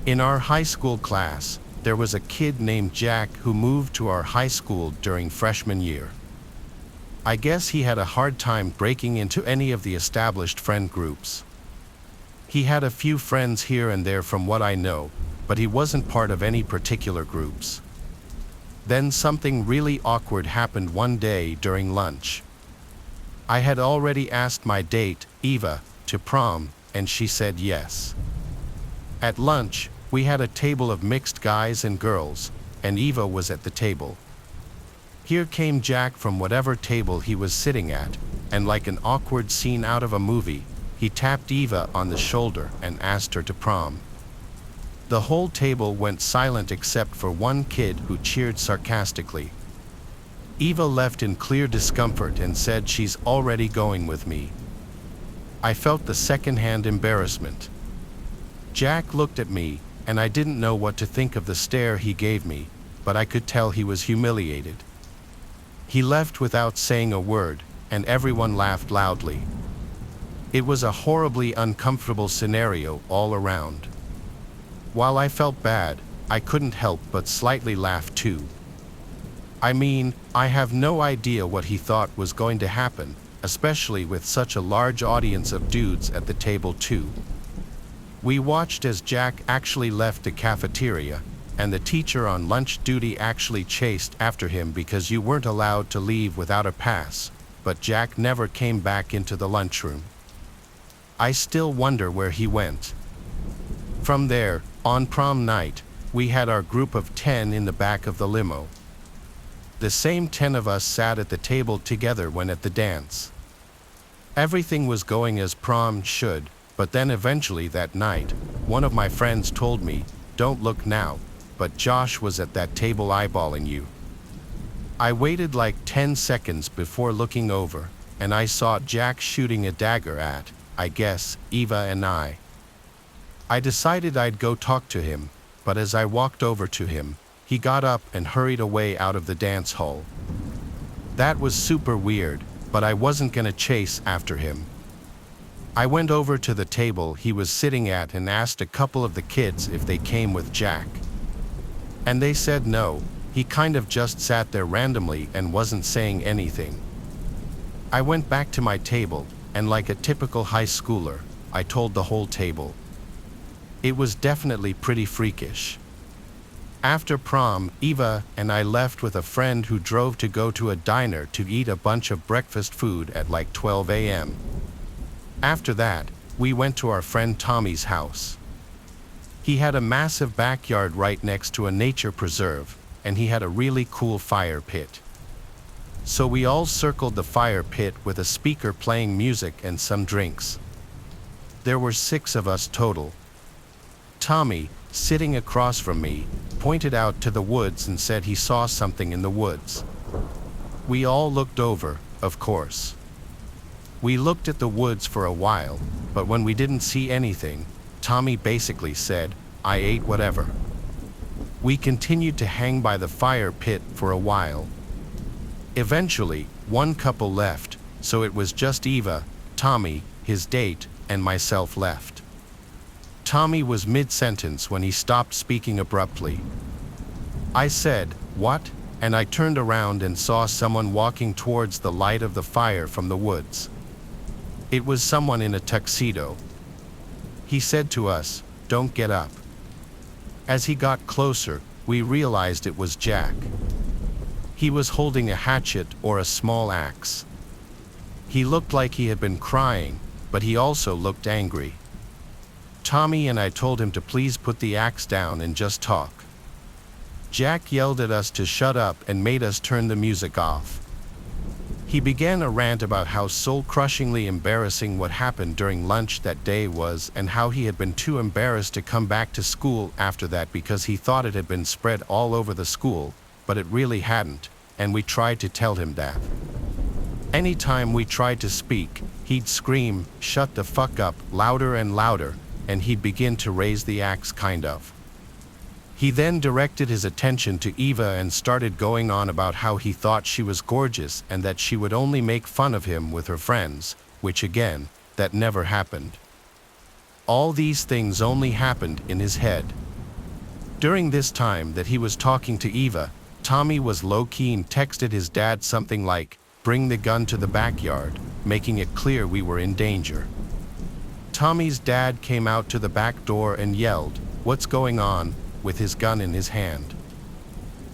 In our high school class, there was a kid named Jack who moved to our high school during freshman year. I guess he had a hard time breaking into any of the established friend groups. He had a few friends here and there from what I know, but he wasn't part of any particular groups. Then something really awkward happened one day during lunch. I had already asked my date, Eva, to prom, and she said yes. At lunch, we had a table of mixed guys and girls, and Eva was at the table. Here came Jack from whatever table he was sitting at, and like an awkward scene out of a movie, he tapped Eva on the shoulder and asked her to prom. The whole table went silent except for one kid who cheered sarcastically. Eva left in clear discomfort and said she's already going with me. I felt the second-hand embarrassment. Jack looked at me, and I didn't know what to think of the stare he gave me, but I could tell he was humiliated. He left without saying a word, and everyone laughed loudly. It was a horribly uncomfortable scenario all around. While I felt bad, I couldn't help but slightly laugh too. I mean, I have no idea what he thought was going to happen, especially with such a large audience of dudes at the table too. We watched as Jack actually left the cafeteria, and the teacher on lunch duty actually chased after him because you weren't allowed to leave without a pass, but Jack never came back into the lunchroom. I still wonder where he went. From there, on prom night, we had our group of 10 in the back of the limo. The same 10 of us sat at the table together when at the dance. Everything was going as prom should, but then eventually that night, one of my friends told me, "Don't look now," but Josh was at that table eyeballing you. I waited like 10 seconds before looking over, and I saw Jack shooting a dagger at, I guess, Eva and I. I decided I'd go talk to him, but as I walked over to him, he got up and hurried away out of the dance hall. That was super weird, but I wasn't gonna chase after him. I went over to the table he was sitting at and asked a couple of the kids if they came with Jack. And they said no, he kind of just sat there randomly and wasn't saying anything. I went back to my table, and like a typical high schooler, I told the whole table. It was definitely pretty freakish. After prom, Eva and I left with a friend who drove to go to a diner to eat a bunch of breakfast food at like 12 a.m. After that, we went to our friend Tommy's house. He had a massive backyard right next to a nature preserve, and he had a really cool fire pit. So we all circled the fire pit with a speaker playing music and some drinks. There were 6 of us total. Tommy, sitting across from me, pointed out to the woods and said he saw something in the woods. We all looked over, of course. We looked at the woods for a while, but when we didn't see anything, Tommy basically said, "I ate whatever." We continued to hang by the fire pit for a while. Eventually, one couple left, so it was just Eva, Tommy, his date, and myself left. Tommy was mid-sentence when he stopped speaking abruptly. I said, "What?" and I turned around and saw someone walking towards the light of the fire from the woods. It was someone in a tuxedo. He said to us, "Don't get up." As he got closer, we realized it was Jack. He was holding a hatchet or a small axe. He looked like he had been crying, but he also looked angry. Tommy and I told him to please put the axe down and just talk. Jack yelled at us to shut up and made us turn the music off. He began a rant about how soul-crushingly embarrassing what happened during lunch that day was and how he had been too embarrassed to come back to school after that because he thought it had been spread all over the school, but it really hadn't, and we tried to tell him that. Anytime we tried to speak, he'd scream, "Shut the fuck up," louder and louder, and he'd begin to raise the axe kind of. He then directed his attention to Eva and started going on about how he thought she was gorgeous and that she would only make fun of him with her friends, which again, that never happened. All these things only happened in his head. During this time that he was talking to Eva, Tommy was low-key and texted his dad something like, "Bring the gun to the backyard," making it clear we were in danger. Tommy's dad came out to the back door and yelled, "What's going on?" with his gun in his hand.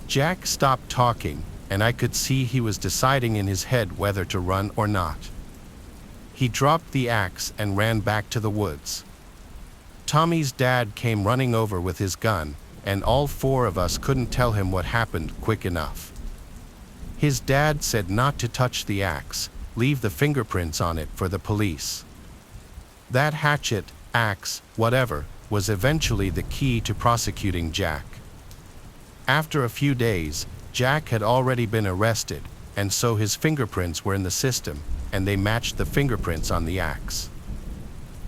Jack stopped talking, and I could see he was deciding in his head whether to run or not. He dropped the axe and ran back to the woods. Tommy's dad came running over with his gun, and all four of us couldn't tell him what happened quick enough. His dad said not to touch the axe, leave the fingerprints on it for the police. That hatchet, axe, whatever, was eventually the key to prosecuting Jack. After a few days, Jack had already been arrested, and so his fingerprints were in the system, and they matched the fingerprints on the axe.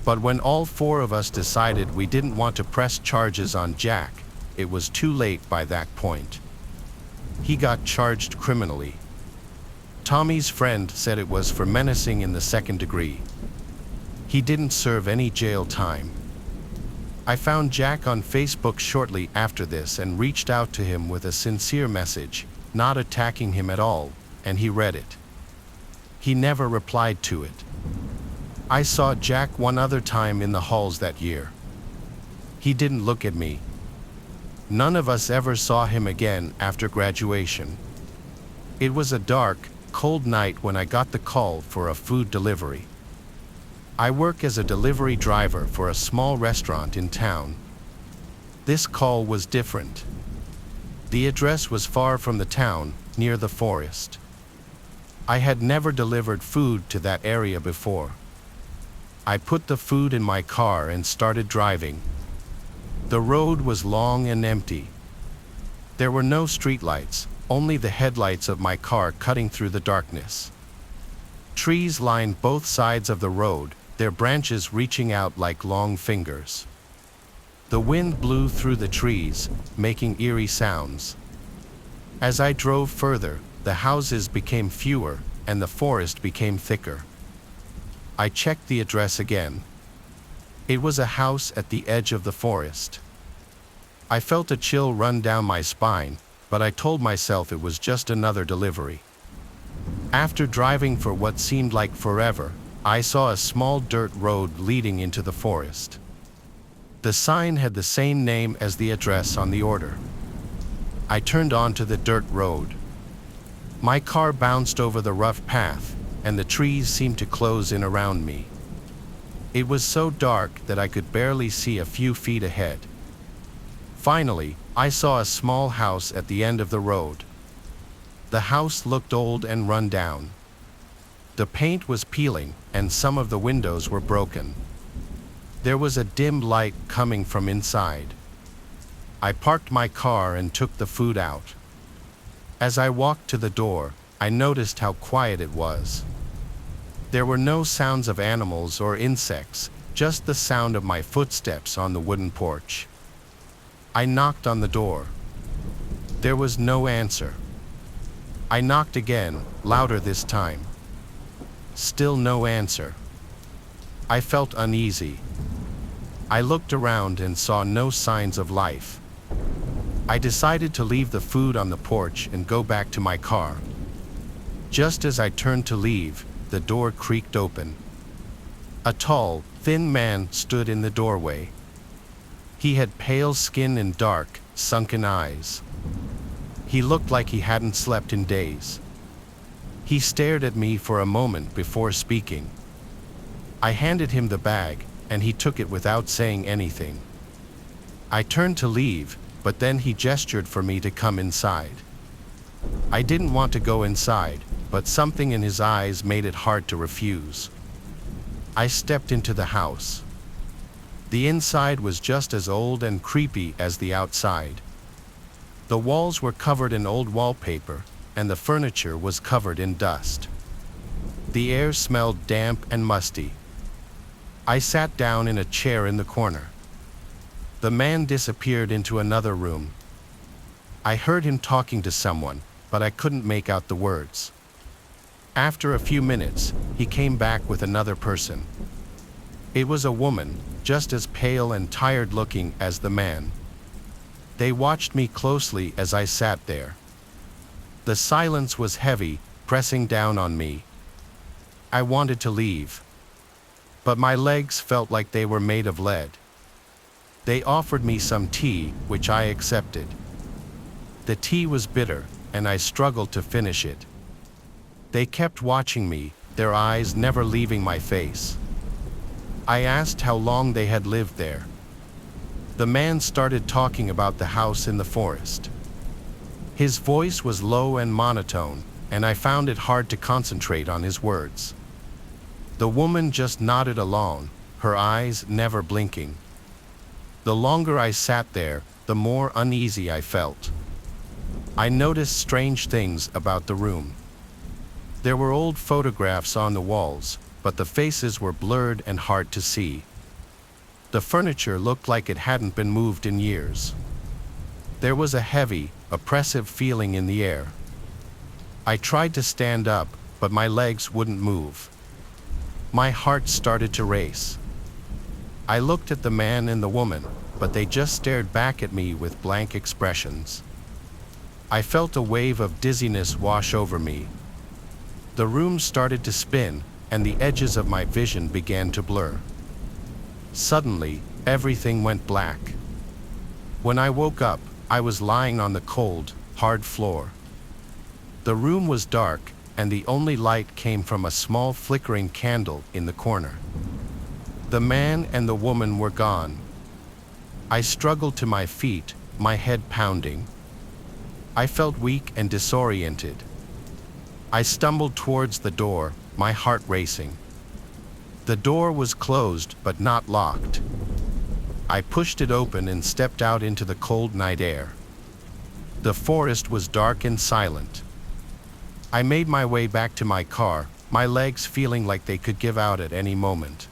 But when all four of us decided we didn't want to press charges on Jack, it was too late by that point. He got charged criminally. Tommy's friend said it was for menacing in the second degree. He didn't serve any jail time. I found Jack on Facebook shortly after this and reached out to him with a sincere message, not attacking him at all, and he read it. He never replied to it. I saw Jack one other time in the halls that year. He didn't look at me. None of us ever saw him again after graduation. It was a dark, cold night when I got the call for a food delivery. I work as a delivery driver for a small restaurant in town. This call was different. The address was far from the town, near the forest. I had never delivered food to that area before. I put the food in my car and started driving. The road was long and empty. There were no streetlights, only the headlights of my car cutting through the darkness. Trees lined both sides of the road, their branches reaching out like long fingers. The wind blew through the trees, making eerie sounds. As I drove further, the houses became fewer, and the forest became thicker. I checked the address again. It was a house at the edge of the forest. I felt a chill run down my spine, but I told myself it was just another delivery. After driving for what seemed like forever, I saw a small dirt road leading into the forest. The sign had the same name as the address on the order. I turned onto the dirt road. My car bounced over the rough path, and the trees seemed to close in around me. It was so dark that I could barely see a few feet ahead. Finally, I saw a small house at the end of the road. The house looked old and run down. The paint was peeling, and some of the windows were broken. There was a dim light coming from inside. I parked my car and took the food out. As I walked to the door, I noticed how quiet it was. There were no sounds of animals or insects, just the sound of my footsteps on the wooden porch. I knocked on the door. There was no answer. I knocked again, louder this time. Still no answer. I felt uneasy. I looked around and saw no signs of life. I decided to leave the food on the porch and go back to my car. Just as I turned to leave, the door creaked open. A tall, thin man stood in the doorway. He had pale skin and dark, sunken eyes. He looked like he hadn't slept in days. He stared at me for a moment before speaking. I handed him the bag, and he took it without saying anything. I turned to leave, but then he gestured for me to come inside. I didn't want to go inside, but something in his eyes made it hard to refuse. I stepped into the house. The inside was just as old and creepy as the outside. The walls were covered in old wallpaper, and the furniture was covered in dust. The air smelled damp and musty. I sat down in a chair in the corner. The man disappeared into another room. I heard him talking to someone, but I couldn't make out the words. After a few minutes, he came back with another person. It was a woman, just as pale and tired-looking as the man. They watched me closely as I sat there. The silence was heavy, pressing down on me. I wanted to leave, but my legs felt like they were made of lead. They offered me some tea, which I accepted. The tea was bitter, and I struggled to finish it. They kept watching me, their eyes never leaving my face. I asked how long they had lived there. The man started talking about the house in the forest. His voice was low and monotone, and I found it hard to concentrate on his words. The woman just nodded along, her eyes never blinking. The longer I sat there, the more uneasy I felt. I noticed strange things about the room. There were old photographs on the walls, but the faces were blurred and hard to see. The furniture looked like it hadn't been moved in years. There was a heavy, oppressive feeling in the air. I tried to stand up, but my legs wouldn't move. My heart started to race. I looked at the man and the woman, but they just stared back at me with blank expressions. I felt a wave of dizziness wash over me. The room started to spin, and the edges of my vision began to blur. Suddenly, everything went black. When I woke up, I was lying on the cold, hard floor. The room was dark, and the only light came from a small flickering candle in the corner. The man and the woman were gone. I struggled to my feet, my head pounding. I felt weak and disoriented. I stumbled towards the door, my heart racing. The door was closed but not locked. I pushed it open and stepped out into the cold night air. The forest was dark and silent. I made my way back to my car, my legs feeling like they could give out at any moment.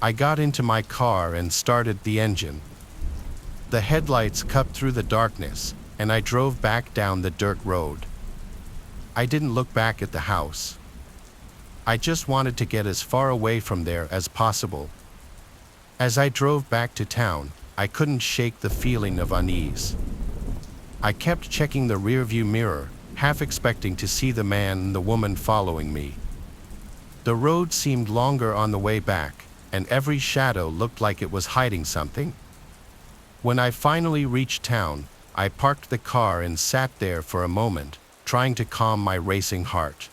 I got into my car and started the engine. The headlights cut through the darkness, and I drove back down the dirt road. I didn't look back at the house. I just wanted to get as far away from there as possible. As I drove back to town, I couldn't shake the feeling of unease. I kept checking the rearview mirror, half expecting to see the man and the woman following me. The road seemed longer on the way back, and every shadow looked like it was hiding something. When I finally reached town, I parked the car and sat there for a moment, trying to calm my racing heart.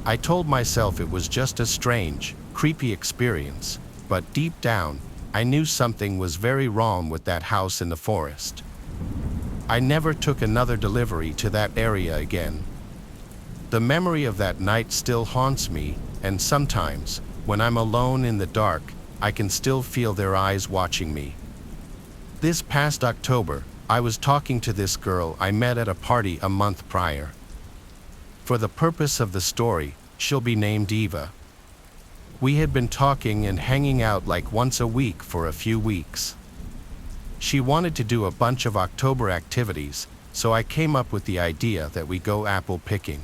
I told myself it was just a strange, creepy experience, but deep down, I knew something was very wrong with that house in the forest. I never took another delivery to that area again. The memory of that night still haunts me, and sometimes, when I'm alone in the dark, I can still feel their eyes watching me. This past October, I was talking to this girl I met at a party a month prior. For the purpose of the story, she'll be named Eva. We had been talking and hanging out like once a week for a few weeks. She wanted to do a bunch of October activities, so I came up with the idea that we go apple picking.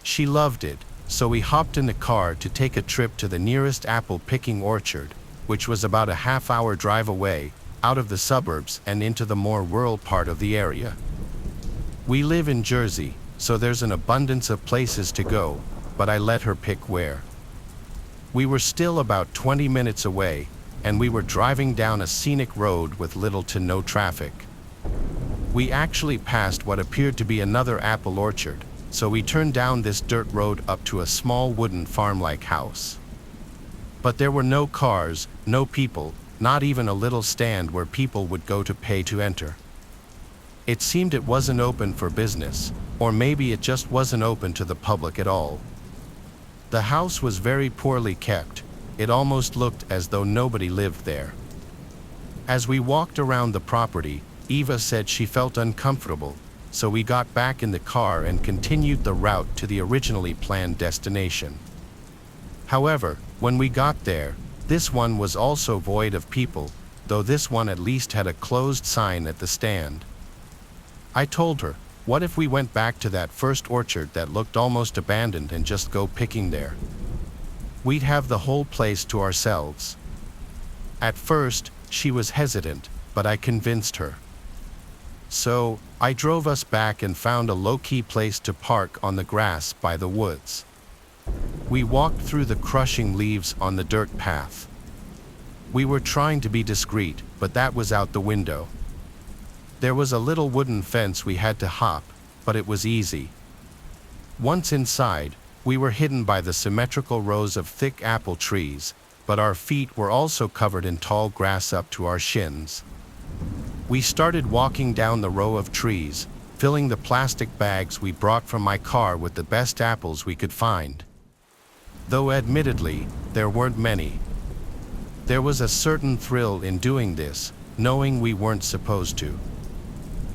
She loved it, so we hopped in the car to take a trip to the nearest apple picking orchard, which was about a half-hour drive away, out of the suburbs and into the more rural part of the area. We live in Jersey, so there's an abundance of places to go, but I let her pick where. We were still about 20 minutes away, and we were driving down a scenic road with little to no traffic. We actually passed what appeared to be another apple orchard, so we turned down this dirt road up to a small wooden farm-like house. But there were no cars, no people, not even a little stand where people would go to pay to enter. It seemed it wasn't open for business, or maybe it just wasn't open to the public at all. The house was very poorly kept. It almost looked as though nobody lived there. As we walked around the property, Eva said she felt uncomfortable, so we got back in the car and continued the route to the originally planned destination. However, when we got there, this one was also void of people, though this one at least had a closed sign at the stand. I told her, what if we went back to that first orchard that looked almost abandoned and just go picking there? We'd have the whole place to ourselves. At first, she was hesitant, but I convinced her. So, I drove us back and found a low-key place to park on the grass by the woods. We walked through the crushing leaves on the dirt path. We were trying to be discreet, but that was out the window. There was a little wooden fence we had to hop, but it was easy. Once inside, we were hidden by the symmetrical rows of thick apple trees, but our feet were also covered in tall grass up to our shins. We started walking down the row of trees, filling the plastic bags we brought from my car with the best apples we could find. Though admittedly, there weren't many. There was a certain thrill in doing this, knowing we weren't supposed to.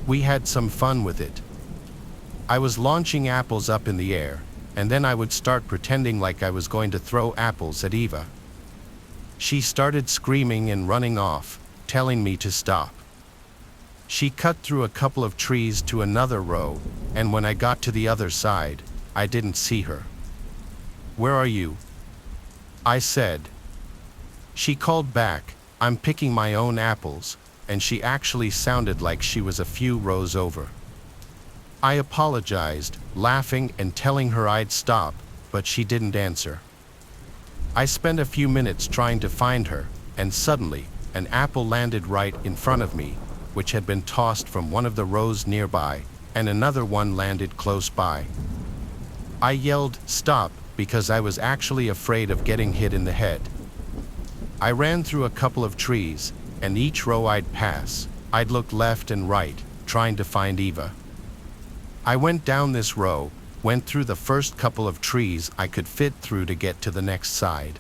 We had some fun with it. I was launching apples up in the air, and then I would start pretending like I was going to throw apples at Eva. She started screaming and running off, telling me to stop. She cut through a couple of trees to another row, and when I got to the other side, I didn't see her. "Where are you?" I said. She called back, "I'm picking my own apples," and she actually sounded like she was a few rows over. I apologized, laughing and telling her I'd stop, but she didn't answer. I spent a few minutes trying to find her, and suddenly, an apple landed right in front of me, which had been tossed from one of the rows nearby, and another one landed close by. I yelled, "Stop," because I was actually afraid of getting hit in the head. I ran through a couple of trees, and each row I'd pass, I'd look left and right, trying to find Eva. I went down this row, went through the first couple of trees I could fit through to get to the next side.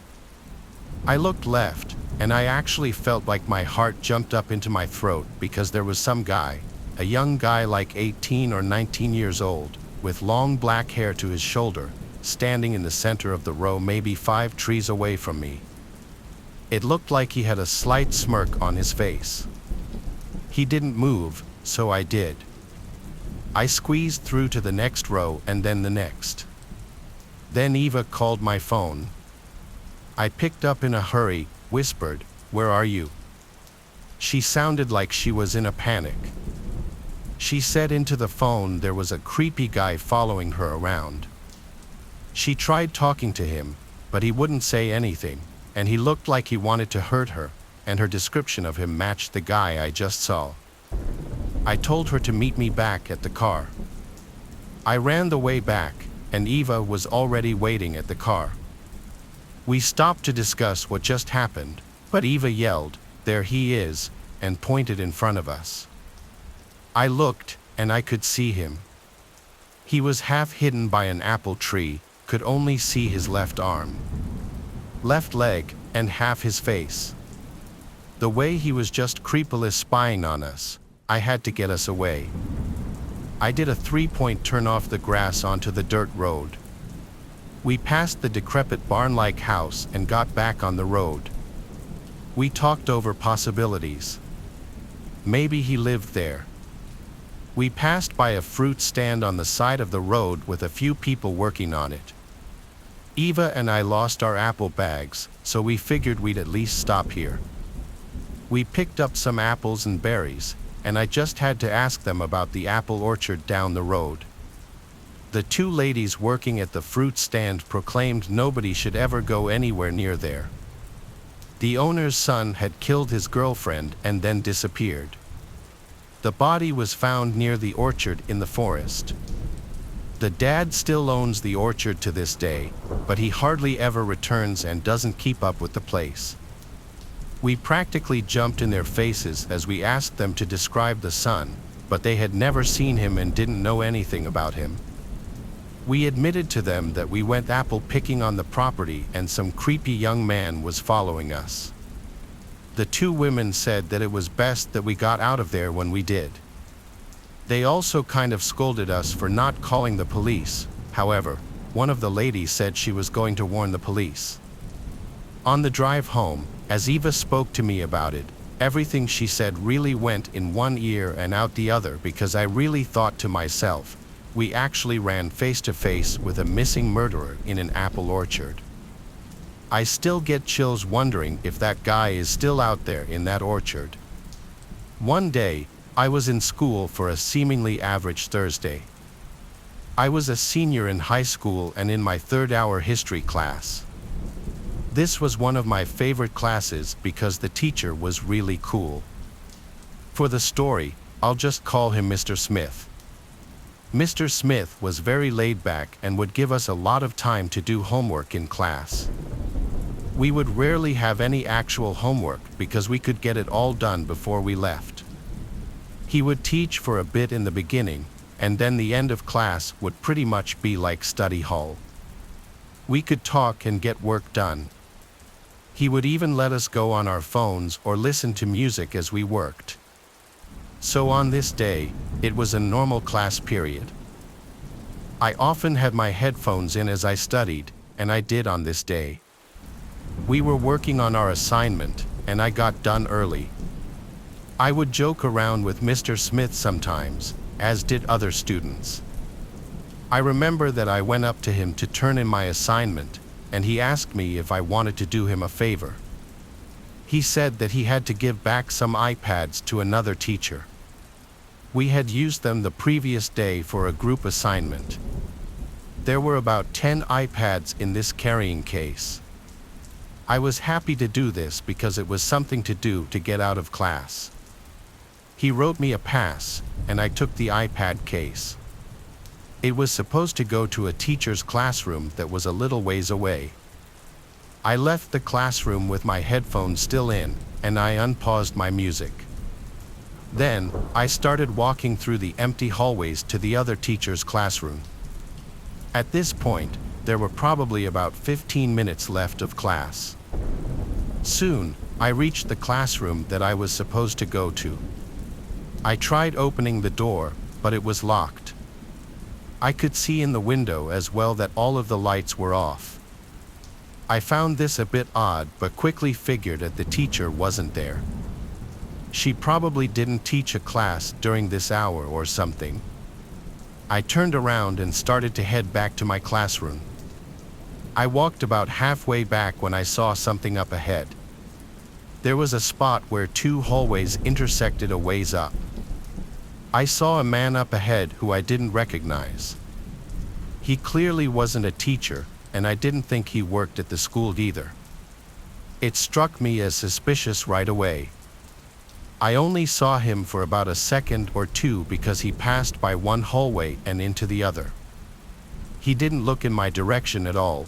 I looked left, and I actually felt like my heart jumped up into my throat because there was some guy, a young guy like 18 or 19 years old, with long black hair to his shoulder, standing in the center of the row maybe 5 trees away from me. It looked like he had a slight smirk on his face. He didn't move, so I did. I squeezed through to the next row and then the next. Then Eva called my phone. I picked up in a hurry, whispered, "Where are you?" She sounded like she was in a panic. She said into the phone there was a creepy guy following her around. She tried talking to him, but he wouldn't say anything, and he looked like he wanted to hurt her, and her description of him matched the guy I just saw. I told her to meet me back at the car. I ran the way back, and Eva was already waiting at the car. We stopped to discuss what just happened, but Eva yelled, "There he is," and pointed in front of us. I looked, and I could see him. He was half hidden by an apple tree, could only see his left arm, left leg, and half his face. The way he was just creepily spying on us, I had to get us away. I did a 3-point turn off the grass onto the dirt road. We passed the decrepit barn-like house and got back on the road. We talked over possibilities. Maybe he lived there. We passed by a fruit stand on the side of the road with a few people working on it. Eva and I lost our apple bags, so we figured we'd at least stop here. We picked up some apples and berries, and I just had to ask them about the apple orchard down the road. The 2 ladies working at the fruit stand proclaimed nobody should ever go anywhere near there. The owner's son had killed his girlfriend and then disappeared. The body was found near the orchard in the forest. The dad still owns the orchard to this day, but he hardly ever returns and doesn't keep up with the place. We practically jumped in their faces as we asked them to describe the son, but they had never seen him and didn't know anything about him. We admitted to them that we went apple picking on the property and some creepy young man was following us. The 2 women said that it was best that we got out of there when we did. They also kind of scolded us for not calling the police. However, one of the ladies said she was going to warn the police. On the drive home, as Eva spoke to me about it, everything she said really went in one ear and out the other because I really thought to myself, we actually ran face to face with a missing murderer in an apple orchard. I still get chills wondering if that guy is still out there in that orchard. One day, I was in school for a seemingly average Thursday. I was a senior in high school and in my third-hour history class. This was one of my favorite classes because the teacher was really cool. For the story, I'll just call him Mr. Smith. Mr. Smith was very laid back and would give us a lot of time to do homework in class. We would rarely have any actual homework because we could get it all done before we left. He would teach for a bit in the beginning, and then the end of class would pretty much be like study hall. We could talk and get work done. He would even let us go on our phones or listen to music as we worked. So on this day, it was a normal class period. I often had my headphones in as I studied, and I did on this day. We were working on our assignment, and I got done early. I would joke around with Mr. Smith sometimes, as did other students. I remember that I went up to him to turn in my assignment, and he asked me if I wanted to do him a favor. He said that he had to give back some iPads to another teacher. We had used them the previous day for a group assignment. There were about 10 iPads in this carrying case. I was happy to do this because it was something to do to get out of class. He wrote me a pass, and I took the iPad case. It was supposed to go to a teacher's classroom that was a little ways away. I left the classroom with my headphones still in, and I unpaused my music. Then, I started walking through the empty hallways to the other teacher's classroom. At this point, there were probably about 15 minutes left of class. Soon, I reached the classroom that I was supposed to go to. I tried opening the door, but it was locked. I could see in the window as well that all of the lights were off. I found this a bit odd, but quickly figured that the teacher wasn't there. She probably didn't teach a class during this hour or something. I turned around and started to head back to my classroom. I walked about halfway back when I saw something up ahead. There was a spot where two hallways intersected a ways up. I saw a man up ahead who I didn't recognize. He clearly wasn't a teacher, and I didn't think he worked at the school either. It struck me as suspicious right away. I only saw him for about a second or two because he passed by one hallway and into the other. He didn't look in my direction at all.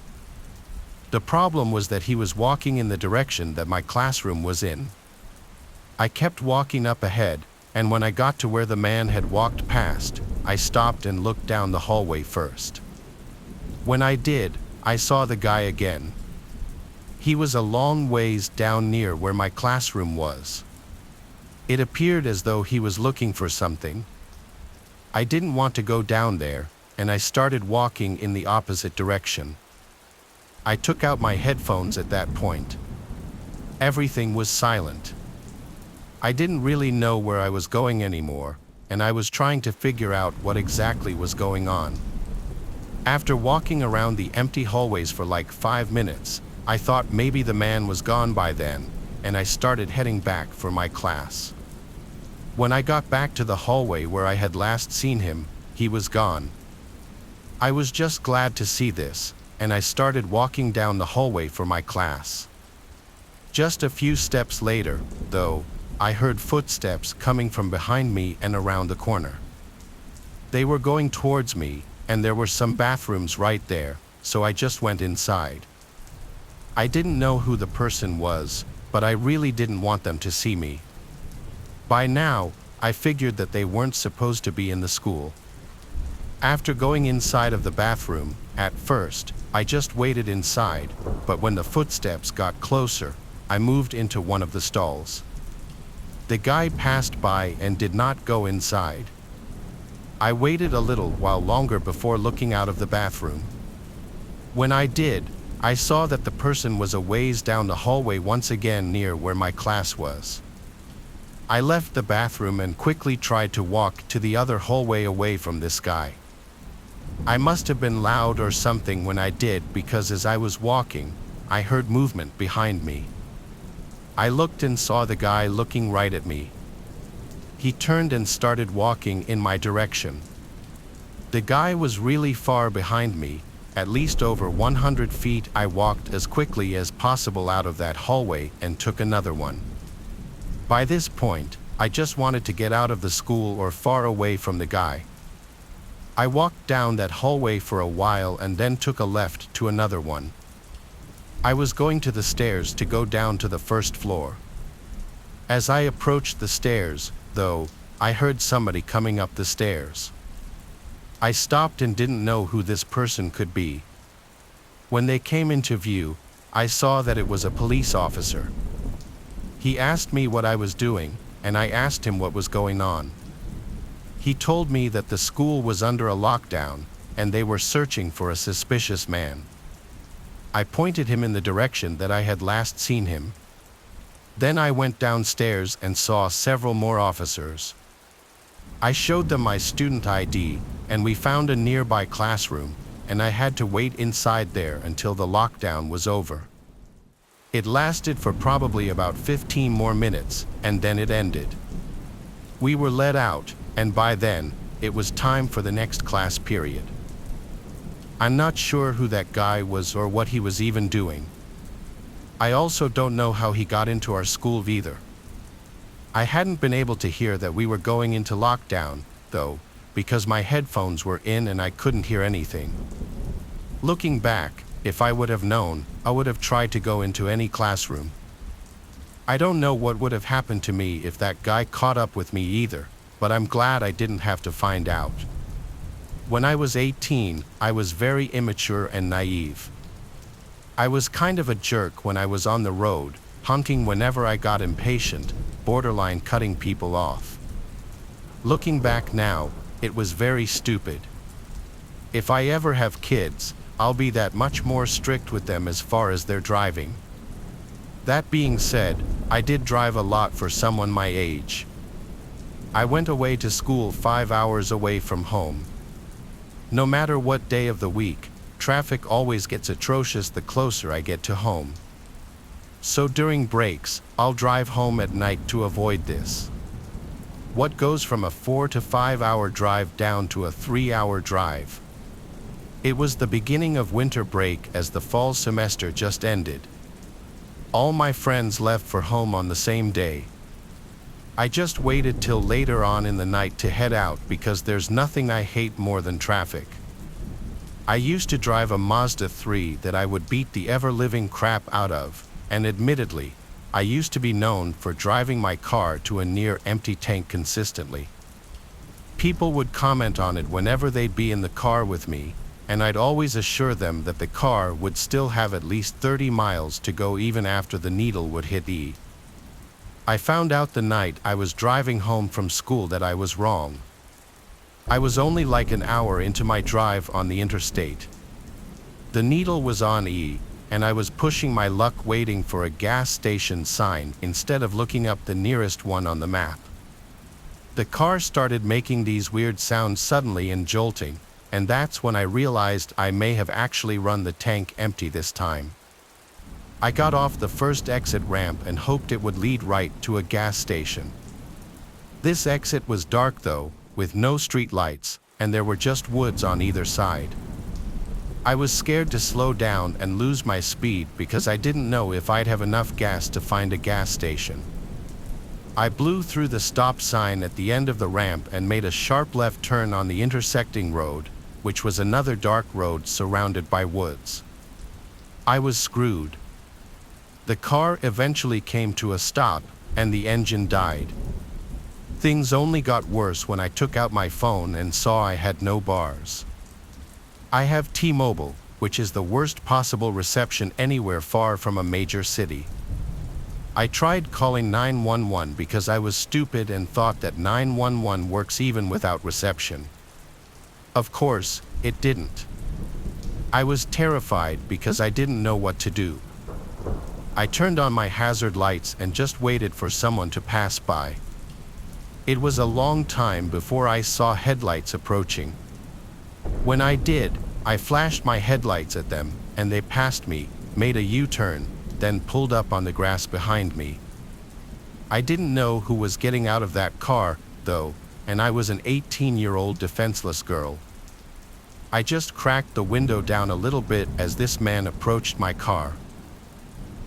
The problem was that he was walking in the direction that my classroom was in. I kept walking up ahead, and when I got to where the man had walked past, I stopped and looked down the hallway first. When I did, I saw the guy again. He was a long ways down near where my classroom was. It appeared as though he was looking for something. I didn't want to go down there, and I started walking in the opposite direction. I took out my headphones at that point. Everything was silent. I didn't really know where I was going anymore, and I was trying to figure out what exactly was going on. After walking around the empty hallways for like 5 minutes, I thought maybe the man was gone by then, and I started heading back for my class. When I got back to the hallway where I had last seen him, he was gone. I was just glad to see this, and I started walking down the hallway for my class. Just a few steps later, though, I heard footsteps coming from behind me and around the corner. They were going towards me, and there were some bathrooms right there, so I just went inside. I didn't know who the person was, but I really didn't want them to see me. By now, I figured that they weren't supposed to be in the school. After going inside of the bathroom, at first, I just waited inside, but when the footsteps got closer, I moved into one of the stalls. The guy passed by and did not go inside. I waited a little while longer before looking out of the bathroom. When I did, I saw that the person was a ways down the hallway once again near where my class was. I left the bathroom and quickly tried to walk to the other hallway away from this guy. I must have been loud or something when I did because as I was walking, I heard movement behind me. I looked and saw the guy looking right at me. He turned and started walking in my direction. The guy was really far behind me, at least over 100 feet. I walked as quickly as possible out of that hallway and took another one. By this point, I just wanted to get out of the school or far away from the guy. I walked down that hallway for a while and then took a left to another one. I was going to the stairs to go down to the first floor. As I approached the stairs, though, I heard somebody coming up the stairs. I stopped and didn't know who this person could be. When they came into view, I saw that it was a police officer. He asked me what I was doing, and I asked him what was going on. He told me that the school was under a lockdown, and they were searching for a suspicious man. I pointed him in the direction that I had last seen him. Then I went downstairs and saw several more officers. I showed them my student ID, and we found a nearby classroom, and I had to wait inside there until the lockdown was over. It lasted for probably about 15 more minutes, and then it ended. We were let out, and by then, it was time for the next class period. I'm not sure who that guy was or what he was even doing. I also don't know how he got into our school either. I hadn't been able to hear that we were going into lockdown, though, because my headphones were in and I couldn't hear anything. Looking back, if I would have known, I would have tried to go into any classroom. I don't know what would have happened to me if that guy caught up with me either, but I'm glad I didn't have to find out. When I was 18, I was very immature and naive. I was kind of a jerk when I was on the road, honking whenever I got impatient, borderline cutting people off. Looking back now, it was very stupid. If I ever have kids, I'll be that much more strict with them as far as their driving. That being said, I did drive a lot for someone my age. I went away to school 5 hours away from home. No matter what day of the week, traffic always gets atrocious the closer I get to home. So during breaks, I'll drive home at night to avoid this. What goes from a 4 to 5 hour drive down to a 3-hour drive? It was the beginning of winter break as the fall semester just ended. All my friends left for home on the same day. I just waited till later on in the night to head out because there's nothing I hate more than traffic. I used to drive a Mazda 3 that I would beat the ever-living crap out of, and admittedly, I used to be known for driving my car to a near-empty tank consistently. People would comment on it whenever they'd be in the car with me, and I'd always assure them that the car would still have at least 30 miles to go even after the needle would hit E. I found out the night I was driving home from school that I was wrong. I was only like an hour into my drive on the interstate. The needle was on E, and I was pushing my luck waiting for a gas station sign instead of looking up the nearest one on the map. The car started making these weird sounds suddenly and jolting, and that's when I realized I may have actually run the tank empty this time. I got off the first exit ramp and hoped it would lead right to a gas station. This exit was dark though, with no street lights, and there were just woods on either side. I was scared to slow down and lose my speed because I didn't know if I'd have enough gas to find a gas station. I blew through the stop sign at the end of the ramp and made a sharp left turn on the intersecting road, which was another dark road surrounded by woods. I was screwed. The car eventually came to a stop, and the engine died. Things only got worse when I took out my phone and saw I had no bars. I have T-Mobile, which is the worst possible reception anywhere far from a major city. I tried calling 911 because I was stupid and thought that 911 works even without reception. Of course, it didn't. I was terrified because I didn't know what to do. I turned on my hazard lights and just waited for someone to pass by. It was a long time before I saw headlights approaching. When I did, I flashed my headlights at them, and they passed me, made a U-turn, then pulled up on the grass behind me. I didn't know who was getting out of that car, though, and I was an 18-year-old defenseless girl. I just cracked the window down a little bit as this man approached my car.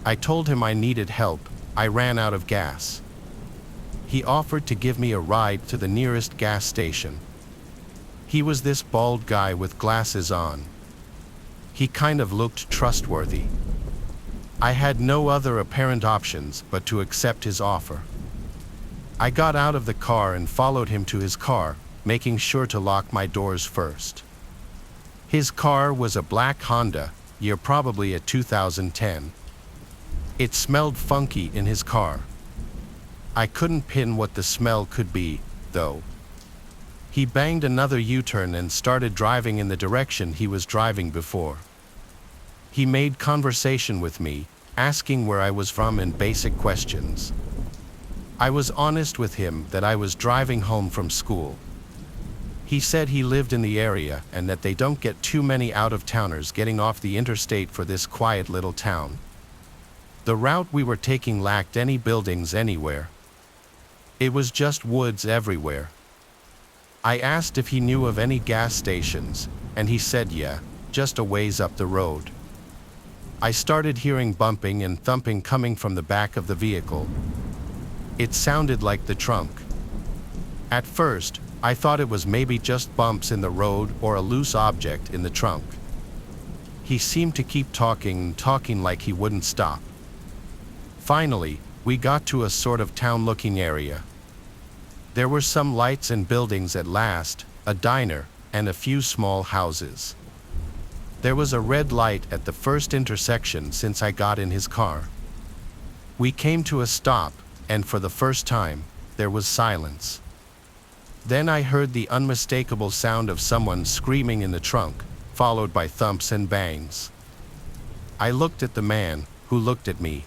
I told him I needed help. I ran out of gas. He offered to give me a ride to the nearest gas station. He was this bald guy with glasses on. He kind of looked trustworthy. I had no other apparent options but to accept his offer. I got out of the car and followed him to his car, making sure to lock my doors first. His car was a black Honda, year probably a 2010. It smelled funky in his car. I couldn't pin what the smell could be, though. He banged another U-turn and started driving in the direction he was driving before. He made conversation with me, asking where I was from and basic questions. I was honest with him that I was driving home from school. He said he lived in the area and that they don't get too many out-of-towners getting off the interstate for this quiet little town. The route we were taking lacked any buildings anywhere. It was just woods everywhere. I asked if he knew of any gas stations, and he said yeah, just a ways up the road. I started hearing bumping and thumping coming from the back of the vehicle. It sounded like the trunk. At first, I thought it was maybe just bumps in the road or a loose object in the trunk. He seemed to keep talking like he wouldn't stop. Finally, we got to a sort of town-looking area. There were some lights and buildings at last, a diner, and a few small houses. There was a red light at the first intersection since I got in his car. We came to a stop, and for the first time, there was silence. Then I heard the unmistakable sound of someone screaming in the trunk, followed by thumps and bangs. I looked at the man, who looked at me.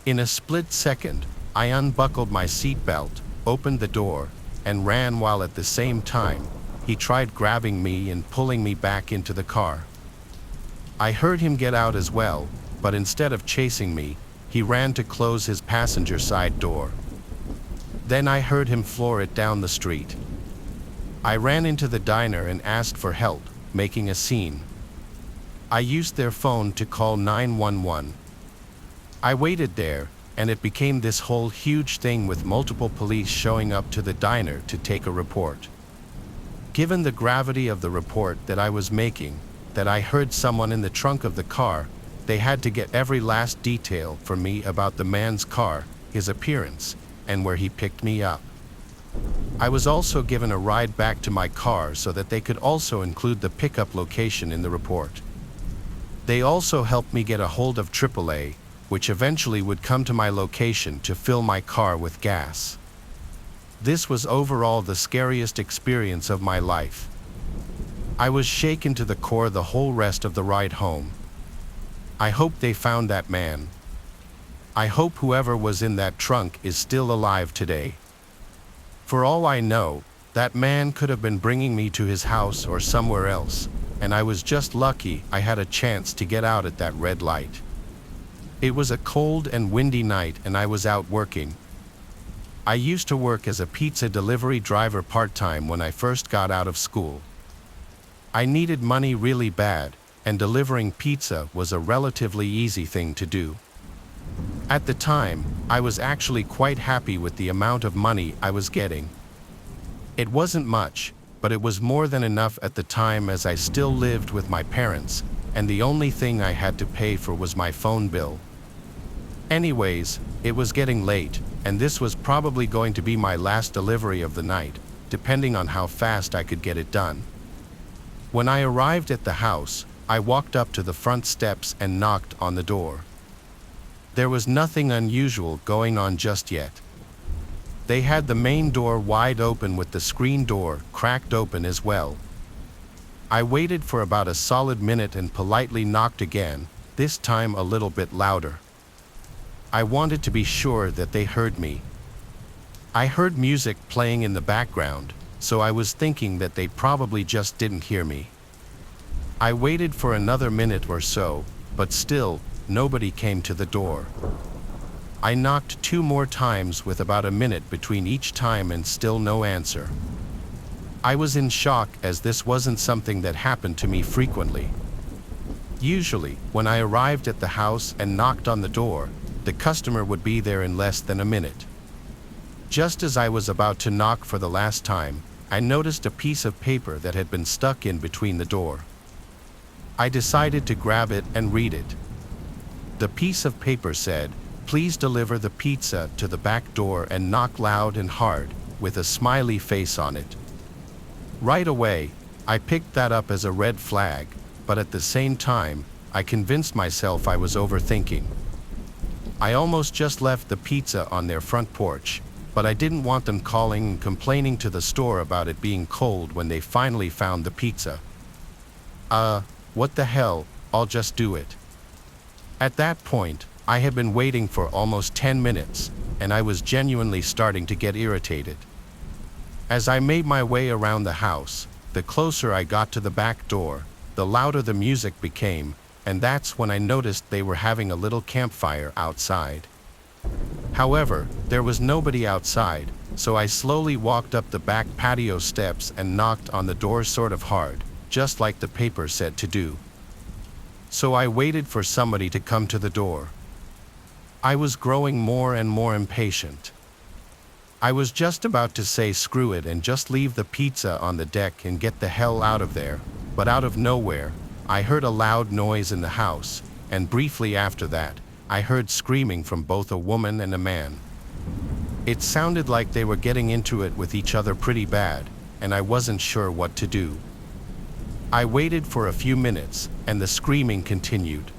In a split second, I unbuckled my seatbelt, opened the door, and ran while at the same time, he tried grabbing me and pulling me back into the car. I heard him get out as well, but instead of chasing me, he ran to close his passenger side door. Then I heard him floor it down the street. I ran into the diner and asked for help, making a scene. I used their phone to call 911. I waited there, and it became this whole huge thing with multiple police showing up to the diner to take a report. Given the gravity of the report that I was making, that I heard someone in the trunk of the car, they had to get every last detail from me about the man's car, his appearance, and where he picked me up. I was also given a ride back to my car so that they could also include the pickup location in the report. They also helped me get a hold of AAA, which eventually would come to my location to fill my car with gas. This was overall the scariest experience of my life. I was shaken to the core the whole rest of the ride home. I hope they found that man. I hope whoever was in that trunk is still alive today. For all I know, that man could have been bringing me to his house or somewhere else, and I was just lucky I had a chance to get out at that red light. It was a cold and windy night and I was out working. I used to work as a pizza delivery driver part-time when I first got out of school. I needed money really bad, and delivering pizza was a relatively easy thing to do. At the time, I was actually quite happy with the amount of money I was getting. It wasn't much, but it was more than enough at the time as I still lived with my parents, and the only thing I had to pay for was my phone bill. Anyways, it was getting late, and this was probably going to be my last delivery of the night, depending on how fast I could get it done. When I arrived at the house, I walked up to the front steps and knocked on the door. There was nothing unusual going on just yet. They had the main door wide open with the screen door cracked open as well. I waited for about a solid minute and politely knocked again, this time a little bit louder. I wanted to be sure that they heard me. I heard music playing in the background, so I was thinking that they probably just didn't hear me. I waited for another minute or so, but still, nobody came to the door. I knocked 2 more times with about a minute between each time and still no answer. I was in shock as this wasn't something that happened to me frequently. Usually, when I arrived at the house and knocked on the door, the customer would be there in less than a minute. Just as I was about to knock for the last time, I noticed a piece of paper that had been stuck in between the door. I decided to grab it and read it. The piece of paper said, "Please deliver the pizza to the back door and knock loud and hard," with a smiley face on it. Right away, I picked that up as a red flag, but at the same time, I convinced myself I was overthinking. I almost just left the pizza on their front porch, but I didn't want them calling and complaining to the store about it being cold when they finally found the pizza. What the hell, I'll just do it. At that point, I had been waiting for almost 10 minutes, and I was genuinely starting to get irritated. As I made my way around the house, the closer I got to the back door, the louder the music became, and that's when I noticed they were having a little campfire outside. However, there was nobody outside, so I slowly walked up the back patio steps and knocked on the door sort of hard, just like the paper said to do. So I waited for somebody to come to the door. I was growing more and more impatient. I was just about to say screw it and just leave the pizza on the deck and get the hell out of there, but out of nowhere, I heard a loud noise in the house, and briefly after that, I heard screaming from both a woman and a man. It sounded like they were getting into it with each other pretty bad, and I wasn't sure what to do. I waited for a few minutes, and the screaming continued.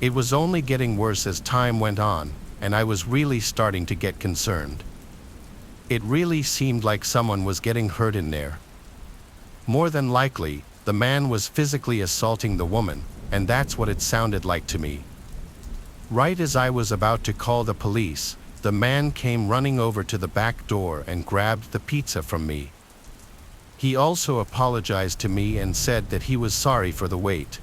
It was only getting worse as time went on, and I was really starting to get concerned. It really seemed like someone was getting hurt in there. More than likely, the man was physically assaulting the woman, and that's what it sounded like to me. Right as I was about to call the police, the man came running over to the back door and grabbed the pizza from me. He also apologized to me and said that he was sorry for the wait.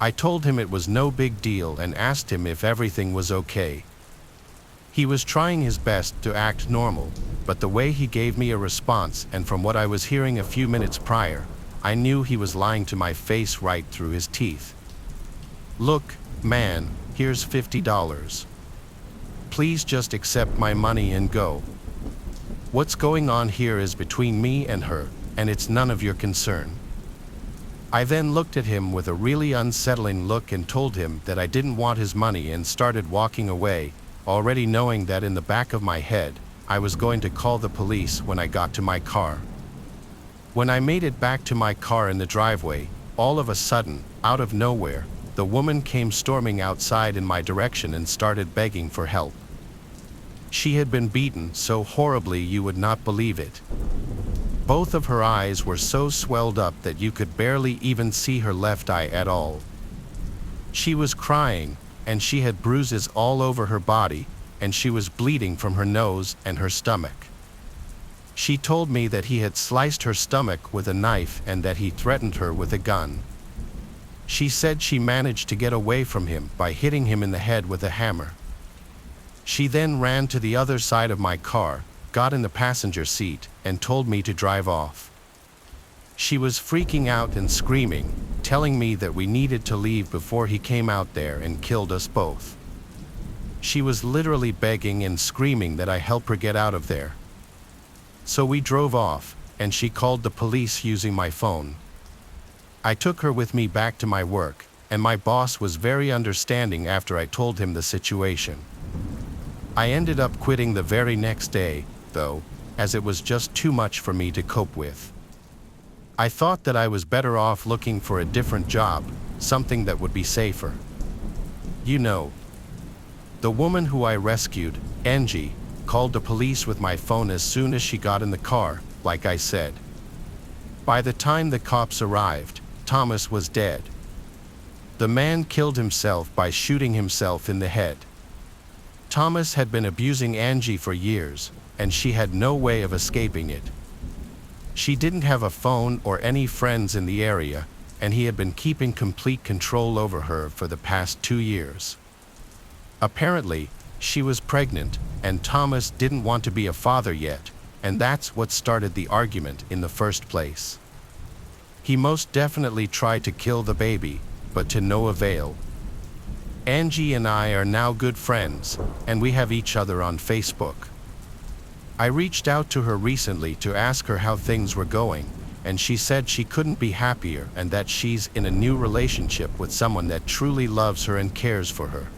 I told him it was no big deal and asked him if everything was okay. He was trying his best to act normal, but the way he gave me a response and from what I was hearing a few minutes prior, I knew he was lying to my face right through his teeth. "Look, man, here's $50. Please just accept my money and go. What's going on here is between me and her, and it's none of your concern." I then looked at him with a really unsettling look and told him that I didn't want his money and started walking away, already knowing that in the back of my head, I was going to call the police when I got to my car. When I made it back to my car in the driveway, all of a sudden, out of nowhere, the woman came storming outside in my direction and started begging for help. She had been beaten so horribly you would not believe it. Both of her eyes were so swelled up that you could barely even see her left eye at all. She was crying, and she had bruises all over her body, and she was bleeding from her nose and her stomach. She told me that he had sliced her stomach with a knife and that he threatened her with a gun. She said she managed to get away from him by hitting him in the head with a hammer. She then ran to the other side of my car, got in the passenger seat, and told me to drive off. She was freaking out and screaming, telling me that we needed to leave before he came out there and killed us both. She was literally begging and screaming that I help her get out of there. So we drove off, and she called the police using my phone. I took her with me back to my work, and my boss was very understanding after I told him the situation. I ended up quitting the very next day, though, as it was just too much for me to cope with. I thought that I was better off looking for a different job, something that would be safer. You know, the woman who I rescued, Angie, called the police with my phone as soon as she got in the car, like I said. By the time the cops arrived, Thomas was dead. The man killed himself by shooting himself in the head. Thomas had been abusing Angie for years, and she had no way of escaping it. She didn't have a phone or any friends in the area, and he had been keeping complete control over her for the past 2 years. Apparently, She was pregnant, and Thomas didn't want to be a father yet, and that's what started the argument in the first place. He most definitely tried to kill the baby, but to no avail. Angie and I are now good friends, and we have each other on Facebook. I reached out to her recently to ask her how things were going, and she said she couldn't be happier and that she's in a new relationship with someone that truly loves her and cares for her.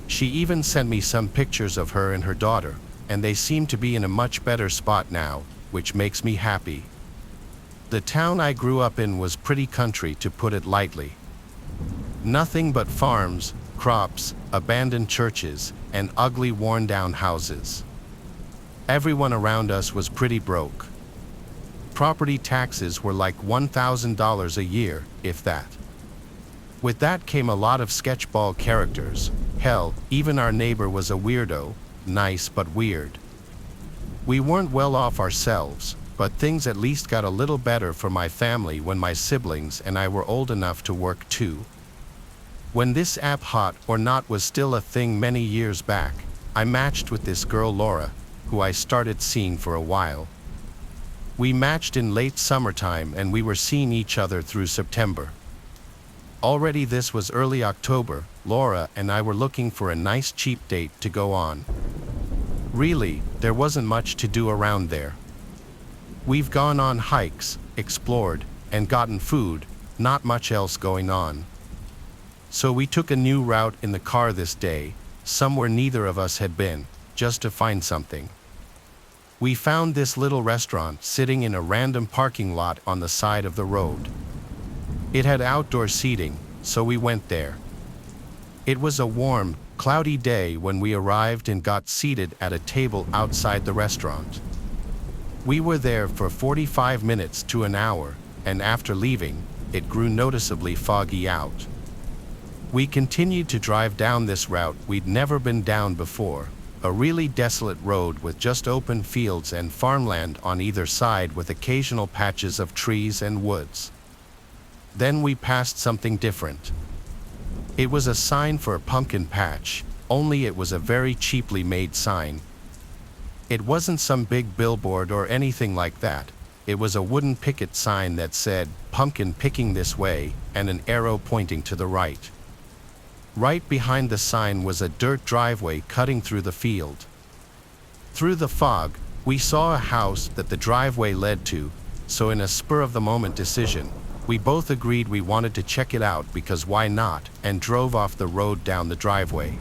She even sent me some pictures of her and her daughter, and they seem to be in a much better spot now, which makes me happy. The town I grew up in was pretty country, to put it lightly. Nothing but farms, crops, abandoned churches, and ugly worn-down houses. Everyone around us was pretty broke. Property taxes were like $1,000 a year, if that. With that came a lot of sketchball characters. Hell, even our neighbor was a weirdo, nice but weird. We weren't well off ourselves, but things at least got a little better for my family when my siblings and I were old enough to work too. When this app Hot or Not was still a thing many years back, I matched with this girl Laura, who I started seeing for a while. We matched in late summertime and we were seeing each other through September. Already this was early October, Laura and I were looking for a nice cheap date to go on. Really, there wasn't much to do around there. We've gone on hikes, explored, and gotten food, not much else going on. So we took a new route in the car this day, somewhere neither of us had been, just to find something. We found this little restaurant sitting in a random parking lot on the side of the road. It had outdoor seating, so we went there. It was a warm, cloudy day when we arrived and got seated at a table outside the restaurant. We were there for 45 minutes to an hour, and after leaving, it grew noticeably foggy out. We continued to drive down this route we'd never been down before, a really desolate road with just open fields and farmland on either side with occasional patches of trees and woods. Then we passed something different. It was a sign for a pumpkin patch, only it was a very cheaply made sign. It wasn't some big billboard or anything like that. It was a wooden picket sign that said, "Pumpkin picking this way," and an arrow pointing to the right. Right behind the sign was a dirt driveway cutting through the field. Through the fog, we saw a house that the driveway led to, so in a spur-of-the-moment decision, we both agreed we wanted to check it out because why not, and drove off the road down the driveway.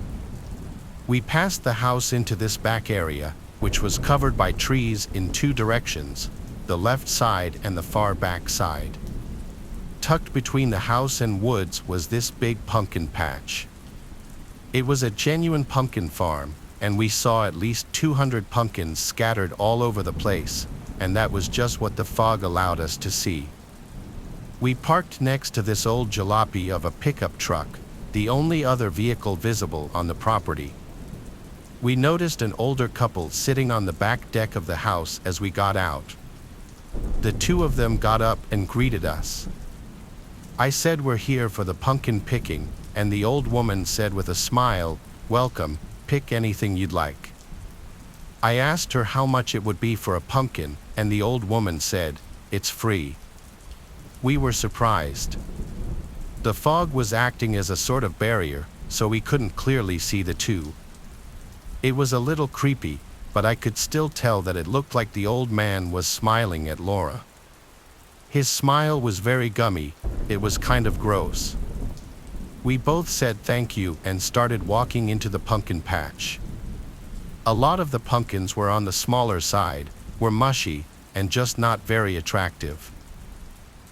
We passed the house into this back area, which was covered by trees in two directions, the left side and the far back side. Tucked between the house and woods was this big pumpkin patch. It was a genuine pumpkin farm, and we saw at least 200 pumpkins scattered all over the place, and that was just what the fog allowed us to see. We parked next to this old jalopy of a pickup truck, the only other vehicle visible on the property. We noticed an older couple sitting on the back deck of the house as we got out. The two of them got up and greeted us. I said we're here for the pumpkin picking, and the old woman said with a smile, "Welcome, pick anything you'd like." I asked her how much it would be for a pumpkin, and the old woman said, "It's free." We were surprised. The fog was acting as a sort of barrier, so we couldn't clearly see the two. It was a little creepy, but I could still tell that it looked like the old man was smiling at Laura. His smile was very gummy, it was kind of gross. We both said thank you and started walking into the pumpkin patch. A lot of the pumpkins were on the smaller side, were mushy, and just not very attractive.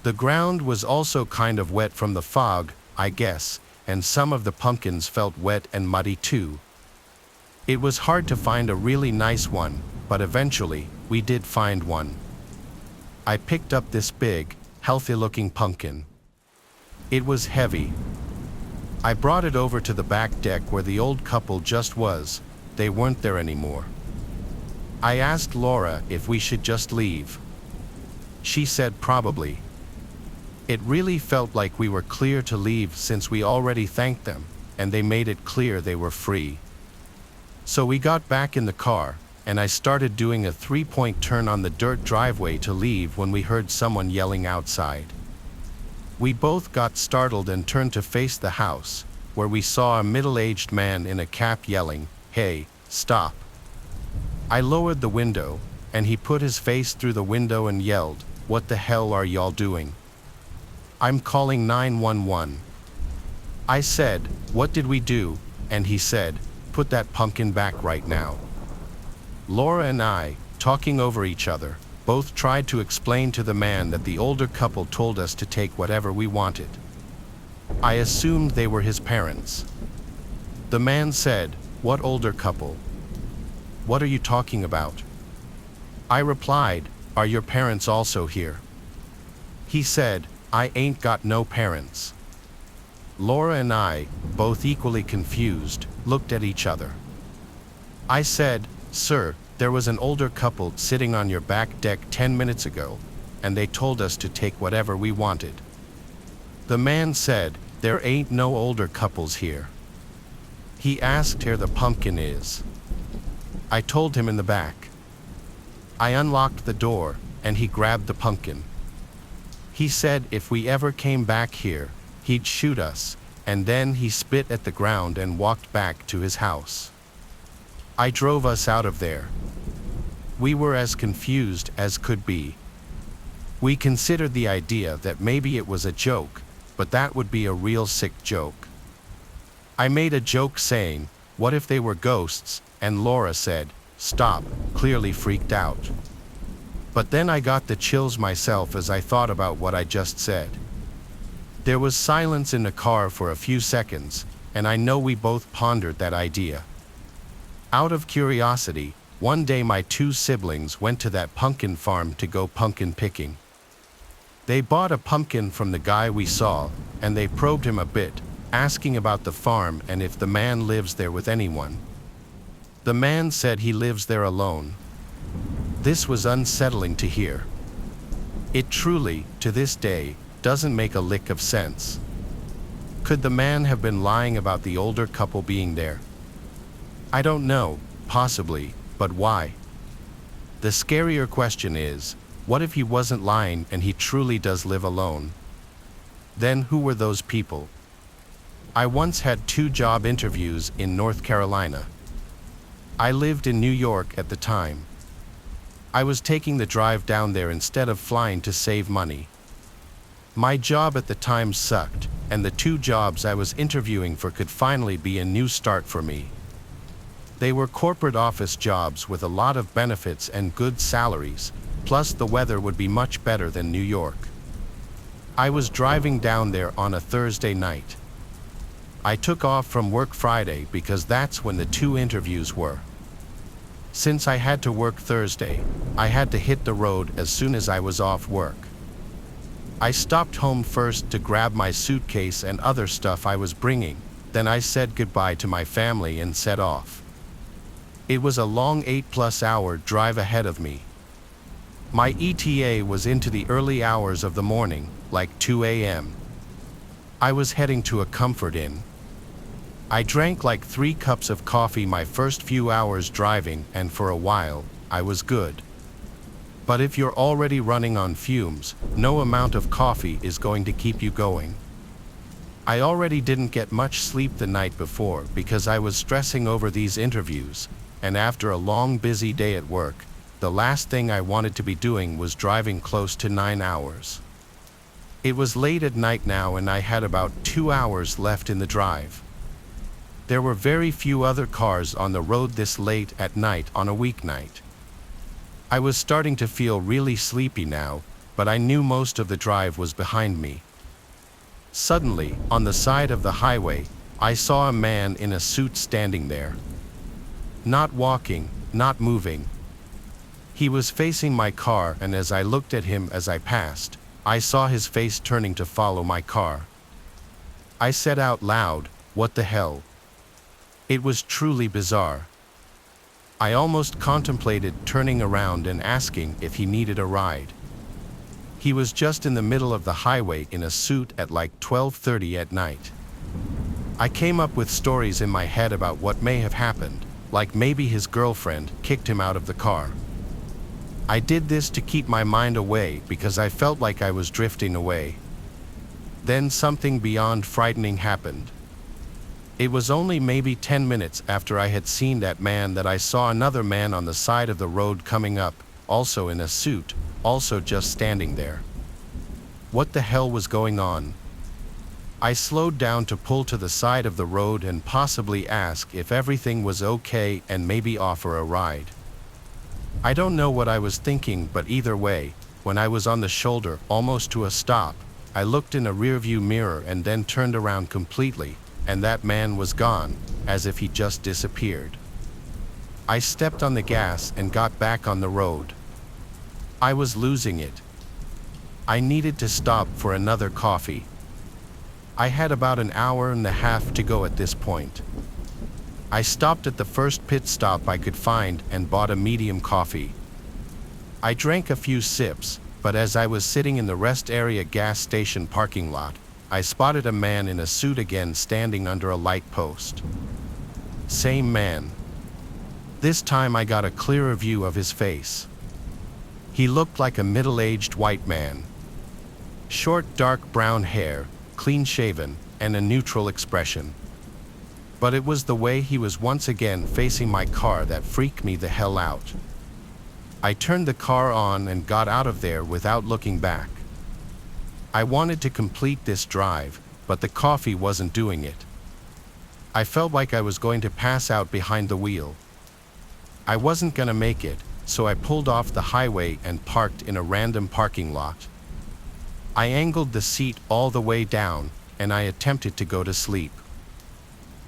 The ground was also kind of wet from the fog, I guess, and some of the pumpkins felt wet and muddy too. It was hard to find a really nice one, but eventually, we did find one. I picked up this big, healthy-looking pumpkin. It was heavy. I brought it over to the back deck where the old couple just was. They weren't there anymore. I asked Laura if we should just leave. She said probably. It really felt like we were clear to leave since we already thanked them, and they made it clear they were free. So we got back in the car, and I started doing a 3-point turn on the dirt driveway to leave when we heard someone yelling outside. We both got startled and turned to face the house, where we saw a middle-aged man in a cap yelling, "Hey, stop." I lowered the window, and he put his face through the window and yelled, "What the hell are y'all doing?" "I'm calling 911. I said, "What did we do?" And he said, "Put that pumpkin back right now." Laura and I, talking over each other, both tried to explain to the man that the older couple told us to take whatever we wanted. I assumed they were his parents. The man said, "What older couple? What are you talking about?" I replied, "Are your parents also here?" He said, "I ain't got no parents." Laura and I, both equally confused, looked at each other. I said, "Sir, there was an older couple sitting on your back deck 10 minutes ago, and they told us to take whatever we wanted." The man said, "There ain't no older couples here." He asked where the pumpkin is. I told him in the back. I unlocked the door, and he grabbed the pumpkin. He said if we ever came back here, he'd shoot us, and then he spit at the ground and walked back to his house. I drove us out of there. We were as confused as could be. We considered the idea that maybe it was a joke, but that would be a real sick joke. I made a joke saying, "What if they were ghosts?" and Laura said, "Stop," clearly freaked out. But then I got the chills myself as I thought about what I just said. There was silence in the car for a few seconds, and I know we both pondered that idea. Out of curiosity, one day my 2 siblings went to that pumpkin farm to go pumpkin picking. They bought a pumpkin from the guy we saw, and they probed him a bit, asking about the farm and if the man lives there with anyone. The man said he lives there alone. This was unsettling to hear. It truly, to this day, doesn't make a lick of sense. Could the man have been lying about the older couple being there? I don't know, possibly, but why? The scarier question is, what if he wasn't lying and he truly does live alone? Then who were those people? I once had 2 job interviews in North Carolina. I lived in New York at the time. I was taking the drive down there instead of flying to save money. My job at the time sucked, and the 2 jobs I was interviewing for could finally be a new start for me. They were corporate office jobs with a lot of benefits and good salaries, plus the weather would be much better than New York. I was driving down there on a Thursday night. I took off from work Friday because that's when the 2 interviews were. Since I had to work Thursday, I had to hit the road as soon as I was off work. I stopped home first to grab my suitcase and other stuff I was bringing, then I said goodbye to my family and set off. It was a long 8+ hour drive ahead of me. My ETA was into the early hours of the morning, like 2 a.m. I was heading to a comfort inn. I drank like 3 cups of coffee my first few hours driving, and for a while, I was good. But if you're already running on fumes, no amount of coffee is going to keep you going. I already didn't get much sleep the night before because I was stressing over these interviews, and after a long busy day at work, the last thing I wanted to be doing was driving close to 9 hours. It was late at night now and I had about 2 hours left in the drive. There were very few other cars on the road this late at night on a weeknight. I was starting to feel really sleepy now, but I knew most of the drive was behind me. Suddenly, on the side of the highway, I saw a man in a suit standing there. Not walking, not moving. He was facing my car, and as I looked at him as I passed, I saw his face turning to follow my car. I said out loud, "What the hell?" It was truly bizarre. I almost contemplated turning around and asking if he needed a ride. He was just in the middle of the highway in a suit at like 12:30 at night. I came up with stories in my head about what may have happened, like maybe his girlfriend kicked him out of the car. I did this to keep my mind away because I felt like I was drifting away. Then something beyond frightening happened. It was only maybe 10 minutes after I had seen that man that I saw another man on the side of the road coming up, also in a suit, also just standing there. What the hell was going on? I slowed down to pull to the side of the road and possibly ask if everything was okay and maybe offer a ride. I don't know what I was thinking, but either way, when I was on the shoulder, almost to a stop, I looked in a rearview mirror and then turned around completely, and that man was gone, as if he just disappeared. I stepped on the gas and got back on the road. I was losing it. I needed to stop for another coffee. I had about an hour and a half to go at this point. I stopped at the first pit stop I could find and bought a medium coffee. I drank a few sips, but as I was sitting in the rest area gas station parking lot, I spotted a man in a suit again standing under a light post. Same man. This time I got a clearer view of his face. He looked like a middle-aged white man. Short, dark brown hair, clean-shaven, and a neutral expression. But it was the way he was once again facing my car that freaked me the hell out. I turned the car on and got out of there without looking back. I wanted to complete this drive, but the coffee wasn't doing it. I felt like I was going to pass out behind the wheel. I wasn't gonna make it, so I pulled off the highway and parked in a random parking lot. I angled the seat all the way down, and I attempted to go to sleep.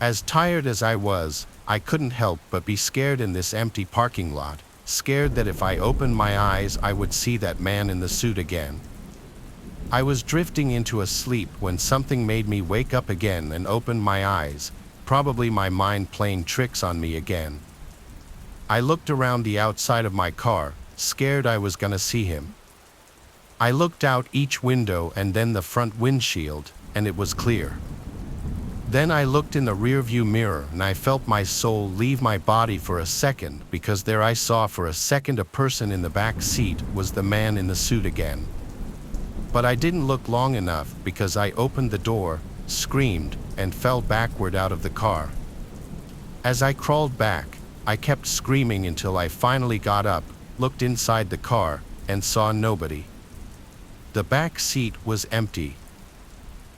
As tired as I was, I couldn't help but be scared in this empty parking lot, scared that if I opened my eyes I would see that man in the suit again. I was drifting into a sleep when something made me wake up again and open my eyes, probably my mind playing tricks on me again. I looked around the outside of my car, scared I was gonna see him. I looked out each window and then the front windshield, and it was clear. Then I looked in the rearview mirror and I felt my soul leave my body for a second, because there I saw for a second a person in the back seat was the man in the suit again. But I didn't look long enough because I opened the door, screamed, and fell backward out of the car. As I crawled back, I kept screaming until I finally got up, looked inside the car, and saw nobody. The back seat was empty.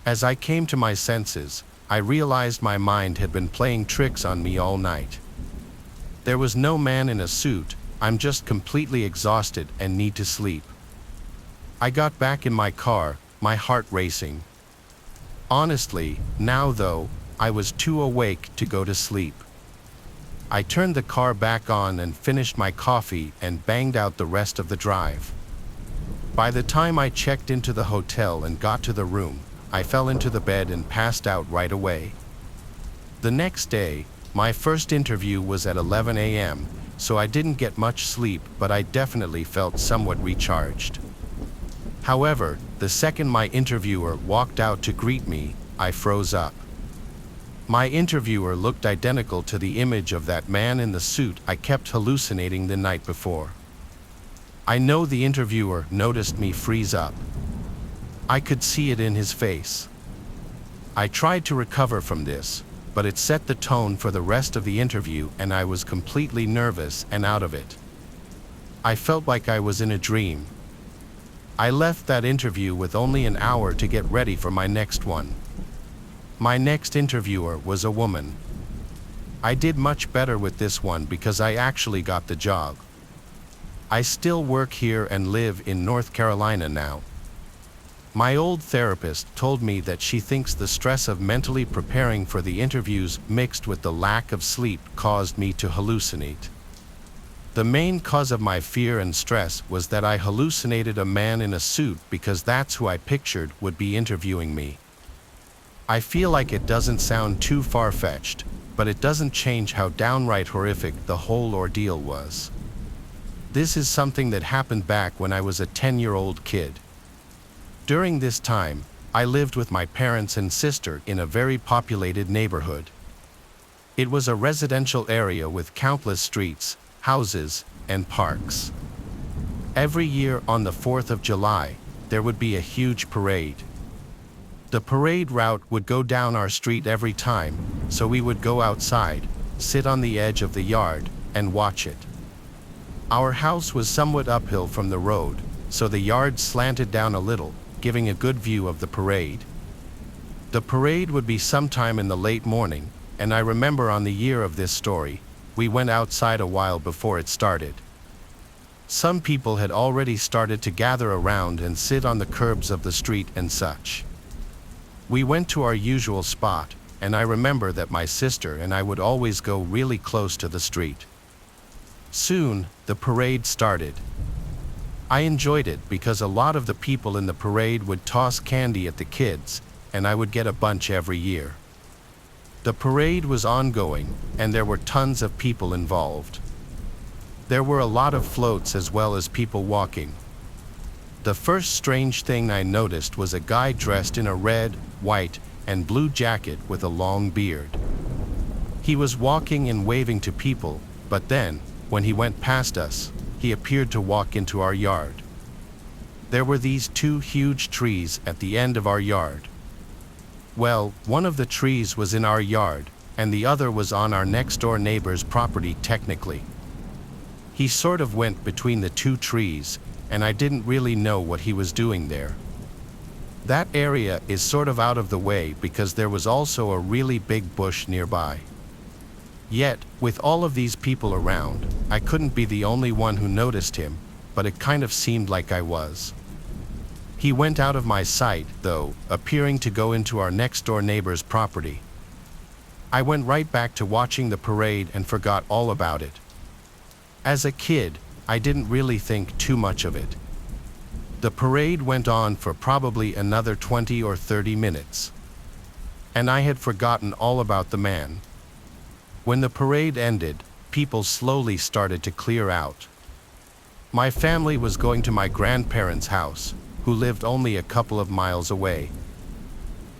As I came to my senses, I realized my mind had been playing tricks on me all night. There was no man in a suit, I'm just completely exhausted and need to sleep. I got back in my car, my heart racing. Honestly, now though, I was too awake to go to sleep. I turned the car back on and finished my coffee and banged out the rest of the drive. By the time I checked into the hotel and got to the room, I fell into the bed and passed out right away. The next day, my first interview was at 11 a.m., so I didn't get much sleep, but I definitely felt somewhat recharged. However, the second my interviewer walked out to greet me, I froze up. My interviewer looked identical to the image of that man in the suit I kept hallucinating the night before. I know the interviewer noticed me freeze up. I could see it in his face. I tried to recover from this, but it set the tone for the rest of the interview and I was completely nervous and out of it. I felt like I was in a dream. I left that interview with only an hour to get ready for my next one. My next interviewer was a woman. I did much better with this one because I actually got the job. I still work here and live in North Carolina now. My old therapist told me that she thinks the stress of mentally preparing for the interviews mixed with the lack of sleep caused me to hallucinate. The main cause of my fear and stress was that I hallucinated a man in a suit because that's who I pictured would be interviewing me. I feel like it doesn't sound too far-fetched, but it doesn't change how downright horrific the whole ordeal was. This is something that happened back when I was a 10-year-old kid. During this time, I lived with my parents and sister in a very populated neighborhood. It was a residential area with countless streets, houses, and parks. Every year on the 4th of July, there would be a huge parade. The parade route would go down our street every time, so we would go outside, sit on the edge of the yard, and watch it. Our house was somewhat uphill from the road, so the yard slanted down a little, giving a good view of the parade. The parade would be sometime in the late morning, and I remember on the year of this story, we went outside a while before it started. Some people had already started to gather around and sit on the curbs of the street and such. We went to our usual spot, and I remember that my sister and I would always go really close to the street. Soon, the parade started. I enjoyed it because a lot of the people in the parade would toss candy at the kids, and I would get a bunch every year. The parade was ongoing, and there were tons of people involved. There were a lot of floats as well as people walking. The first strange thing I noticed was a guy dressed in a red, white, and blue jacket with a long beard. He was walking and waving to people, but then, when he went past us, he appeared to walk into our yard. There were these two huge trees at the end of our yard. Well, one of the trees was in our yard, and the other was on our next-door neighbor's property technically. He sort of went between the two trees, and I didn't really know what he was doing there. That area is sort of out of the way because there was also a really big bush nearby. Yet, with all of these people around, I couldn't be the only one who noticed him, but it kind of seemed like I was. He went out of my sight, though, appearing to go into our next-door neighbor's property. I went right back to watching the parade and forgot all about it. As a kid, I didn't really think too much of it. The parade went on for probably another 20 or 30 minutes. And I had forgotten all about the man. When the parade ended, people slowly started to clear out. My family was going to my grandparents' house, who lived only a couple of miles away.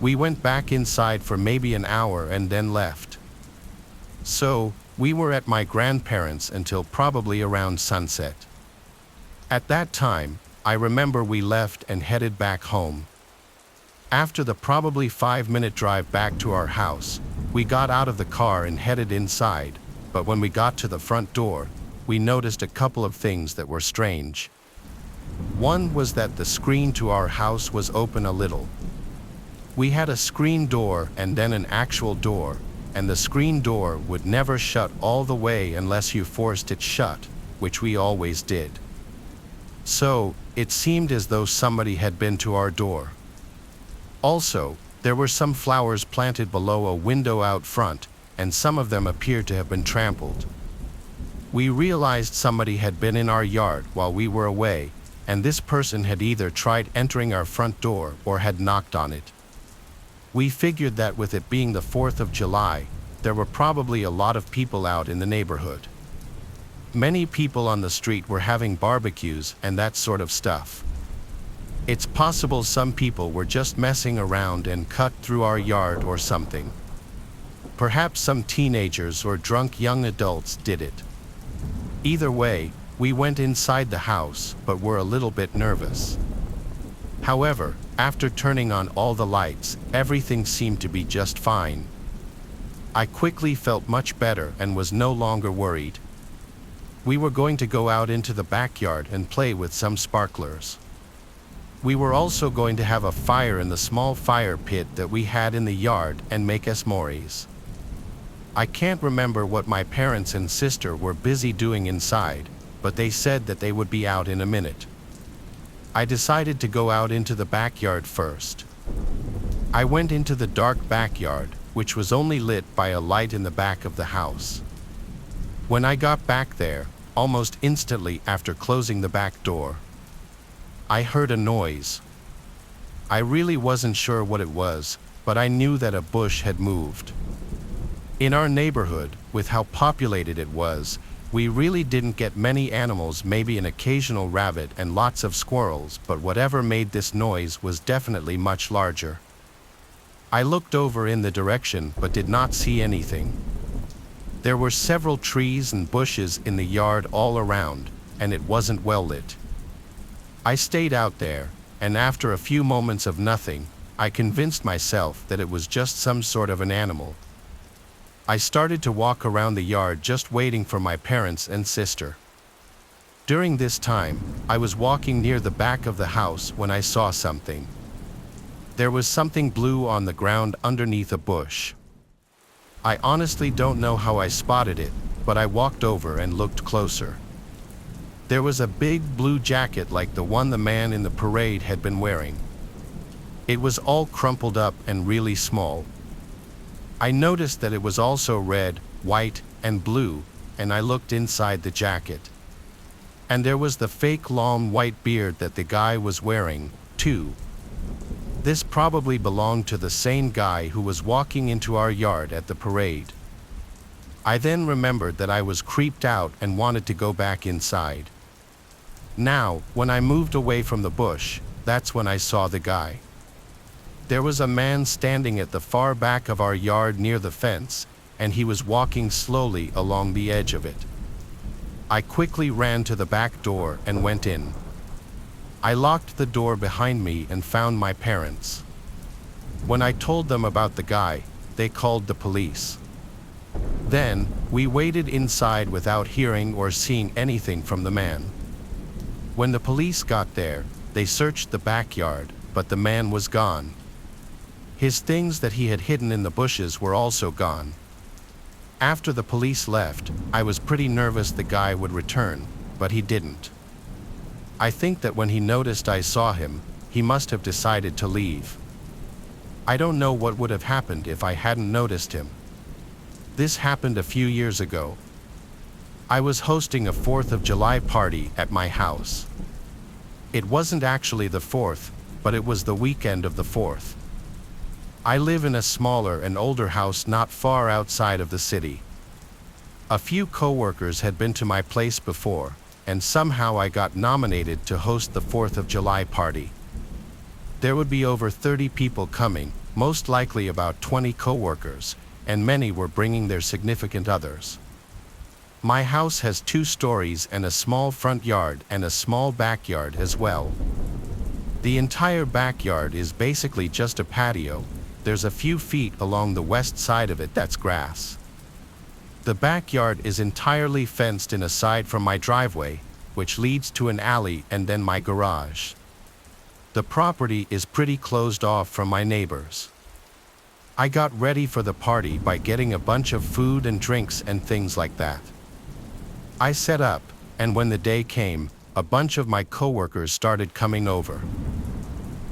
We went back inside for maybe an hour and then left. So, we were at my grandparents' until probably around sunset. At that time, I remember we left and headed back home. After the probably 5-minute drive back to our house, we got out of the car and headed inside, but when we got to the front door, we noticed a couple of things that were strange. One was that the screen to our house was open a little. We had a screen door and then an actual door, and the screen door would never shut all the way unless you forced it shut, which we always did. So, it seemed as though somebody had been to our door. Also, there were some flowers planted below a window out front, and some of them appeared to have been trampled. We realized somebody had been in our yard while we were away, and this person had either tried entering our front door or had knocked on it. We figured that with it being the 4th of July, there were probably a lot of people out in the neighborhood. Many people on the street were having barbecues and that sort of stuff. It's possible some people were just messing around and cut through our yard or something. Perhaps some teenagers or drunk young adults did it. Either way, we went inside the house, but were a little bit nervous. However, after turning on all the lights, everything seemed to be just fine. I quickly felt much better and was no longer worried. We were going to go out into the backyard and play with some sparklers. We were also going to have a fire in the small fire pit that we had in the yard and make s'mores. I can't remember what my parents and sister were busy doing inside, but they said that they would be out in a minute. I decided to go out into the backyard first. I went into the dark backyard, which was only lit by a light in the back of the house. When I got back there, almost instantly after closing the back door, I heard a noise. I really wasn't sure what it was, but I knew that a bush had moved. In our neighborhood, with how populated it was, we really didn't get many animals, maybe an occasional rabbit and lots of squirrels, but whatever made this noise was definitely much larger. I looked over in the direction but did not see anything. There were several trees and bushes in the yard all around, and it wasn't well lit. I stayed out there, and after a few moments of nothing, I convinced myself that it was just some sort of an animal. I started to walk around the yard just waiting for my parents and sister. During this time, I was walking near the back of the house when I saw something. There was something blue on the ground underneath a bush. I honestly don't know how I spotted it, but I walked over and looked closer. There was a big blue jacket like the one the man in the parade had been wearing. It was all crumpled up and really small. I noticed that it was also red, white, and blue, and I looked inside the jacket. And there was the fake long white beard that the guy was wearing, too. This probably belonged to the same guy who was walking into our yard at the parade. I then remembered that I was creeped out and wanted to go back inside. Now, when I moved away from the bush, that's when I saw the guy. There was a man standing at the far back of our yard near the fence, and he was walking slowly along the edge of it. I quickly ran to the back door and went in. I locked the door behind me and found my parents. When I told them about the guy, they called the police. Then, we waited inside without hearing or seeing anything from the man. When the police got there, they searched the backyard, but the man was gone. His things that he had hidden in the bushes were also gone. After the police left, I was pretty nervous the guy would return, but he didn't. I think that when he noticed I saw him, he must have decided to leave. I don't know what would have happened if I hadn't noticed him. This happened a few years ago. I was hosting a 4th of July party at my house. It wasn't actually the 4th, but it was the weekend of the 4th. I live in a smaller and older house not far outside of the city. A few coworkers had been to my place before, and somehow I got nominated to host the 4th of July party. There would be over 30 people coming, most likely about 20 coworkers, and many were bringing their significant others. My house has 2 stories and a small front yard and a small backyard as well. The entire backyard is basically just a patio. There's a few feet along the west side of it that's grass. The backyard is entirely fenced in aside from my driveway, which leads to an alley and then my garage. The property is pretty closed off from my neighbors. I got ready for the party by getting a bunch of food and drinks and things like that. I set up, and when the day came, a bunch of my coworkers started coming over.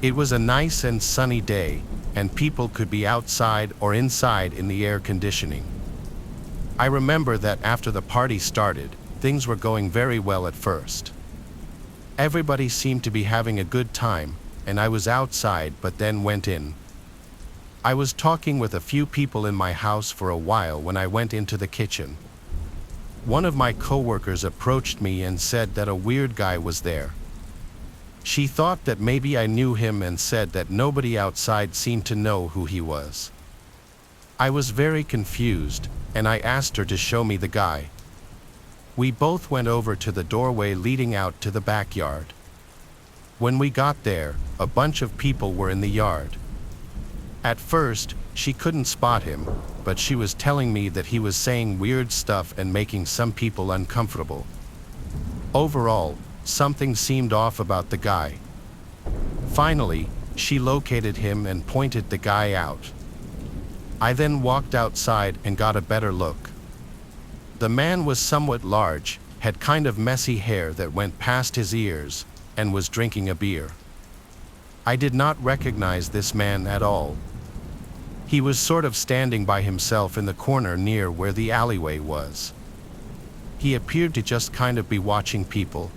It was a nice and sunny day, and people could be outside or inside in the air conditioning. I remember that after the party started, things were going very well at first. Everybody seemed to be having a good time, and I was outside but then went in. I was talking with a few people in my house for a while when I went into the kitchen. One of my coworkers approached me and said that a weird guy was there. She thought that maybe I knew him and said that nobody outside seemed to know who he was. I was very confused, and I asked her to show me the guy. We both went over to the doorway leading out to the backyard. When we got there, a bunch of people were in the yard. At first, she couldn't spot him, but she was telling me that he was saying weird stuff and making some people uncomfortable. Overall, something seemed off about the guy. Finally, she located him and pointed the guy out. I then walked outside and got a better look. The man was somewhat large, had kind of messy hair that went past his ears, and was drinking a beer. I did not recognize this man at all. He was sort of standing by himself in the corner near where the alleyway was. He appeared to just kind of be watching people.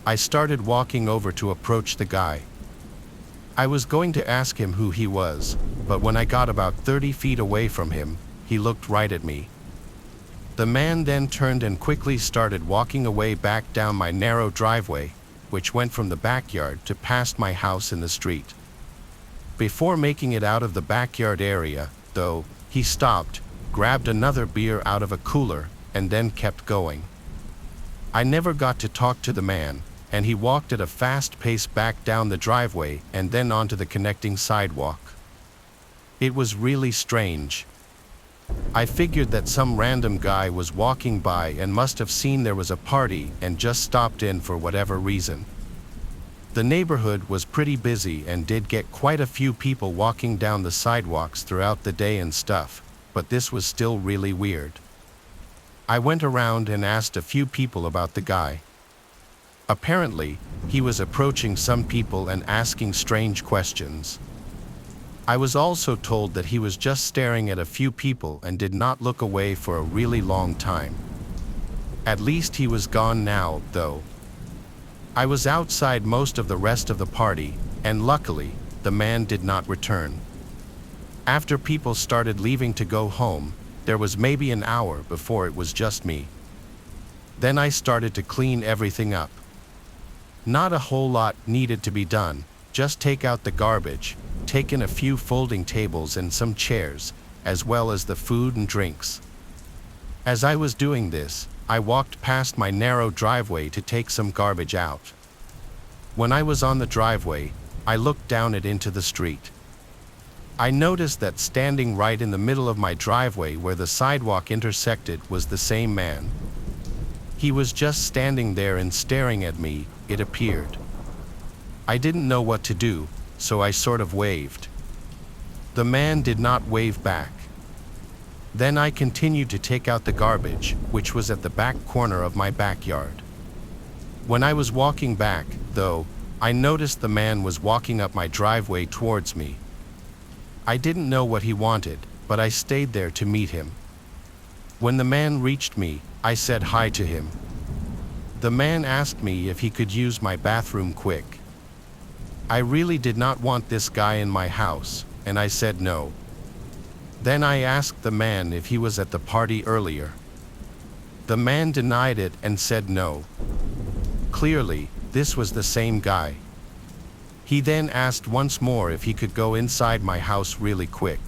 I started walking over to approach the guy. I was going to ask him who he was, but when I got about 30 feet away from him, he looked right at me. The man then turned and quickly started walking away back down my narrow driveway, which went from the backyard to past my house in the street. Before making it out of the backyard area, though, he stopped, grabbed another beer out of a cooler, and then kept going. I never got to talk to the man, and he walked at a fast pace back down the driveway and then onto the connecting sidewalk. It was really strange. I figured that some random guy was walking by and must have seen there was a party and just stopped in for whatever reason. The neighborhood was pretty busy and did get quite a few people walking down the sidewalks throughout the day and stuff, but this was still really weird. I went around and asked a few people about the guy. Apparently, he was approaching some people and asking strange questions. I was also told that he was just staring at a few people and did not look away for a really long time. At least he was gone now, though. I was outside most of the rest of the party, and luckily, the man did not return. After people started leaving to go home, there was maybe an hour before it was just me. Then I started to clean everything up. Not a whole lot needed to be done, just take out the garbage, take in a few folding tables and some chairs, as well as the food and drinks. As I was doing this, I walked past my narrow driveway to take some garbage out. When I was on the driveway, I looked down it into the street. I noticed that standing right in the middle of my driveway where the sidewalk intersected was the same man. He was just standing there and staring at me, it appeared. I didn't know what to do, so I sort of waved. The man did not wave back. Then I continued to take out the garbage, which was at the back corner of my backyard. When I was walking back, though, I noticed the man was walking up my driveway towards me. I didn't know what he wanted, but I stayed there to meet him. When the man reached me, I said hi to him. The man asked me if he could use my bathroom quick. I really did not want this guy in my house, and I said no. Then I asked the man if he was at the party earlier. The man denied it and said no. Clearly, this was the same guy. He then asked once more if he could go inside my house really quick.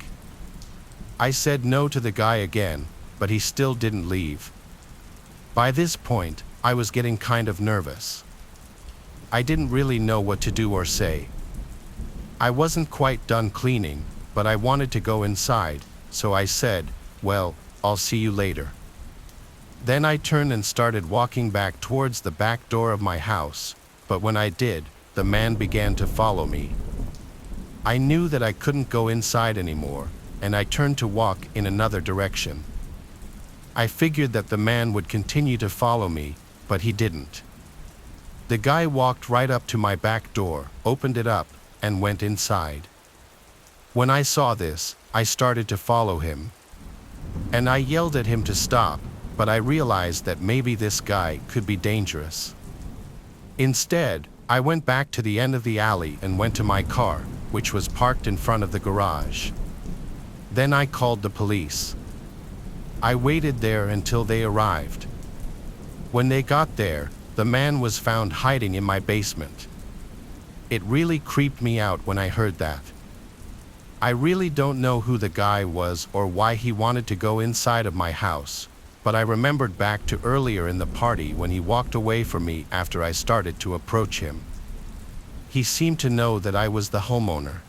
I said no to the guy again, but he still didn't leave. By this point, I was getting kind of nervous. I didn't really know what to do or say. I wasn't quite done cleaning, but I wanted to go inside, so I said, "Well, I'll see you later." Then I turned and started walking back towards the back door of my house, but when I did, the man began to follow me. I knew that I couldn't go inside anymore, and I turned to walk in another direction. I figured that the man would continue to follow me, but he didn't. The guy walked right up to my back door, opened it up, and went inside. When I saw this, I started to follow him. And I yelled at him to stop, but I realized that maybe this guy could be dangerous. Instead, I went back to the end of the alley and went to my car, which was parked in front of the garage. Then I called the police. I waited there until they arrived. When they got there, the man was found hiding in my basement. It really creeped me out when I heard that. I really don't know who the guy was or why he wanted to go inside of my house, but I remembered back to earlier in the party when he walked away from me after I started to approach him. He seemed to know that I was the homeowner.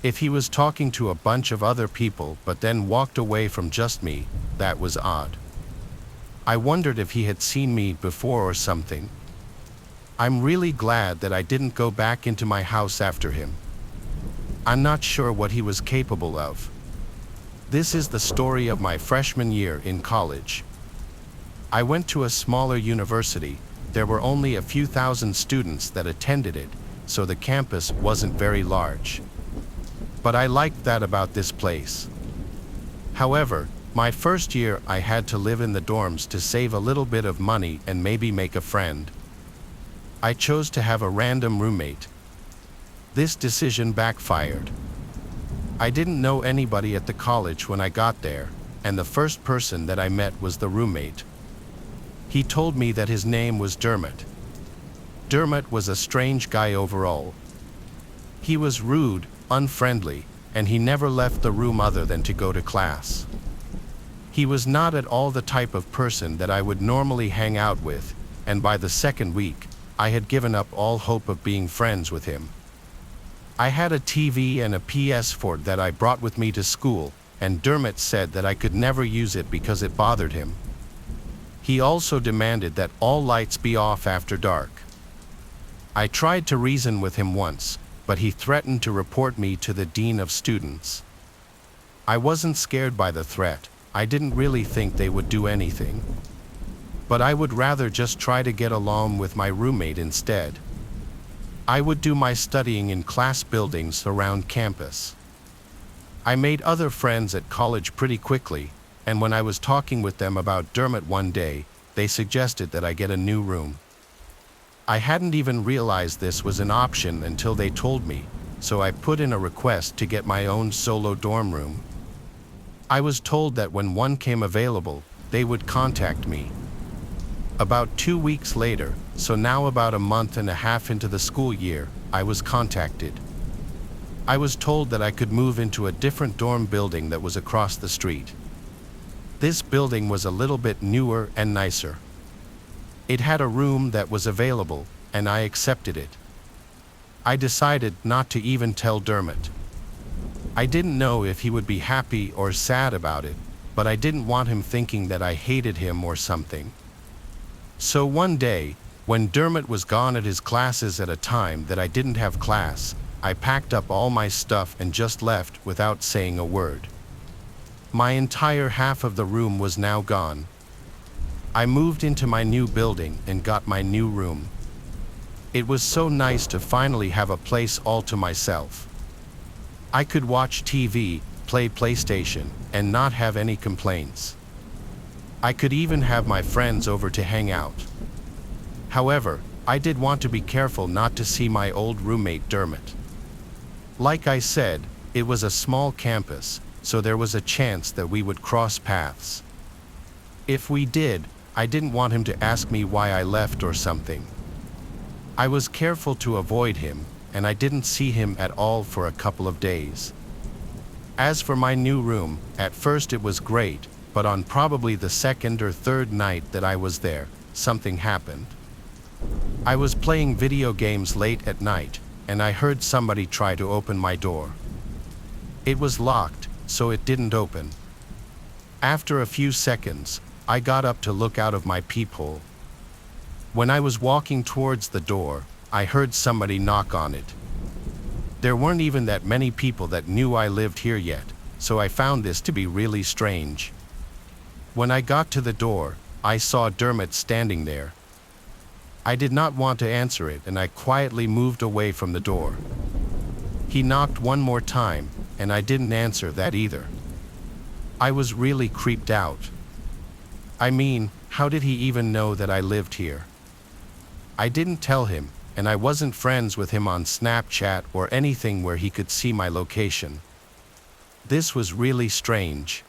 If he was talking to a bunch of other people but then walked away from just me, that was odd. I wondered if he had seen me before or something. I'm really glad that I didn't go back into my house after him. I'm not sure what he was capable of. This is the story of my freshman year in college. I went to a smaller university. There were only a few thousand students that attended it, so the campus wasn't very large. But I liked that about this place. However, my first year I had to live in the dorms to save a little bit of money and maybe make a friend. I chose to have a random roommate. This decision backfired. I didn't know anybody at the college when I got there, and the first person that I met was the roommate. He told me that his name was Dermot. Dermot was a strange guy overall. He was rude, unfriendly, and he never left the room other than to go to class. He was not at all the type of person that I would normally hang out with, and by the second week, I had given up all hope of being friends with him. I had a TV and a PS4 that I brought with me to school, and Dermot said that I could never use it because it bothered him. He also demanded that all lights be off after dark. I tried to reason with him once, but he threatened to report me to the dean of students. I wasn't scared by the threat. I didn't really think they would do anything. But I would rather just try to get along with my roommate instead. I would do my studying in class buildings around campus. I made other friends at college pretty quickly, and when I was talking with them about Dermot one day, they suggested that I get a new room. I hadn't even realized this was an option until they told me, so I put in a request to get my own solo dorm room. I was told that when one came available, they would contact me. About 2 weeks later, so now about a month and a half into the school year, I was contacted. I was told that I could move into a different dorm building that was across the street. This building was a little bit newer and nicer. It had a room that was available, and I accepted it. I decided not to even tell Dermot. I didn't know if he would be happy or sad about it, but I didn't want him thinking that I hated him or something. So one day, when Dermot was gone at his classes at a time that I didn't have class, I packed up all my stuff and just left without saying a word. My entire half of the room was now gone. I moved into my new building and got my new room. It was so nice to finally have a place all to myself. I could watch TV, play PlayStation, and not have any complaints. I could even have my friends over to hang out. However, I did want to be careful not to see my old roommate Dermot. Like I said, it was a small campus, so there was a chance that we would cross paths. If we did, I didn't want him to ask me why I left or something. I was careful to avoid him, and I didn't see him at all for a couple of days. As for my new room, at first it was great, but on probably the second or third night that I was there, something happened. I was playing video games late at night, and I heard somebody try to open my door. It was locked, so it didn't open. After a few seconds, I got up to look out of my peephole. When I was walking towards the door, I heard somebody knock on it. There weren't even that many people that knew I lived here yet, so I found this to be really strange. When I got to the door, I saw Dermot standing there. I did not want to answer it, and I quietly moved away from the door. He knocked one more time, and I didn't answer that either. I was really creeped out. I mean, how did he even know that I lived here? I didn't tell him, and I wasn't friends with him on Snapchat or anything where he could see my location. This was really strange.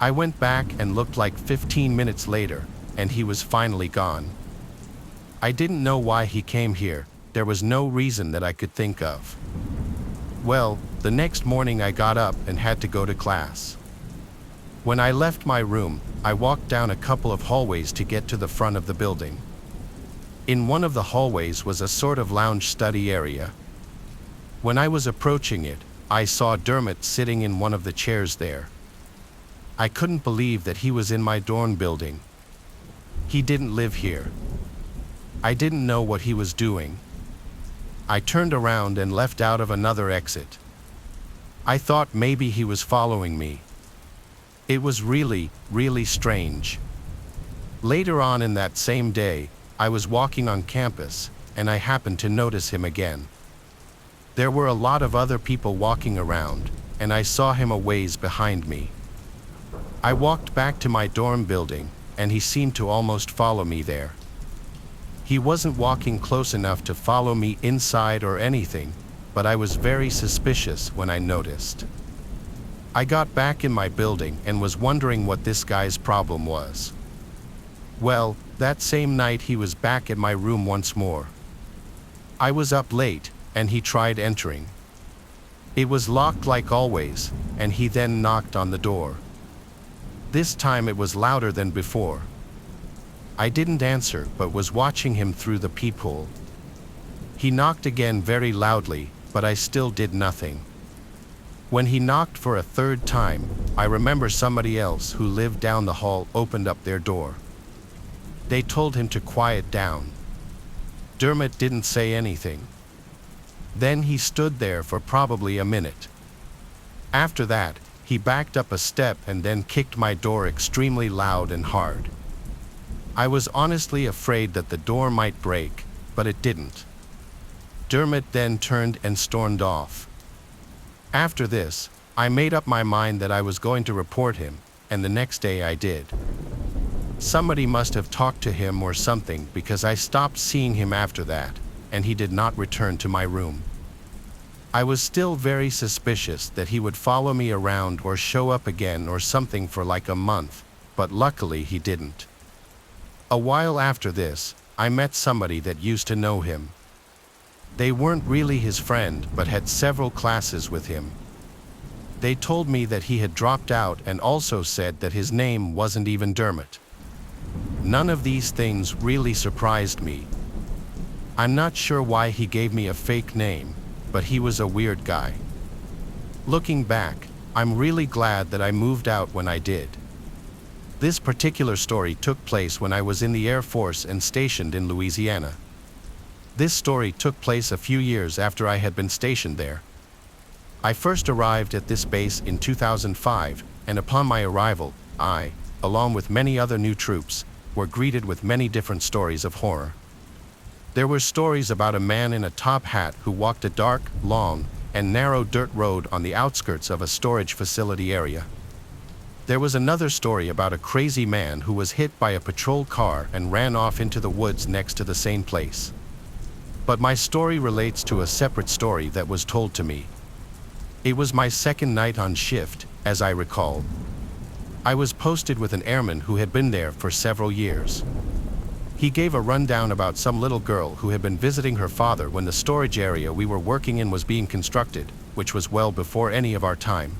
I went back and looked like 15 minutes later, and he was finally gone. I didn't know why he came here. There was no reason that I could think of. Well, the next morning I got up and had to go to class. When I left my room, I walked down a couple of hallways to get to the front of the building. In one of the hallways was a sort of lounge study area. When I was approaching it, I saw Dermot sitting in one of the chairs there. I couldn't believe that he was in my dorm building. He didn't live here. I didn't know what he was doing. I turned around and left out of another exit. I thought maybe he was following me. It was really, really strange. Later on in that same day, I was walking on campus, and I happened to notice him again. There were a lot of other people walking around, and I saw him a ways behind me. I walked back to my dorm building, and he seemed to almost follow me there. He wasn't walking close enough to follow me inside or anything, but I was very suspicious when I noticed. I got back in my building and was wondering what this guy's problem was. Well, that same night he was back at my room once more. I was up late, and he tried entering. It was locked like always, and he then knocked on the door. This time it was louder than before. I didn't answer, but was watching him through the peephole. He knocked again very loudly, but I still did nothing. When he knocked for a third time, I remember somebody else who lived down the hall opened up their door. They told him to quiet down. Dermot didn't say anything. Then he stood there for probably a minute. After that, he backed up a step and then kicked my door extremely loud and hard. I was honestly afraid that the door might break, but it didn't. Dermot then turned and stormed off. After this, I made up my mind that I was going to report him, and the next day I did. Somebody must have talked to him or something because I stopped seeing him after that, and he did not return to my room. I was still very suspicious that he would follow me around or show up again or something for like a month, but luckily he didn't. A while after this, I met somebody that used to know him. They weren't really his friend, but had several classes with him. They told me that he had dropped out and also said that his name wasn't even Dermot. None of these things really surprised me. I'm not sure why he gave me a fake name, but he was a weird guy. Looking back, I'm really glad that I moved out when I did. This particular story took place when I was in the Air Force and stationed in Louisiana. This story took place a few years after I had been stationed there. I first arrived at this base in 2005, and upon my arrival, I, along with many other new troops, were greeted with many different stories of horror. There were stories about a man in a top hat who walked a dark, long, and narrow dirt road on the outskirts of a storage facility area. There was another story about a crazy man who was hit by a patrol car and ran off into the woods next to the same place. But my story relates to a separate story that was told to me. It was my second night on shift, as I recall. I was posted with an airman who had been there for several years. He gave a rundown about some little girl who had been visiting her father when the storage area we were working in was being constructed, which was well before any of our time.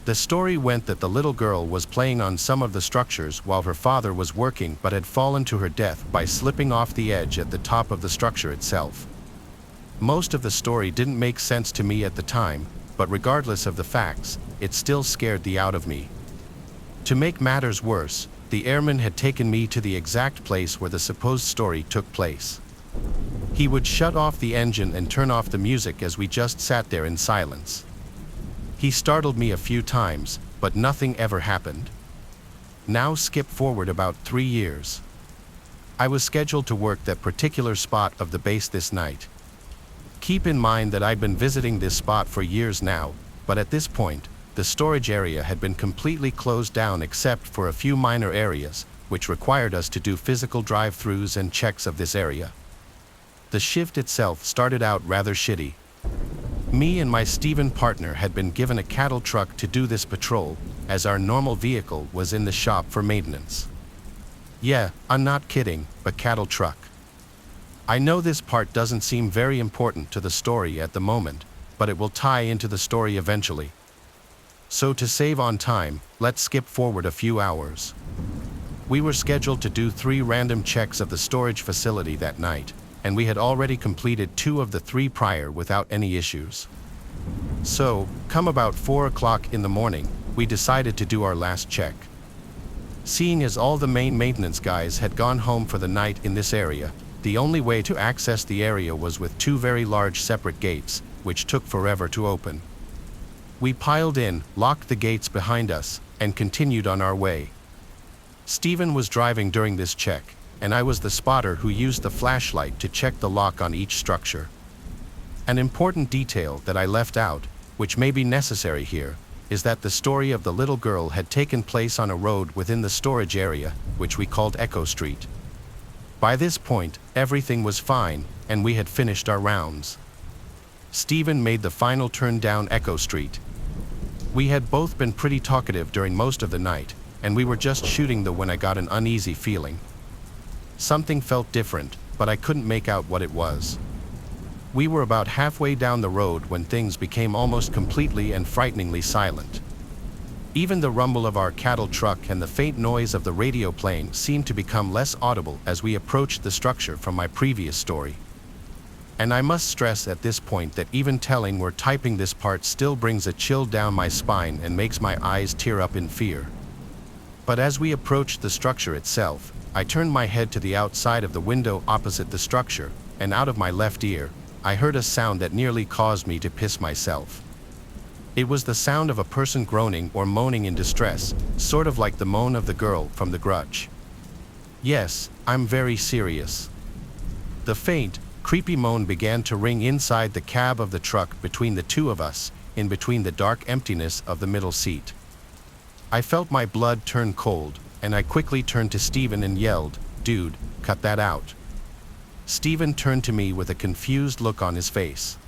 The story went that the little girl was playing on some of the structures while her father was working but had fallen to her death by slipping off the edge at the top of the structure itself. Most of the story didn't make sense to me at the time, but regardless of the facts, it still scared the out of me. To make matters worse, the airman had taken me to the exact place where the supposed story took place. He would shut off the engine and turn off the music as we just sat there in silence. He startled me a few times, but nothing ever happened. Now skip forward about 3 years. I was scheduled to work that particular spot of the base this night. Keep in mind that I'd been visiting this spot for years now, but at this point, the storage area had been completely closed down except for a few minor areas, which required us to do physical drive-throughs and checks of this area. The shift itself started out rather shitty. Me and my Steven partner had been given a cattle truck to do this patrol, as our normal vehicle was in the shop for maintenance. Yeah, I'm not kidding, a cattle truck. I know this part doesn't seem very important to the story at the moment, but it will tie into the story eventually. So to save on time, let's skip forward a few hours. We were scheduled to do 3 random checks of the storage facility that night, and we had already completed 2 of the 3 prior without any issues. So, come about 4 o'clock in the morning, we decided to do our last check. Seeing as all the main maintenance guys had gone home for the night in this area, the only way to access the area was with 2 very large separate gates, which took forever to open. We piled in, locked the gates behind us, and continued on our way. Steven was driving during this check, and I was the spotter who used the flashlight to check the lock on each structure. An important detail that I left out, which may be necessary here, is that the story of the little girl had taken place on a road within the storage area, which we called Echo Street. By this point, everything was fine, and we had finished our rounds. Steven made the final turn down Echo Street. We had both been pretty talkative during most of the night, and we were just shooting when I got an uneasy feeling. Something felt different, but I couldn't make out what it was. We were about halfway down the road when things became almost completely and frighteningly silent. Even the rumble of our cattle truck and the faint noise of the radio playing seemed to become less audible as we approached the structure from my previous story. And I must stress at this point that even telling or typing this part still brings a chill down my spine and makes my eyes tear up in fear. But as we approached the structure itself, I turned my head to the outside of the window opposite the structure, and out of my left ear, I heard a sound that nearly caused me to piss myself. It was the sound of a person groaning or moaning in distress, sort of like the moan of the girl from The Grudge. Yes, I'm very serious. The faint, creepy moan began to ring inside the cab of the truck between the two of us, in between the dark emptiness of the middle seat. I felt my blood turn cold, and I quickly turned to Steven and yelled, "Dude, cut that out." Steven turned to me with a confused look on his face.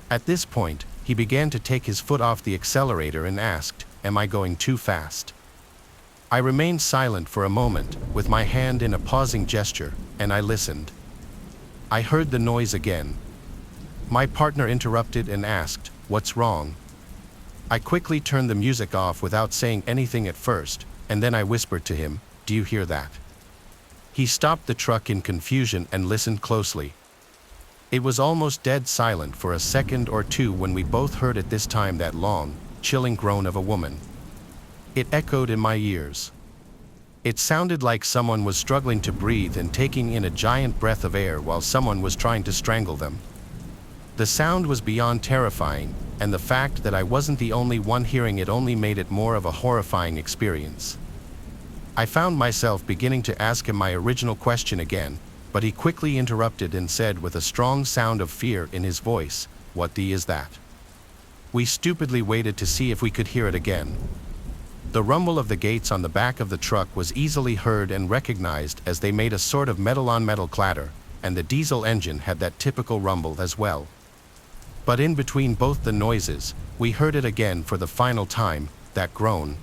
At this point, he began to take his foot off the accelerator and asked, "Am I going too fast?" I remained silent for a moment, with my hand in a pausing gesture, and I listened. I heard the noise again. My partner interrupted and asked, "What's wrong?" I quickly turned the music off without saying anything at first, and then I whispered to him, "Do you hear that?" He stopped the truck in confusion and listened closely. It was almost dead silent for a second or two when we both heard at this time that long, chilling groan of a woman. It echoed in my ears. It sounded like someone was struggling to breathe and taking in a giant breath of air while someone was trying to strangle them. The sound was beyond terrifying, and the fact that I wasn't the only one hearing it only made it more of a horrifying experience. I found myself beginning to ask him my original question again, but he quickly interrupted and said with a strong sound of fear in his voice, "What the is that?" We stupidly waited to see if we could hear it again. The rumble of the gates on the back of the truck was easily heard and recognized as they made a sort of metal-on-metal clatter, and the diesel engine had that typical rumble as well. But in between both the noises, we heard it again for the final time, that groan.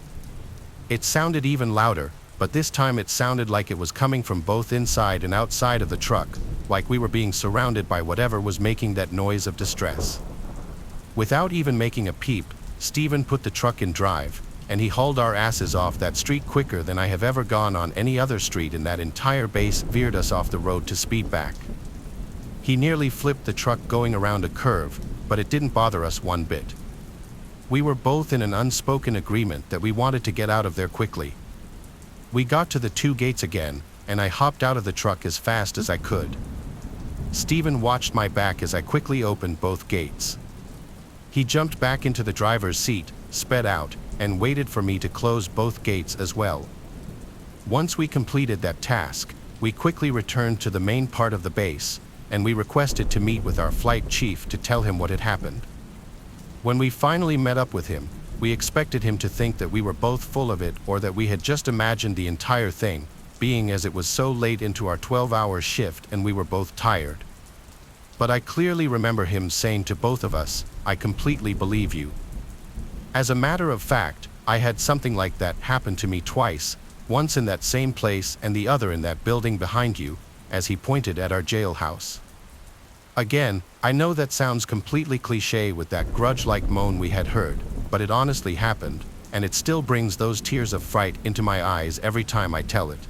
It sounded even louder, but this time it sounded like it was coming from both inside and outside of the truck, like we were being surrounded by whatever was making that noise of distress. Without even making a peep, Steven put the truck in drive, and he hauled our asses off that street quicker than I have ever gone on any other street, and that entire base veered us off the road to speed back. He nearly flipped the truck going around a curve, but it didn't bother us one bit. We were both in an unspoken agreement that we wanted to get out of there quickly. We got to the two gates again, and I hopped out of the truck as fast as I could. Steven watched my back as I quickly opened both gates. He jumped back into the driver's seat, sped out, and waited for me to close both gates as well. Once we completed that task, we quickly returned to the main part of the base, and we requested to meet with our flight chief to tell him what had happened. When we finally met up with him, we expected him to think that we were both full of it or that we had just imagined the entire thing, being as it was so late into our 12-hour shift and we were both tired. But I clearly remember him saying to both of us, "I completely believe you." As a matter of fact, I had something like that happen to me twice, once in that same place and the other in that building behind you, as he pointed at our jailhouse. Again, I know that sounds completely cliché with that grudge-like moan we had heard, but it honestly happened, and it still brings those tears of fright into my eyes every time I tell it.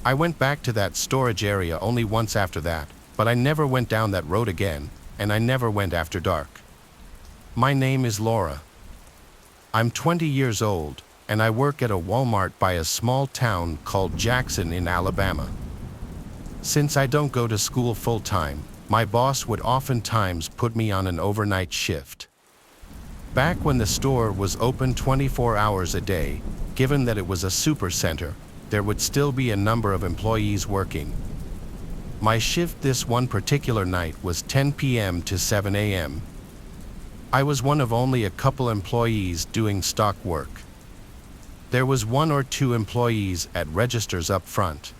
I went back to that storage area only once after that, but I never went down that road again, and I never went after dark. My name is Laura. I'm 20 years old, and I work at a Walmart by a small town called Jackson in Alabama. Since I don't go to school full-time, my boss would oftentimes put me on an overnight shift. Back when the store was open 24 hours a day, given that it was a supercenter, there would still be a number of employees working. My shift this one particular night was 10 p.m. to 7 a.m. I was one of only a couple employees doing stock work. There was one or two employees at registers up front.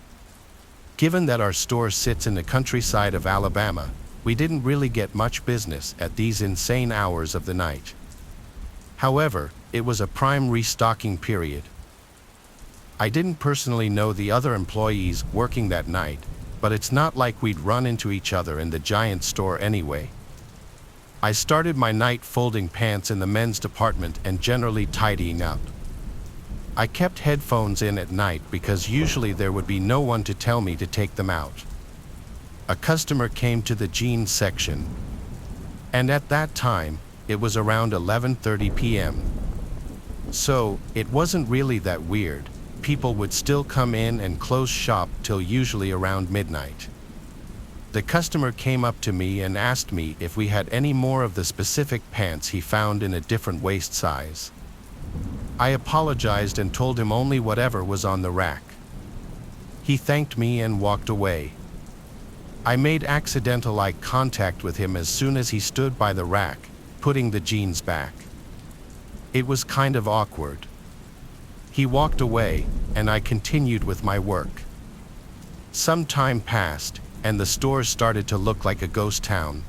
Given that our store sits in the countryside of Alabama, we didn't really get much business at these insane hours of the night. However, it was a prime restocking period. I didn't personally know the other employees working that night, but it's not like we'd run into each other in the giant store anyway. I started my night folding pants in the men's department and generally tidying up. I kept headphones in at night because usually there would be no one to tell me to take them out. A customer came to the jeans section, and at that time, it was around 11:30 p.m. So, it wasn't really that weird. People would still come in and close shop till usually around midnight. The customer came up to me and asked me if we had any more of the specific pants he found in a different waist size. I apologized and told him only whatever was on the rack. He thanked me and walked away. I made accidental eye contact with him as soon as he stood by the rack, putting the jeans back. It was kind of awkward. He walked away, and I continued with my work. Some time passed, and the store started to look like a ghost town.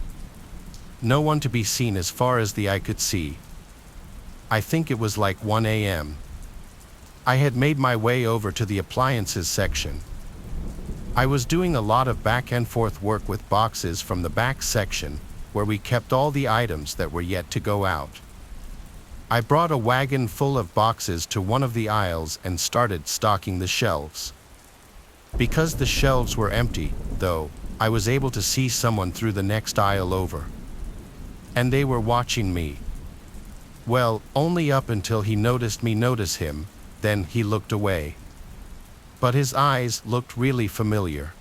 No one to be seen as far as the eye could see. I think it was like 1 a.m. I had made my way over to the appliances section. I was doing a lot of back and forth work with boxes from the back section, where we kept all the items that were yet to go out. I brought a wagon full of boxes to one of the aisles and started stocking the shelves. Because the shelves were empty, though, I was able to see someone through the next aisle over. And they were watching me. Well, only up until he noticed me notice him, then he looked away. But his eyes looked really familiar.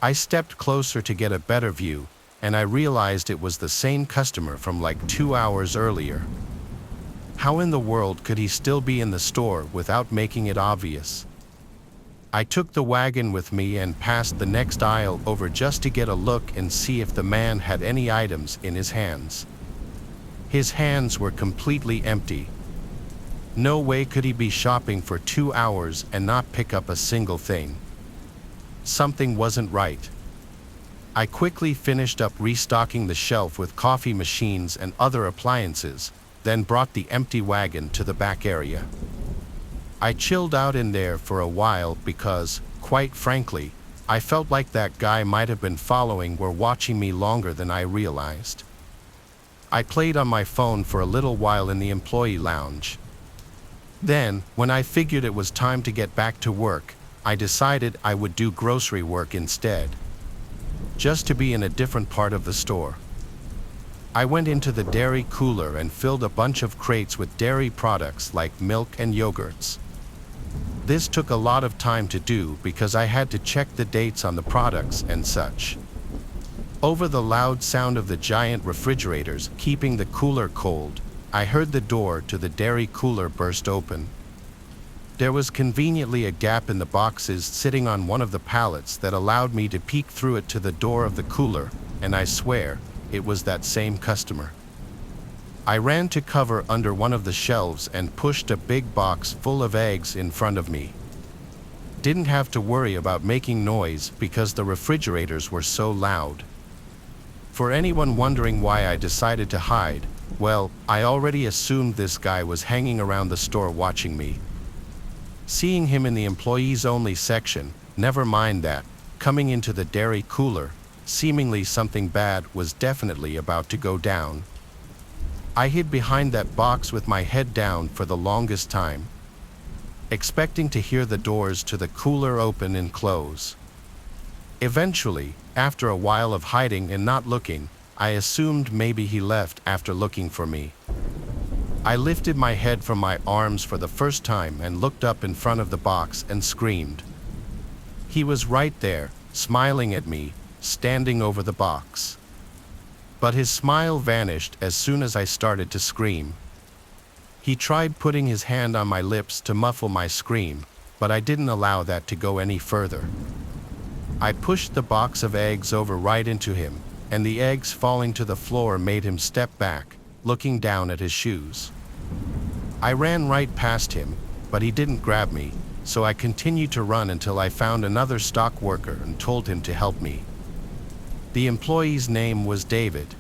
I stepped closer to get a better view, and I realized it was the same customer from like 2 hours earlier. How in the world could he still be in the store without making it obvious? I took the wagon with me and passed the next aisle over just to get a look and see if the man had any items in his hands. His hands were completely empty. No way could he be shopping for 2 hours and not pick up a single thing. Something wasn't right. I quickly finished up restocking the shelf with coffee machines and other appliances, then brought the empty wagon to the back area. I chilled out in there for a while because, quite frankly, I felt like that guy might have been following or watching me longer than I realized. I played on my phone for a little while in the employee lounge. Then, when I figured it was time to get back to work, I decided I would do grocery work instead, just to be in a different part of the store. I went into the dairy cooler and filled a bunch of crates with dairy products like milk and yogurts. This took a lot of time to do because I had to check the dates on the products and such. Over the loud sound of the giant refrigerators keeping the cooler cold, I heard the door to the dairy cooler burst open. There was conveniently a gap in the boxes sitting on one of the pallets that allowed me to peek through it to the door of the cooler, and I swear, it was that same customer. I ran to cover under one of the shelves and pushed a big box full of eggs in front of me. Didn't have to worry about making noise because the refrigerators were so loud. For anyone wondering why I decided to hide, well, I already assumed this guy was hanging around the store watching me. Seeing him in the employees-only section, never mind that, coming into the dairy cooler, seemingly something bad was definitely about to go down. I hid behind that box with my head down for the longest time, expecting to hear the doors to the cooler open and close. Eventually, after a while of hiding and not looking, I assumed maybe he left after looking for me. I lifted my head from my arms for the first time and looked up in front of the box and screamed. He was right there, smiling at me, standing over the box. But his smile vanished as soon as I started to scream. He tried putting his hand on my lips to muffle my scream, but I didn't allow that to go any further. I pushed the box of eggs over right into him, and the eggs falling to the floor made him step back, looking down at his shoes. I ran right past him, but he didn't grab me, so I continued to run until I found another stock worker and told him to help me. The employee's name was David.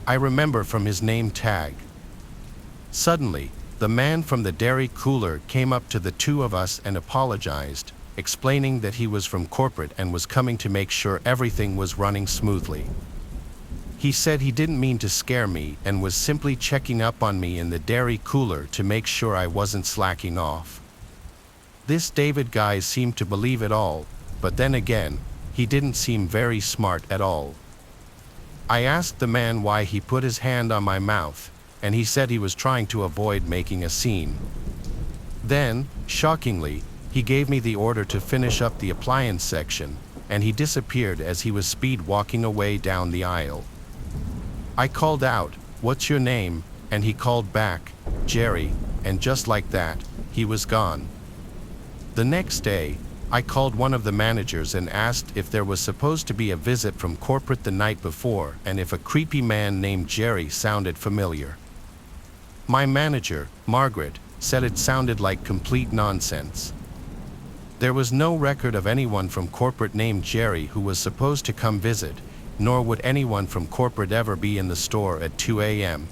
I remember from his name tag. Suddenly, the man from the dairy cooler came up to the two of us and apologized, explaining that he was from corporate and was coming to make sure everything was running smoothly. He said he didn't mean to scare me and was simply checking up on me in the dairy cooler to make sure I wasn't slacking off. This David guy seemed to believe it all, but then again, he didn't seem very smart at all. I asked the man why he put his hand on my mouth, and he said he was trying to avoid making a scene. Then, shockingly, he gave me the order to finish up the appliance section, and he disappeared as he was speed walking away down the aisle. I called out, "What's your name?" and he called back, "Jerry," and just like that, he was gone. The next day, I called one of the managers and asked if there was supposed to be a visit from corporate the night before and if a creepy man named Jerry sounded familiar. My manager, Margaret, said it sounded like complete nonsense. There was no record of anyone from corporate named Jerry who was supposed to come visit, nor would anyone from corporate ever be in the store at 2 a.m.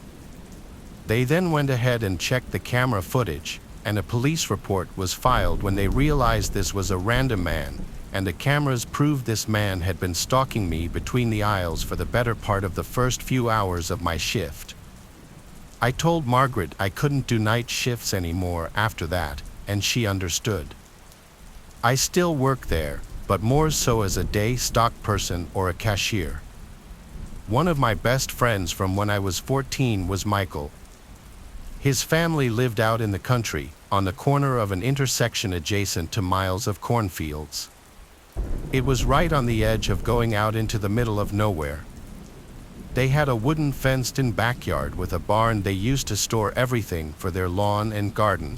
They then went ahead and checked the camera footage, and a police report was filed when they realized this was a random man, and the cameras proved this man had been stalking me between the aisles for the better part of the first few hours of my shift. I told Margaret I couldn't do night shifts anymore after that, and she understood. I still work there, but more so as a day stock person or a cashier. One of my best friends from when I was 14 was Michael. His family lived out in the country, on the corner of an intersection adjacent to miles of cornfields. It was right on the edge of going out into the middle of nowhere. They had a wooden fenced-in backyard with a barn they used to store everything for their lawn and garden.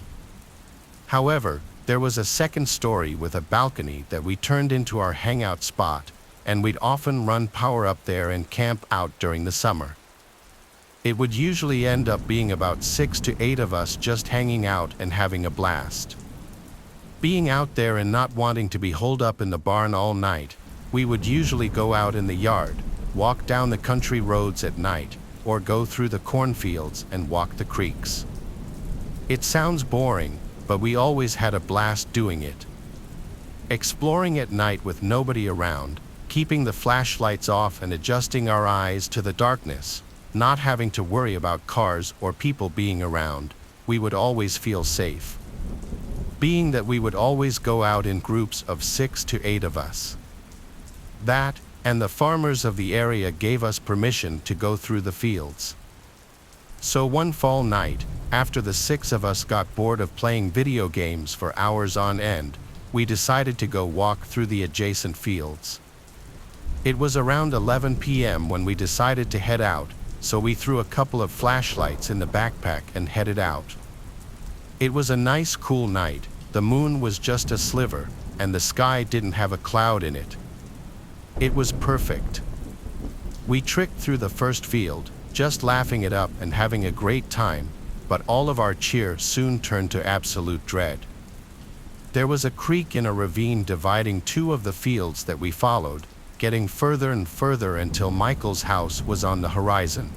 However, there was a second story with a balcony that we turned into our hangout spot, and we'd often run power up there and camp out during the summer. It would usually end up being about 6 to 8 of us just hanging out and having a blast. Being out there and not wanting to be holed up in the barn all night, we would usually go out in the yard, walk down the country roads at night, or go through the cornfields and walk the creeks. It sounds boring, but we always had a blast doing it. Exploring at night with nobody around, keeping the flashlights off and adjusting our eyes to the darkness, not having to worry about cars or people being around, we would always feel safe. Being that we would always go out in groups of 6 to 8 of us. That, and the farmers of the area gave us permission to go through the fields. So one fall night, after the 6 of us got bored of playing video games for hours on end, we decided to go walk through the adjacent fields. It was around 11 p.m. when we decided to head out, so we threw a couple of flashlights in the backpack and headed out. It was a nice cool night, the moon was just a sliver, and the sky didn't have a cloud in it. It was perfect. We tricked through the first field, just laughing it up and having a great time, but all of our cheer soon turned to absolute dread. There was a creek in a ravine dividing 2 of the fields that we followed, getting further and further until Michael's house was on the horizon.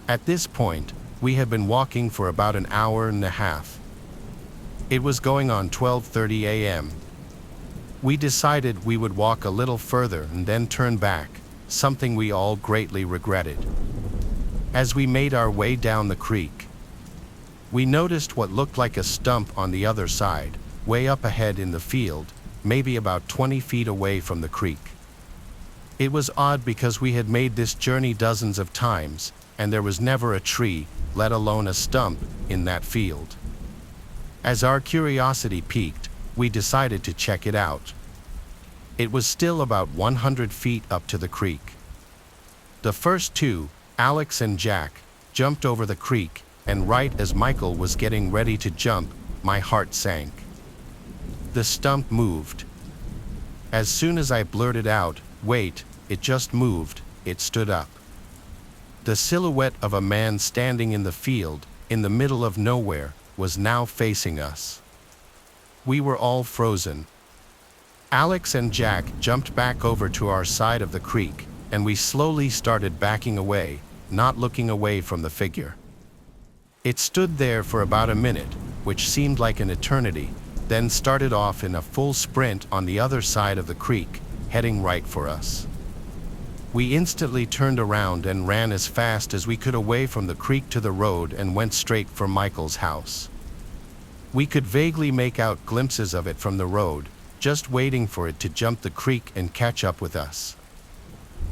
At this point, we had been walking for about an hour and a half. It was going on 12:30 a.m. We decided we would walk a little further and then turn back, something we all greatly regretted. As we made our way down the creek, we noticed what looked like a stump on the other side, way up ahead in the field, maybe about 20 feet away from the creek. It was odd because we had made this journey dozens of times, and there was never a tree, let alone a stump, in that field. As our curiosity piqued, we decided to check it out. It was still about 100 feet up to the creek. The first 2, Alex and Jack, jumped over the creek, and right as Michael was getting ready to jump, my heart sank. The stump moved. As soon as I blurted out, "Wait, it just moved," it stood up. The silhouette of a man standing in the field, in the middle of nowhere, was now facing us. We were all frozen. Alex and Jack jumped back over to our side of the creek, and we slowly started backing away, not looking away from the figure. It stood there for about a minute, which seemed like an eternity, then started off in a full sprint on the other side of the creek, heading right for us. We instantly turned around and ran as fast as we could away from the creek to the road and went straight for Michael's house. We could vaguely make out glimpses of it from the road, just waiting for it to jump the creek and catch up with us.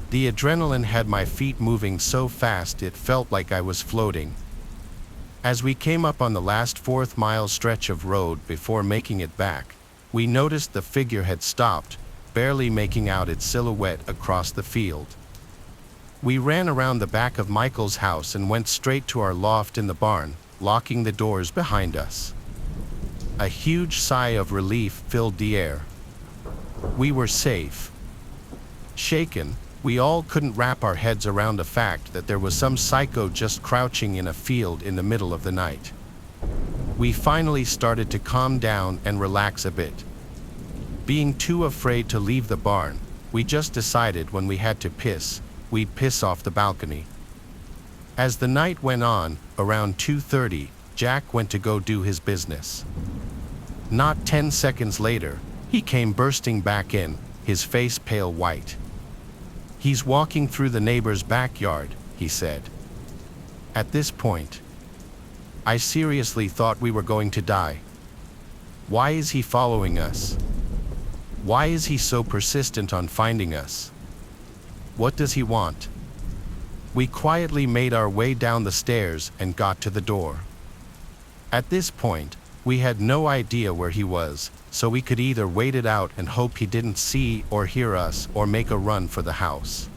The adrenaline had my feet moving so fast it felt like I was floating. As we came up on the last fourth-mile stretch of road before making it back, we noticed the figure had stopped, barely making out its silhouette across the field. We ran around the back of Michael's house and went straight to our loft in the barn, locking the doors behind us. A huge sigh of relief filled the air. We were safe. Shaken, we all couldn't wrap our heads around the fact that there was some psycho just crouching in a field in the middle of the night. We finally started to calm down and relax a bit. Being too afraid to leave the barn, we just decided when we had to piss, we'd piss off the balcony. As the night went on, around 2:30, Jack went to go do his business. Not 10 seconds later, he came bursting back in, his face pale white. "He's walking through the neighbor's backyard," he said. At this point, I seriously thought we were going to die. Why is he following us? Why is he so persistent on finding us? What does he want? We quietly made our way down the stairs and got to the door. At this point, we had no idea where he was, so we could either wait it out and hope he didn't see or hear us or make a run for the house.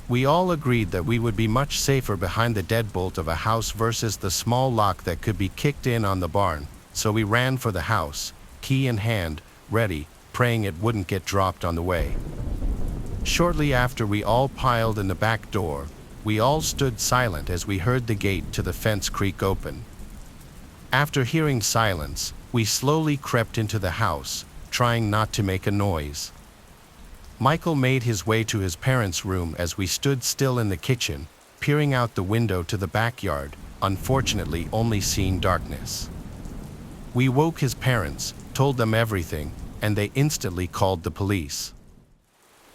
We all agreed that we would be much safer behind the deadbolt of a house versus the small lock that could be kicked in on the barn, so we ran for the house, key in hand, ready, praying it wouldn't get dropped on the way. Shortly after we all piled in the back door, we all stood silent as we heard the gate to the fence creak open. After hearing silence, we slowly crept into the house, trying not to make a noise. Michael made his way to his parents' room as we stood still in the kitchen, peering out the window to the backyard, unfortunately only seeing darkness. We woke his parents, told them everything, and they instantly called the police.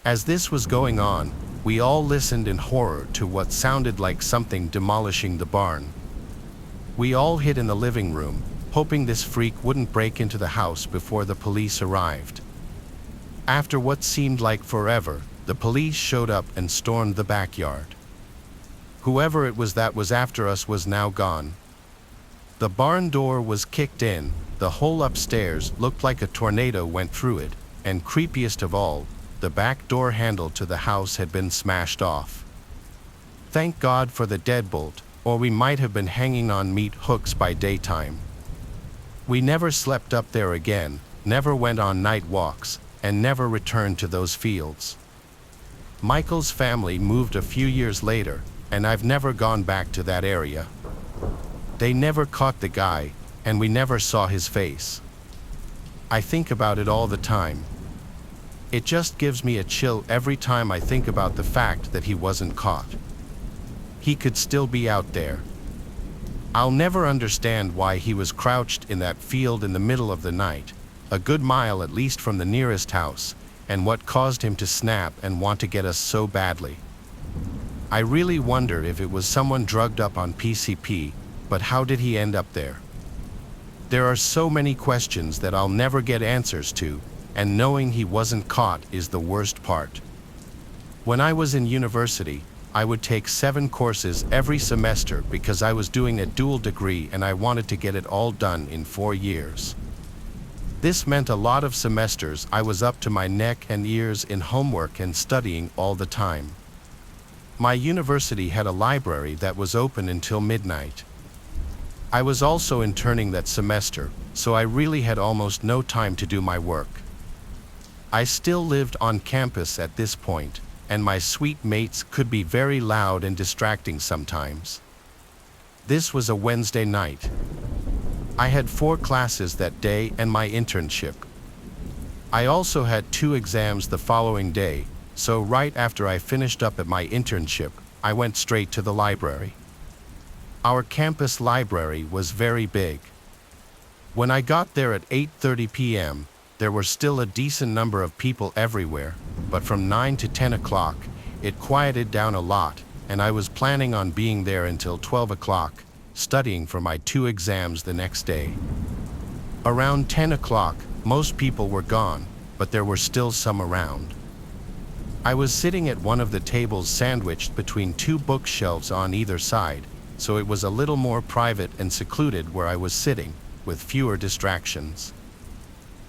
As this was going on, we all listened in horror to what sounded like something demolishing the barn. We all hid in the living room, hoping this freak wouldn't break into the house before the police arrived. After what seemed like forever, the police showed up and stormed the backyard. Whoever it was that was after us was now gone. The barn door was kicked in, the hole upstairs looked like a tornado went through it, and creepiest of all, the back door handle to the house had been smashed off. Thank God for the deadbolt, or we might have been hanging on meat hooks by daytime. We never slept up there again, never went on night walks, and never returned to those fields. Michael's family moved a few years later, and I've never gone back to that area. They never caught the guy, and we never saw his face. I think about it all the time. It just gives me a chill every time I think about the fact that he wasn't caught. He could still be out there. I'll never understand why he was crouched in that field in the middle of the night, a good mile at least from the nearest house, and what caused him to snap and want to get us so badly. I really wonder if it was someone drugged up on PCP, but how did he end up there? There are so many questions that I'll never get answers to, and knowing he wasn't caught is the worst part. When I was in university, I would take 7 courses every semester because I was doing a dual degree and I wanted to get it all done in 4 years. This meant a lot of semesters I was up to my neck and ears in homework and studying all the time. My university had a library that was open until midnight. I was also interning that semester, so I really had almost no time to do my work. I still lived on campus at this point, and my suite mates could be very loud and distracting sometimes. This was a Wednesday night. I had 4 classes that day and my internship. I also had 2 exams the following day, so right after I finished up at my internship, I went straight to the library. Our campus library was very big. When I got there at 8:30 p.m., there were still a decent number of people everywhere, but from 9 to 10 o'clock, it quieted down a lot, and I was planning on being there until 12 o'clock, studying for my 2 exams the next day. Around 10 o'clock, most people were gone, but there were still some around. I was sitting at one of the tables sandwiched between 2 bookshelves on either side, so it was a little more private and secluded where I was sitting, with fewer distractions.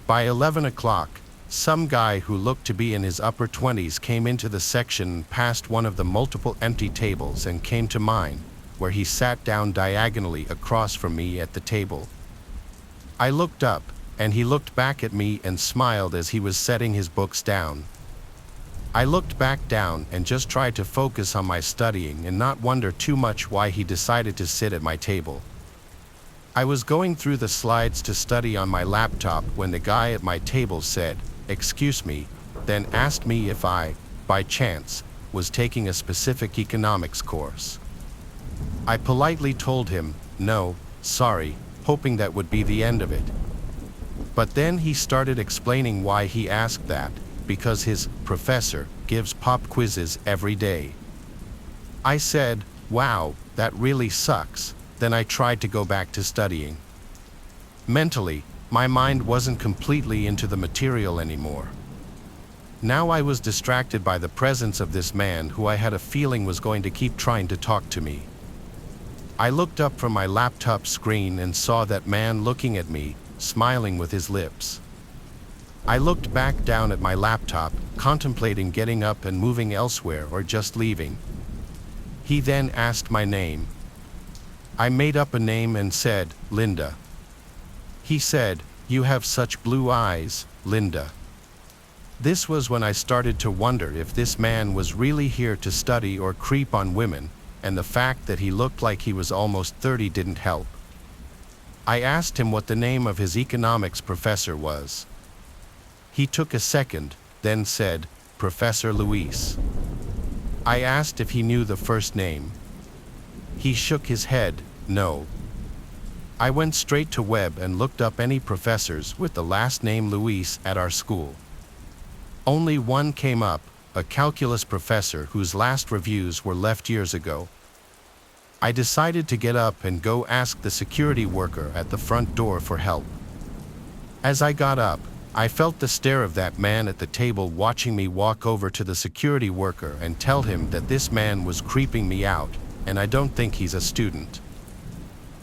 By 11 o'clock, some guy who looked to be in his upper 20s came into the section past one of the multiple empty tables and came to mine, where he sat down diagonally across from me at the table. I looked up, and he looked back at me and smiled as he was setting his books down. I looked back down and just tried to focus on my studying and not wonder too much why he decided to sit at my table. I was going through the slides to study on my laptop when the guy at my table said, "Excuse me," then asked me if I, by chance, was taking a specific economics course. I politely told him, "No, sorry," hoping that would be the end of it. But then he started explaining why he asked that, because his professor gives pop quizzes every day. I said, "Wow, that really sucks." Then I tried to go back to studying. Mentally, my mind wasn't completely into the material anymore. Now I was distracted by the presence of this man who I had a feeling was going to keep trying to talk to me. I looked up from my laptop screen and saw that man looking at me, smiling with his lips. I looked back down at my laptop, contemplating getting up and moving elsewhere or just leaving. He then asked my name. I made up a name and said, "Linda." He said, "You have such blue eyes, Linda." This was when I started to wonder if this man was really here to study or creep on women, and the fact that he looked like he was almost 30 didn't help. I asked him what the name of his economics professor was. He took a second, then said, "Professor Luis." I asked if he knew the first name. He shook his head, "No." I went straight to web and looked up any professors with the last name Luis at our school. Only one came up, a calculus professor whose last reviews were left years ago. I decided to get up and go ask the security worker at the front door for help. As I got up, I felt the stare of that man at the table watching me walk over to the security worker and tell him that this man was creeping me out, and I don't think he's a student.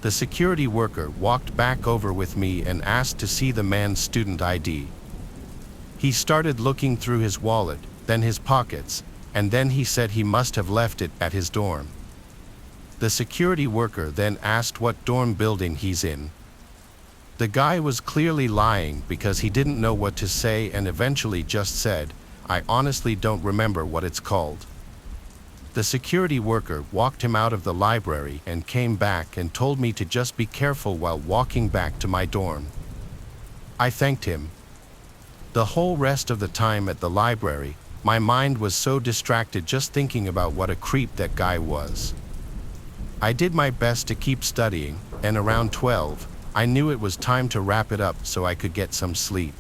The security worker walked back over with me and asked to see the man's student ID. He started looking through his wallet, then his pockets, and then he said he must have left it at his dorm. The security worker then asked what dorm building he's in. The guy was clearly lying because he didn't know what to say and eventually just said, "I honestly don't remember what it's called." The security worker walked him out of the library and came back and told me to just be careful while walking back to my dorm. I thanked him. The whole rest of the time at the library, my mind was so distracted just thinking about what a creep that guy was. I did my best to keep studying, and around 12, I knew it was time to wrap it up so I could get some sleep.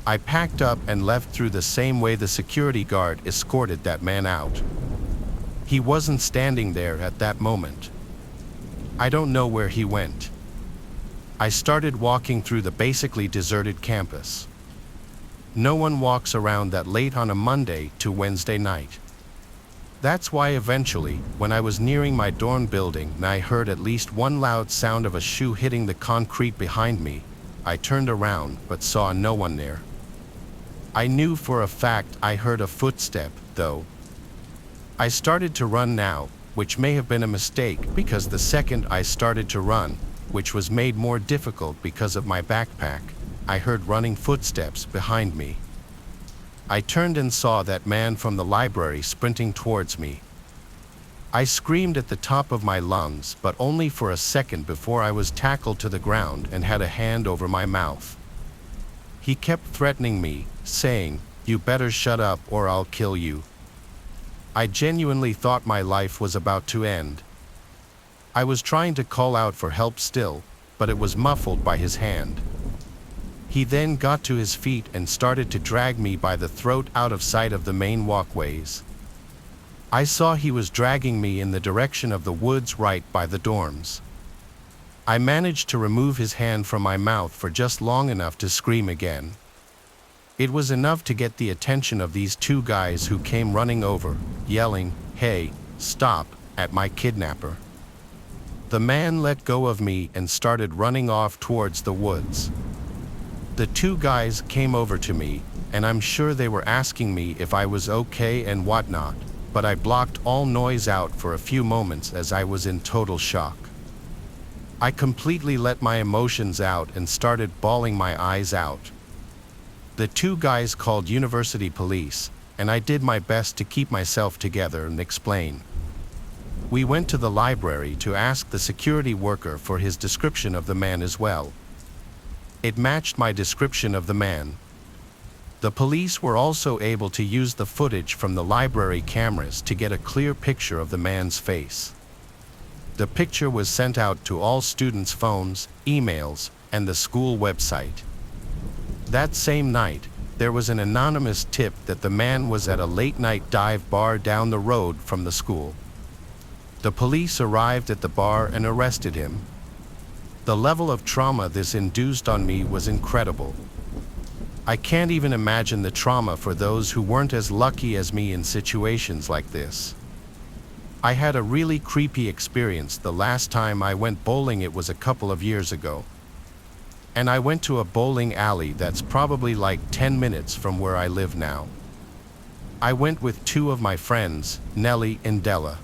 I packed up and left through the same way the security guard escorted that man out. He wasn't standing there at that moment. I don't know where he went. I started walking through the basically deserted campus. No one walks around that late on a Monday to Wednesday night. That's why eventually, when I was nearing my dorm building and I heard at least one loud sound of a shoe hitting the concrete behind me, I turned around but saw no one there. I knew for a fact I heard a footstep, though. I started to run now, which may have been a mistake because the second I started to run, which was made more difficult because of my backpack, I heard running footsteps behind me. I turned and saw that man from the library sprinting towards me. I screamed at the top of my lungs, but only for a second before I was tackled to the ground and had a hand over my mouth. He kept threatening me, saying, "You better shut up or I'll kill you." I genuinely thought my life was about to end. I was trying to call out for help still, but it was muffled by his hand. He then got to his feet and started to drag me by the throat out of sight of the main walkways. I saw he was dragging me in the direction of the woods right by the dorms. I managed to remove his hand from my mouth for just long enough to scream again. It was enough to get the attention of these two guys who came running over, yelling, "Hey, stop," at my kidnapper. The man let go of me and started running off towards the woods. The two guys came over to me, and I'm sure they were asking me if I was okay and whatnot, but I blocked all noise out for a few moments as I was in total shock. I completely let my emotions out and started bawling my eyes out. The two guys called university police, and I did my best to keep myself together and explain. We went to the library to ask the security worker for his description of the man as well. It matched my description of the man. The police were also able to use the footage from the library cameras to get a clear picture of the man's face. The picture was sent out to all students' phones, emails, and the school website. That same night, there was an anonymous tip that the man was at a late-night dive bar down the road from the school. The police arrived at the bar and arrested him. The level of trauma this induced on me was incredible. I can't even imagine the trauma for those who weren't as lucky as me in situations like this. I had a really creepy experience the last time I went bowling. It was a couple of years ago. And I went to a bowling alley that's probably like 10 minutes from where I live now. I went with two of my friends, Nellie and Della.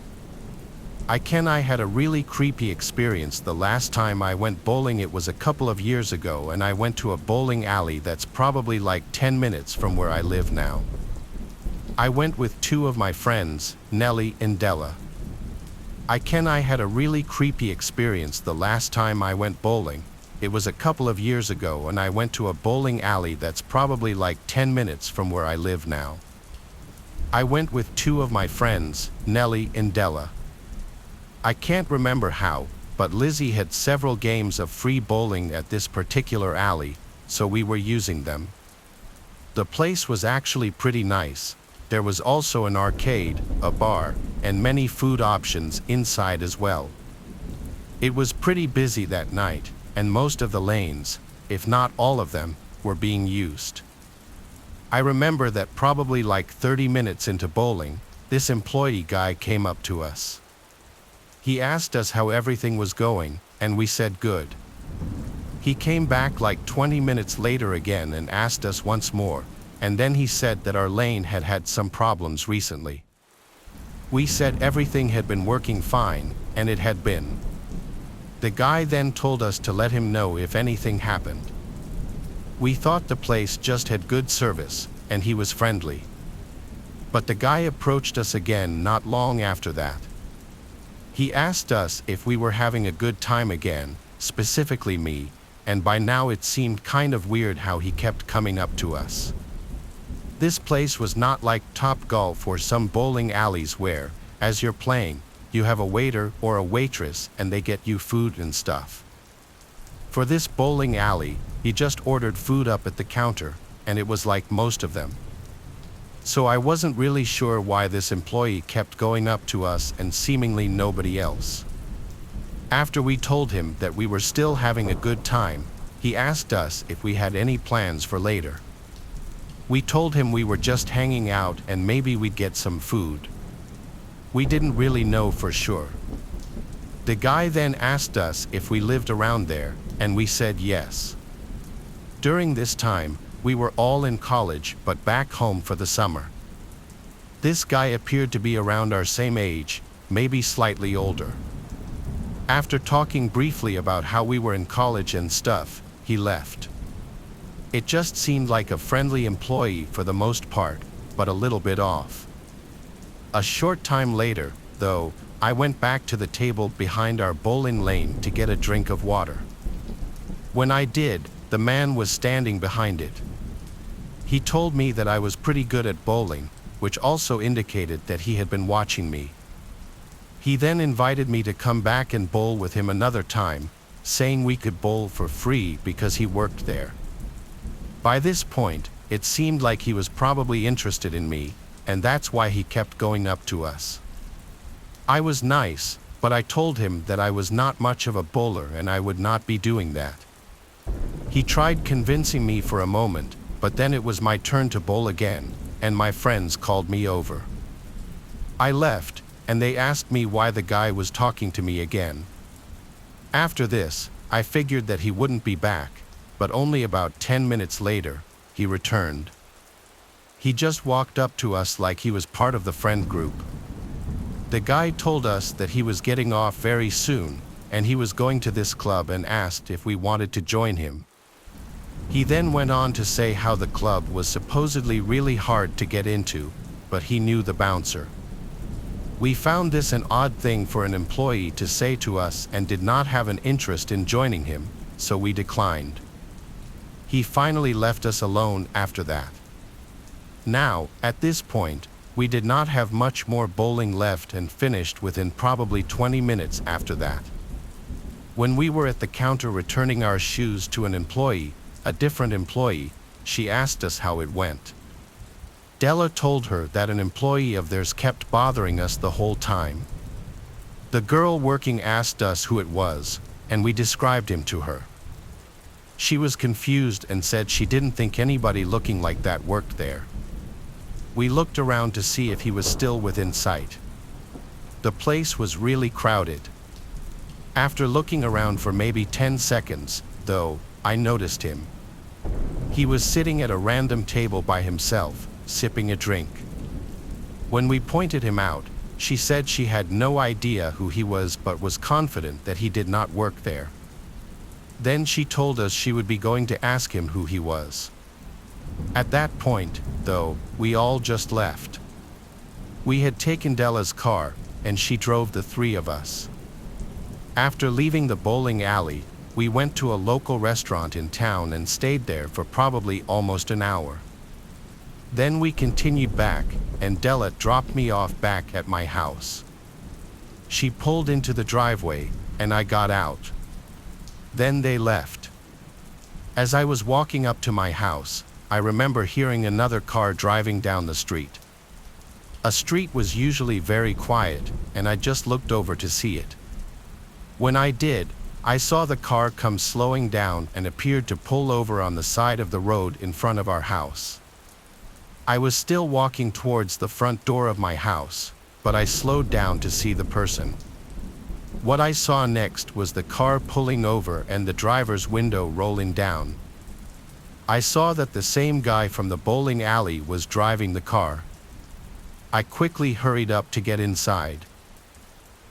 I had a really creepy experience the last time I went bowling. It was a couple of years ago, and I went to a bowling alley that's probably like 10 minutes from where I live now. I went with two of my friends, Nellie and Della. I had a really creepy experience the last time I went bowling. It was a couple of years ago, and I went to a bowling alley that's probably like 10 minutes from where I live now. I went with two of my friends, Nellie and Della. I can't remember how, but Lizzie had several games of free bowling at this particular alley, so we were using them. The place was actually pretty nice. There was also an arcade, a bar, and many food options inside as well. It was pretty busy that night, and most of the lanes, if not all of them, were being used. I remember that probably like 30 minutes into bowling, this employee guy came up to us. He asked us how everything was going, and we said good. He came back like 20 minutes later again and asked us once more, and then he said that our lane had had some problems recently. We said everything had been working fine, and it had been. The guy then told us to let him know if anything happened. We thought the place just had good service, and he was friendly. But the guy approached us again not long after that. He asked us if we were having a good time again, specifically me, and by now it seemed kind of weird how he kept coming up to us. This place was not like Topgolf or some bowling alleys where, as you're playing, you have a waiter or a waitress and they get you food and stuff. For this bowling alley, he just ordered food up at the counter, and it was like most of them. So I wasn't really sure why this employee kept going up to us and seemingly nobody else. After we told him that we were still having a good time, he asked us if we had any plans for later. We told him we were just hanging out and maybe we'd get some food. We didn't really know for sure. The guy then asked us if we lived around there, and we said yes. During this time, we were all in college but back home for the summer. This guy appeared to be around our same age, maybe slightly older. After talking briefly about how we were in college and stuff, he left. It just seemed like a friendly employee for the most part, but a little bit off. A short time later, though, I went back to the table behind our bowling lane to get a drink of water. When I did, the man was standing behind it. He told me that I was pretty good at bowling, which also indicated that he had been watching me. He then invited me to come back and bowl with him another time, saying we could bowl for free because he worked there. By this point, it seemed like he was probably interested in me, and that's why he kept going up to us. I was nice, but I told him that I was not much of a bowler and I would not be doing that. He tried convincing me for a moment, but then it was my turn to bowl again, and my friends called me over. I left, and they asked me why the guy was talking to me again. After this, I figured that he wouldn't be back, but only about 10 minutes later, he returned. He just walked up to us like he was part of the friend group. The guy told us that he was getting off very soon, and he was going to this club and asked if we wanted to join him. He then went on to say how the club was supposedly really hard to get into, but he knew the bouncer. We found this an odd thing for an employee to say to us and did not have an interest in joining him, so we declined. He finally left us alone after that. Now, at this point, we did not have much more bowling left and finished within probably 20 minutes after that. When we were at the counter returning our shoes to an employee, a different employee, she asked us how it went. Della told her that an employee of theirs kept bothering us the whole time. The girl working asked us who it was, and we described him to her. She was confused and said she didn't think anybody looking like that worked there. We looked around to see if he was still within sight. The place was really crowded. After looking around for maybe 10 seconds, though, I noticed him. He was sitting at a random table by himself, sipping a drink. When we pointed him out, she said she had no idea who he was but was confident that he did not work there. Then she told us she would be going to ask him who he was. At that point, though, we all just left. We had taken Della's car, and she drove the three of us. After leaving the bowling alley, we went to a local restaurant in town and stayed there for probably almost an hour. Then we continued back, and Della dropped me off back at my house. She pulled into the driveway, and I got out. Then they left. As I was walking up to my house, I remember hearing another car driving down the street. A street was usually very quiet, and I just looked over to see it. When I did, I saw the car come slowing down and appeared to pull over on the side of the road in front of our house. I was still walking towards the front door of my house, but I slowed down to see the person. What I saw next was the car pulling over and the driver's window rolling down. I saw that the same guy from the bowling alley was driving the car. I quickly hurried up to get inside.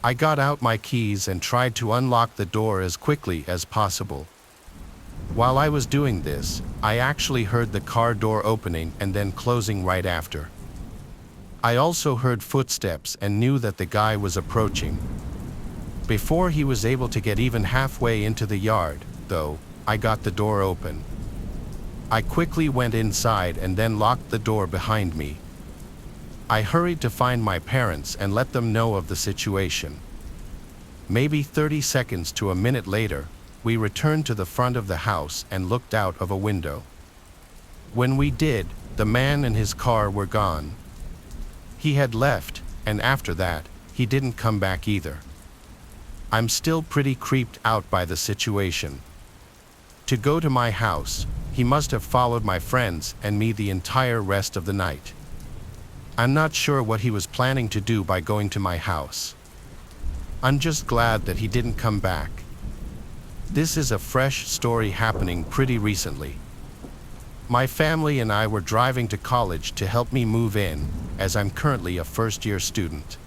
I got out my keys and tried to unlock the door as quickly as possible. While I was doing this, I actually heard the car door opening and then closing right after. I also heard footsteps and knew that the guy was approaching. Before he was able to get even halfway into the yard, though, I got the door open. I quickly went inside and then locked the door behind me. I hurried to find my parents and let them know of the situation. Maybe 30 seconds to a minute later, we returned to the front of the house and looked out of a window. When we did, the man and his car were gone. He had left, and after that, he didn't come back either. I'm still pretty creeped out by the situation. To go to my house, he must have followed my friends and me the entire rest of the night. I'm not sure what he was planning to do by going to my house. I'm just glad that he didn't come back. This is a fresh story happening pretty recently. My family and I were driving to college to help me move in, as I'm currently a first-year student.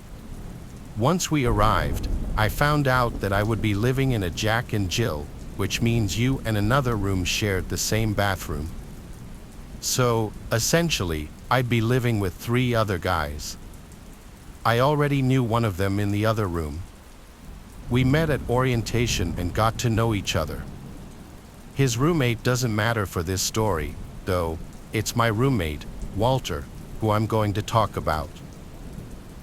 Once we arrived, I found out that I would be living in a Jack and Jill, which means you and another room shared the same bathroom. So, essentially, I'd be living with 3 other guys. I already knew one of them in the other room. We met at orientation and got to know each other. His roommate doesn't matter for this story, though. It's my roommate, Walter, who I'm going to talk about.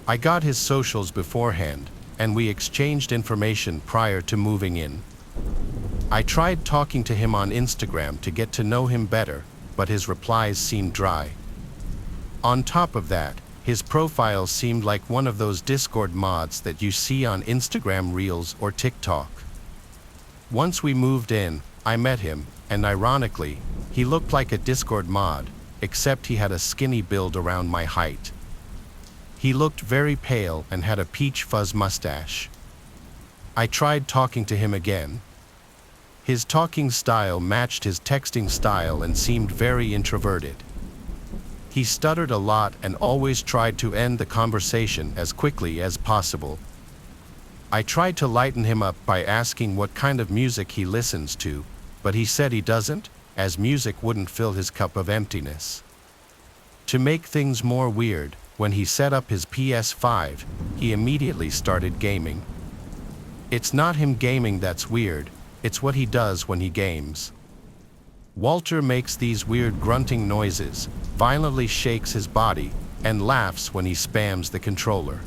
I got his socials beforehand, and we exchanged information prior to moving in. I tried talking to him on Instagram to get to know him better, but his replies seemed dry. On top of that, His profile seemed like one of those Discord mods that you see on Instagram Reels or TikTok. Once we moved in, I met him, and ironically, he looked like a Discord mod, except he had a skinny build around my height. He looked very pale and had a peach fuzz mustache. I tried talking to him again. His talking style matched his texting style and seemed very introverted. He stuttered a lot and always tried to end the conversation as quickly as possible. I tried to lighten him up by asking what kind of music he listens to, but he said he doesn't, as music wouldn't fill his cup of emptiness. To make things more weird, when he set up his PS5, he immediately started gaming. It's not him gaming that's weird, it's what he does when he games. Walter makes these weird grunting noises, violently shakes his body, and laughs when he spams the controller.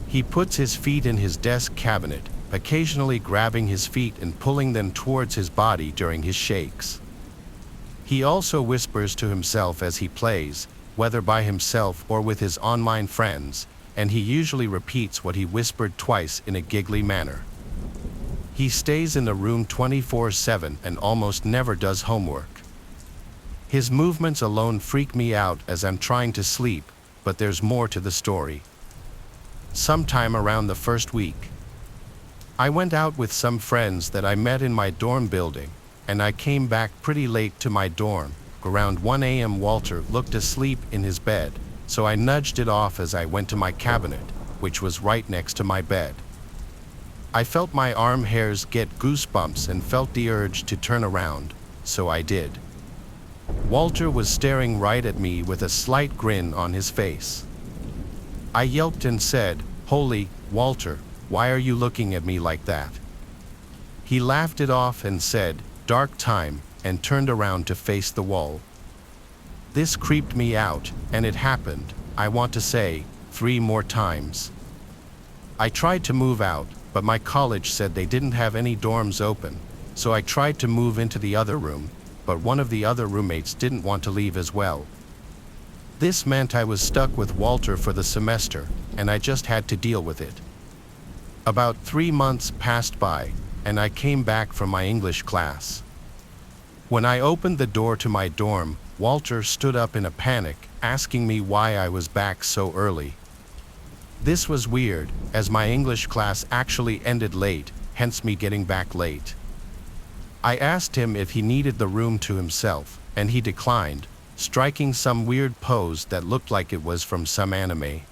He puts his feet in his desk cabinet, occasionally grabbing his feet and pulling them towards his body during his shakes. He also whispers to himself as he plays, whether by himself or with his online friends, and he usually repeats what he whispered twice in a giggly manner. He stays in the room 24/7 and almost never does homework. His movements alone freak me out as I'm trying to sleep, but there's more to the story. Sometime around the first week, I went out with some friends that I met in my dorm building, and I came back pretty late to my dorm. Around 1 a.m. Walter looked asleep in his bed, so I nudged it off as I went to my cabinet, which was right next to my bed. I felt my arm hairs get goosebumps and felt the urge to turn around, so I did. Walter was staring right at me with a slight grin on his face. I yelped and said, "Holy, Walter, why are you looking at me like that?" He laughed it off and said, "Dark time," and turned around to face the wall. This creeped me out, and it happened, I want to say, 3 more times. I tried to move out, but my college said they didn't have any dorms open, so I tried to move into the other room, but one of the other roommates didn't want to leave as well. This meant I was stuck with Walter for the semester, and I just had to deal with it. About 3 months passed by, and I came back from my English class. When I opened the door to my dorm, Walter stood up in a panic, asking me why I was back so early. This was weird, as my English class actually ended late, hence me getting back late. I asked him if he needed the room to himself, and he declined, striking some weird pose that looked like it was from some anime.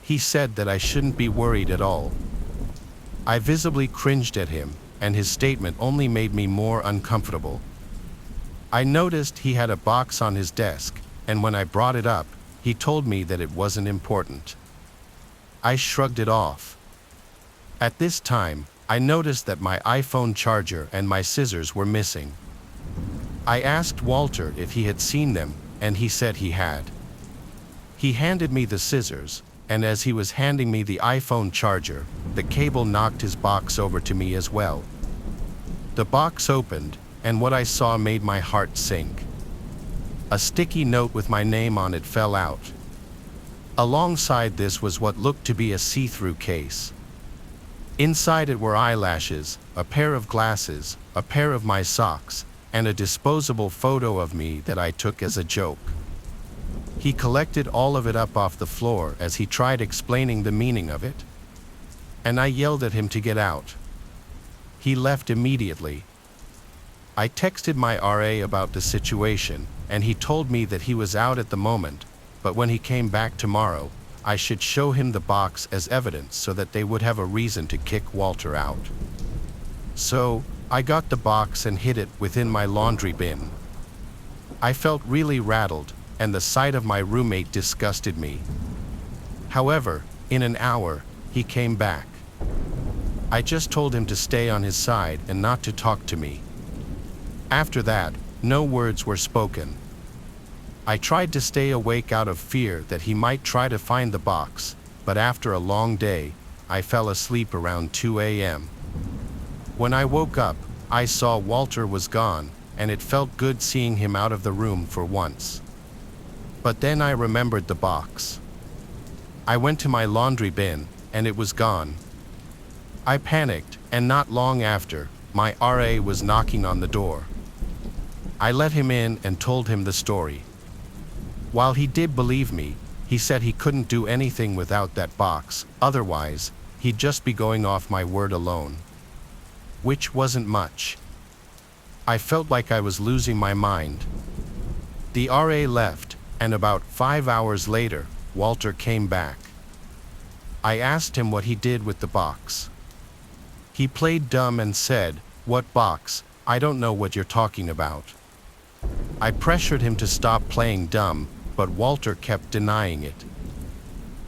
He said that I shouldn't be worried at all. I visibly cringed at him, and his statement only made me more uncomfortable. I noticed he had a box on his desk, and when I brought it up, he told me that it wasn't important. I shrugged it off. At this time, I noticed that my iPhone charger and my scissors were missing. I asked Walter if he had seen them, and he said he had. He handed me the scissors, and as he was handing me the iPhone charger, the cable knocked his box over to me as well. The box opened, and what I saw made my heart sink. A sticky note with my name on it fell out. Alongside this was what looked to be a see-through case. Inside it were eyelashes, a pair of glasses, a pair of my socks, and a disposable photo of me that I took as a joke. He collected all of it up off the floor as he tried explaining the meaning of it, and I yelled at him to get out. He left immediately. I texted my RA about the situation, and he told me that he was out at the moment, but when he came back tomorrow, I should show him the box as evidence so that they would have a reason to kick Walter out. So, I got the box and hid it within my laundry bin. I felt really rattled, and the sight of my roommate disgusted me. However, in an hour, he came back. I just told him to stay on his side and not to talk to me. After that, no words were spoken. I tried to stay awake out of fear that he might try to find the box, but after a long day, I fell asleep around 2 a.m. When I woke up, I saw Walter was gone, and it felt good seeing him out of the room for once. But then I remembered the box. I went to my laundry bin, and it was gone. I panicked, and not long after, my RA was knocking on the door. I let him in and told him the story. While he did believe me, he said he couldn't do anything without that box, otherwise, he'd just be going off my word alone. Which wasn't much. I felt like I was losing my mind. The RA left, and about 5 hours later, Walter came back. I asked him what he did with the box. He played dumb and said, "What box? I don't know what you're talking about." I pressured him to stop playing dumb, but Walter kept denying it.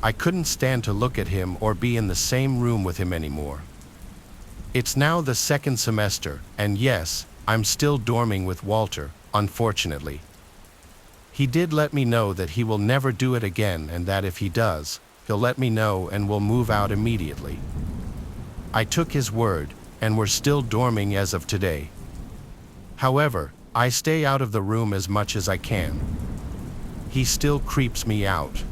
I couldn't stand to look at him or be in the same room with him anymore. It's now the second semester, and yes, I'm still dorming with Walter, unfortunately. He did let me know that he will never do it again, and that if he does, he'll let me know and we'll move out immediately. I took his word, and we're still dorming as of today. However, I stay out of the room as much as I can. He still creeps me out.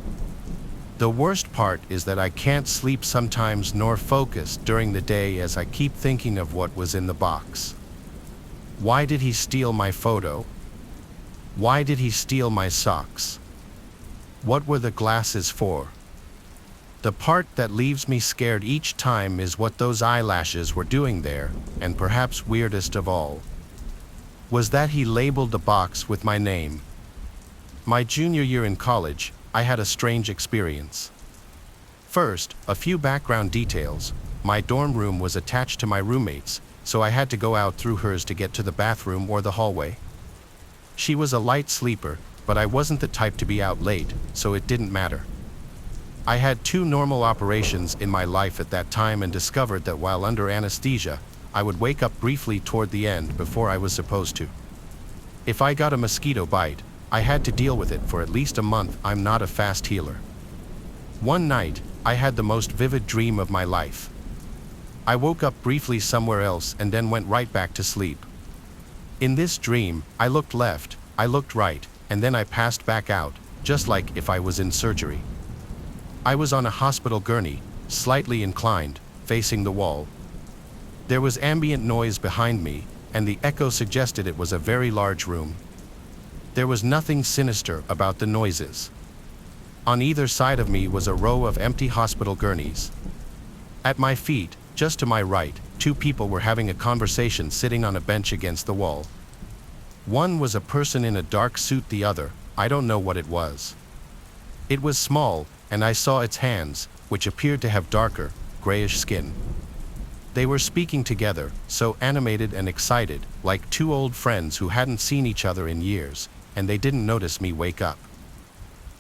The worst part is that I can't sleep sometimes nor focus during the day as I keep thinking of what was in the box. Why did he steal my photo? Why did he steal my socks? What were the glasses for? The part that leaves me scared each time is what those eyelashes were doing there, and perhaps weirdest of all was that he labeled the box with my name. My junior year in college, I had a strange experience. First, a few background details. My dorm room was attached to my roommate's, so I had to go out through hers to get to the bathroom or the hallway. She was a light sleeper, but I wasn't the type to be out late, so it didn't matter. I had 2 normal operations in my life at that time and discovered that while under anesthesia, I would wake up briefly toward the end before I was supposed to. If I got a mosquito bite, I had to deal with it for at least a month. I'm not a fast healer. One night, I had the most vivid dream of my life. I woke up briefly somewhere else and then went right back to sleep. In this dream, I looked left, I looked right, and then I passed back out, just like if I was in surgery. I was on a hospital gurney, slightly inclined, facing the wall. There was ambient noise behind me, and the echo suggested it was a very large room. There was nothing sinister about the noises. On either side of me was a row of empty hospital gurneys. At my feet, just to my right, 2 people were having a conversation sitting on a bench against the wall. One was a person in a dark suit, the other, I don't know what it was. It was small, and I saw its hands, which appeared to have darker, grayish skin. They were speaking together, so animated and excited, like 2 old friends who hadn't seen each other in years, and they didn't notice me wake up.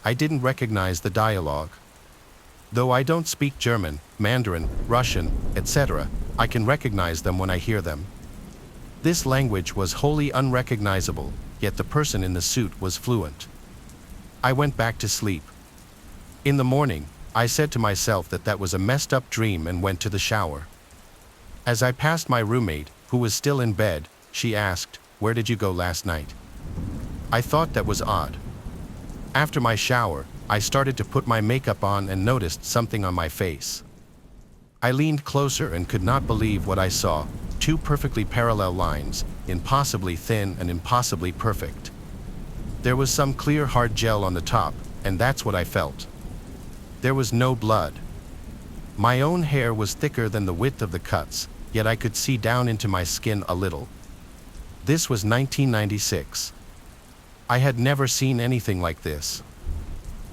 I didn't recognize the dialogue. Though I don't speak German, Mandarin, Russian, etc., I can recognize them when I hear them. This language was wholly unrecognizable, yet the person in the suit was fluent. I went back to sleep. In the morning, I said to myself that that was a messed up dream and went to the shower. As I passed my roommate, who was still in bed, she asked, "Where did you go last night?" I thought that was odd. After my shower, I started to put my makeup on and noticed something on my face. I leaned closer and could not believe what I saw, 2 perfectly parallel lines, impossibly thin and impossibly perfect. There was some clear hard gel on the top, and that's what I felt. There was no blood. My own hair was thicker than the width of the cuts, yet I could see down into my skin a little. This was 1996. I had never seen anything like this.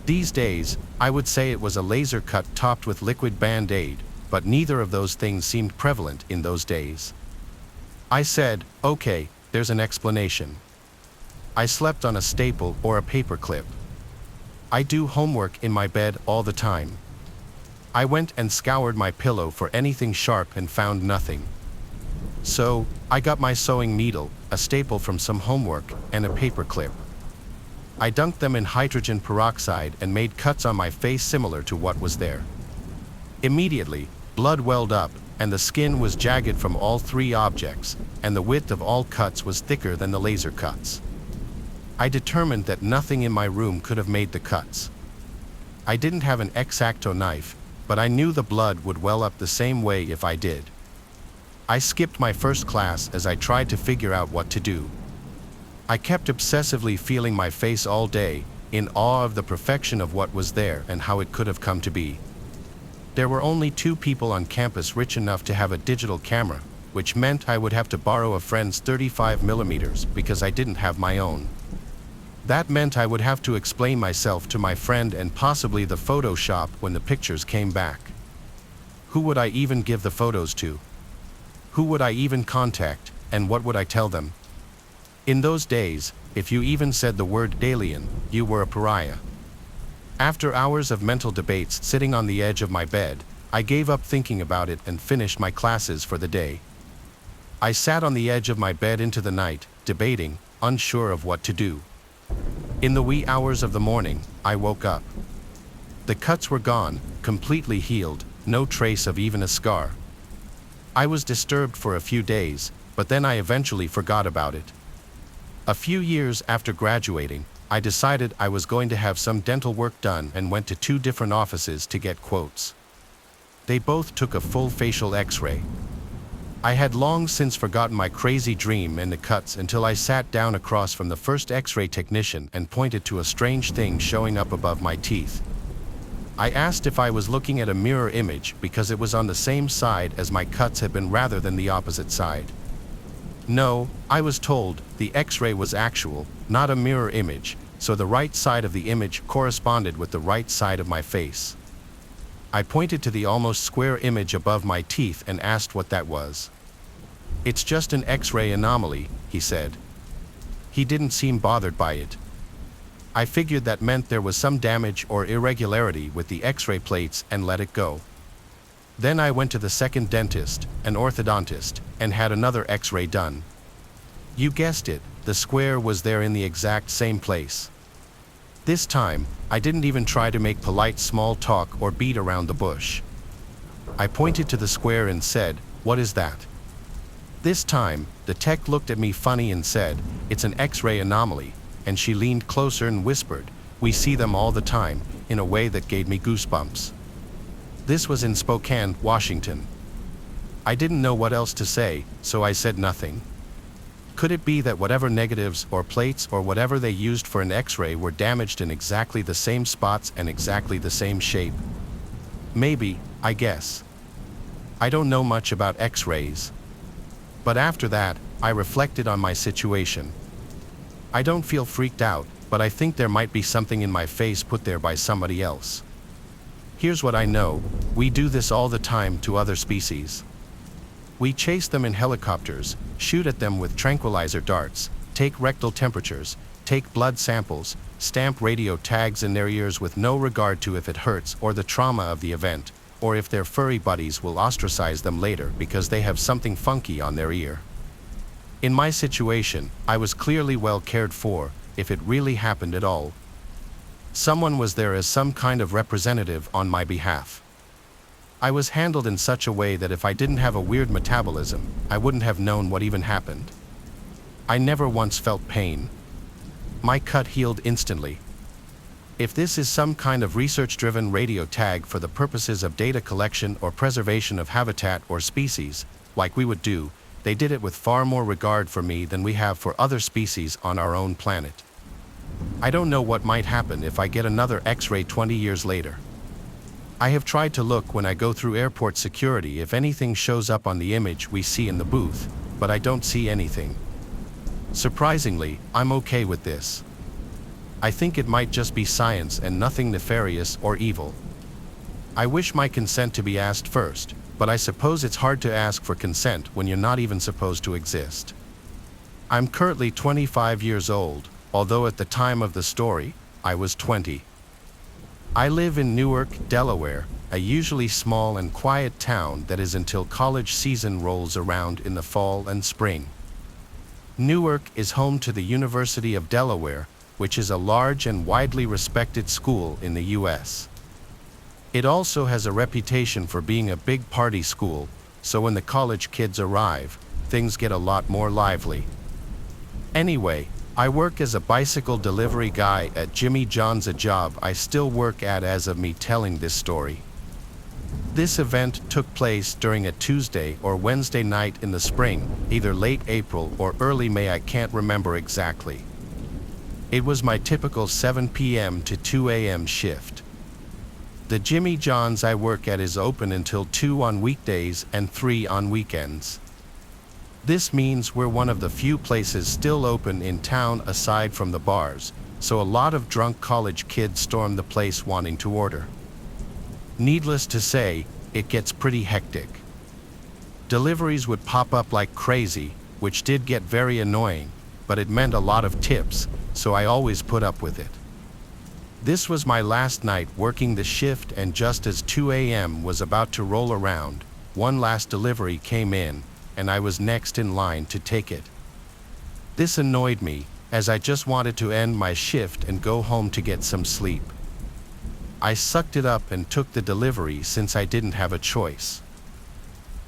These days, I would say it was a laser cut topped with liquid Band-Aid, but neither of those things seemed prevalent in those days. I said, "Okay, there's an explanation. I slept on a staple or a paper clip. I do homework in my bed all the time. I went and scoured my pillow for anything sharp and found nothing. So, I got my sewing needle, a staple from some homework, and a paper clip. I dunked them in hydrogen peroxide and made cuts on my face similar to what was there. Immediately, blood welled up, and the skin was jagged from all 3 objects, and the width of all cuts was thicker than the laser cuts. I determined that nothing in my room could have made the cuts. I didn't have an X-Acto knife, but I knew the blood would well up the same way if I did. I skipped my first class as I tried to figure out what to do. I kept obsessively feeling my face all day, in awe of the perfection of what was there and how it could have come to be. There were only 2 people on campus rich enough to have a digital camera, which meant I would have to borrow a friend's 35mm because I didn't have my own. That meant I would have to explain myself to my friend and possibly the photo shop when the pictures came back. Who would I even give the photos to? Who would I even contact, and what would I tell them? In those days, if you even said the word alien, you were a pariah. After hours of mental debates sitting on the edge of my bed, I gave up thinking about it and finished my classes for the day. I sat on the edge of my bed into the night, debating, unsure of what to do. In the wee hours of the morning, I woke up. The cuts were gone, completely healed, no trace of even a scar. I was disturbed for a few days, but then I eventually forgot about it. A few years after graduating, I decided I was going to have some dental work done and went to 2 different offices to get quotes. They both took a full facial X-ray. I had long since forgotten my crazy dream and the cuts until I sat down across from the first X-ray technician and pointed to a strange thing showing up above my teeth. I asked if I was looking at a mirror image because it was on the same side as my cuts had been rather than the opposite side. No, I was told, the X-ray was actual, not a mirror image, so the right side of the image corresponded with the right side of my face. I pointed to the almost square image above my teeth and asked what that was. "It's just an X-ray anomaly," he said. He didn't seem bothered by it. I figured that meant there was some damage or irregularity with the X-ray plates and let it go. Then I went to the second dentist, an orthodontist, and had another X-ray done. You guessed it, the square was there in the exact same place. This time, I didn't even try to make polite small talk or beat around the bush. I pointed to the square and said, "What is that?" This time, the tech looked at me funny and said, "It's an X-ray anomaly," and she leaned closer and whispered, "We see them all the time," in a way that gave me goosebumps. This was in Spokane, Washington. I didn't know what else to say, so I said nothing. Could it be that whatever negatives or plates or whatever they used for an X-ray were damaged in exactly the same spots and exactly the same shape? Maybe, I guess. I don't know much about X-rays. But after that, I reflected on my situation. I don't feel freaked out, but I think there might be something in my face put there by somebody else. Here's what I know, we do this all the time to other species. We chase them in helicopters, shoot at them with tranquilizer darts, take rectal temperatures, take blood samples, stamp radio tags in their ears with no regard to if it hurts or the trauma of the event, or if their furry buddies will ostracize them later because they have something funky on their ear. In my situation, I was clearly well cared for, if it really happened at all. Someone was there as some kind of representative on my behalf. I was handled in such a way that if I didn't have a weird metabolism, I wouldn't have known what even happened. I never once felt pain. My cut healed instantly. If this is some kind of research-driven radio tag for the purposes of data collection or preservation of habitat or species, like we would do, they did it with far more regard for me than we have for other species on our own planet. I don't know what might happen if I get another X-ray 20 years later. I have tried to look when I go through airport security if anything shows up on the image we see in the booth, but I don't see anything. Surprisingly, I'm okay with this. I think it might just be science and nothing nefarious or evil. I wish my consent to be asked first, but I suppose it's hard to ask for consent when you're not even supposed to exist. I'm currently 25 years old, although at the time of the story, I was 20. I live in Newark, Delaware, a usually small and quiet town that is until college season rolls around in the fall and spring. Newark is home to the University of Delaware, which is a large and widely respected school in the U.S. It also has a reputation for being a big party school, so when the college kids arrive, things get a lot more lively. Anyway, I work as a bicycle delivery guy at Jimmy John's, a job I still work at as of me telling this story. This event took place during a Tuesday or Wednesday night in the spring, either late April or early May, I can't remember exactly. It was my typical 7 p.m. to 2 a.m. shift. The Jimmy John's I work at is open until 2 on weekdays and 3 on weekends. This means we're one of the few places still open in town aside from the bars, so a lot of drunk college kids storm the place wanting to order. Needless to say, it gets pretty hectic. Deliveries would pop up like crazy, which did get very annoying, but it meant a lot of tips, so I always put up with it. This was my last night working the shift, and just as 2 a.m. was about to roll around, one last delivery came in, and I was next in line to take it. This annoyed me, as I just wanted to end my shift and go home to get some sleep. I sucked it up and took the delivery since I didn't have a choice.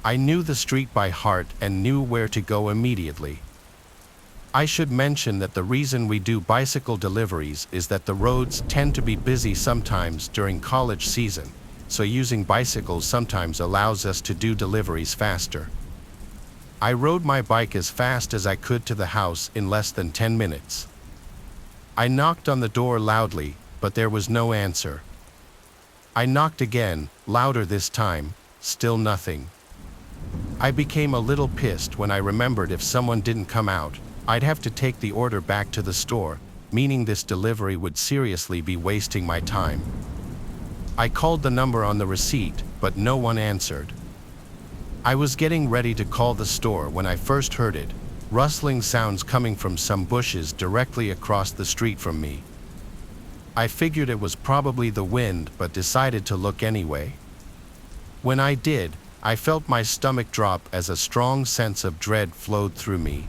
I knew the street by heart and knew where to go immediately. I should mention that the reason we do bicycle deliveries is that the roads tend to be busy sometimes during college season, so using bicycles sometimes allows us to do deliveries faster. I rode my bike as fast as I could to the house in less than 10 minutes. I knocked on the door loudly, but there was no answer. I knocked again, louder this time, still nothing. I became a little pissed when I remembered if someone didn't come out, I'd have to take the order back to the store, meaning this delivery would seriously be wasting my time. I called the number on the receipt, but no one answered. I was getting ready to call the store when I first heard it, rustling sounds coming from some bushes directly across the street from me. I figured it was probably the wind, but decided to look anyway. When I did, I felt my stomach drop as a strong sense of dread flowed through me.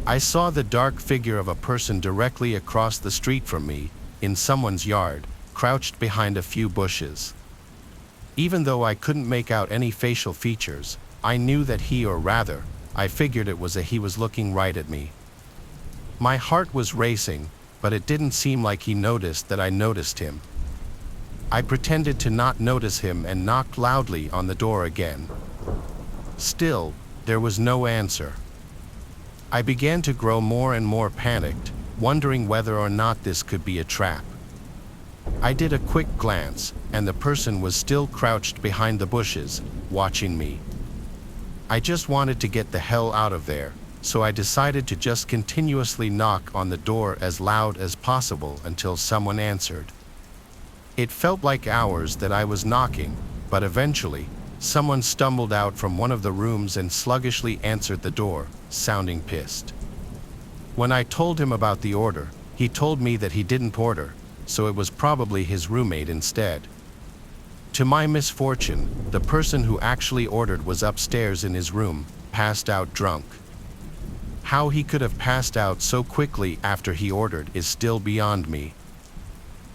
I saw the dark figure of a person directly across the street from me, in someone's yard, crouched behind a few bushes. Even though I couldn't make out any facial features, I knew that I figured it was he was looking right at me. My heart was racing, but it didn't seem like he noticed that I noticed him. I pretended to not notice him and knocked loudly on the door again. Still, there was no answer. I began to grow more and more panicked, wondering whether or not this could be a trap. I did a quick glance, and the person was still crouched behind the bushes, watching me. I just wanted to get the hell out of there, so I decided to just continuously knock on the door as loud as possible until someone answered. It felt like hours that I was knocking, but eventually, someone stumbled out from one of the rooms and sluggishly answered the door, sounding pissed. When I told him about the order, he told me that he didn't order, so it was probably his roommate instead. To my misfortune, the person who actually ordered was upstairs in his room, passed out drunk. How he could have passed out so quickly after he ordered is still beyond me.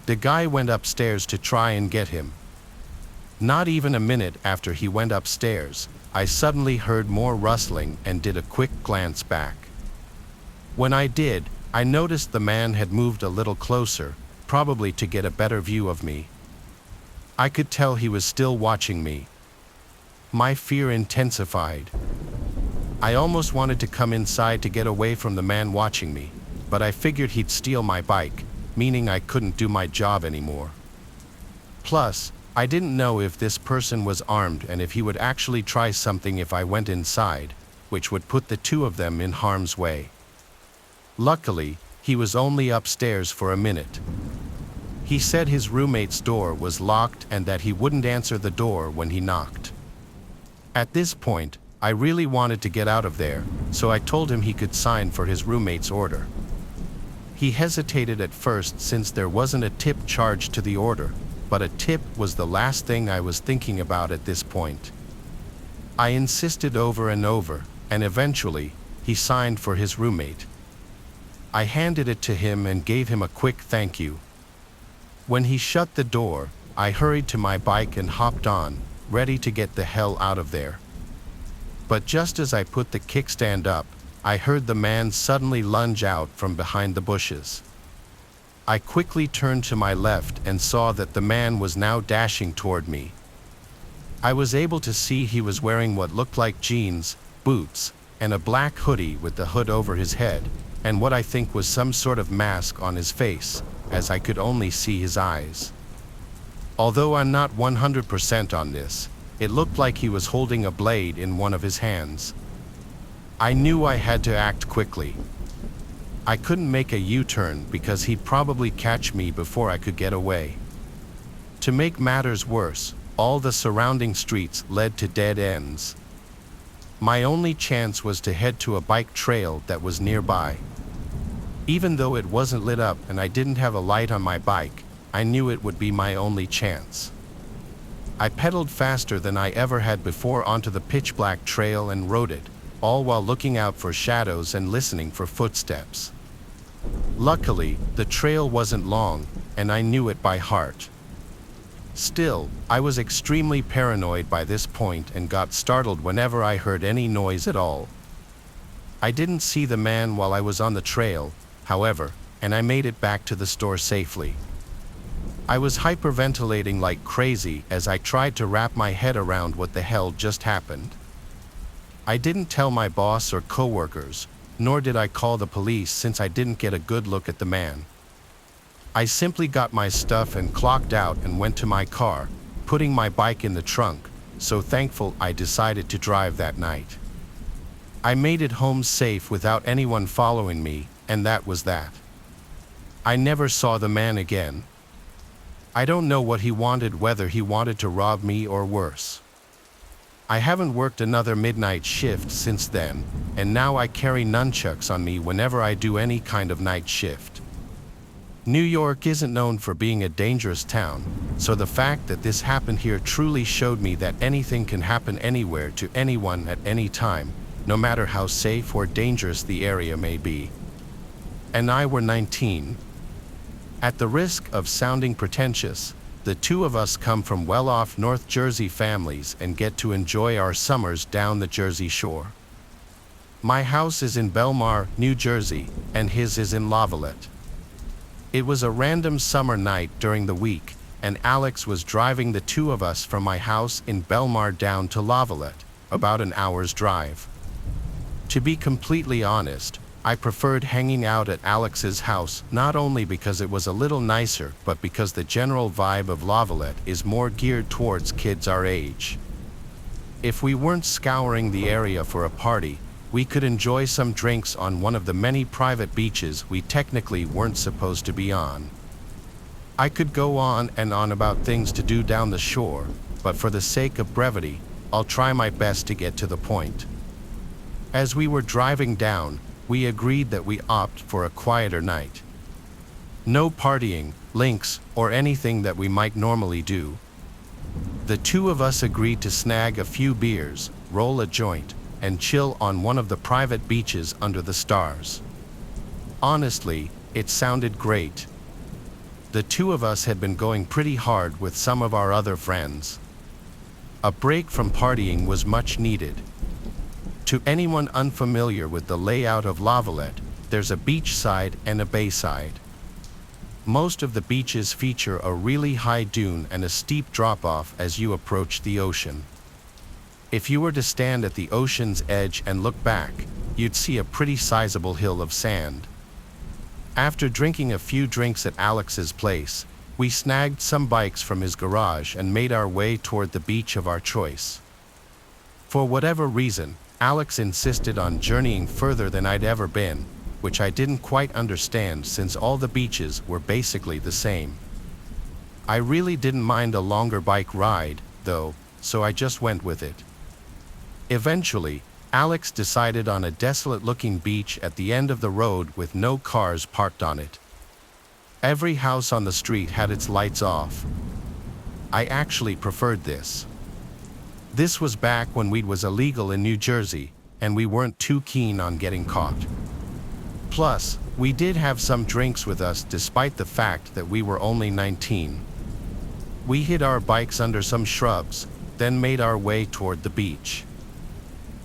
The guy went upstairs to try and get him. Not even a minute after he went upstairs, I suddenly heard more rustling and did a quick glance back. When I did, I noticed the man had moved a little closer, probably to get a better view of me. I could tell he was still watching me. My fear intensified. I almost wanted to come inside to get away from the man watching me, but I figured he'd steal my bike, meaning I couldn't do my job anymore. Plus, I didn't know if this person was armed and if he would actually try something if I went inside, which would put the two of them in harm's way. Luckily, he was only upstairs for a minute. He said his roommate's door was locked and that he wouldn't answer the door when he knocked. At this point, I really wanted to get out of there, so I told him he could sign for his roommate's order. He hesitated at first since there wasn't a tip charged to the order, but a tip was the last thing I was thinking about at this point. I insisted over and over, and eventually, he signed for his roommate. I handed it to him and gave him a quick thank you. When he shut the door, I hurried to my bike and hopped on, ready to get the hell out of there. But just as I put the kickstand up, I heard the man suddenly lunge out from behind the bushes. I quickly turned to my left and saw that the man was now dashing toward me. I was able to see he was wearing what looked like jeans, boots, and a black hoodie with the hood over his head, and what I think was some sort of mask on his face, as I could only see his eyes. Although I'm not 100% on this, it looked like he was holding a blade in one of his hands. I knew I had to act quickly. I couldn't make a U-turn because he'd probably catch me before I could get away. To make matters worse, all the surrounding streets led to dead ends. My only chance was to head to a bike trail that was nearby. Even though it wasn't lit up and I didn't have a light on my bike, I knew it would be my only chance. I pedaled faster than I ever had before onto the pitch-black trail and rode it, all while looking out for shadows and listening for footsteps. Luckily, the trail wasn't long, and I knew it by heart. Still, I was extremely paranoid by this point and got startled whenever I heard any noise at all. I didn't see the man while I was on the trail, however, and I made it back to the store safely. I was hyperventilating like crazy as I tried to wrap my head around what the hell just happened. I didn't tell my boss or coworkers, nor did I call the police since I didn't get a good look at the man. I simply got my stuff and clocked out and went to my car, putting my bike in the trunk, so thankful I decided to drive that night. I made it home safe without anyone following me, and that was that. I never saw the man again. I don't know what he wanted, whether he wanted to rob me or worse. I haven't worked another midnight shift since then, and now I carry nunchucks on me whenever I do any kind of night shift. New York isn't known for being a dangerous town, so the fact that this happened here truly showed me that anything can happen anywhere to anyone at any time, no matter how safe or dangerous the area may be. And I were 19. At the risk of sounding pretentious, the two of us come from well-off North Jersey families and get to enjoy our summers down the Jersey Shore. My house is in Belmar, New Jersey, and his is in Lavallette. It was a random summer night during the week, and Alex was driving the two of us from my house in Belmar down to Lavallette, about an hour's drive. To be completely honest, I preferred hanging out at Alex's house not only because it was a little nicer, but because the general vibe of Lavallette is more geared towards kids our age. If we weren't scouring the area for a party, we could enjoy some drinks on one of the many private beaches we technically weren't supposed to be on. I could go on and on about things to do down the shore, but for the sake of brevity, I'll try my best to get to the point. As we were driving down, we agreed that we opt for a quieter night. No partying, links, or anything that we might normally do. The two of us agreed to snag a few beers, roll a joint, and chill on one of the private beaches under the stars. Honestly, it sounded great. The two of us had been going pretty hard with some of our other friends. A break from partying was much needed. To anyone unfamiliar with the layout of Lavallette, there's a beach side and a bay side. Most of the beaches feature a really high dune and a steep drop-off as you approach the ocean. If you were to stand at the ocean's edge and look back, you'd see a pretty sizable hill of sand. After drinking a few drinks at Alex's place, we snagged some bikes from his garage and made our way toward the beach of our choice. For whatever reason, Alex insisted on journeying further than I'd ever been, which I didn't quite understand since all the beaches were basically the same. I really didn't mind a longer bike ride, though, so I just went with it. Eventually, Alex decided on a desolate-looking beach at the end of the road with no cars parked on it. Every house on the street had its lights off. I actually preferred this. This was back when weed was illegal in New Jersey, and we weren't too keen on getting caught. Plus, we did have some drinks with us despite the fact that we were only 19. We hid our bikes under some shrubs, then made our way toward the beach.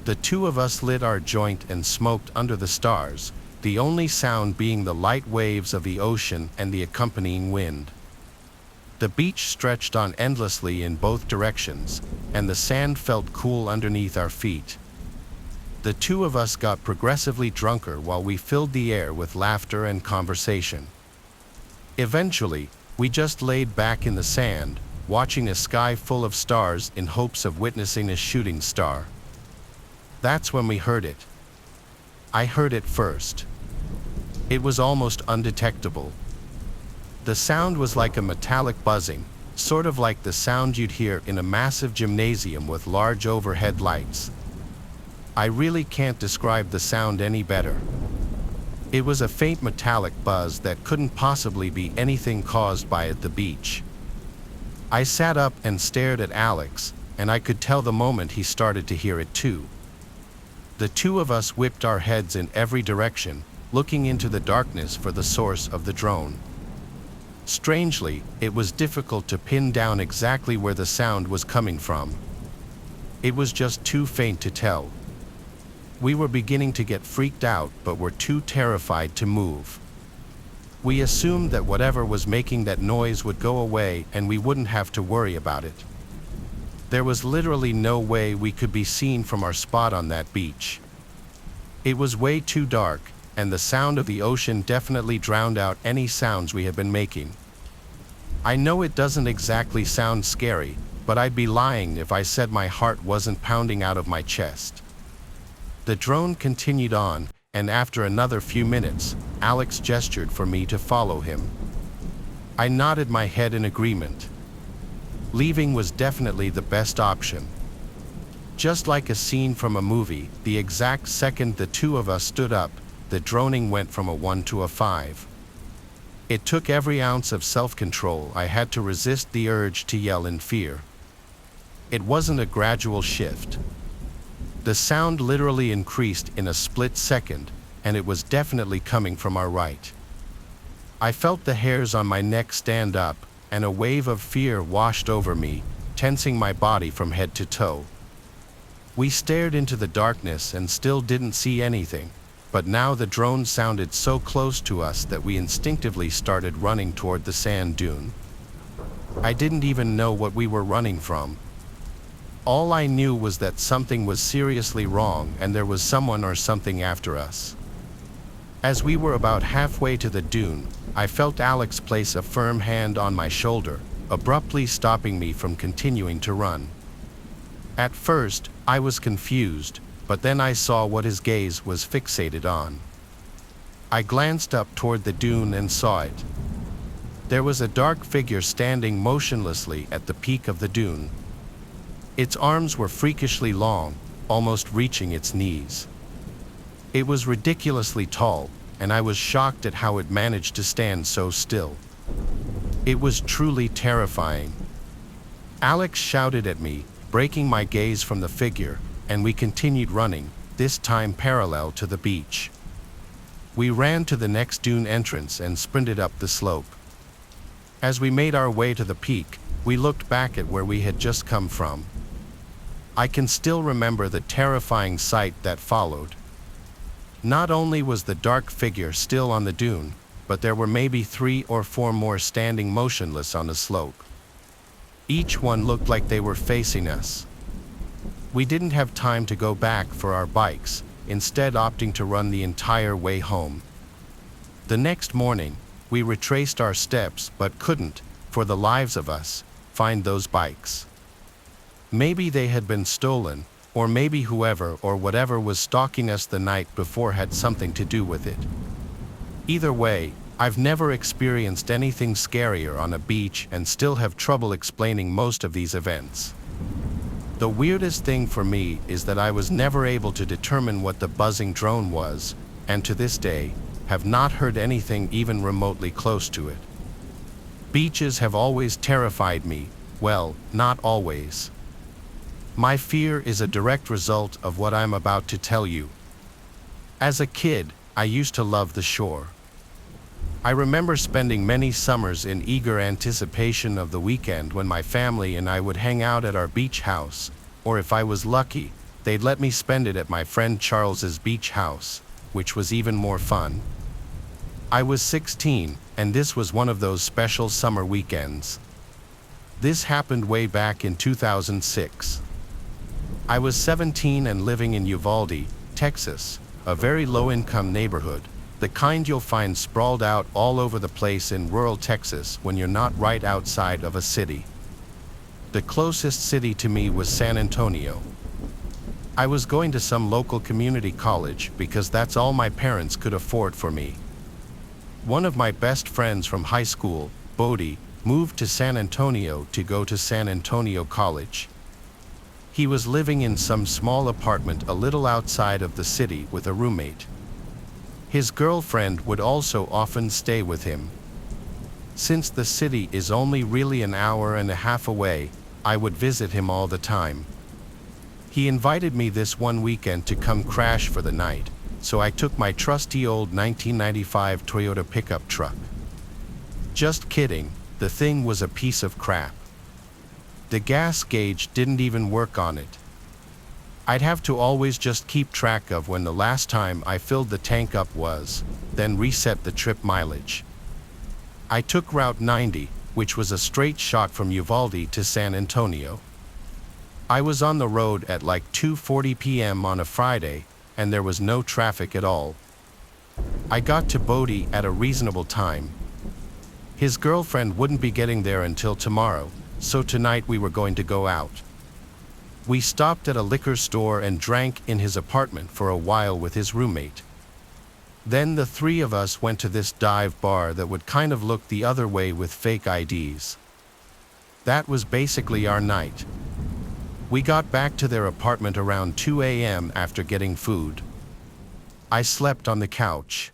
The two of us lit our joint and smoked under the stars, the only sound being the light waves of the ocean and the accompanying wind. The beach stretched on endlessly in both directions, and the sand felt cool underneath our feet. The two of us got progressively drunker while we filled the air with laughter and conversation. Eventually, we just laid back in the sand, watching a sky full of stars in hopes of witnessing a shooting star. That's when we heard it. I heard it first. It was almost undetectable. The sound was like a metallic buzzing, sort of like the sound you'd hear in a massive gymnasium with large overhead lights. I really can't describe the sound any better. It was a faint metallic buzz that couldn't possibly be anything caused by at the beach. I sat up and stared at Alex, and I could tell the moment he started to hear it too. The two of us whipped our heads in every direction, looking into the darkness for the source of the drone. Strangely, it was difficult to pin down exactly where the sound was coming from. It was just too faint to tell. We were beginning to get freaked out, but were too terrified to move. We assumed that whatever was making that noise would go away and we wouldn't have to worry about it. There was literally no way we could be seen from our spot on that beach. It was way too dark, and the sound of the ocean definitely drowned out any sounds we had been making. I know it doesn't exactly sound scary, but I'd be lying if I said my heart wasn't pounding out of my chest. The drone continued on, and after another few minutes, Alex gestured for me to follow him. I nodded my head in agreement. Leaving was definitely the best option. Just like a scene from a movie, the exact second the two of us stood up, the droning went from a 1 to a 5. It took every ounce of self-control I had to resist the urge to yell in fear. It wasn't a gradual shift. The sound literally increased in a split second, and it was definitely coming from our right. I felt the hairs on my neck stand up, and a wave of fear washed over me, tensing my body from head to toe. We stared into the darkness and still didn't see anything, but now the drone sounded so close to us that we instinctively started running toward the sand dune. I didn't even know what we were running from. All I knew was that something was seriously wrong and there was someone or something after us. As we were about halfway to the dune, I felt Alex place a firm hand on my shoulder, abruptly stopping me from continuing to run. At first, I was confused, but then I saw what his gaze was fixated on. I glanced up toward the dune and saw it. There was a dark figure standing motionlessly at the peak of the dune. Its arms were freakishly long, almost reaching its knees. It was ridiculously tall, and I was shocked at how it managed to stand so still. It was truly terrifying. Alex shouted at me, breaking my gaze from the figure, and we continued running, this time parallel to the beach. We ran to the next dune entrance and sprinted up the slope. As we made our way to the peak, we looked back at where we had just come from. I can still remember the terrifying sight that followed. Not only was the dark figure still on the dune, but there were maybe 3 or 4 more standing motionless on the slope. Each one looked like they were facing us. We didn't have time to go back for our bikes, instead opting to run the entire way home. The next morning, we retraced our steps but couldn't, for the lives of us, find those bikes. Maybe they had been stolen, or maybe whoever or whatever was stalking us the night before had something to do with it. Either way, I've never experienced anything scarier on a beach and still have trouble explaining most of these events. The weirdest thing for me is that I was never able to determine what the buzzing drone was, and to this day, have not heard anything even remotely close to it. Beaches have always terrified me, well, not always. My fear is a direct result of what I'm about to tell you. As a kid, I used to love the shore. I remember spending many summers in eager anticipation of the weekend when my family and I would hang out at our beach house, or if I was lucky, they'd let me spend it at my friend Charles's beach house, which was even more fun. I was 16, and this was one of those special summer weekends. This happened way back in 2006. I was 17 and living in Uvalde, Texas, a very low-income neighborhood, the kind you'll find sprawled out all over the place in rural Texas when you're not right outside of a city. The closest city to me was San Antonio. I was going to some local community college because that's all my parents could afford for me. One of my best friends from high school, Bodie, moved to San Antonio to go to San Antonio College. He was living in some small apartment a little outside of the city with a roommate. His girlfriend would also often stay with him. Since the city is only really an hour and a half away, I would visit him all the time. He invited me this one weekend to come crash for the night, so I took my trusty old 1995 Toyota pickup truck. Just kidding, the thing was a piece of crap. The gas gauge didn't even work on it. I'd have to always just keep track of when the last time I filled the tank up was, then reset the trip mileage. I took Route 90, which was a straight shot from Uvalde to San Antonio. I was on the road at like 2:40 p.m. on a Friday, and there was no traffic at all. I got to Bodie at a reasonable time. His girlfriend wouldn't be getting there until tomorrow, so tonight we were going to go out. We stopped at a liquor store and drank in his apartment for a while with his roommate. Then the three of us went to this dive bar that would kind of look the other way with fake IDs. That was basically our night. We got back to their apartment around 2 a.m. after getting food. I slept on the couch.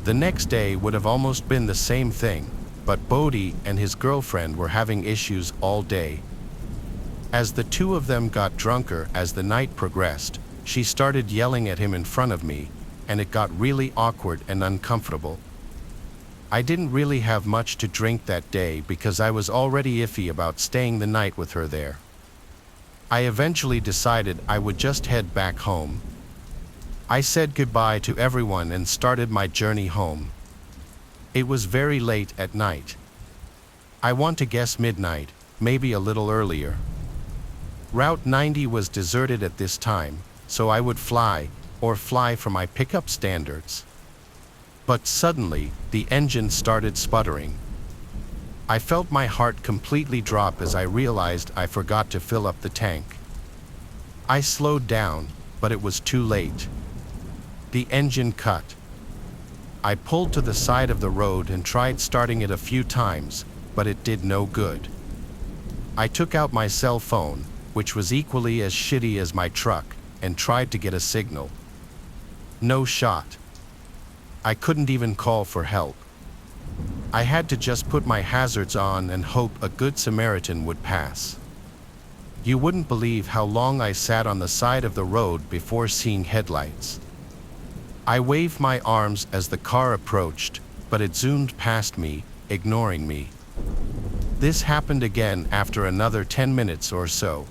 The next day would have almost been the same thing, but Bodie and his girlfriend were having issues all day. As the two of them got drunker as the night progressed, she started yelling at him in front of me, and it got really awkward and uncomfortable. I didn't really have much to drink that day because I was already iffy about staying the night with her there. I eventually decided I would just head back home. I said goodbye to everyone and started my journey home. It was very late at night. I want to guess midnight, maybe a little earlier. Route 90 was deserted at this time, so I would fly for my pickup standards. But suddenly, the engine started sputtering. I felt my heart completely drop as I realized I forgot to fill up the tank. I slowed down, but it was too late. The engine cut. I pulled to the side of the road and tried starting it a few times, but it did no good. I took out my cell phone, which was equally as shitty as my truck, and tried to get a signal. No shot. I couldn't even call for help. I had to just put my hazards on and hope a good Samaritan would pass. You wouldn't believe how long I sat on the side of the road before seeing headlights. I waved my arms as the car approached, but it zoomed past me, ignoring me. This happened again after another 10 minutes or so.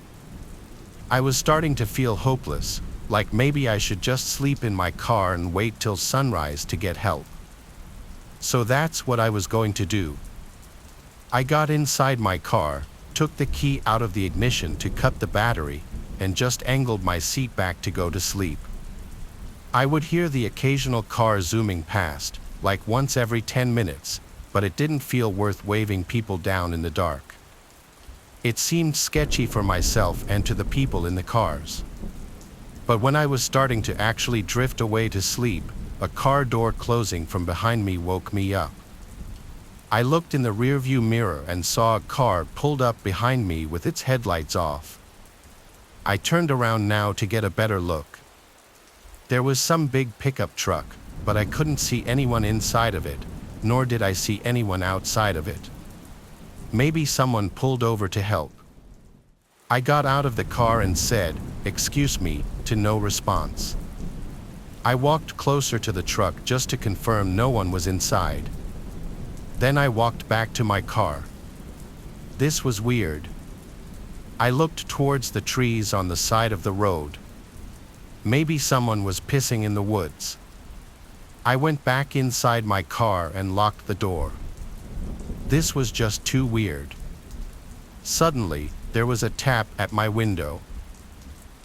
I was starting to feel hopeless, like maybe I should just sleep in my car and wait till sunrise to get help. So that's what I was going to do. I got inside my car, took the key out of the ignition to cut the battery, and just angled my seat back to go to sleep. I would hear the occasional car zooming past, like once every 10 minutes, but it didn't feel worth waving people down in the dark. It seemed sketchy for myself and to the people in the cars. But when I was starting to actually drift away to sleep, a car door closing from behind me woke me up. I looked in the rearview mirror and saw a car pulled up behind me with its headlights off. I turned around now to get a better look. There was some big pickup truck, but I couldn't see anyone inside of it, nor did I see anyone outside of it. Maybe someone pulled over to help. I got out of the car and said, "Excuse me," to no response. I walked closer to the truck just to confirm no one was inside. Then I walked back to my car. This was weird. I looked towards the trees on the side of the road. Maybe someone was pissing in the woods. I went back inside my car and locked the door. This was just too weird. Suddenly, there was a tap at my window.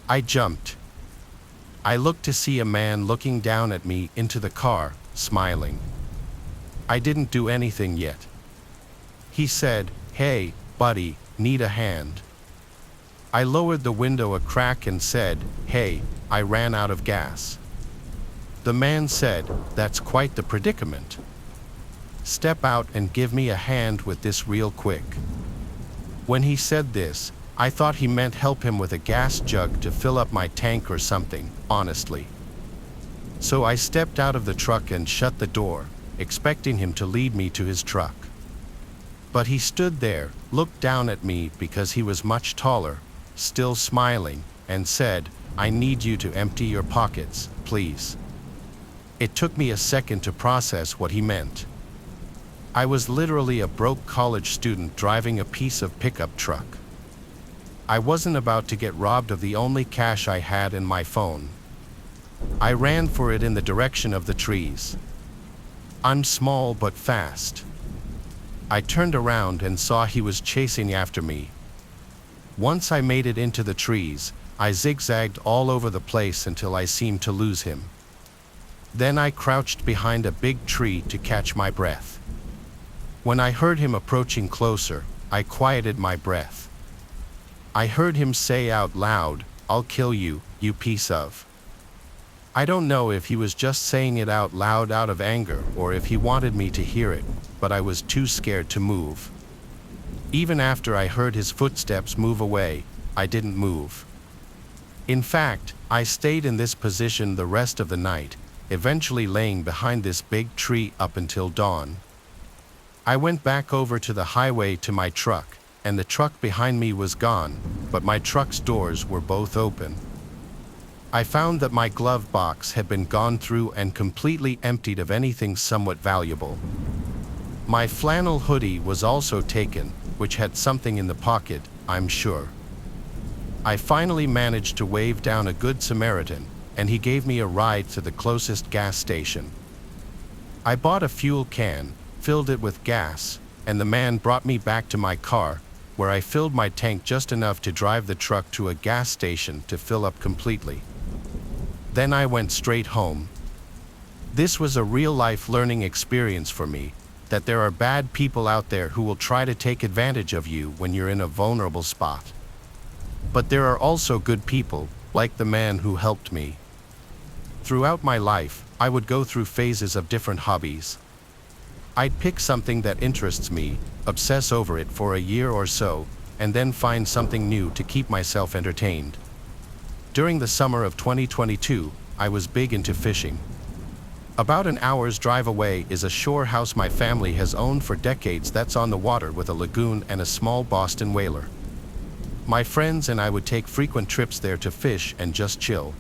I jumped. I looked to see a man looking down at me into the car, smiling. I didn't do anything yet. He said, "Hey, buddy, need a hand?" I lowered the window a crack and said, "Hey, I ran out of gas." The man said, "That's quite the predicament. Step out and give me a hand with this real quick." When he said this, I thought he meant help him with a gas jug to fill up my tank or something, honestly. So I stepped out of the truck and shut the door, expecting him to lead me to his truck. But he stood there, looked down at me because he was much taller, still smiling, and said, "I need you to empty your pockets, please." It took me a second to process what he meant. I was literally a broke college student driving a piece of pickup truck. I wasn't about to get robbed of the only cash I had in my phone. I ran for it in the direction of the trees. I'm small but fast. I turned around and saw he was chasing after me. Once I made it into the trees, I zigzagged all over the place until I seemed to lose him. Then I crouched behind a big tree to catch my breath. When I heard him approaching closer, I quieted my breath. I heard him say out loud, "I'll kill you, you piece of." I don't know if he was just saying it out loud out of anger or if he wanted me to hear it, but I was too scared to move. Even after I heard his footsteps move away, I didn't move. In fact, I stayed in this position the rest of the night, eventually laying behind this big tree up until dawn. I went back over to the highway to my truck, and the truck behind me was gone, but my truck's doors were both open. I found that my glove box had been gone through and completely emptied of anything somewhat valuable. My flannel hoodie was also taken, which had something in the pocket, I'm sure. I finally managed to wave down a good Samaritan, and he gave me a ride to the closest gas station. I bought a fuel can, filled it with gas, and the man brought me back to my car, where I filled my tank just enough to drive the truck to a gas station to fill up completely. Then I went straight home. This was a real-life learning experience for me, that there are bad people out there who will try to take advantage of you when you're in a vulnerable spot. But there are also good people, like the man who helped me. Throughout my life, I would go through phases of different hobbies. I'd pick something that interests me, obsess over it for a year or so, and then find something new to keep myself entertained. During the summer of 2022, I was big into fishing. About an hour's drive away is a shore house my family has owned for decades that's on the water with a lagoon and a small Boston whaler. My friends and I would take frequent trips there to fish and just chill.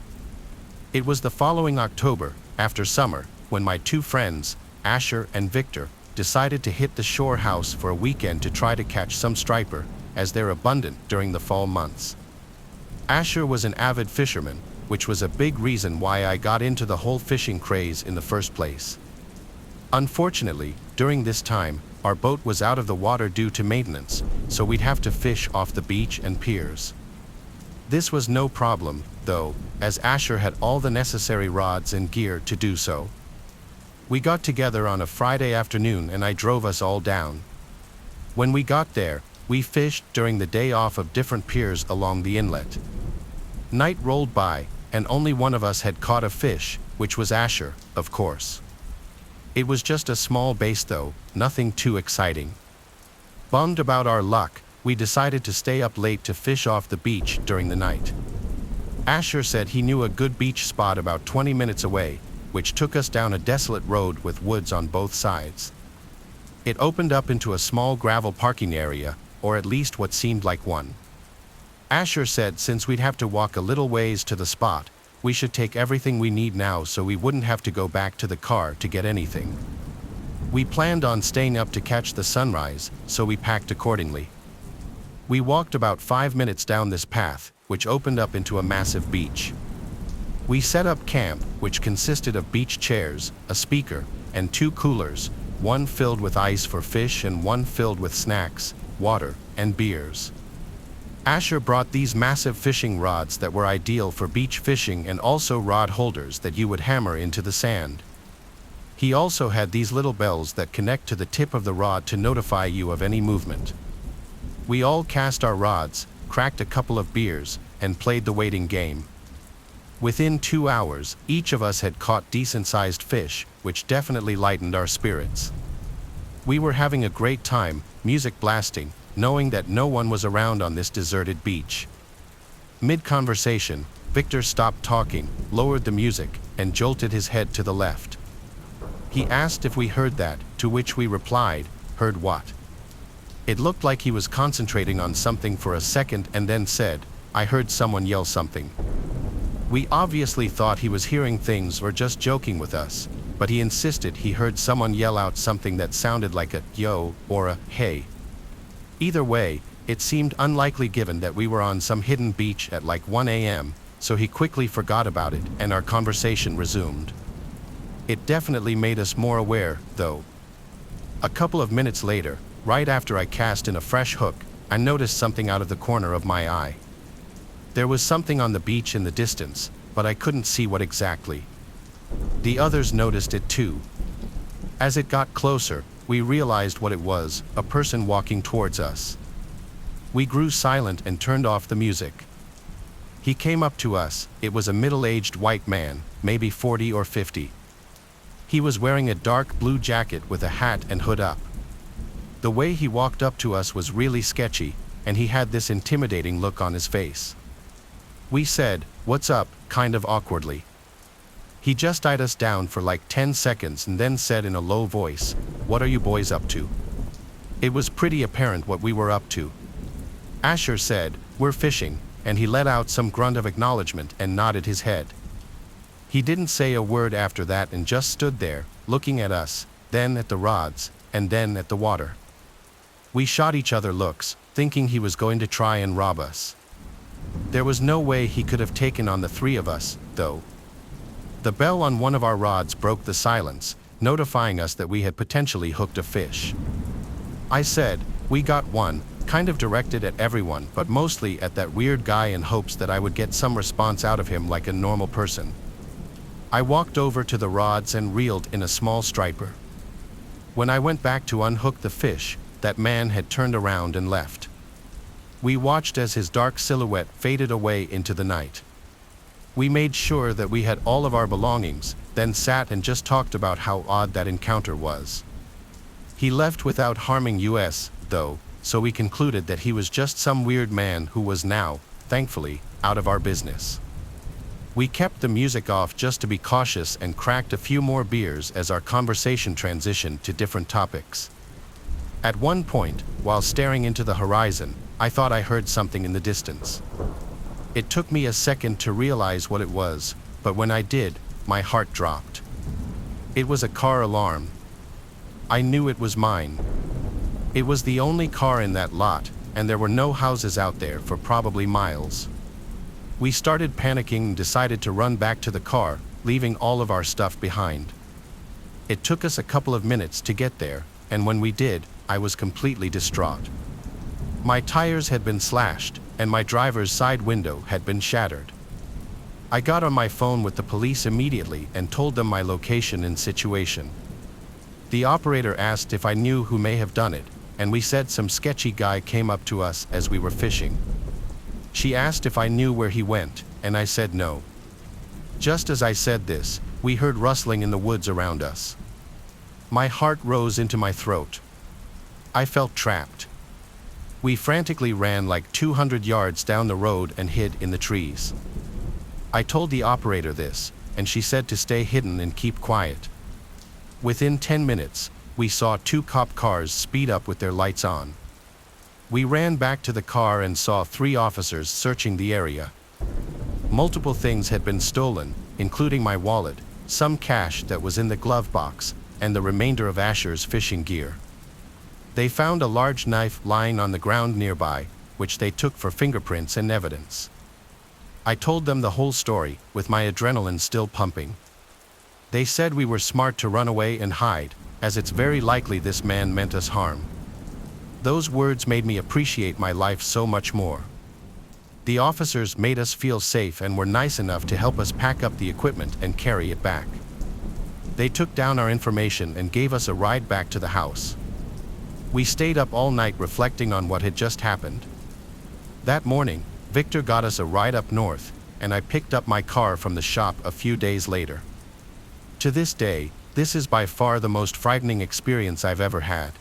It was the following October, after summer, when my two friends, Asher and Victor, decided to hit the shore house for a weekend to try to catch some striper, as they're abundant during the fall months. Asher was an avid fisherman, which was a big reason why I got into the whole fishing craze in the first place. Unfortunately, during this time, our boat was out of the water due to maintenance, so we'd have to fish off the beach and piers. This was no problem, though, as Asher had all the necessary rods and gear to do so. We got together on a Friday afternoon and I drove us all down. When we got there, we fished during the day off of different piers along the inlet. Night rolled by, and only one of us had caught a fish, which was Asher, of course. It was just a small bass though, nothing too exciting. Bummed about our luck, we decided to stay up late to fish off the beach during the night. Asher said he knew a good beach spot about 20 minutes away, which took us down a desolate road with woods on both sides. It opened up into a small gravel parking area, or at least what seemed like one. Asher said since we'd have to walk a little ways to the spot, we should take everything we need now so we wouldn't have to go back to the car to get anything. We planned on staying up to catch the sunrise, so we packed accordingly. We walked about 5 minutes down this path, which opened up into a massive beach. We set up camp, which consisted of beach chairs, a speaker, and 2 coolers, one filled with ice for fish and one filled with snacks, water, and beers. Asher brought these massive fishing rods that were ideal for beach fishing and also rod holders that you would hammer into the sand. He also had these little bells that connect to the tip of the rod to notify you of any movement. We all cast our rods, cracked a couple of beers, and played the waiting game. Within 2 hours, each of us had caught decent-sized fish, which definitely lightened our spirits. We were having a great time, music blasting, knowing that no one was around on this deserted beach. Mid-conversation, Victor stopped talking, lowered the music, and jolted his head to the left. He asked if we heard that, to which we replied, "Heard what?" It looked like he was concentrating on something for a second and then said, "I heard someone yell something." We obviously thought he was hearing things or just joking with us, but he insisted he heard someone yell out something that sounded like a "yo" or a "hey." Either way, it seemed unlikely given that we were on some hidden beach at like 1 a.m., so he quickly forgot about it and our conversation resumed. It definitely made us more aware, though. A couple of minutes later, right after I cast in a fresh hook, I noticed something out of the corner of my eye. There was something on the beach in the distance, but I couldn't see what exactly. The others noticed it too. As it got closer, we realized what it was, a person walking towards us. We grew silent and turned off the music. He came up to us. It was a middle-aged white man, maybe 40 or 50. He was wearing a dark blue jacket with a hat and hood up. The way he walked up to us was really sketchy, and he had this intimidating look on his face. We said, "What's up?" kind of awkwardly. He just eyed us down for like 10 seconds and then said in a low voice, "What are you boys up to?" It was pretty apparent what we were up to. Asher said, "We're fishing," and he let out some grunt of acknowledgement and nodded his head. He didn't say a word after that and just stood there, looking at us, then at the rods, and then at the water. We shot each other looks, thinking he was going to try and rob us. There was no way he could have taken on the 3 of us, though. The bell on one of our rods broke the silence, notifying us that we had potentially hooked a fish. I said, "We got one," kind of directed at everyone, but mostly at that weird guy in hopes that I would get some response out of him like a normal person. I walked over to the rods and reeled in a small striper. When I went back to unhook the fish, that man had turned around and left. We watched as his dark silhouette faded away into the night. We made sure that we had all of our belongings, then sat and just talked about how odd that encounter was. He left without harming us, though, so we concluded that he was just some weird man who was now, thankfully, out of our business. We kept the music off just to be cautious and cracked a few more beers as our conversation transitioned to different topics. At one point, while staring into the horizon, I thought I heard something in the distance. It took me a second to realize what it was, but when I did, my heart dropped. It was a car alarm. I knew it was mine. It was the only car in that lot, and there were no houses out there for probably miles. We started panicking and decided to run back to the car, leaving all of our stuff behind. It took us a couple of minutes to get there, and when we did, I was completely distraught. My tires had been slashed, and my driver's side window had been shattered. I got on my phone with the police immediately and told them my location and situation. The operator asked if I knew who may have done it, and we said some sketchy guy came up to us as we were fishing. She asked if I knew where he went, and I said no. Just as I said this, we heard rustling in the woods around us. My heart rose into my throat. I felt trapped. We frantically ran like 200 yards down the road and hid in the trees. I told the operator this, and she said to stay hidden and keep quiet. Within 10 minutes, we saw 2 cop cars speed up with their lights on. We ran back to the car and saw 3 officers searching the area. Multiple things had been stolen, including my wallet, some cash that was in the glove box, and the remainder of Asher's fishing gear. They found a large knife lying on the ground nearby, which they took for fingerprints and evidence. I told them the whole story, with my adrenaline still pumping. They said we were smart to run away and hide, as it's very likely this man meant us harm. Those words made me appreciate my life so much more. The officers made us feel safe and were nice enough to help us pack up the equipment and carry it back. They took down our information and gave us a ride back to the house. We stayed up all night reflecting on what had just happened. That morning, Victor got us a ride up north, and I picked up my car from the shop a few days later. To this day, this is by far the most frightening experience I've ever had.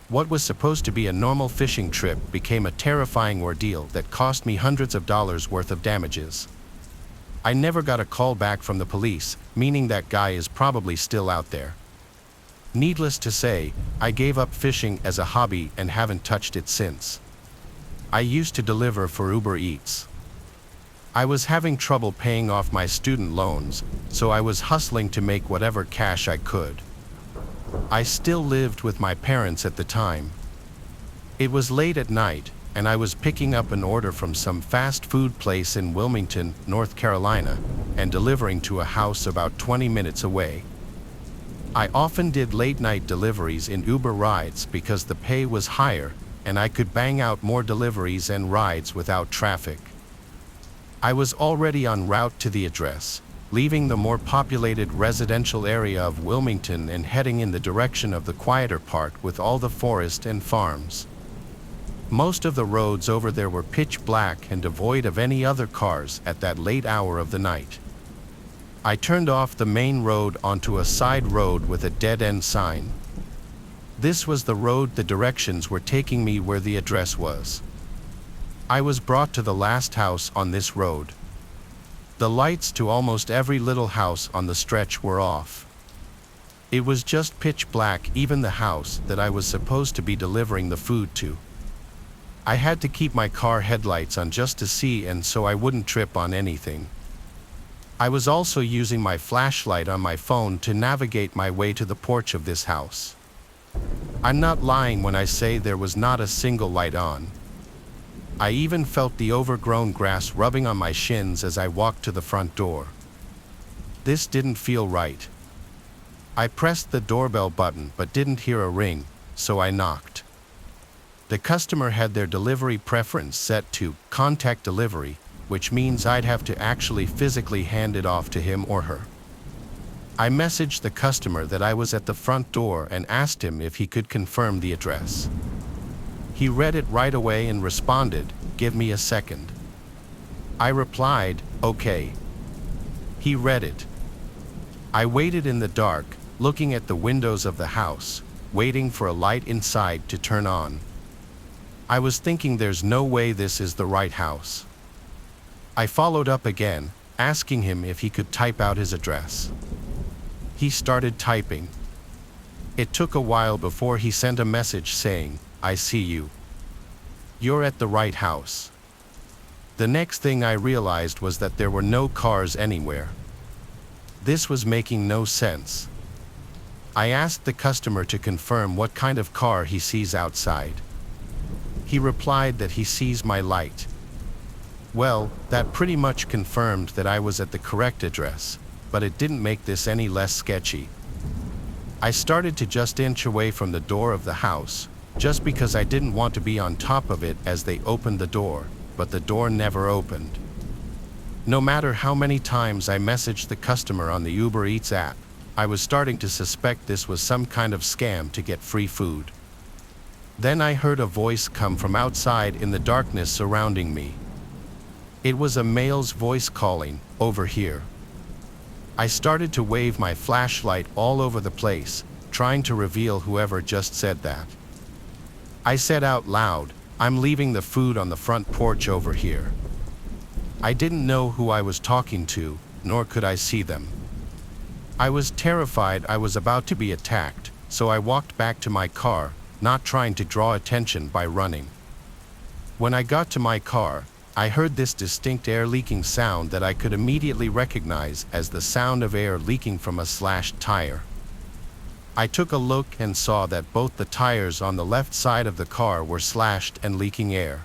What was supposed to be a normal fishing trip became a terrifying ordeal that cost me hundreds of dollars worth of damages. I never got a call back from the police, meaning that guy is probably still out there. Needless to say, I gave up fishing as a hobby and haven't touched it since. I used to deliver for Uber Eats. I was having trouble paying off my student loans, so I was hustling to make whatever cash I could. I still lived with my parents at the time. It was late at night, and I was picking up an order from some fast food place in Wilmington, North Carolina, and delivering to a house about 20 minutes away. I often did late-night deliveries in Uber rides because the pay was higher, and I could bang out more deliveries and rides without traffic. I was already en route to the address, leaving the more populated residential area of Wilmington and heading in the direction of the quieter part with all the forest and farms. Most of the roads over there were pitch black and devoid of any other cars at that late hour of the night. I turned off the main road onto a side road with a dead-end sign. This was the road the directions were taking me where the address was. I was brought to the last house on this road. The lights to almost every little house on the stretch were off. It was just pitch black, even the house that I was supposed to be delivering the food to. I had to keep my car headlights on just to see and so I wouldn't trip on anything. I was also using my flashlight on my phone to navigate my way to the porch of this house. I'm not lying when I say there was not a single light on. I even felt the overgrown grass rubbing on my shins as I walked to the front door. This didn't feel right. I pressed the doorbell button but didn't hear a ring, so I knocked. The customer had their delivery preference set to contact delivery, which means I'd have to actually physically hand it off to him or her. I messaged the customer that I was at the front door and asked him if he could confirm the address. He read it right away and responded, "Give me a second." I replied, "Okay." He read it. I waited in the dark, looking at the windows of the house, waiting for a light inside to turn on. I was thinking there's no way this is the right house. I followed up again, asking him if he could type out his address. He started typing. It took a while before he sent a message saying, "I see you. You're at the right house." The next thing I realized was that there were no cars anywhere. This was making no sense. I asked the customer to confirm what kind of car he sees outside. He replied that he sees my light. Well, that pretty much confirmed that I was at the correct address, but it didn't make this any less sketchy. I started to just inch away from the door of the house, just because I didn't want to be on top of it as they opened the door, but the door never opened. No matter how many times I messaged the customer on the Uber Eats app, I was starting to suspect this was some kind of scam to get free food. Then I heard a voice come from outside in the darkness surrounding me. It was a male's voice calling, "Over here." I started to wave my flashlight all over the place, trying to reveal whoever just said that. I said out loud, "I'm leaving the food on the front porch over here." I didn't know who I was talking to, nor could I see them. I was terrified I was about to be attacked, so I walked back to my car, not trying to draw attention by running. When I got to my car, I heard this distinct air leaking sound that I could immediately recognize as the sound of air leaking from a slashed tire. I took a look and saw that both the tires on the left side of the car were slashed and leaking air.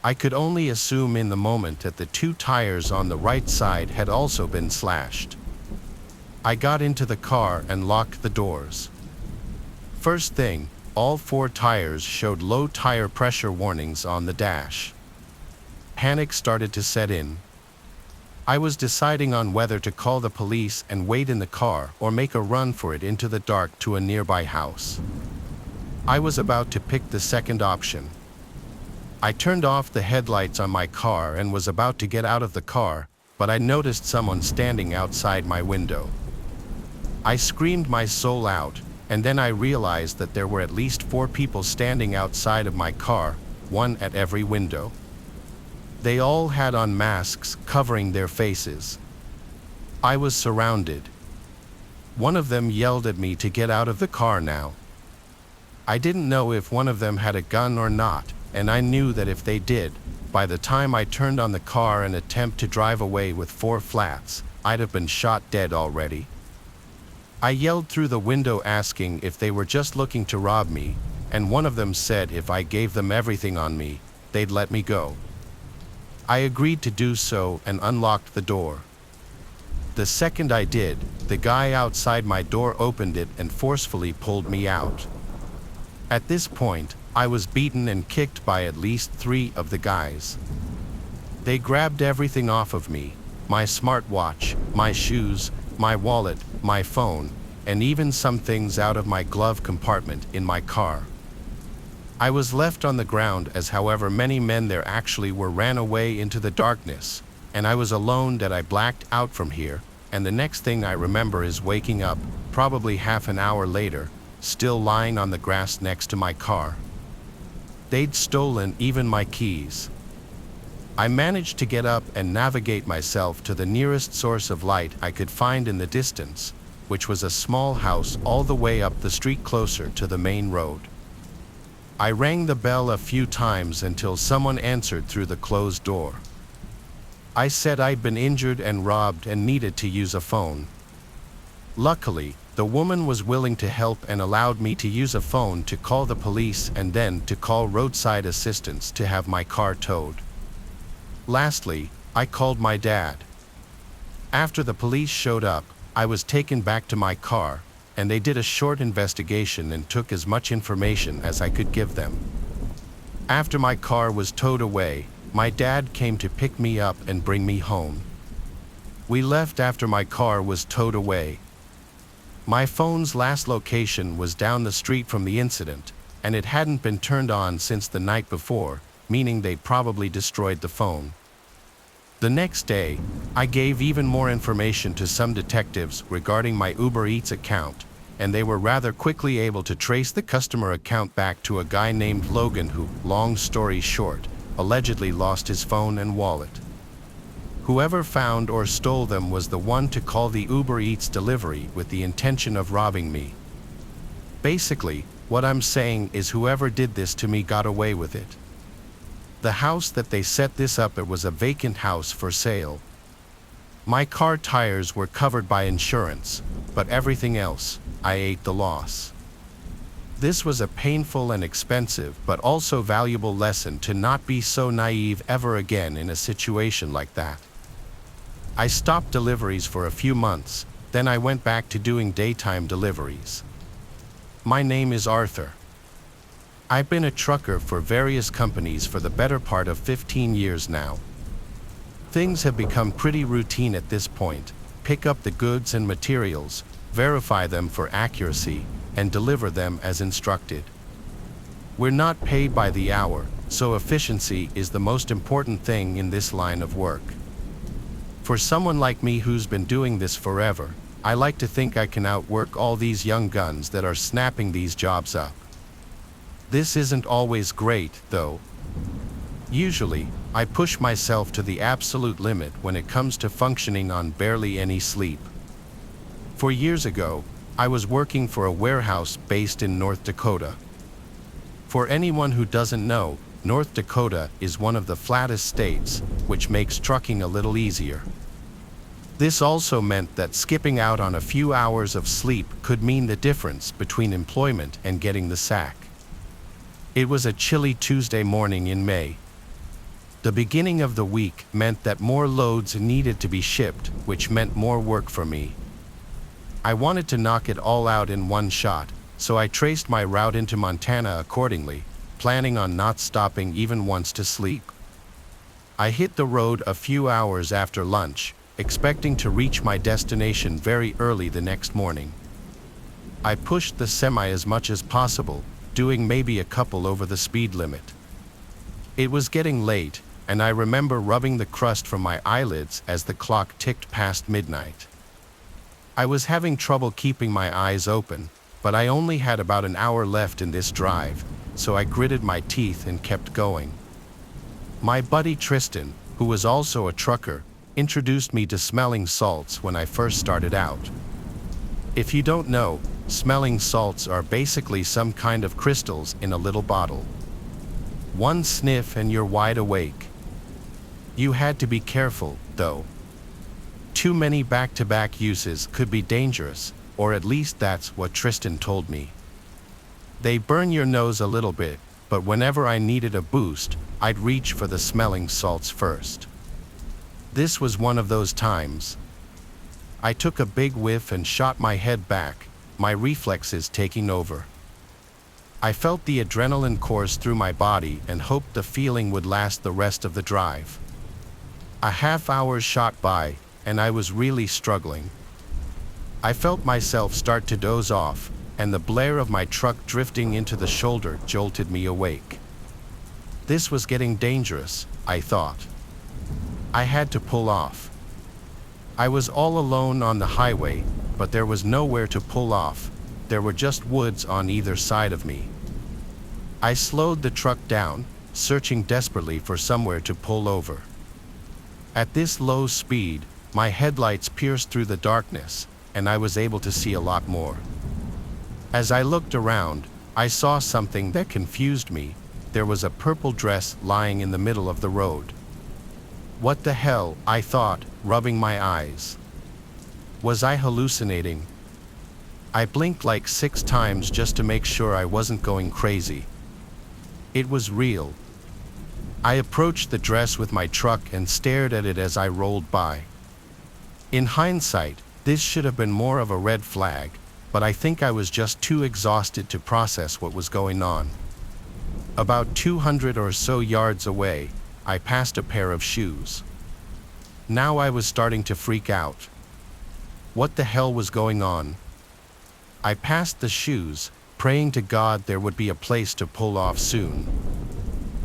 I could only assume in the moment that the two tires on the right side had also been slashed. I got into the car and locked the doors. First thing, all four tires showed low tire pressure warnings on the dash. Panic started to set in. I was deciding on whether to call the police and wait in the car or make a run for it into the dark to a nearby house. I was about to pick the second option. I turned off the headlights on my car and was about to get out of the car, but I noticed someone standing outside my window. I screamed my soul out, and then I realized that there were at least 4 people standing outside of my car, one at every window. They all had on masks covering their faces. I was surrounded. One of them yelled at me to get out of the car now. I didn't know if one of them had a gun or not, and I knew that if they did, by the time I turned on the car and attempt to drive away with 4 flats, I'd have been shot dead already. I yelled through the window asking if they were just looking to rob me, and one of them said if I gave them everything on me, they'd let me go. I agreed to do so and unlocked the door. The second I did, the guy outside my door opened it and forcefully pulled me out. At this point, I was beaten and kicked by at least 3 of the guys. They grabbed everything off of me, my smartwatch, my shoes, my wallet, my phone, and even some things out of my glove compartment in my car. I was left on the ground as however many men there actually were ran away into the darkness, and I was alone that I blacked out from here, and the next thing I remember is waking up, probably half an hour later, still lying on the grass next to my car. They'd stolen even my keys. I managed to get up and navigate myself to the nearest source of light I could find in the distance, which was a small house all the way up the street closer to the main road. I rang the bell a few times until someone answered through the closed door. I said I'd been injured and robbed and needed to use a phone. Luckily, the woman was willing to help and allowed me to use a phone to call the police and then to call roadside assistance to have my car towed. Lastly, I called my dad. After the police showed up, I was taken back to my car, and they did a short investigation and took as much information as I could give them. After my car was towed away, my dad came to pick me up and bring me home. We left after my car was towed away. My phone's last location was down the street from the incident, and it hadn't been turned on since the night before, meaning they probably destroyed the phone. The next day, I gave even more information to some detectives regarding my Uber Eats account, and they were rather quickly able to trace the customer account back to a guy named Logan who, long story short, allegedly lost his phone and wallet. Whoever found or stole them was the one to call the Uber Eats delivery with the intention of robbing me. Basically, what I'm saying is whoever did this to me got away with it. The house that they set this up at was a vacant house for sale. My car tires were covered by insurance, but everything else, I ate the loss. This was a painful and expensive but also valuable lesson to not be so naive ever again in a situation like that. I stopped deliveries for a few months, then I went back to doing daytime deliveries. My name is Arthur. I've been a trucker for various companies for the better part of 15 years now. Things have become pretty routine at this point. Pick up the goods and materials, verify them for accuracy, and deliver them as instructed. We're not paid by the hour, so efficiency is the most important thing in this line of work. For someone like me who's been doing this forever, I like to think I can outwork all these young guns that are snapping these jobs up. This isn't always great, though. Usually, I push myself to the absolute limit when it comes to functioning on barely any sleep. 4 years ago, I was working for a warehouse based in North Dakota. For anyone who doesn't know, North Dakota is one of the flattest states, which makes trucking a little easier. This also meant that skipping out on a few hours of sleep could mean the difference between employment and getting the sack. It was a chilly Tuesday morning in May. The beginning of the week meant that more loads needed to be shipped, which meant more work for me. I wanted to knock it all out in one shot, so I traced my route into Montana accordingly, planning on not stopping even once to sleep. I hit the road a few hours after lunch, expecting to reach my destination very early the next morning. I pushed the semi as much as possible, doing maybe a couple over the speed limit. It was getting late, and I remember rubbing the crust from my eyelids as the clock ticked past midnight. I was having trouble keeping my eyes open, but I only had about an hour left in this drive, so I gritted my teeth and kept going. My buddy Tristan, who was also a trucker, introduced me to smelling salts when I first started out. If you don't know, smelling salts are basically some kind of crystals in a little bottle. One sniff and you're wide awake. You had to be careful, though. Too many back-to-back uses could be dangerous, or at least that's what Tristan told me. They burn your nose a little bit, but whenever I needed a boost, I'd reach for the smelling salts first. This was one of those times. I took a big whiff and shot my head back, my reflexes taking over. I felt the adrenaline course through my body and hoped the feeling would last the rest of the drive. A half hour shot by, and I was really struggling. I felt myself start to doze off, and the blare of my truck drifting into the shoulder jolted me awake. This was getting dangerous, I thought. I had to pull off. I was all alone on the highway, but there was nowhere to pull off. There were just woods on either side of me. I slowed the truck down, searching desperately for somewhere to pull over. At this low speed, my headlights pierced through the darkness, and I was able to see a lot more. As I looked around, I saw something that confused me. There was a purple dress lying in the middle of the road. What the hell, I thought, rubbing my eyes. Was I hallucinating? I blinked like 6 times just to make sure I wasn't going crazy. It was real. I approached the dress with my truck and stared at it as I rolled by. In hindsight, this should have been more of a red flag, but I think I was just too exhausted to process what was going on. About 200 or so yards away, I passed a pair of shoes. Now I was starting to freak out. What the hell was going on? I passed the shoes, praying to God there would be a place to pull off soon.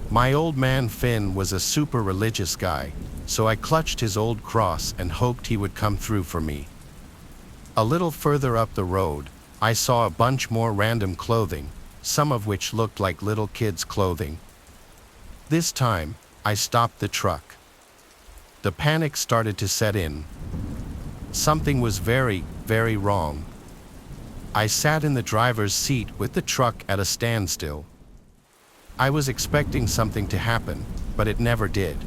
My old man Finn was a super religious guy, so I clutched his old cross and hoped he would come through for me. A little further up the road, I saw a bunch more random clothing, some of which looked like little kids' clothing. This time, I stopped the truck. The panic started to set in. Something was very, very wrong. I sat in the driver's seat with the truck at a standstill. I was expecting something to happen, but it never did.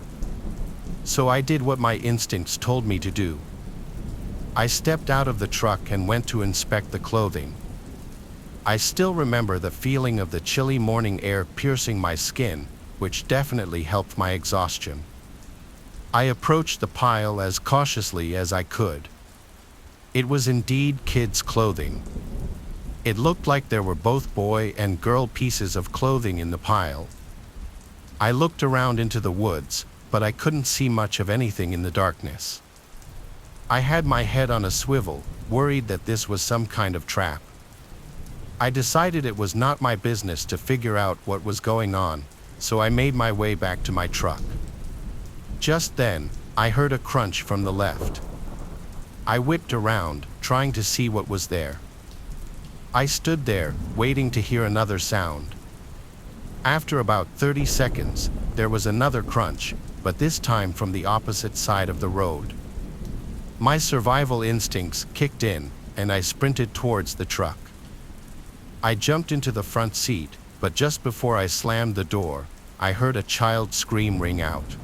So I did what my instincts told me to do. I stepped out of the truck and went to inspect the clothing. I still remember the feeling of the chilly morning air piercing my skin, which definitely helped my exhaustion. I approached the pile as cautiously as I could. It was indeed kids' clothing. It looked like there were both boy and girl pieces of clothing in the pile. I looked around into the woods, but I couldn't see much of anything in the darkness. I had my head on a swivel, worried that this was some kind of trap. I decided it was not my business to figure out what was going on, so I made my way back to my truck. Just then, I heard a crunch from the left. I whipped around, trying to see what was there. I stood there, waiting to hear another sound. After about 30 seconds, there was another crunch, but this time from the opposite side of the road. My survival instincts kicked in, and I sprinted towards the truck. I jumped into the front seat, but just before I slammed the door, I heard a child's scream ring out.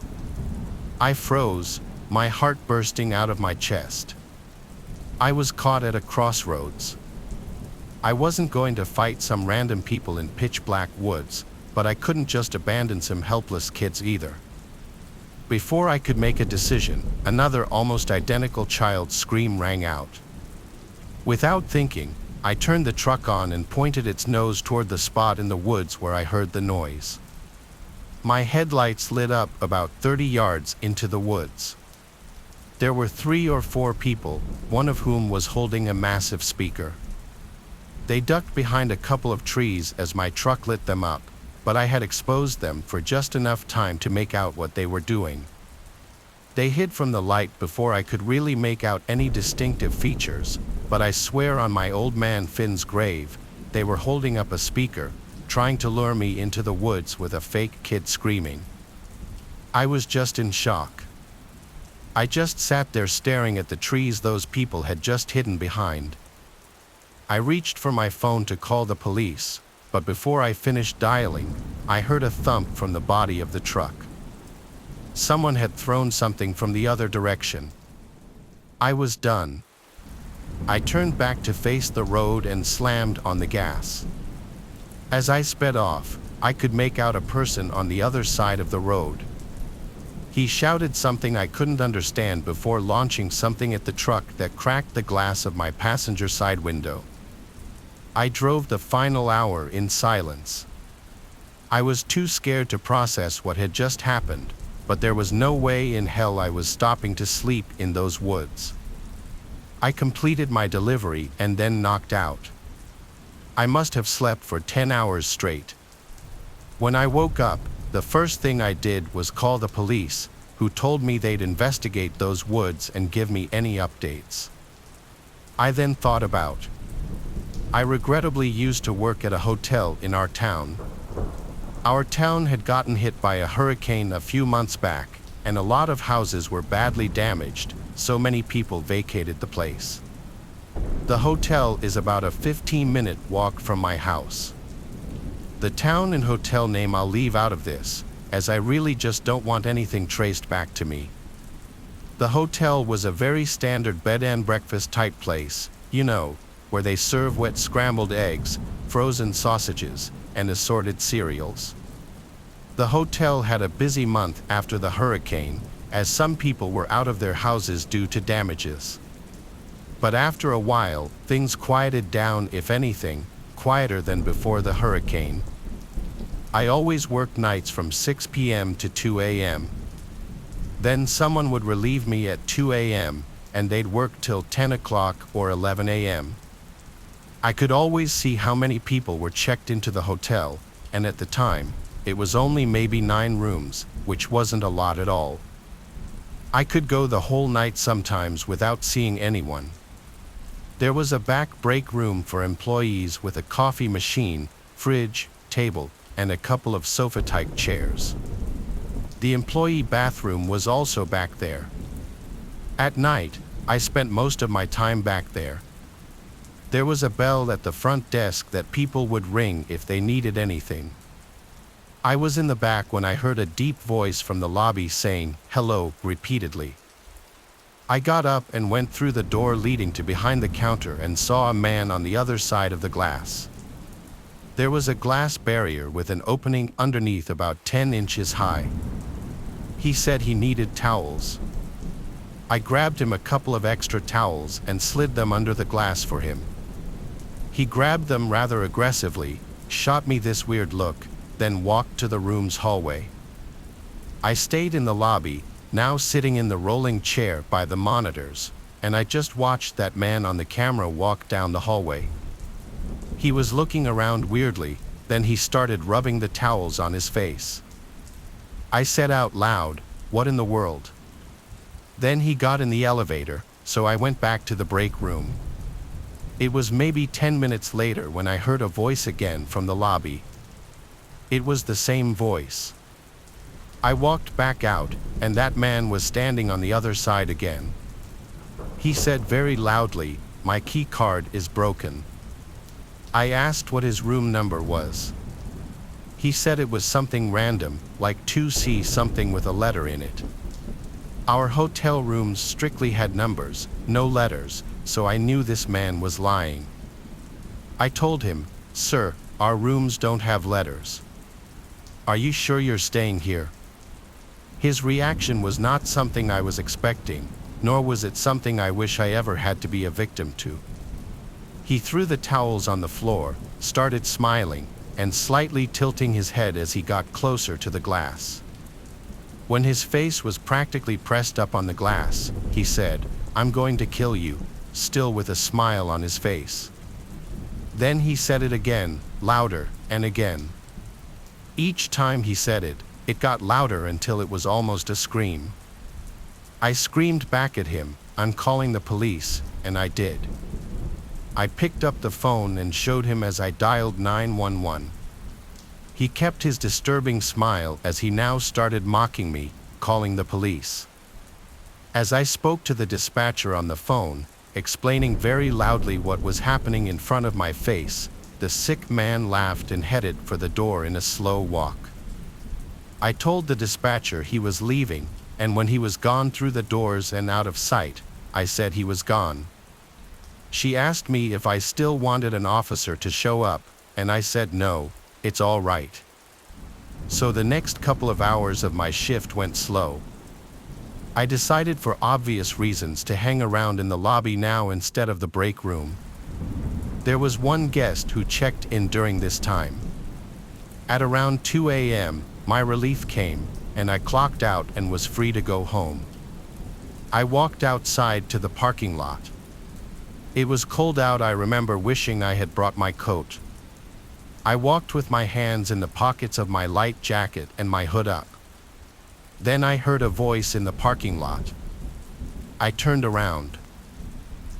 I froze, my heart bursting out of my chest. I was caught at a crossroads. I wasn't going to fight some random people in pitch black woods, but I couldn't just abandon some helpless kids either. Before I could make a decision, another almost identical child's scream rang out. Without thinking, I turned the truck on and pointed its nose toward the spot in the woods where I heard the noise. My headlights lit up about 30 yards into the woods. There were 3 or 4 people, one of whom was holding a massive speaker. They ducked behind a couple of trees as my truck lit them up, but I had exposed them for just enough time to make out what they were doing. They hid from the light before I could really make out any distinctive features, but I swear on my old man Finn's grave, they were holding up a speaker, trying to lure me into the woods with a fake kid screaming. I was just in shock. I just sat there staring at the trees those people had just hidden behind. I reached for my phone to call the police, but before I finished dialing, I heard a thump from the body of the truck. Someone had thrown something from the other direction. I was done. I turned back to face the road and slammed on the gas. As I sped off, I could make out a person on the other side of the road. He shouted something I couldn't understand before launching something at the truck that cracked the glass of my passenger side window. I drove the final hour in silence. I was too scared to process what had just happened, but there was no way in hell I was stopping to sleep in those woods. I completed my delivery and then knocked out. I must have slept for 10 hours straight. When I woke up, the first thing I did was call the police, who told me they'd investigate those woods and give me any updates. I then thought about. I regrettably used to work at a hotel in our town. Our town had gotten hit by a hurricane a few months back, and a lot of houses were badly damaged, so many people vacated the place. The hotel is about a 15-minute walk from my house. The town and hotel name I'll leave out of this, as I really just don't want anything traced back to me. The hotel was a very standard bed and breakfast type place, where they serve wet scrambled eggs, frozen sausages, and assorted cereals. The hotel had a busy month after the hurricane, as some people were out of their houses due to damages. But after a while, things quieted down, if anything, quieter than before the hurricane. I always worked nights from 6 p.m. to 2 a.m. Then someone would relieve me at 2 a.m., and they'd work till 10 o'clock or 11 a.m. I could always see how many people were checked into the hotel, and at the time, it was only maybe 9 rooms, which wasn't a lot at all. I could go the whole night sometimes without seeing anyone. There was a back break room for employees with a coffee machine, fridge, table, and a couple of sofa-type chairs. The employee bathroom was also back there. At night, I spent most of my time back there. There was a bell at the front desk that people would ring if they needed anything. I was in the back when I heard a deep voice from the lobby saying, "Hello," repeatedly. I got up and went through the door leading to behind the counter and saw a man on the other side of the glass. There was a glass barrier with an opening underneath about 10 inches high. He said he needed towels. I grabbed him a couple of extra towels and slid them under the glass for him. He grabbed them rather aggressively, shot me this weird look, then walked to the room's hallway. I stayed in the lobby, now sitting in the rolling chair by the monitors, and I just watched that man on the camera walk down the hallway. He was looking around weirdly, then he started rubbing the towels on his face. I said out loud, "What in the world?" Then he got in the elevator, so I went back to the break room. It was maybe 10 minutes later when I heard a voice again from the lobby. It was the same voice. I walked back out, and that man was standing on the other side again. He said very loudly, "My key card is broken." I asked what his room number was. He said it was something random, like 2C something with a letter in it. Our hotel rooms strictly had numbers, no letters, so I knew this man was lying. I told him, "Sir, our rooms don't have letters. Are you sure you're staying here?" His reaction was not something I was expecting, nor was it something I wish I ever had to be a victim to. He threw the towels on the floor, started smiling, and slightly tilting his head as he got closer to the glass. When his face was practically pressed up on the glass, he said, "I'm going to kill you," still with a smile on his face. Then he said it again, louder, and again. Each time he said it, it got louder until it was almost a scream. I screamed back at him, "I'm calling the police," and I did. I picked up the phone and showed him as I dialed 911. He kept his disturbing smile as he now started mocking me, calling the police. As I spoke to the dispatcher on the phone, explaining very loudly what was happening in front of my face, the sick man laughed and headed for the door in a slow walk. I told the dispatcher he was leaving, and when he was gone through the doors and out of sight, I said he was gone. She asked me if I still wanted an officer to show up, and I said no, it's all right. So the next couple of hours of my shift went slow. I decided for obvious reasons to hang around in the lobby now instead of the break room. There was one guest who checked in during this time. At around 2 a.m., my relief came, and I clocked out and was free to go home. I walked outside to the parking lot. It was cold out. I remember wishing I had brought my coat. I walked with my hands in the pockets of my light jacket and my hood up. Then I heard a voice in the parking lot. I turned around.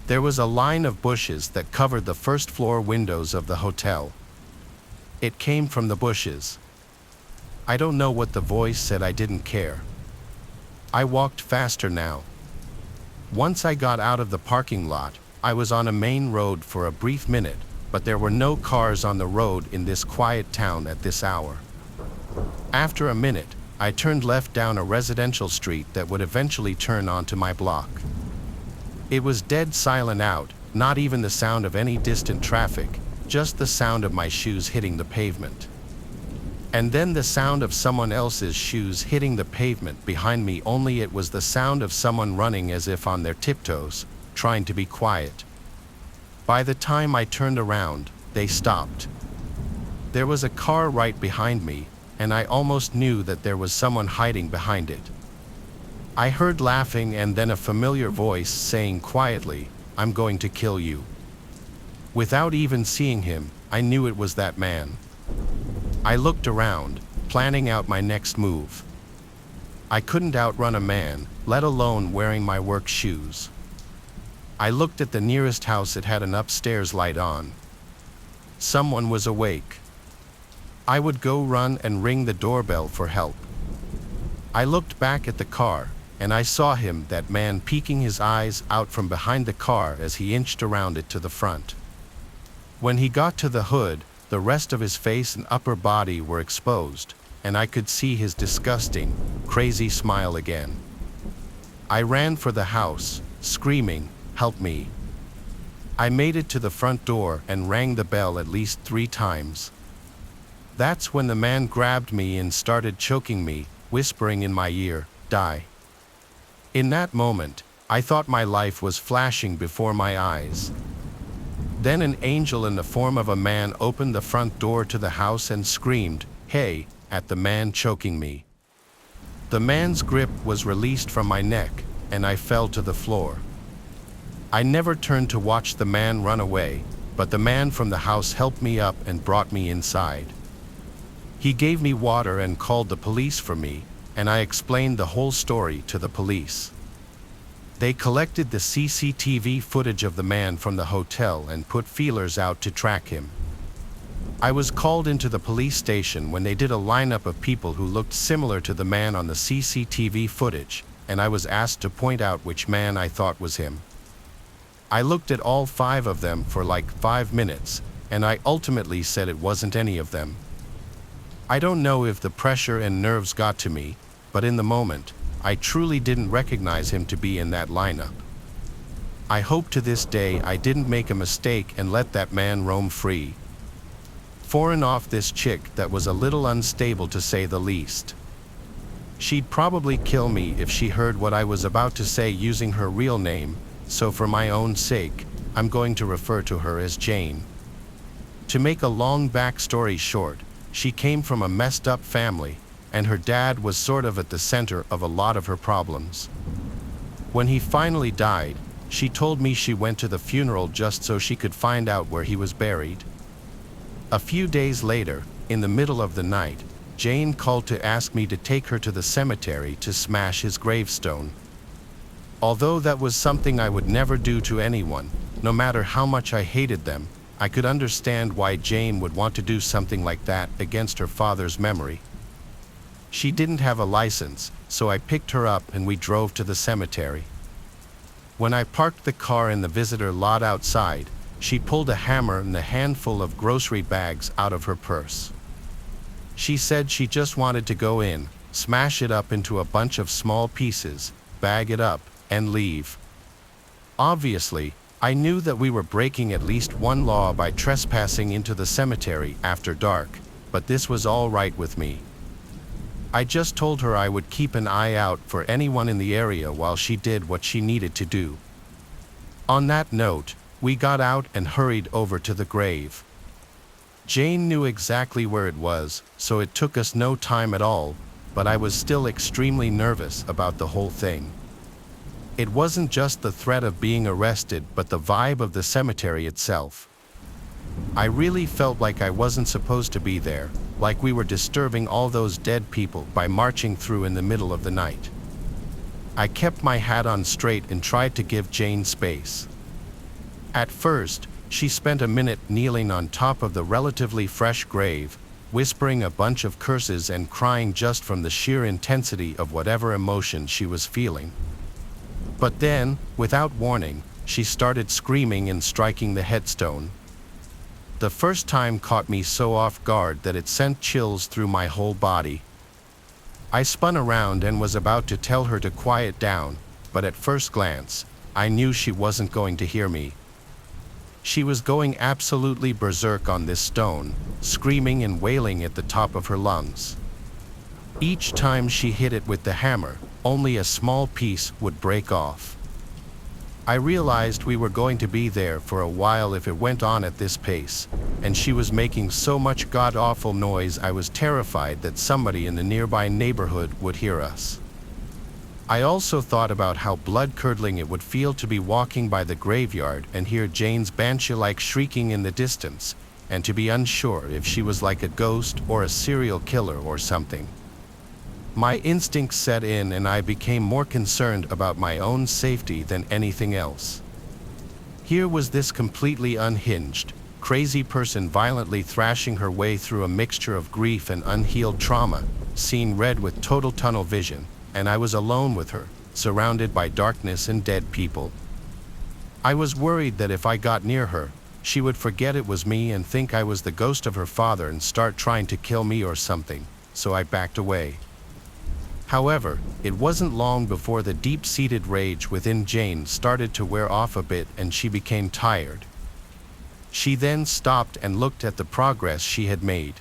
There was a line of bushes that covered the first floor windows of the hotel. It came from the bushes. I don't know what the voice said. I didn't care. I walked faster now. Once I got out of the parking lot, I was on a main road for a brief minute, but there were no cars on the road in this quiet town at this hour. After a minute, I turned left down a residential street that would eventually turn onto my block. It was dead silent out, not even the sound of any distant traffic, just the sound of my shoes hitting the pavement. And then the sound of someone else's shoes hitting the pavement behind me, only it was the sound of someone running as if on their tiptoes, trying to be quiet. By the time I turned around, they stopped. There was a car right behind me, and I almost knew that there was someone hiding behind it. I heard laughing and then a familiar voice saying quietly, "I'm going to kill you." Without even seeing him, I knew it was that man. I looked around, planning out my next move. I couldn't outrun a man, let alone wearing my work shoes. I looked at the nearest house. It had an upstairs light on. Someone was awake. I would go run and ring the doorbell for help. I looked back at the car, and I saw him, that man, peeking his eyes out from behind the car as he inched around it to the front. When he got to the hood, the rest of his face and upper body were exposed, and I could see his disgusting, crazy smile again. I ran for the house, screaming, "Help me." I made it to the front door and rang the bell at least 3 times. That's when the man grabbed me and started choking me, whispering in my ear, "Die." In that moment, I thought my life was flashing before my eyes. Then an angel in the form of a man opened the front door to the house and screamed, "Hey," at the man choking me. The man's grip was released from my neck, and I fell to the floor. I never turned to watch the man run away, but the man from the house helped me up and brought me inside. He gave me water and called the police for me, and I explained the whole story to the police. They collected the CCTV footage of the man from the hotel and put feelers out to track him. I was called into the police station when they did a lineup of people who looked similar to the man on the CCTV footage, and I was asked to point out which man I thought was him. I looked at all 5 of them for like 5 minutes, and I ultimately said it wasn't any of them. I don't know if the pressure and nerves got to me, but in the moment, I truly didn't recognize him to be in that lineup. I hope to this day I didn't make a mistake and let that man roam free. Foreign off this chick that was a little unstable, to say the least. She'd probably kill me if she heard what I was about to say using her real name, so for my own sake, I'm going to refer to her as Jane. To make a long backstory short, she came from a messed up family, and her dad was sort of at the center of a lot of her problems. When he finally died, she told me she went to the funeral just so she could find out where he was buried. A few days later, in the middle of the night, Jane called to ask me to take her to the cemetery to smash his gravestone. Although that was something I would never do to anyone, no matter how much I hated them, I could understand why Jane would want to do something like that against her father's memory. She didn't have a license, so I picked her up and we drove to the cemetery. When I parked the car in the visitor lot outside, she pulled a hammer and a handful of grocery bags out of her purse. She said she just wanted to go in, smash it up into a bunch of small pieces, bag it up, and leave. Obviously, I knew that we were breaking at least one law by trespassing into the cemetery after dark, but this was all right with me. I just told her I would keep an eye out for anyone in the area while she did what she needed to do. On that note, we got out and hurried over to the grave. Jane knew exactly where it was, so it took us no time at all, but I was still extremely nervous about the whole thing. It wasn't just the threat of being arrested, but the vibe of the cemetery itself. I really felt like I wasn't supposed to be there, like we were disturbing all those dead people by marching through in the middle of the night. I kept my hat on straight and tried to give Jane space. At first, she spent a minute kneeling on top of the relatively fresh grave, whispering a bunch of curses and crying just from the sheer intensity of whatever emotion she was feeling. But then, without warning, she started screaming and striking the headstone. The first time caught me so off guard that it sent chills through my whole body. I spun around and was about to tell her to quiet down, but at first glance, I knew she wasn't going to hear me. She was going absolutely berserk on this stone, screaming and wailing at the top of her lungs. Each time she hit it with the hammer, only a small piece would break off. I realized we were going to be there for a while if it went on at this pace, and she was making so much god-awful noise I was terrified that somebody in the nearby neighborhood would hear us. I also thought about how blood-curdling it would feel to be walking by the graveyard and hear Jane's banshee-like shrieking in the distance, and to be unsure if she was like a ghost or a serial killer or something. My instincts set in and I became more concerned about my own safety than anything else. Here was this completely unhinged, crazy person violently thrashing her way through a mixture of grief and unhealed trauma, seeing red with total tunnel vision, and I was alone with her, surrounded by darkness and dead people. I was worried that if I got near her, she would forget it was me and think I was the ghost of her father and start trying to kill me or something, so I backed away. However, it wasn't long before the deep-seated rage within Jane started to wear off a bit and she became tired. She then stopped and looked at the progress she had made.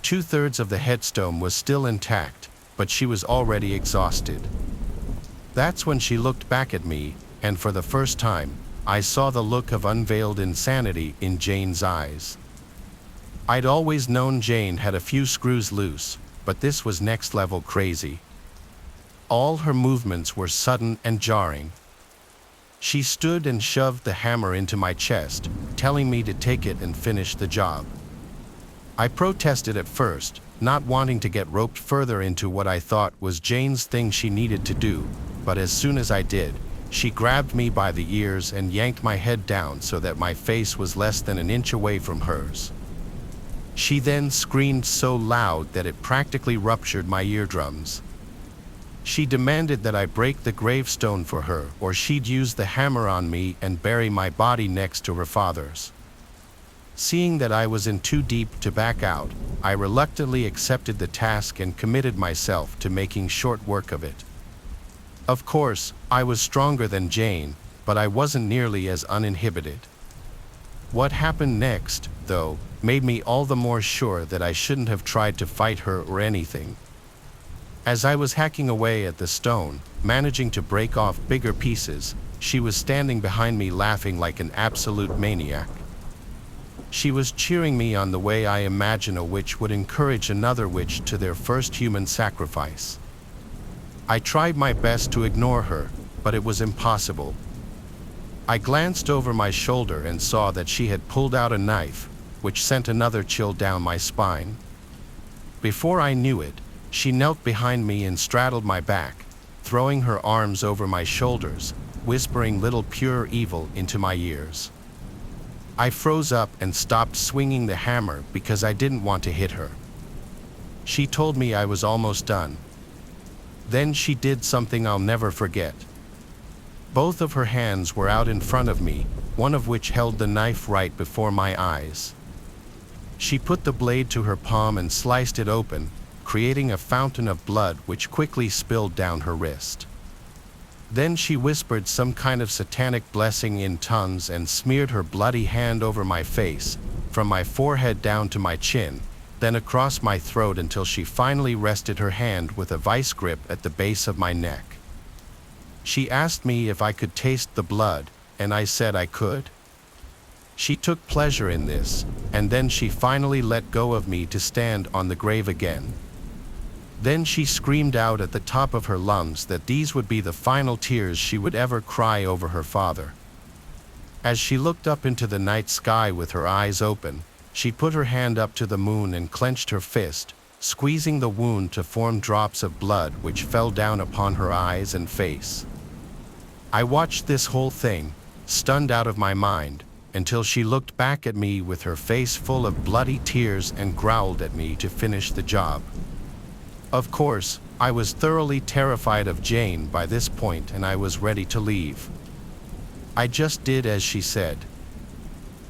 2/3 of the headstone was still intact, but she was already exhausted. That's when she looked back at me, and for the first time, I saw the look of unveiled insanity in Jane's eyes. I'd always known Jane had a few screws loose, but this was next-level crazy. All her movements were sudden and jarring. She stood and shoved the hammer into my chest, telling me to take it and finish the job. I protested at first, not wanting to get roped further into what I thought was Jane's thing she needed to do, but as soon as I did, she grabbed me by the ears and yanked my head down so that my face was less than an inch away from hers. She then screamed so loud that it practically ruptured my eardrums. She demanded that I break the gravestone for her, or she'd use the hammer on me and bury my body next to her father's. Seeing that I was in too deep to back out, I reluctantly accepted the task and committed myself to making short work of it. Of course, I was stronger than Jane, but I wasn't nearly as uninhibited. What happened next, though, made me all the more sure that I shouldn't have tried to fight her or anything. As I was hacking away at the stone, managing to break off bigger pieces, she was standing behind me laughing like an absolute maniac. She was cheering me on the way I imagine a witch would encourage another witch to their first human sacrifice. I tried my best to ignore her, but it was impossible. I glanced over my shoulder and saw that she had pulled out a knife, which sent another chill down my spine. Before I knew it, she knelt behind me and straddled my back, throwing her arms over my shoulders, whispering little pure evil into my ears. I froze up and stopped swinging the hammer because I didn't want to hit her. She told me I was almost done. Then she did something I'll never forget. Both of her hands were out in front of me, one of which held the knife right before my eyes. She put the blade to her palm and sliced it open, creating a fountain of blood which quickly spilled down her wrist. Then she whispered some kind of satanic blessing in tongues and smeared her bloody hand over my face, from my forehead down to my chin, then across my throat until she finally rested her hand with a vice grip at the base of my neck. She asked me if I could taste the blood, and I said I could. She took pleasure in this, and then she finally let go of me to stand on the grave again. Then she screamed out at the top of her lungs that these would be the final tears she would ever cry over her father. As she looked up into the night sky with her eyes open, she put her hand up to the moon and clenched her fist, squeezing the wound to form drops of blood which fell down upon her eyes and face. I watched this whole thing, stunned out of my mind, until she looked back at me with her face full of bloody tears and growled at me to finish the job. Of course, I was thoroughly terrified of Jane by this point and I was ready to leave. I just did as she said.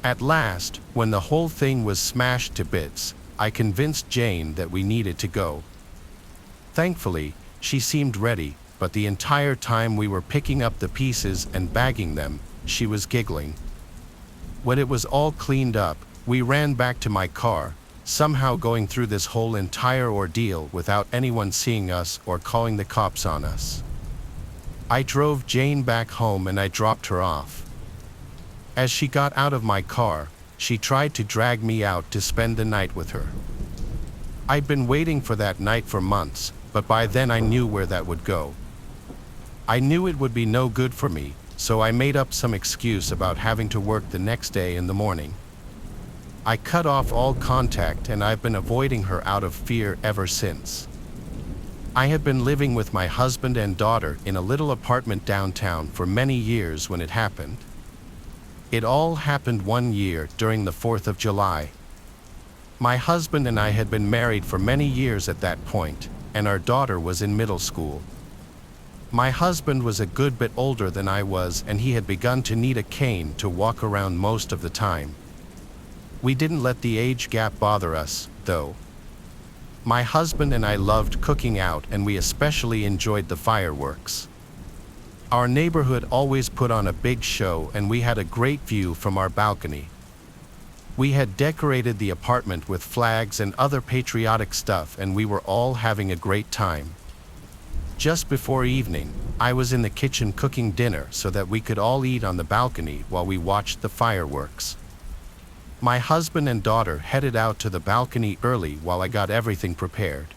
At last, when the whole thing was smashed to bits, I convinced Jane that we needed to go. Thankfully, she seemed ready, but the entire time we were picking up the pieces and bagging them, she was giggling. When it was all cleaned up, we ran back to my car, somehow going through this whole entire ordeal without anyone seeing us or calling the cops on us. I drove Jane back home and I dropped her off. As she got out of my car, she tried to drag me out to spend the night with her. I'd been waiting for that night for months, but by then I knew where that would go. I knew it would be no good for me, so I made up some excuse about having to work the next day in the morning. I cut off all contact and I've been avoiding her out of fear ever since. I had been living with my husband and daughter in a little apartment downtown for many years when it happened. It all happened one year during the 4th of July. My husband and I had been married for many years at that point, and our daughter was in middle school. My husband was a good bit older than I was and he had begun to need a cane to walk around most of the time. We didn't let the age gap bother us, though. My husband and I loved cooking out and we especially enjoyed the fireworks. Our neighborhood always put on a big show and we had a great view from our balcony. We had decorated the apartment with flags and other patriotic stuff and we were all having a great time. Just before evening, I was in the kitchen cooking dinner so that we could all eat on the balcony while we watched the fireworks. My husband and daughter headed out to the balcony early while I got everything prepared.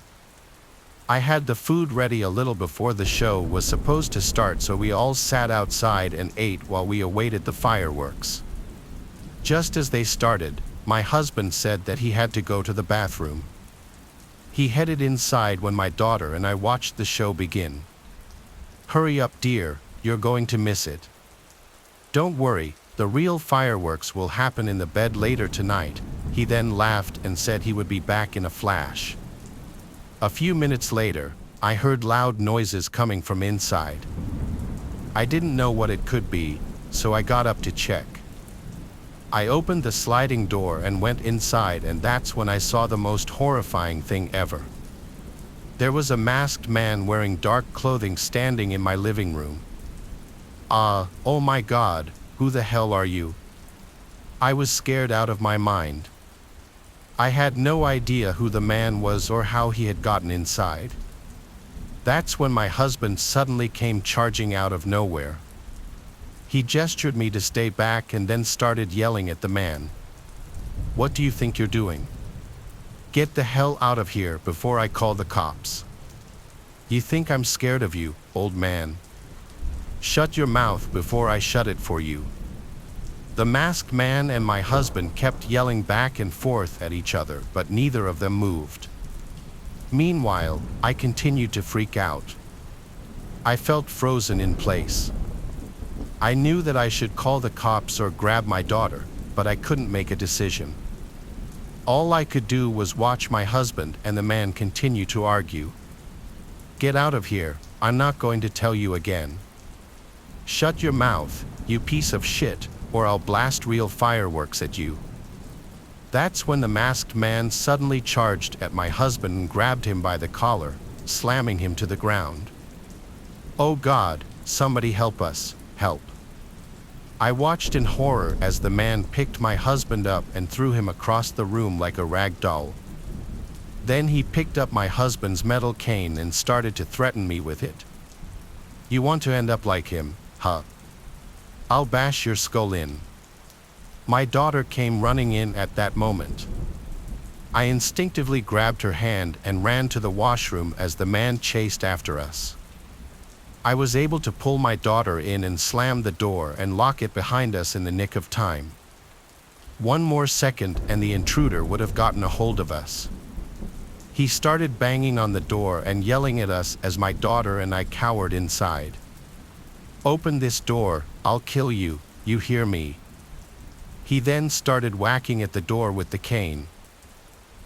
I had the food ready a little before the show was supposed to start, so we all sat outside and ate while we awaited the fireworks. Just as they started, my husband said that he had to go to the bathroom. He headed inside when my daughter and I watched the show begin. "Hurry up, dear, you're going to miss it." "Don't worry, the real fireworks will happen in the bed later tonight," he then laughed and said he would be back in a flash. A few minutes later, I heard loud noises coming from inside. I didn't know what it could be, so I got up to check. I opened the sliding door and went inside, and that's when I saw the most horrifying thing ever. There was a masked man wearing dark clothing standing in my living room. Oh my God, who the hell are you? I was scared out of my mind. I had no idea who the man was or how he had gotten inside. That's when my husband suddenly came charging out of nowhere. He gestured me to stay back and then started yelling at the man. "What do you think you're doing? Get the hell out of here before I call the cops. You think I'm scared of you, old man? Shut your mouth before I shut it for you." The masked man and my husband kept yelling back and forth at each other, but neither of them moved. Meanwhile, I continued to freak out. I felt frozen in place. I knew that I should call the cops or grab my daughter, but I couldn't make a decision. All I could do was watch my husband and the man continue to argue. "Get out of here, I'm not going to tell you again. Shut your mouth, you piece of shit, or I'll blast real fireworks at you." That's when the masked man suddenly charged at my husband and grabbed him by the collar, slamming him to the ground. "Oh God, somebody help us, help." I watched in horror as the man picked my husband up and threw him across the room like a rag doll. Then he picked up my husband's metal cane and started to threaten me with it. "You want to end up like him, huh? I'll bash your skull in." My daughter came running in at that moment. I instinctively grabbed her hand and ran to the washroom as the man chased after us. I was able to pull my daughter in and slam the door and lock it behind us in the nick of time. One more second and the intruder would have gotten a hold of us. He started banging on the door and yelling at us as my daughter and I cowered inside. "Open this door, I'll kill you, you hear me?" He then started whacking at the door with the cane.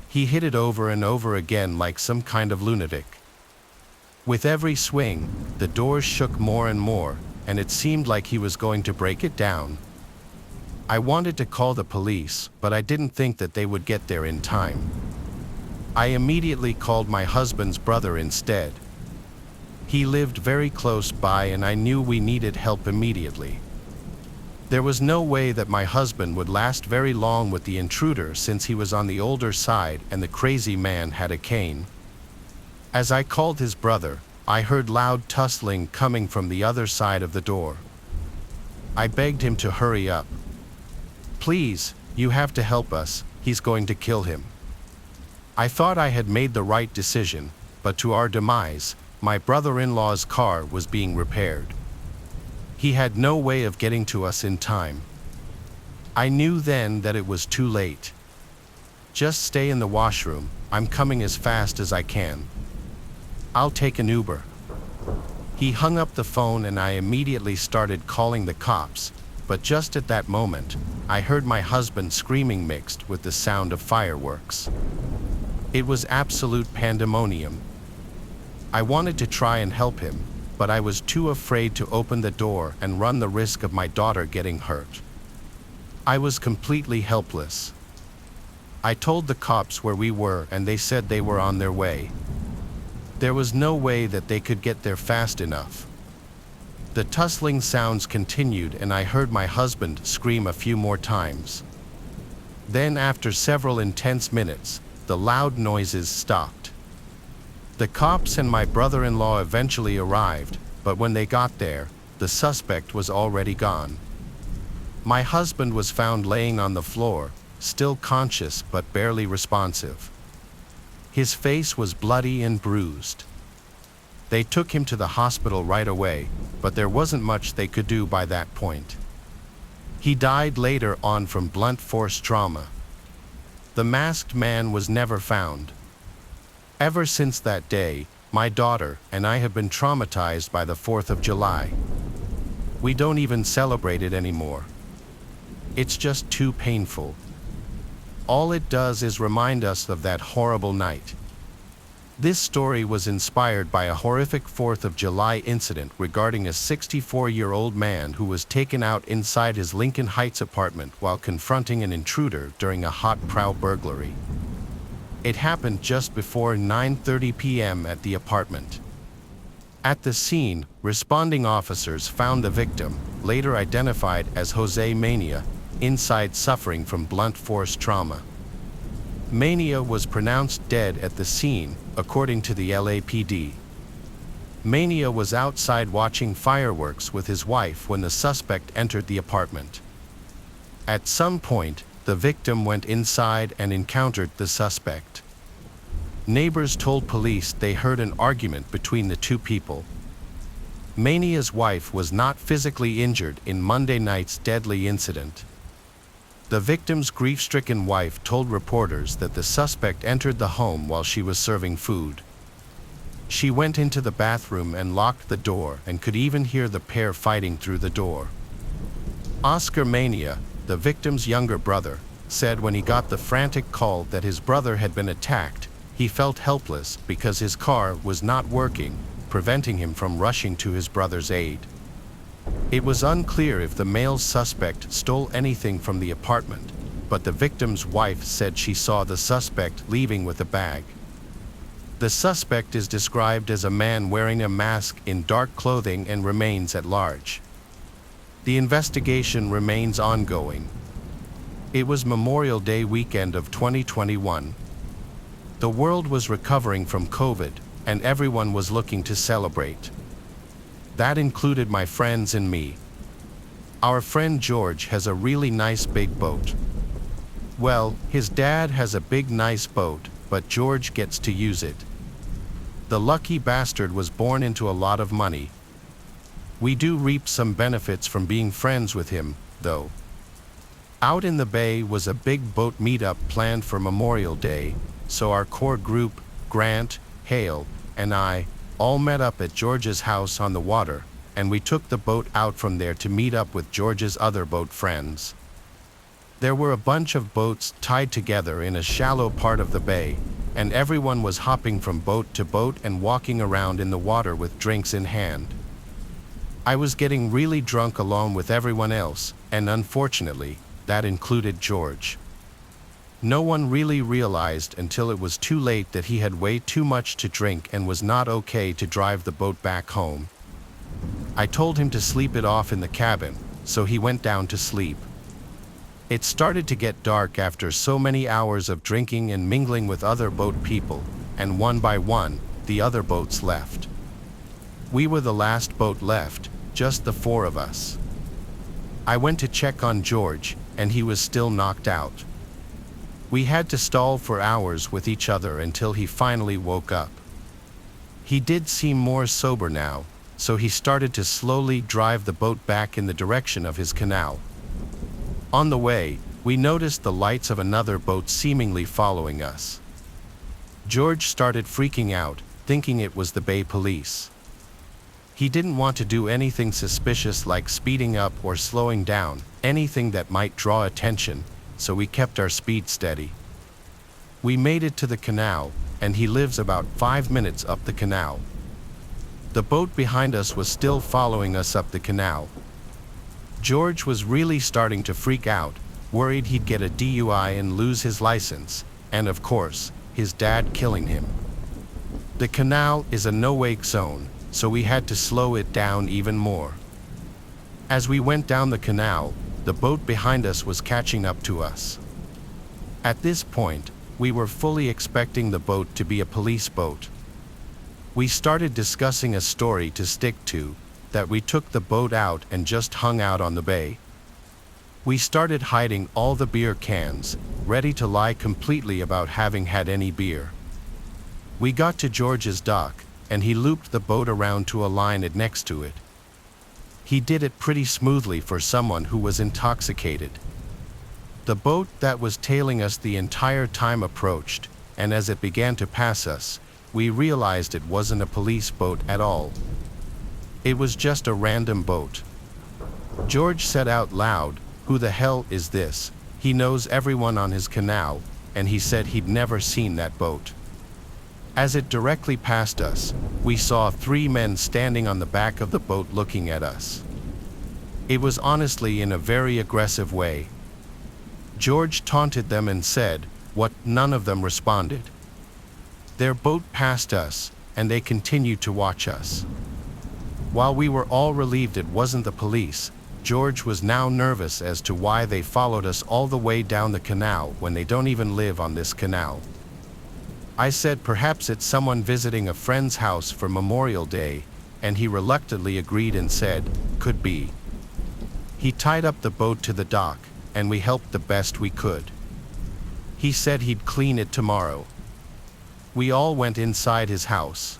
He hit it over and over again like some kind of lunatic. With every swing, the doors shook more and more, and it seemed like he was going to break it down. I wanted to call the police, but I didn't think that they would get there in time. I immediately called my husband's brother instead. He lived very close by and I knew we needed help immediately. There was no way that my husband would last very long with the intruder since he was on the older side and the crazy man had a cane. As I called his brother, I heard loud tussling coming from the other side of the door. I begged him to hurry up. "Please, you have to help us, he's going to kill him." I thought I had made the right decision, but to our demise, my brother-in-law's car was being repaired. He had no way of getting to us in time. I knew then that it was too late. "Just stay in the washroom, I'm coming as fast as I can. I'll take an Uber." He hung up the phone and I immediately started calling the cops, but just at that moment, I heard my husband screaming mixed with the sound of fireworks. It was absolute pandemonium. I wanted to try and help him, but I was too afraid to open the door and run the risk of my daughter getting hurt. I was completely helpless. I told the cops where we were and they said they were on their way. There was no way that they could get there fast enough. The tussling sounds continued and I heard my husband scream a few more times. Then after several intense minutes, the loud noises stopped. The cops and my brother-in-law eventually arrived, but when they got there, the suspect was already gone. My husband was found laying on the floor, still conscious but barely responsive. His face was bloody and bruised. They took him to the hospital right away, but there wasn't much they could do by that point. He died later on from blunt force trauma. The masked man was never found. Ever since that day, my daughter and I have been traumatized by the 4th of July. We don't even celebrate it anymore. It's just too painful. All it does is remind us of that horrible night. This story was inspired by a horrific 4th of July incident regarding a 64-year-old man who was taken out inside his Lincoln Heights apartment while confronting an intruder during a hot prowl burglary. It happened just before 9:30 p.m. at the apartment. At the scene, responding officers found the victim, later identified as Jose Mania, inside suffering from blunt force trauma. Mania was pronounced dead at the scene, according to the LAPD. Mania was outside watching fireworks with his wife when the suspect entered the apartment. At some point, the victim went inside and encountered the suspect. Neighbors told police they heard an argument between the two people. Mania's wife was not physically injured in Monday night's deadly incident. The victim's grief-stricken wife told reporters that the suspect entered the home while she was serving food. She went into the bathroom and locked the door and could even hear the pair fighting through the door. Oscar Mania, the victim's younger brother, said when he got the frantic call that his brother had been attacked, he felt helpless because his car was not working, preventing him from rushing to his brother's aid. It was unclear if the male suspect stole anything from the apartment, but the victim's wife said she saw the suspect leaving with a bag. The suspect is described as a man wearing a mask in dark clothing and remains at large. The investigation remains ongoing. It was Memorial Day weekend of 2021. The world was recovering from COVID, and everyone was looking to celebrate. That included my friends and me. Our friend George has a really nice big boat. Well, his dad has a big nice boat, but George gets to use it. The lucky bastard was born into a lot of money. We do reap some benefits from being friends with him, though. Out in the bay was a big boat meetup planned for Memorial Day, so our core group, Grant, Hale, and I, all met up at George's house on the water, and we took the boat out from there to meet up with George's other boat friends. There were a bunch of boats tied together in a shallow part of the bay, and everyone was hopping from boat to boat and walking around in the water with drinks in hand. I was getting really drunk along with everyone else, and unfortunately, that included George. No one really realized until it was too late that he had way too much to drink and was not okay to drive the boat back home. I told him to sleep it off in the cabin, so he went down to sleep. It started to get dark after so many hours of drinking and mingling with other boat people, and one by one, the other boats left. We were the last boat left, just the four of us. I went to check on George, and he was still knocked out. We had to stall for hours with each other until he finally woke up. He did seem more sober now, so he started to slowly drive the boat back in the direction of his canal. On the way, we noticed the lights of another boat seemingly following us. George started freaking out, thinking it was the Bay Police. He didn't want to do anything suspicious like speeding up or slowing down, anything that might draw attention, so we kept our speed steady. We made it to the canal, and he lives about 5 minutes up the canal. The boat behind us was still following us up the canal. George was really starting to freak out, worried he'd get a DUI and lose his license, and of course, his dad killing him. The canal is a no-wake zone, so we had to slow it down even more. As we went down the canal, the boat behind us was catching up to us. At this point, we were fully expecting the boat to be a police boat. We started discussing a story to stick to, that we took the boat out and just hung out on the bay. We started hiding all the beer cans, ready to lie completely about having had any beer. We got to George's dock, and he looped the boat around to a line next to it. He did it pretty smoothly for someone who was intoxicated. The boat that was tailing us the entire time approached, and as it began to pass us, we realized it wasn't a police boat at all. It was just a random boat. George said out loud, "Who the hell is this? He knows everyone on his canal," and he said he'd never seen that boat. As it directly passed us, we saw 3 men standing on the back of the boat looking at us. It was honestly in a very aggressive way. George taunted them and said, "What?" None of them responded. Their boat passed us, and they continued to watch us. While we were all relieved it wasn't the police, George was now nervous as to why they followed us all the way down the canal when they don't even live on this canal. I said perhaps it's someone visiting a friend's house for Memorial Day, and he reluctantly agreed and said, could be. He tied up the boat to the dock, and we helped the best we could. He said he'd clean it tomorrow. We all went inside his house.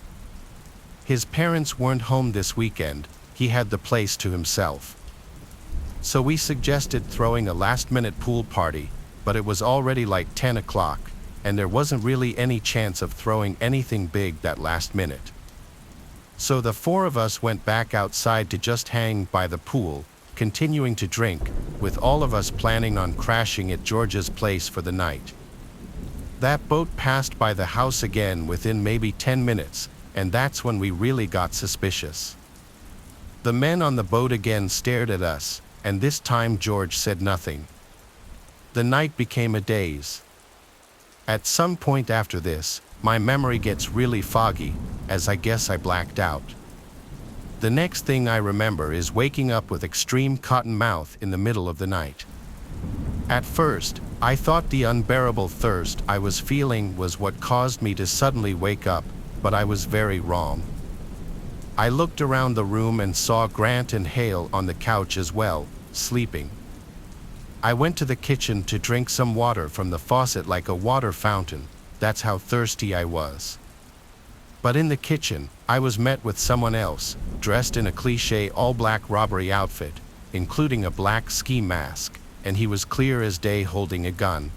His parents weren't home this weekend, he had the place to himself. So we suggested throwing a last-minute pool party, but it was already like 10 o'clock, and there wasn't really any chance of throwing anything big that last minute. So the four of us went back outside to just hang by the pool, continuing to drink, with all of us planning on crashing at George's place for the night. That boat passed by the house again within maybe 10 minutes, and that's when we really got suspicious. The men on the boat again stared at us, and this time George said nothing. The night became a daze. At some point after this, my memory gets really foggy, as I guess I blacked out. The next thing I remember is waking up with extreme cotton mouth in the middle of the night. At first, I thought the unbearable thirst I was feeling was what caused me to suddenly wake up, but I was very wrong. I looked around the room and saw Grant and Hale on the couch as well, sleeping. I went to the kitchen to drink some water from the faucet like a water fountain, that's how thirsty I was. But in the kitchen, I was met with someone else, dressed in a cliché all-black robbery outfit, including a black ski mask, and he was clear as day holding a gun.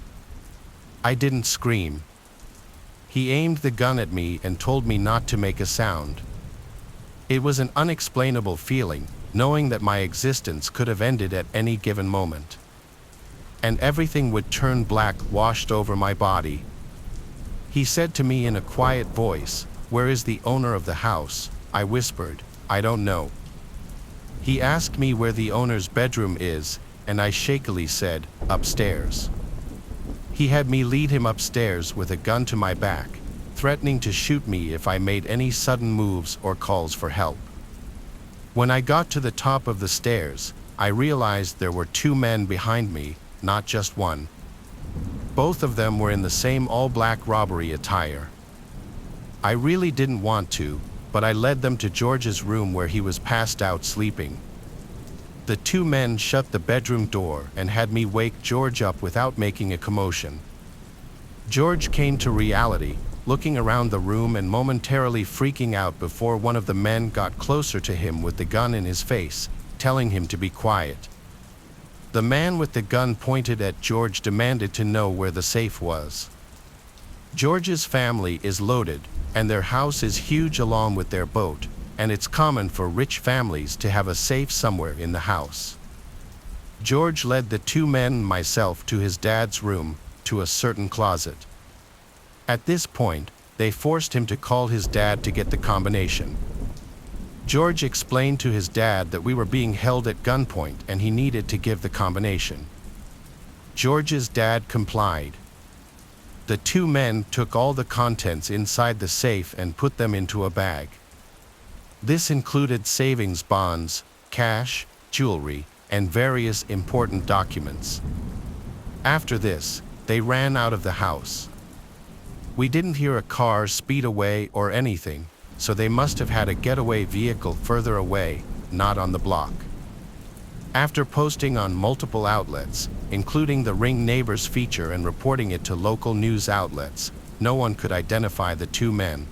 I didn't scream. He aimed the gun at me and told me not to make a sound. It was an unexplainable feeling, knowing that my existence could have ended at any given moment. And everything would turn black, washed over my body. He said to me in a quiet voice, "Where is the owner of the house?" I whispered, "I don't know." He asked me where the owner's bedroom is, and I shakily said, "Upstairs." He had me lead him upstairs with a gun to my back, threatening to shoot me if I made any sudden moves or calls for help. When I got to the top of the stairs, I realized there were two men behind me, not just one. Both of them were in the same all-black robbery attire. I really didn't want to, but I led them to George's room where he was passed out sleeping. The two men shut the bedroom door and had me wake George up without making a commotion. George came to reality, looking around the room and momentarily freaking out before one of the men got closer to him with the gun in his face, telling him to be quiet. The man with the gun pointed at George demanded to know where the safe was. George's family is loaded, and their house is huge along with their boat, and it's common for rich families to have a safe somewhere in the house. George led the two men and myself to his dad's room, to a certain closet. At this point, they forced him to call his dad to get the combination. George explained to his dad that we were being held at gunpoint and he needed to give the combination. George's dad complied. The two men took all the contents inside the safe and put them into a bag. This included savings bonds, cash, jewelry, and various important documents. After this, they ran out of the house. We didn't hear a car speed away or anything, so they must have had a getaway vehicle further away, not on the block. After posting on multiple outlets, including the Ring Neighbors feature and reporting it to local news outlets, no one could identify the two men.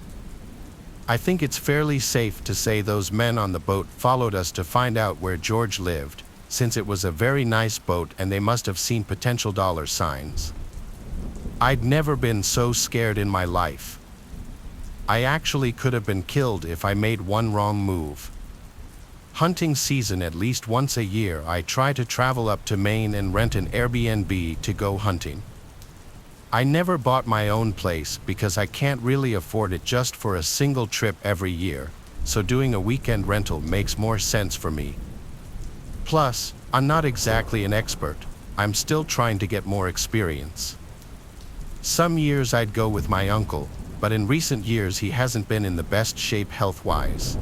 I think it's fairly safe to say those men on the boat followed us to find out where George lived, since it was a very nice boat and they must have seen potential dollar signs. I'd never been so scared in my life. I actually could have been killed if I made one wrong move. Hunting season at least once a year I try to travel up to Maine and rent an Airbnb to go hunting. I never bought my own place because I can't really afford it just for a single trip every year, so doing a weekend rental makes more sense for me. Plus, I'm not exactly an expert, I'm still trying to get more experience. Some years I'd go with my uncle, but in recent years he hasn't been in the best shape health-wise.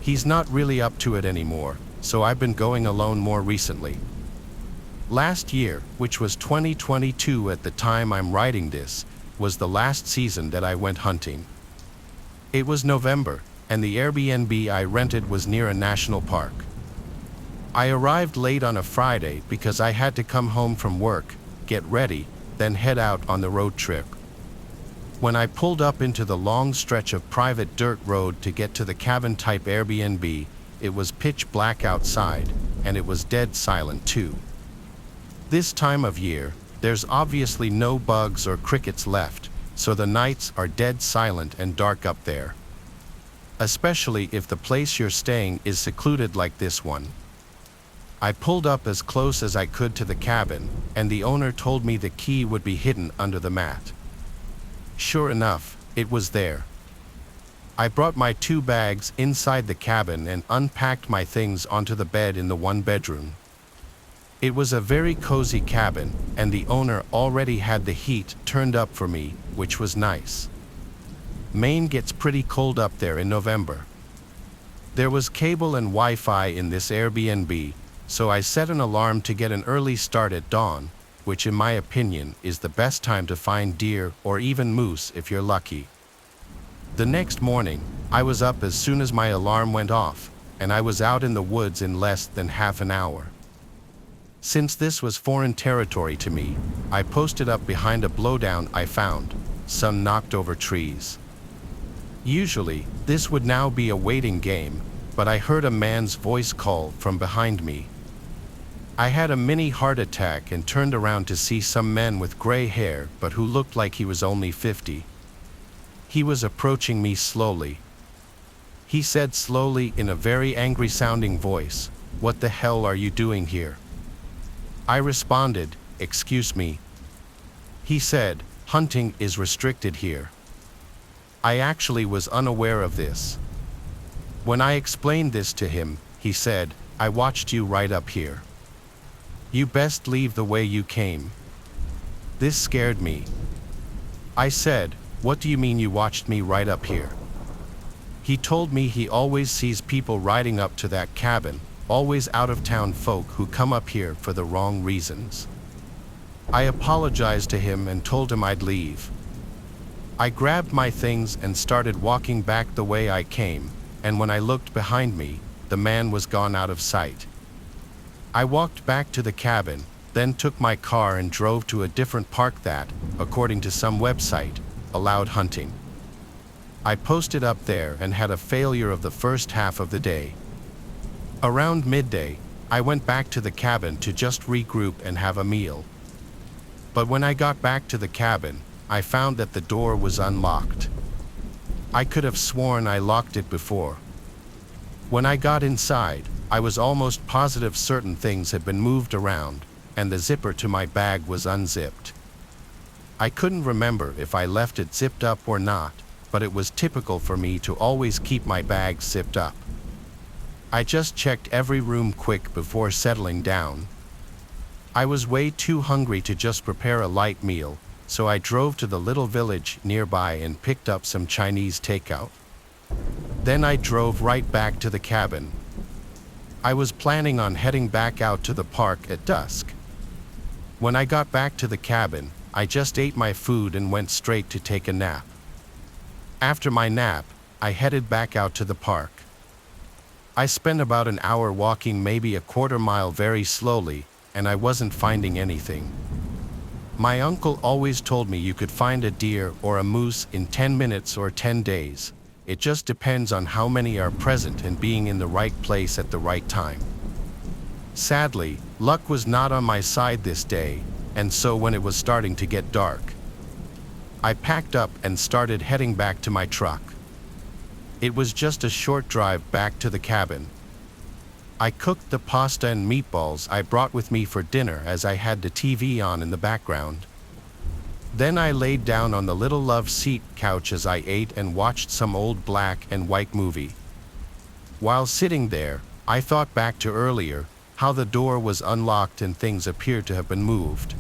He's not really up to it anymore, so I've been going alone more recently. Last year, which was 2022 at the time I'm writing this, was the last season that I went hunting. It was November, and the Airbnb I rented was near a national park. I arrived late on a Friday because I had to come home from work, get ready, then head out on the road trip. When I pulled up into the long stretch of private dirt road to get to the cabin-type Airbnb, it was pitch black outside, and it was dead silent too. This time of year, there's obviously no bugs or crickets left, so the nights are dead silent and dark up there. Especially if the place you're staying is secluded like this one. I pulled up as close as I could to the cabin, and the owner told me the key would be hidden under the mat. Sure enough, it was there. I brought my 2 bags inside the cabin and unpacked my things onto the bed in the 1 bedroom. It was a very cozy cabin, and the owner already had the heat turned up for me, which was nice. Maine gets pretty cold up there in November. There was cable and Wi-Fi in this Airbnb, so I set an alarm to get an early start at dawn, which in my opinion is the best time to find deer or even moose if you're lucky. The next morning, I was up as soon as my alarm went off, and I was out in the woods in less than half an hour. Since this was foreign territory to me, I posted up behind a blowdown I found, some knocked over trees. Usually, this would now be a waiting game, but I heard a man's voice call from behind me. I had a mini heart attack and turned around to see some man with gray hair but who looked like he was only 50. He was approaching me slowly. He said slowly in a very angry-sounding voice, "What the hell are you doing here?" I responded, "Excuse me." He said, "Hunting is restricted here." I actually was unaware of this. When I explained this to him, he said, "I watched you right up here. You best leave the way you came." This scared me. I said, "What do you mean you watched me right up here?" He told me he always sees people riding up to that cabin, always out-of-town folk who come up here for the wrong reasons. I apologized to him and told him I'd leave. I grabbed my things and started walking back the way I came, and when I looked behind me, the man was gone out of sight. I walked back to the cabin, then took my car and drove to a different park that, according to some website, allowed hunting. I posted up there and had a failure of the first half of the day. Around midday, I went back to the cabin to just regroup and have a meal. But when I got back to the cabin, I found that the door was unlocked. I could have sworn I locked it before. When I got inside, I was almost positive certain things had been moved around, and the zipper to my bag was unzipped. I couldn't remember if I left it zipped up or not, but it was typical for me to always keep my bag zipped up. I just checked every room quick before settling down. I was way too hungry to just prepare a light meal, so I drove to the little village nearby and picked up some Chinese takeout. Then I drove right back to the cabin. I was planning on heading back out to the park at dusk. When I got back to the cabin, I just ate my food and went straight to take a nap. After my nap, I headed back out to the park. I spent about an hour walking maybe a quarter mile very slowly, and I wasn't finding anything. My uncle always told me you could find a deer or a moose in 10 minutes or 10 days. It just depends on how many are present and being in the right place at the right time. Sadly, luck was not on my side this day, and so when it was starting to get dark, I packed up and started heading back to my truck. It was just a short drive back to the cabin. I cooked the pasta and meatballs I brought with me for dinner as I had the TV on in the background. Then I laid down on the little love seat couch as I ate and watched some old black and white movie. While sitting there, I thought back to earlier, how the door was unlocked and things appeared to have been moved.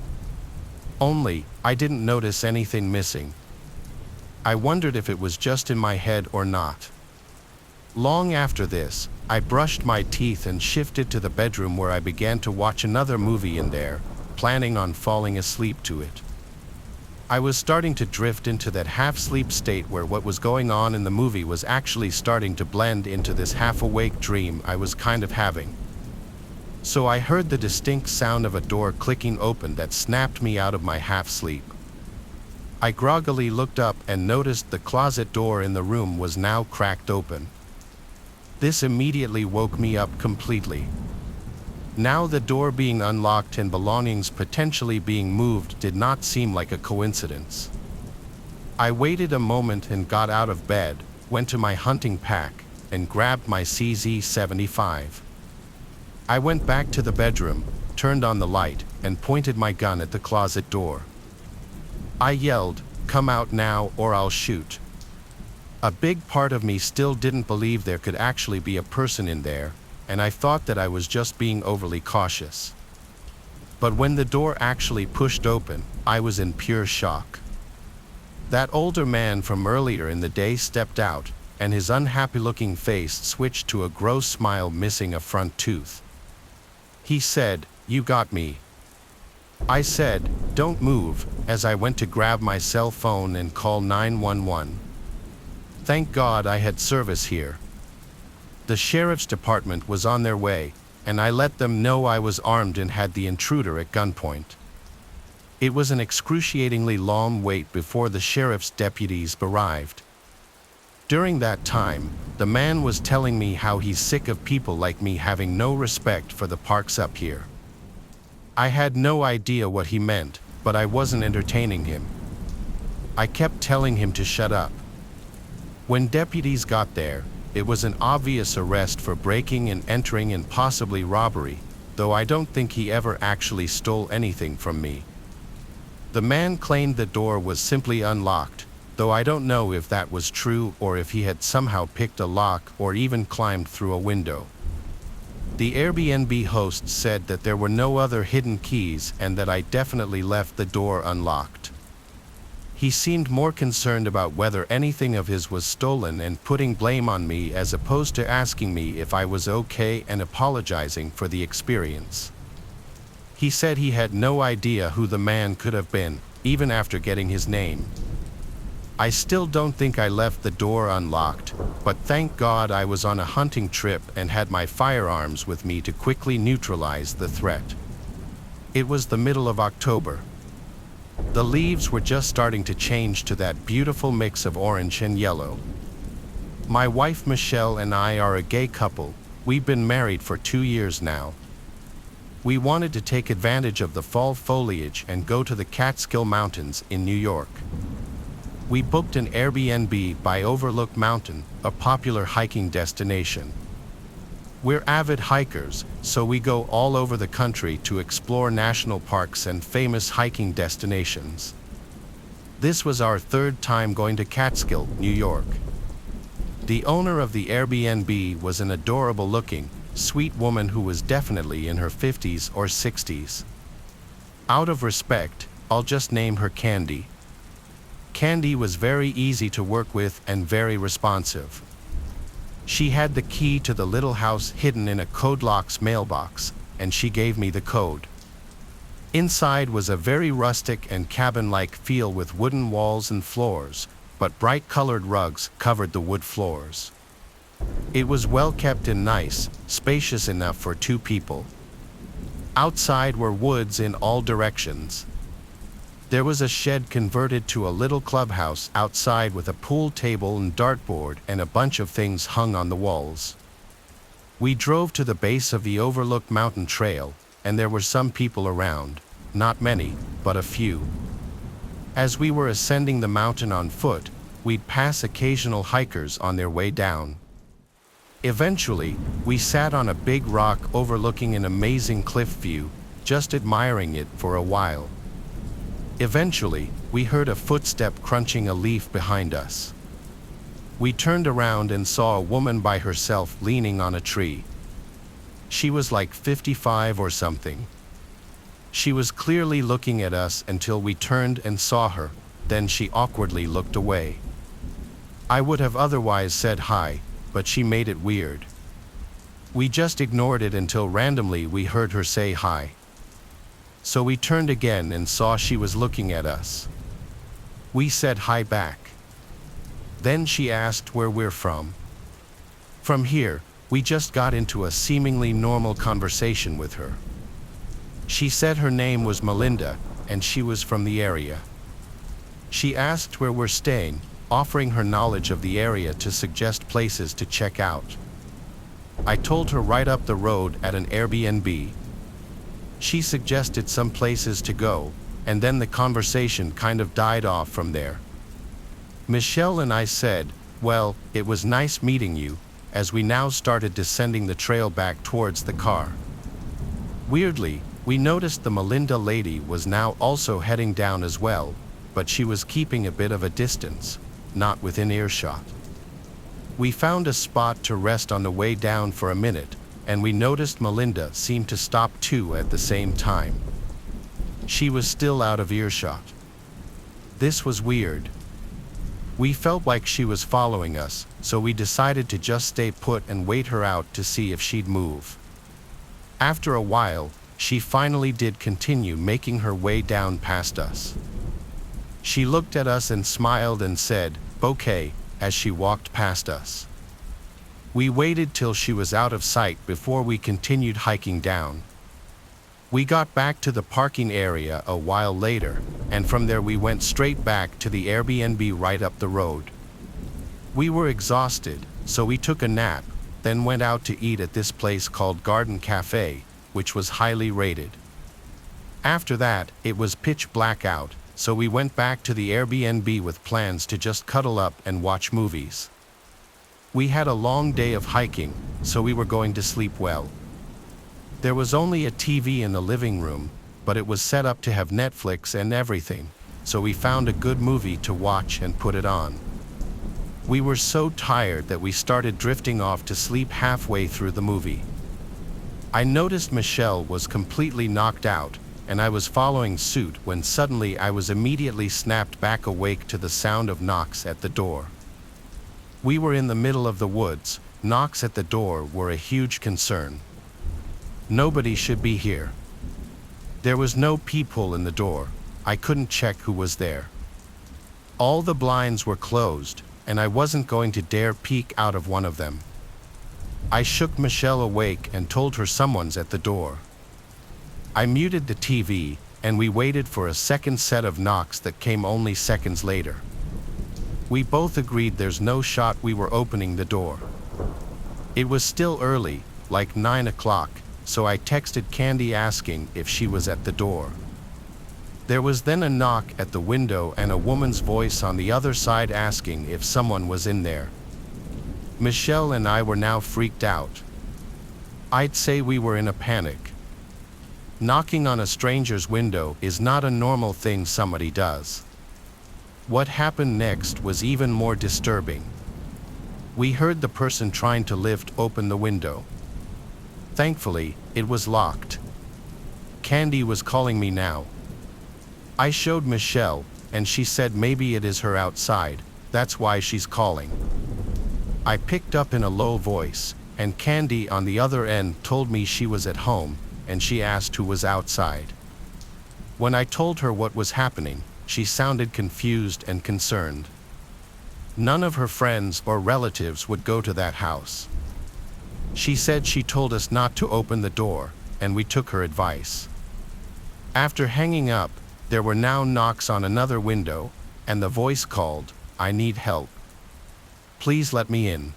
Only, I didn't notice anything missing. I wondered if it was just in my head or not. Long after this, I brushed my teeth and shifted to the bedroom where I began to watch another movie in there, planning on falling asleep to it. I was starting to drift into that half-sleep state where what was going on in the movie was actually starting to blend into this half-awake dream I was kind of having. So I heard the distinct sound of a door clicking open that snapped me out of my half-sleep. I groggily looked up and noticed the closet door in the room was now cracked open. This immediately woke me up completely. Now the door being unlocked and belongings potentially being moved did not seem like a coincidence. I waited a moment and got out of bed, went to my hunting pack, and grabbed my CZ-75. I went back to the bedroom, turned on the light, and pointed my gun at the closet door. I yelled, "Come out now or I'll shoot." A big part of me still didn't believe there could actually be a person in there, and I thought that I was just being overly cautious. But when the door actually pushed open, I was in pure shock. That older man from earlier in the day stepped out, and his unhappy-looking face switched to a gross smile missing a front tooth. He said, "You got me." I said, "Don't move," as I went to grab my cell phone and call 911. Thank God I had service here. The sheriff's department was on their way, and I let them know I was armed and had the intruder at gunpoint. It was an excruciatingly long wait before the sheriff's deputies arrived. During that time, the man was telling me how he's sick of people like me having no respect for the parks up here. I had no idea what he meant, but I wasn't entertaining him. I kept telling him to shut up. When deputies got there, it was an obvious arrest for breaking and entering and possibly robbery, though I don't think he ever actually stole anything from me. The man claimed the door was simply unlocked, though I don't know if that was true or if he had somehow picked a lock or even climbed through a window. The Airbnb host said that there were no other hidden keys and that I definitely left the door unlocked. He seemed more concerned about whether anything of his was stolen and putting blame on me as opposed to asking me if I was okay and apologizing for the experience. He said he had no idea who the man could have been, even after getting his name. I still don't think I left the door unlocked, but thank God I was on a hunting trip and had my firearms with me to quickly neutralize the threat. It was the middle of October. The leaves were just starting to change to that beautiful mix of orange and yellow. My wife Michelle and I are a gay couple. We've been married for 2 years now. We wanted to take advantage of the fall foliage and go to the Catskill Mountains in New York. We booked an Airbnb by Overlook Mountain, a popular hiking destination. We're avid hikers, so we go all over the country to explore national parks and famous hiking destinations. This was our 3rd time going to Catskill, New York. The owner of the Airbnb was an adorable-looking, sweet woman who was definitely in her 50s or 60s. Out of respect, I'll just name her Candy. Candy was very easy to work with and very responsive. She had the key to the little house hidden in a Codelocks mailbox, and she gave me the code. Inside was a very rustic and cabin-like feel with wooden walls and floors, but bright-colored rugs covered the wood floors. It was well kept and nice, spacious enough for 2 people. Outside were woods in all directions. There was a shed converted to a little clubhouse outside with a pool table and dartboard and a bunch of things hung on the walls. We drove to the base of the Overlook Mountain Trail, and there were some people around. Not many, but a few. As we were ascending the mountain on foot, we'd pass occasional hikers on their way down. Eventually, we sat on a big rock overlooking an amazing cliff view, just admiring it for a while. Eventually, we heard a footstep crunching a leaf behind us. We turned around and saw a woman by herself leaning on a tree. She was like 55 or something. She was clearly looking at us until we turned and saw her, then she awkwardly looked away. I would have otherwise said hi, but she made it weird. We just ignored it until randomly we heard her say hi. So we turned again and saw she was looking at us. We said hi back. Then she asked where we're from. From here, we just got into a seemingly normal conversation with her. She said her name was Melinda, and she was from the area. She asked where we're staying, offering her knowledge of the area to suggest places to check out. I told her right up the road at an Airbnb. She suggested some places to go, and then the conversation kind of died off from there. Michelle and I said, well, it was nice meeting you, as we now started descending the trail back towards the car. Weirdly, we noticed the Melinda lady was now also heading down as well, but she was keeping a bit of a distance, not within earshot. We found a spot to rest on the way down for a minute, and we noticed Melinda seemed to stop too at the same time. She was still out of earshot. This was weird. We felt like she was following us, so we decided to just stay put and wait her out to see if she'd move. After a while, she finally did continue making her way down past us. She looked at us and smiled and said, "Okay," as she walked past us. We waited till she was out of sight before we continued hiking down. We got back to the parking area a while later, and from there we went straight back to the Airbnb right up the road. We were exhausted, so we took a nap, then went out to eat at this place called Garden Cafe, which was highly rated. After that, it was pitch black out, so we went back to the Airbnb with plans to just cuddle up and watch movies. We had a long day of hiking, so we were going to sleep well. There was only a TV in the living room, but it was set up to have Netflix and everything, so we found a good movie to watch and put it on. We were so tired that we started drifting off to sleep halfway through the movie. I noticed Michelle was completely knocked out, and I was following suit when suddenly I was immediately snapped back awake to the sound of knocks at the door. We were in the middle of the woods. Knocks at the door were a huge concern. Nobody should be here. There was no peephole in the door. I couldn't check who was there. All the blinds were closed, and I wasn't going to dare peek out of one of them. I shook Michelle awake and told her someone's at the door. I muted the TV, and we waited for a second set of knocks that came only seconds later. We both agreed there's no shot we were opening the door. It was still early, like 9 o'clock, so I texted Candy asking if she was at the door. There was then a knock at the window and a woman's voice on the other side asking if someone was in there. Michelle and I were now freaked out. I'd say we were in a panic. Knocking on a stranger's window is not a normal thing somebody does. What happened next was even more disturbing. We heard the person trying to lift open the window. Thankfully, it was locked. Candy was calling me now. I showed Michelle, and she said maybe it is her outside, that's why she's calling. I picked up in a low voice, and Candy on the other end told me she was at home, and she asked who was outside. When I told her what was happening, she sounded confused and concerned. None of her friends or relatives would go to that house. She said she told us not to open the door, and we took her advice. After hanging up, there were now knocks on another window, and the voice called, "I need help. Please let me in."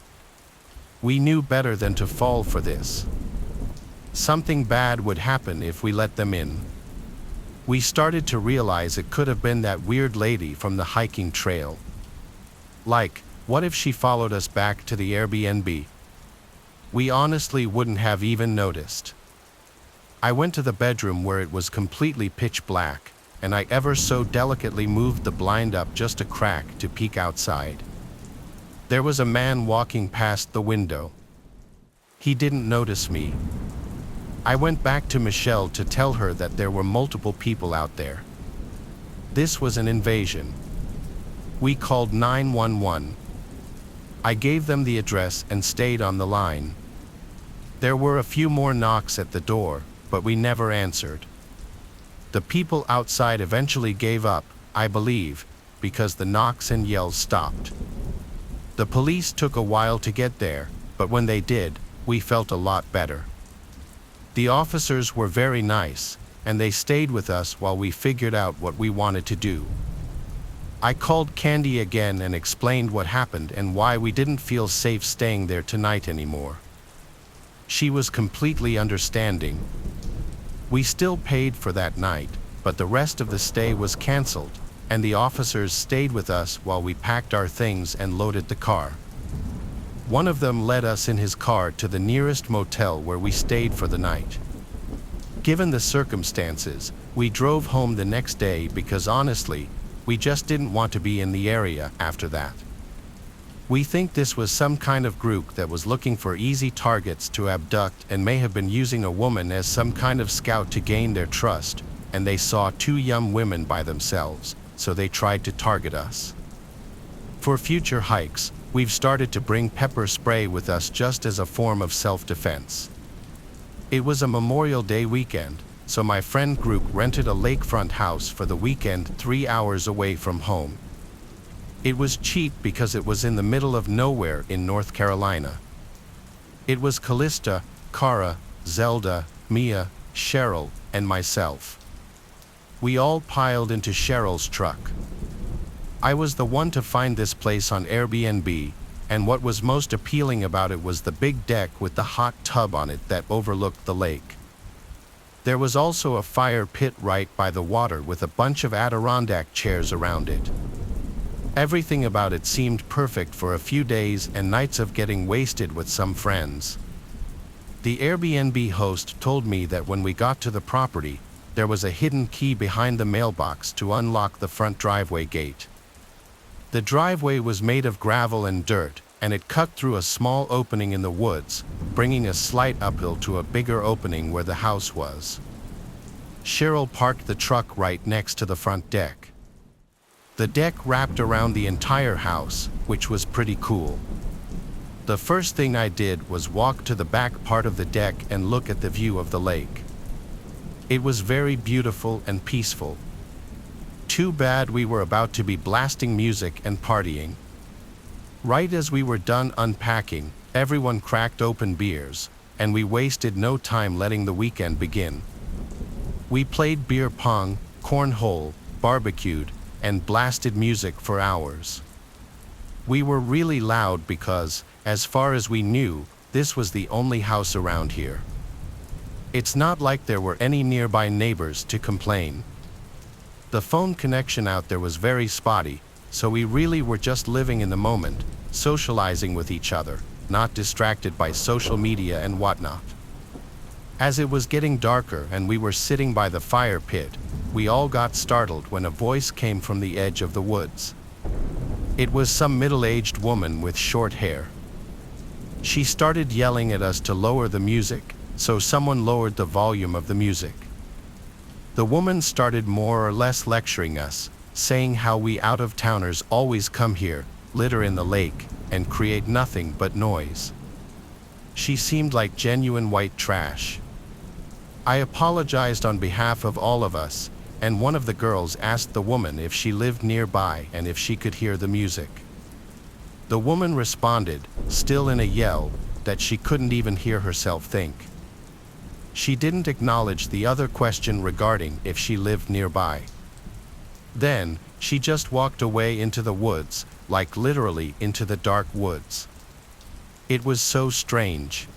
We knew better than to fall for this. Something bad would happen if we let them in. We started to realize it could have been that weird lady from the hiking trail. Like, what if she followed us back to the Airbnb? We honestly wouldn't have even noticed. I went to the bedroom where it was completely pitch black, and I ever so delicately moved the blind up just a crack to peek outside. There was a man walking past the window. He didn't notice me. I went back to Michelle to tell her that there were multiple people out there. This was an invasion. We called 911. I gave them the address and stayed on the line. There were a few more knocks at the door, but we never answered. The people outside eventually gave up, I believe, because the knocks and yells stopped. The police took a while to get there, but when they did, we felt a lot better. The officers were very nice, and they stayed with us while we figured out what we wanted to do. I called Candy again and explained what happened and why we didn't feel safe staying there tonight anymore. She was completely understanding. We still paid for that night, but the rest of the stay was canceled, and the officers stayed with us while we packed our things and loaded the car. One of them led us in his car to the nearest motel where we stayed for the night. Given the circumstances, we drove home the next day because honestly, we just didn't want to be in the area after that. We think this was some kind of group that was looking for easy targets to abduct and may have been using a woman as some kind of scout to gain their trust, and they saw two young women by themselves, so they tried to target us. For future hikes, we've started to bring pepper spray with us just as a form of self-defense. It was a Memorial Day weekend, so my friend group rented a lakefront house for the weekend 3 hours away from home. It was cheap because it was in the middle of nowhere in North Carolina. It was Callista, Cara, Zelda, Mia, Cheryl, and myself. We all piled into Cheryl's truck. I was the one to find this place on Airbnb, and what was most appealing about it was the big deck with the hot tub on it that overlooked the lake. There was also a fire pit right by the water with a bunch of Adirondack chairs around it. Everything about it seemed perfect for a few days and nights of getting wasted with some friends. The Airbnb host told me that when we got to the property, there was a hidden key behind the mailbox to unlock the front driveway gate. The driveway was made of gravel and dirt, and it cut through a small opening in the woods, bringing a slight uphill to a bigger opening where the house was. Cheryl parked the truck right next to the front deck. The deck wrapped around the entire house, which was pretty cool. The first thing I did was walk to the back part of the deck and look at the view of the lake. It was very beautiful and peaceful. Too bad we were about to be blasting music and partying. Right as we were done unpacking, everyone cracked open beers, and we wasted no time letting the weekend begin. We played beer pong, cornhole, barbecued, and blasted music for hours. We were really loud because, as far as we knew, this was the only house around here. It's not like there were any nearby neighbors to complain. The phone connection out there was very spotty, so we really were just living in the moment, socializing with each other, not distracted by social media and whatnot. As it was getting darker and we were sitting by the fire pit, we all got startled when a voice came from the edge of the woods. It was some middle-aged woman with short hair. She started yelling at us to lower the music, so someone lowered the volume of the music. The woman started more or less lecturing us, saying how we out-of-towners always come here, litter in the lake, and create nothing but noise. She seemed like genuine white trash. I apologized on behalf of all of us, and one of the girls asked the woman if she lived nearby and if she could hear the music. The woman responded, still in a yell, that she couldn't even hear herself think. She didn't acknowledge the other question regarding if she lived nearby. Then, she just walked away into the woods, like literally into the dark woods. It was so strange.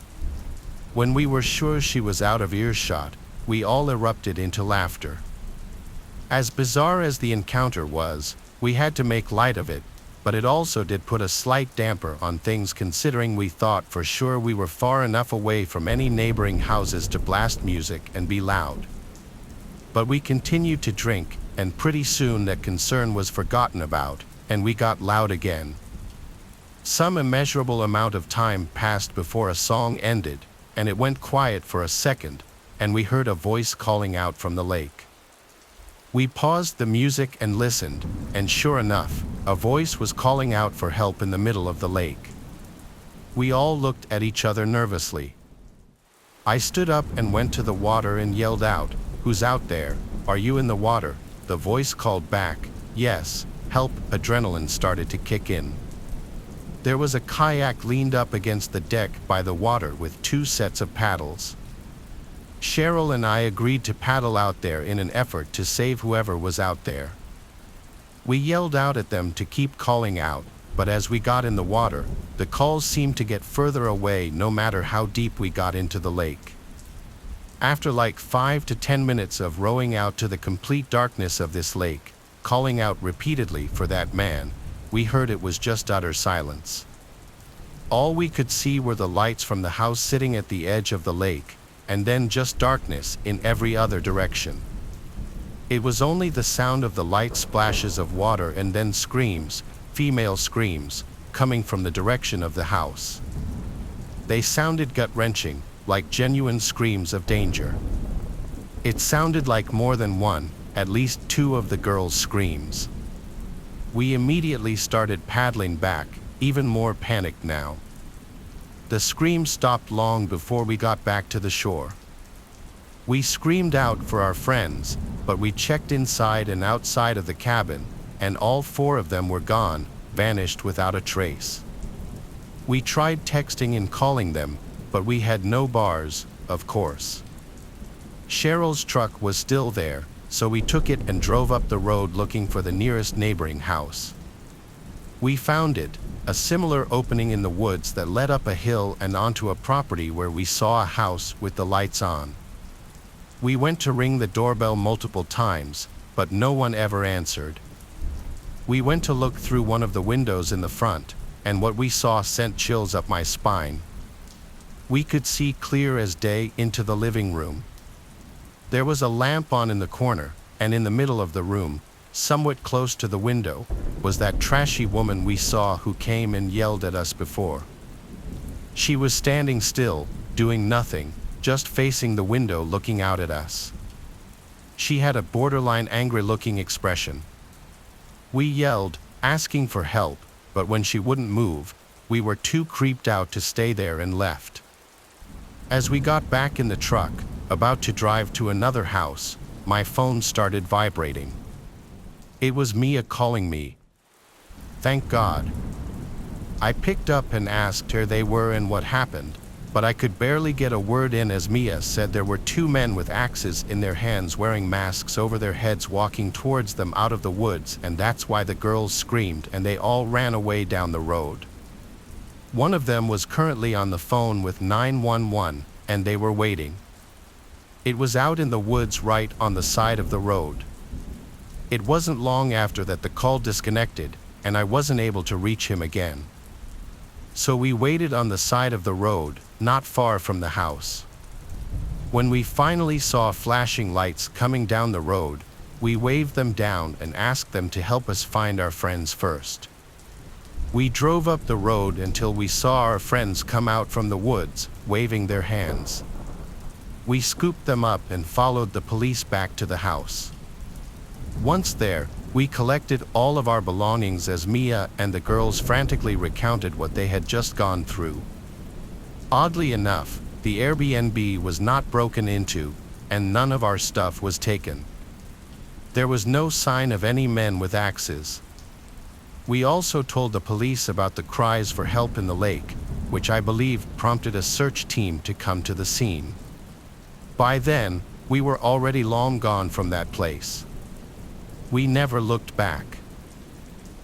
When we were sure she was out of earshot, we all erupted into laughter. As bizarre as the encounter was, we had to make light of it, but it also did put a slight damper on things considering we thought for sure we were far enough away from any neighboring houses to blast music and be loud. But we continued to drink, and pretty soon that concern was forgotten about, and we got loud again. Some immeasurable amount of time passed before a song ended, and it went quiet for a second, and we heard a voice calling out from the lake. We paused the music and listened, and sure enough, a voice was calling out for help in the middle of the lake. We all looked at each other nervously. I stood up and went to the water and yelled out, "Who's out there? Are you in the water?" The voice called back, "Yes, help adrenaline started to kick in. There was a kayak leaned up against the deck by the water with 2 sets of paddles. Cheryl and I agreed to paddle out there in an effort to save whoever was out there. We yelled out at them to keep calling out, but as we got in the water, the calls seemed to get further away no matter how deep we got into the lake. After like 5 to 10 minutes of rowing out to the complete darkness of this lake, calling out repeatedly for that man, we heard it was just utter silence. All we could see were the lights from the house sitting at the edge of the lake, and then just darkness in every other direction. It was only the sound of the light splashes of water and then screams, female screams, coming from the direction of the house. They sounded gut-wrenching, like genuine screams of danger. It sounded like more than one, at least 2 of the girls' screams. We immediately started paddling back, even more panicked now. The screams stopped long before we got back to the shore. We screamed out for our friends, but we checked inside and outside of the cabin, and all 4 of them were gone, vanished without a trace. We tried texting and calling them, but we had no bars, of course. Cheryl's truck was still there, so we took it and drove up the road looking for the nearest neighboring house. We found it, a similar opening in the woods that led up a hill and onto a property where we saw a house with the lights on. We went to ring the doorbell multiple times, but no one ever answered. We went to look through one of the windows in the front, and what we saw sent chills up my spine. We could see clear as day into the living room. There was a lamp on in the corner, and in the middle of the room, somewhat close to the window, was that trashy woman we saw who came and yelled at us before. She was standing still, doing nothing, just facing the window looking out at us. She had a borderline angry-looking expression. We yelled, asking for help, but when she wouldn't move, we were too creeped out to stay there and left. As we got back in the truck, about to drive to another house, my phone started vibrating. It was Mia calling me. Thank God. I picked up and asked where they were and what happened, but I could barely get a word in as Mia said there were 2 men with axes in their hands wearing masks over their heads walking towards them out of the woods, and that's why the girls screamed and they all ran away down the road. One of them was currently on the phone with 911, and they were waiting. It was out in the woods right on the side of the road. It wasn't long after that the call disconnected, and I wasn't able to reach him again. So we waited on the side of the road, not far from the house. When we finally saw flashing lights coming down the road, we waved them down and asked them to help us find our friends first. We drove up the road until we saw our friends come out from the woods, waving their hands. We scooped them up and followed the police back to the house. Once there, we collected all of our belongings as Mia and the girls frantically recounted what they had just gone through. Oddly enough, the Airbnb was not broken into, and none of our stuff was taken. There was no sign of any men with axes. We also told the police about the cries for help in the lake, which I believe prompted a search team to come to the scene. By then, we were already long gone from that place. We never looked back.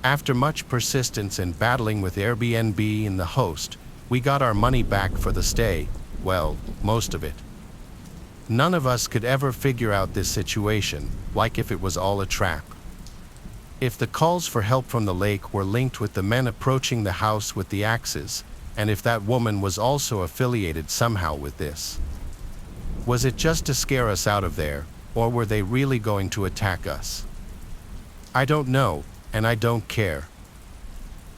After much persistence and battling with Airbnb and the host, we got our money back for the stay, well, most of it. None of us could ever figure out this situation, like if it was all a trap. If the calls for help from the lake were linked with the men approaching the house with the axes, and if that woman was also affiliated somehow with this. Was it just to scare us out of there, or were they really going to attack us? I don't know, and I don't care.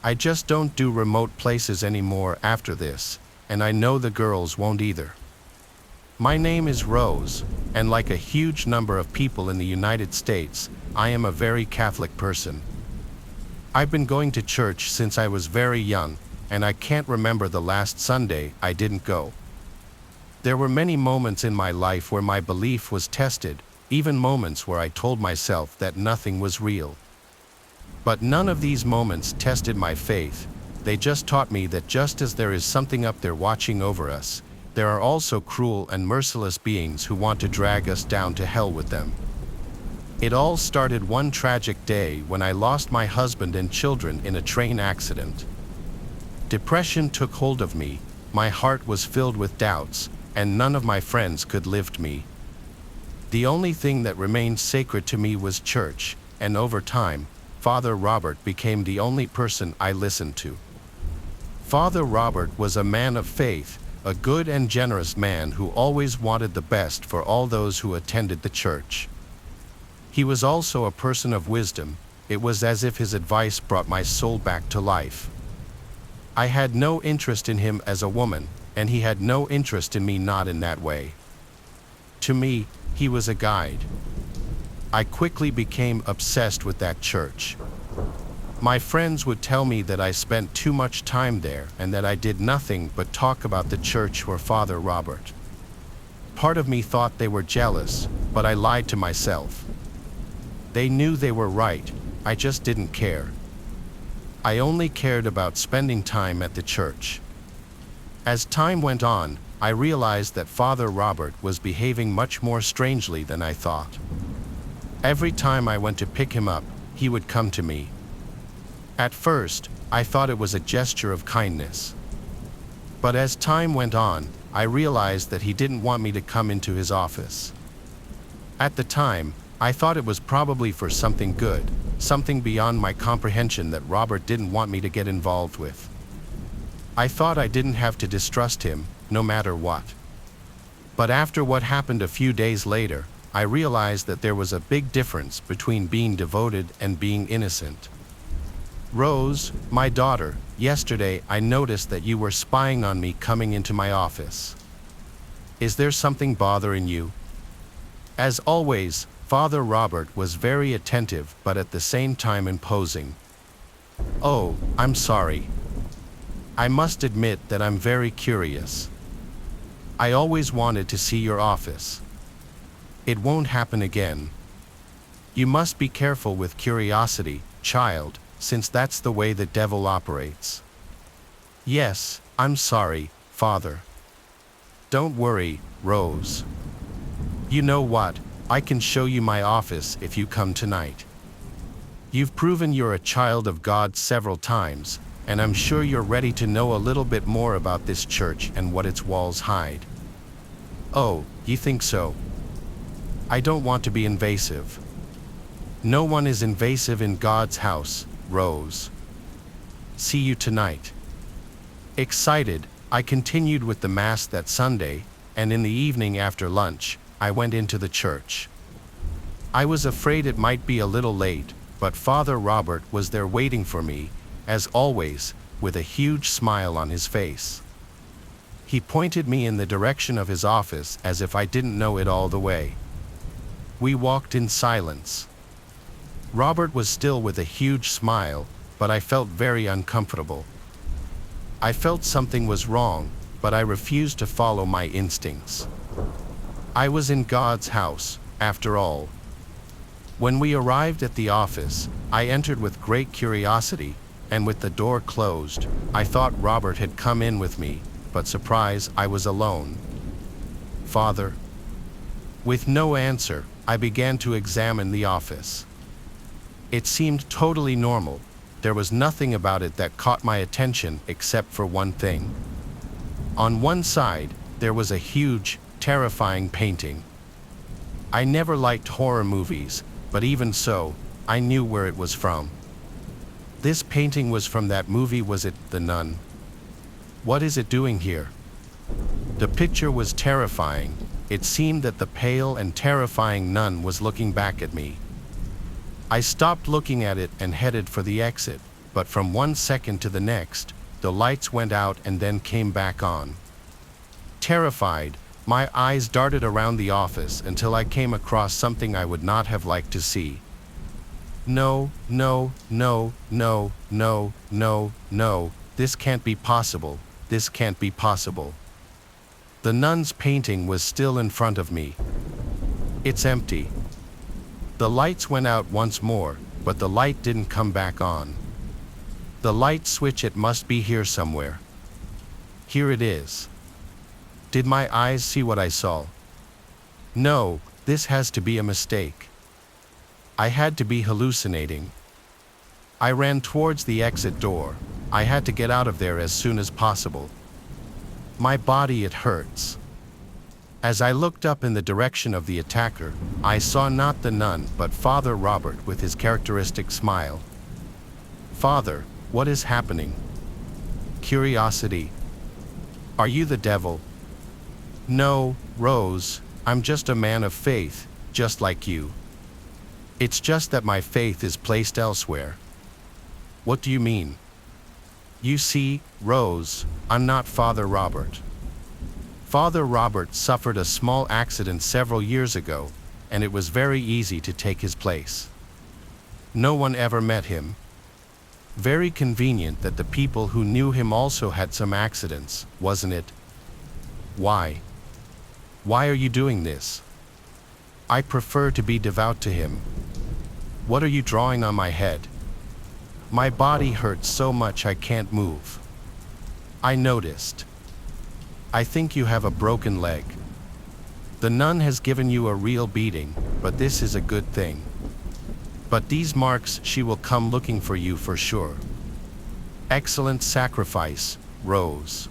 I just don't do remote places anymore after this, and I know the girls won't either. My name is Rose, and like a huge number of people in the United States, I am a very Catholic person. I've been going to church since I was very young, and I can't remember the last Sunday I didn't go. There were many moments in my life where my belief was tested, even moments where I told myself that nothing was real. But none of these moments tested my faith. They just taught me that just as there is something up there watching over us, there are also cruel and merciless beings who want to drag us down to hell with them. It all started one tragic day when I lost my husband and children in a train accident. Depression took hold of me, my heart was filled with doubts, and none of my friends could lift me. The only thing that remained sacred to me was church, and over time, Father Robert became the only person I listened to. Father Robert was a man of faith, a good and generous man who always wanted the best for all those who attended the church. He was also a person of wisdom. It was as if his advice brought my soul back to life. I had no interest in him as a woman, and he had no interest in me not in that way. To me, he was a guide. I quickly became obsessed with that church. My friends would tell me that I spent too much time there and that I did nothing but talk about the church or Father Robert. Part of me thought they were jealous, but I lied to myself. They knew they were right, I just didn't care. I only cared about spending time at the church. As time went on, I realized that Father Robert was behaving much more strangely than I thought. Every time I went to pick him up, he would come to me. At first, I thought it was a gesture of kindness. But as time went on, I realized that he didn't want me to come into his office. At the time, I thought it was probably for something good, something beyond my comprehension that Robert didn't want me to get involved with. I thought I didn't have to distrust him, no matter what. But after what happened a few days later, I realized that there was a big difference between being devoted and being innocent. Rose, my daughter, yesterday I noticed that you were spying on me coming into my office. Is there something bothering you? As always, Father Robert was very attentive but at the same time imposing. Oh, I'm sorry. I must admit that I'm very curious. I always wanted to see your office. It won't happen again. You must be careful with curiosity, child, since that's the way the devil operates. Yes, I'm sorry, Father. Don't worry, Rose. You know what? I can show you my office if you come tonight. You've proven you're a child of God several times, and I'm sure you're ready to know a little bit more about this church and what its walls hide. Oh, you think so? I don't want to be invasive. No one is invasive in God's house, Rose. See you tonight. Excited, I continued with the Mass that Sunday, and in the evening after lunch, I went into the church. I was afraid it might be a little late, but Father Robert was there waiting for me, as always, with a huge smile on his face. He pointed me in the direction of his office as if I didn't know it all the way. We walked in silence. Robert was still with a huge smile, but I felt very uncomfortable. I felt something was wrong, but I refused to follow my instincts. I was in God's house, after all. When we arrived at the office, I entered with great curiosity, and with the door closed, I thought Robert had come in with me, but surprise, I was alone. Father. With no answer, I began to examine the office. It seemed totally normal. There was nothing about it that caught my attention except for one thing. On one side, there was a huge, terrifying painting. I never liked horror movies, but even so, I knew where it was from. This painting was from that movie. Was it The Nun? What is it doing here? The picture was terrifying. It seemed that the pale and terrifying nun was looking back at me. I stopped looking at it and headed for the exit, but from 1 second to the next, the lights went out and then came back on. Terrified, my eyes darted around the office until I came across something I would not have liked to see. No, no, no, no, no, no, no, this can't be possible, this can't be possible. The nun's painting was still in front of me. It's empty. The lights went out once more, but the light didn't come back on. The light switch, it must be here somewhere. Here it is. Did my eyes see what I saw? No, this has to be a mistake. I had to be hallucinating. I ran towards the exit door. I had to get out of there as soon as possible. My body, it hurts. As I looked up in the direction of the attacker, I saw not the nun but Father Robert with his characteristic smile. Father, what is happening? Curiosity. Are you the devil? No, Rose, I'm just a man of faith, just like you. It's just that my faith is placed elsewhere. What do you mean? You see, Rose, I'm not Father Robert. Father Robert suffered a small accident several years ago, and it was very easy to take his place. No one ever met him. Very convenient that the people who knew him also had some accidents, wasn't it? Why? Why are you doing this? I prefer to be devout to him. What are you drawing on my head? My body hurts so much I can't move. I noticed. I think you have a broken leg. The nun has given you a real beating, but this is a good thing. But these marks, she will come looking for you for sure. Excellent sacrifice, Rose.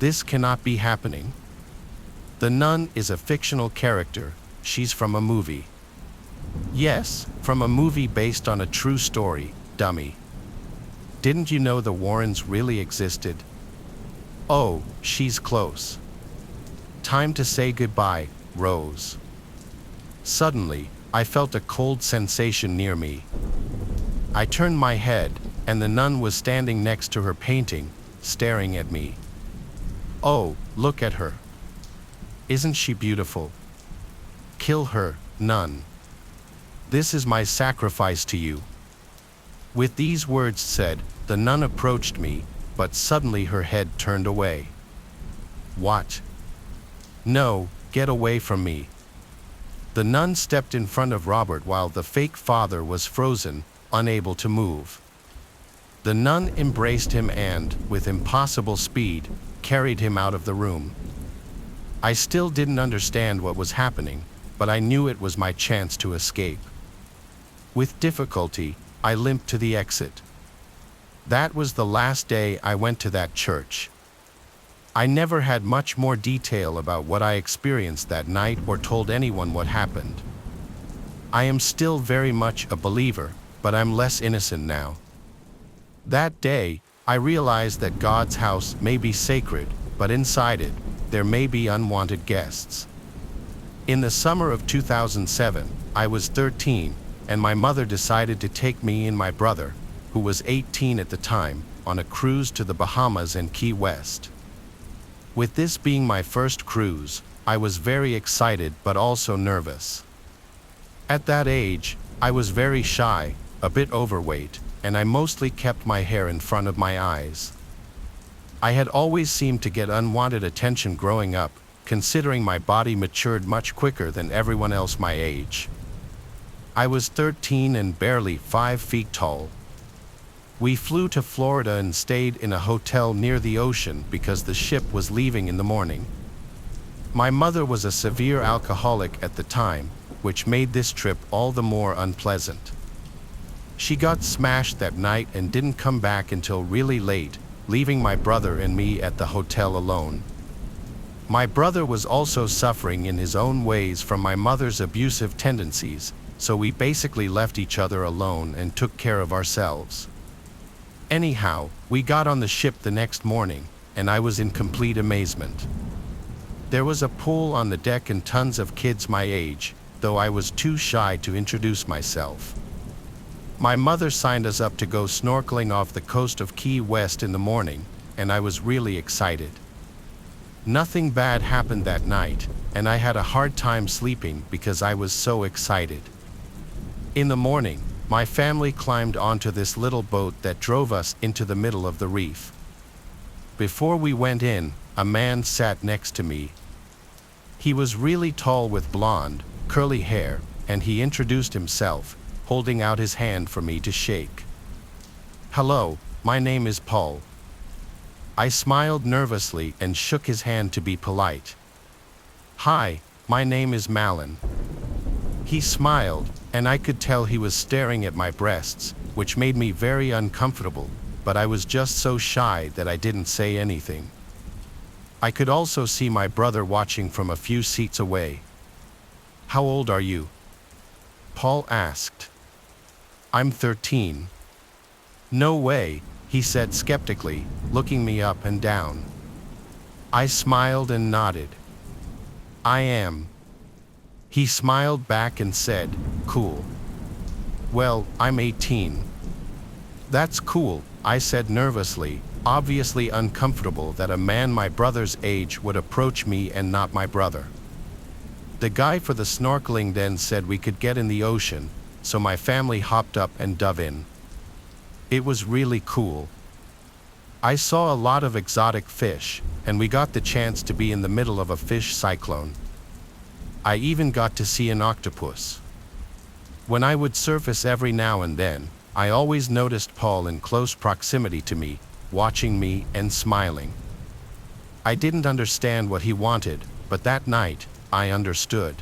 This cannot be happening. The nun is a fictional character. She's from a movie. Yes, from a movie based on a true story, dummy. Didn't you know the Warrens really existed? Oh, she's close. Time to say goodbye, Rose. Suddenly, I felt a cold sensation near me. I turned my head, and the nun was standing next to her painting, staring at me. Oh, look at her. Isn't she beautiful? Kill her, nun. This is my sacrifice to you. With these words said, the nun approached me, but suddenly her head turned away. What? No, get away from me. The nun stepped in front of Robert while the fake father was frozen, unable to move. The nun embraced him and, with impossible speed, carried him out of the room. I still didn't understand what was happening, but I knew it was my chance to escape. With difficulty, I limped to the exit. That was the last day I went to that church. I never had much more detail about what I experienced that night or told anyone what happened. I am still very much a believer, but I'm less innocent now. That day, I realized that God's house may be sacred, but inside it, there may be unwanted guests. In the summer of 2007, I was 13, and my mother decided to take me and my brother, who was 18 at the time, on a cruise to the Bahamas and Key West. With this being my first cruise, I was very excited but also nervous. At that age, I was very shy, a bit overweight, and I mostly kept my hair in front of my eyes. I had always seemed to get unwanted attention growing up, considering my body matured much quicker than everyone else my age. I was 13 and barely 5 feet tall. We flew to Florida and stayed in a hotel near the ocean because the ship was leaving in the morning. My mother was a severe alcoholic at the time, which made this trip all the more unpleasant. She got smashed that night and didn't come back until really late, leaving my brother and me at the hotel alone. My brother was also suffering in his own ways from my mother's abusive tendencies, so we basically left each other alone and took care of ourselves. Anyhow, we got on the ship the next morning, and I was in complete amazement. There was a pool on the deck and tons of kids my age, though I was too shy to introduce myself. My mother signed us up to go snorkeling off the coast of Key West in the morning, and I was really excited. Nothing bad happened that night, and I had a hard time sleeping because I was so excited. In the morning, my family climbed onto this little boat that drove us into the middle of the reef. Before we went in, a man sat next to me. He was really tall with blonde, curly hair, and he introduced himself. holding out his hand for me to shake. "Hello, my name is Paul." I smiled nervously and shook his hand to be polite. "Hi, my name is Malin." He smiled, and I could tell he was staring at my breasts, which made me very uncomfortable, but I was just so shy that I didn't say anything. I could also see my brother watching from a few seats away. "How old are you?" Paul asked. "I'm 13. "No way," he said skeptically, looking me up and down. I smiled and nodded. "I am." He smiled back and said, "Cool. Well, I'm 18. "That's cool," I said nervously, obviously uncomfortable that a man my brother's age would approach me and not my brother. The guy for the snorkeling then said we could get in the ocean, so my family hopped up and dove in. It was really cool. I saw a lot of exotic fish, and we got the chance to be in the middle of a fish cyclone. I even got to see an octopus. When I would surface every now and then, I always noticed Paul in close proximity to me, watching me and smiling. I didn't understand what he wanted, but that night, I understood.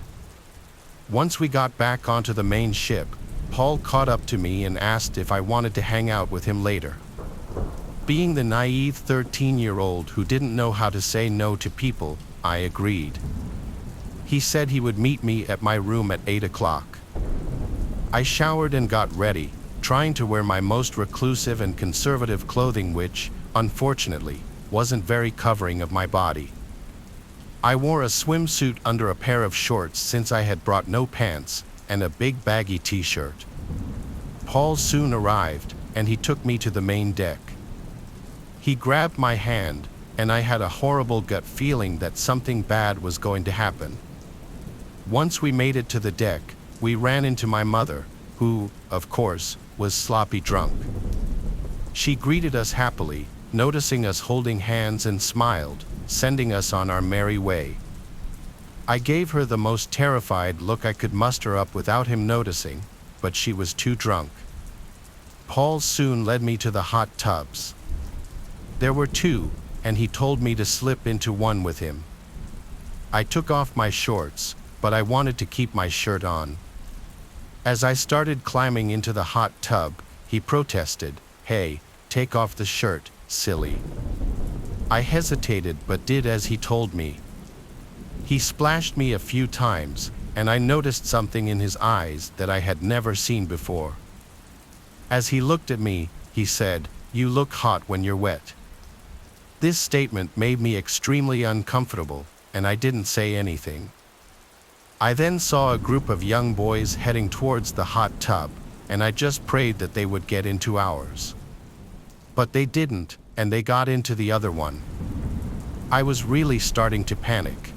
Once we got back onto the main ship, Paul caught up to me and asked if I wanted to hang out with him later. Being the naive 13-year-old who didn't know how to say no to people, I agreed. He said he would meet me at my room at 8 o'clock. I showered and got ready, trying to wear my most reclusive and conservative clothing which, unfortunately, wasn't very covering of my body. I wore a swimsuit under a pair of shorts since I had brought no pants, and a big baggy t-shirt. Paul soon arrived, and he took me to the main deck. He grabbed my hand, and I had a horrible gut feeling that something bad was going to happen. Once we made it to the deck, we ran into my mother, who, of course, was sloppy drunk. She greeted us happily, noticing us holding hands and smiled, sending us on our merry way. I gave her the most terrified look I could muster up without him noticing, but she was too drunk. Paul soon led me to the hot tubs. There were two, and he told me to slip into one with him. I took off my shorts, but I wanted to keep my shirt on. As I started climbing into the hot tub, he protested, "Hey, take off the shirt, silly." I hesitated but did as he told me. He splashed me a few times, and I noticed something in his eyes that I had never seen before. As he looked at me, he said, "You look hot when you're wet." This statement made me extremely uncomfortable, and I didn't say anything. I then saw a group of young boys heading towards the hot tub, and I just prayed that they would get into ours. But they didn't, and they got into the other one. I was really starting to panic.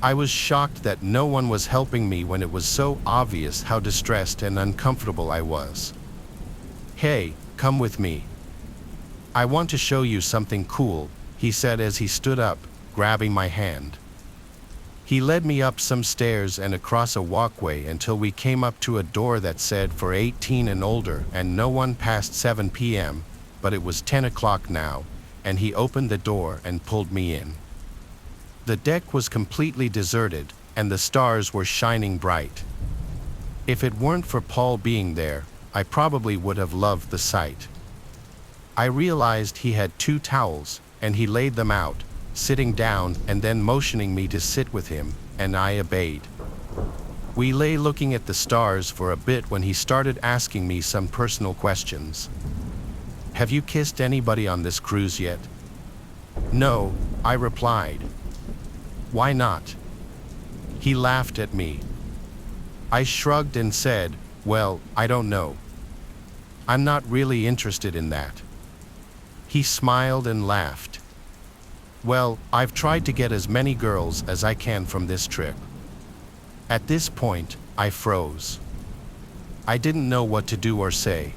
I was shocked that no one was helping me when it was so obvious how distressed and uncomfortable I was. "Hey, come with me. I want to show you something cool," he said as he stood up, grabbing my hand. He led me up some stairs and across a walkway until we came up to a door that said for 18 and older and no one past 7 p.m., but it was 10 o'clock now, and he opened the door and pulled me in. The deck was completely deserted, and the stars were shining bright. If it weren't for Paul being there, I probably would have loved the sight. I realized he had 2 towels, and he laid them out, sitting down and then motioning me to sit with him, and I obeyed. We lay looking at the stars for a bit when he started asking me some personal questions. "Have you kissed anybody on this cruise yet?" "No," I replied. "Why not?" He laughed at me. I shrugged and said, "Well, I don't know. I'm not really interested in that." He smiled and laughed. "Well, I've tried to get as many girls as I can from this trip." At this point, I froze. I didn't know what to do or say.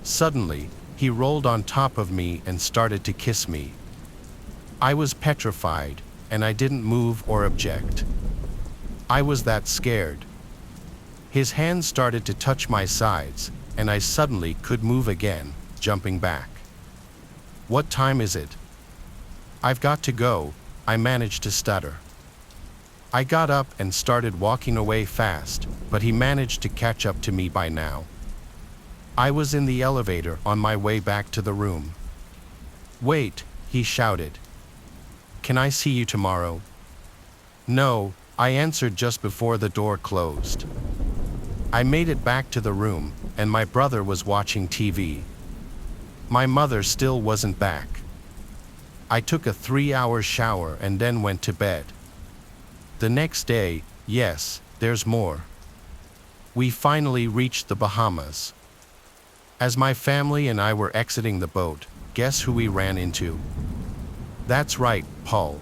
Suddenly, he rolled on top of me and started to kiss me. I was petrified, and I didn't move or object. I was that scared. His hand started to touch my sides, and I suddenly could move again, jumping back. "What time is it?" "I've got to go," I managed to stutter. I got up and started walking away fast, but he managed to catch up to me by now. I was in the elevator on my way back to the room. "Wait," he shouted. "Can I see you tomorrow?" "No," I answered just before the door closed. I made it back to the room, and my brother was watching TV. My mother still wasn't back. I took a 3-hour shower and then went to bed. The next day, yes, there's more. We finally reached the Bahamas. As my family and I were exiting the boat, guess who we ran into? That's right, Paul.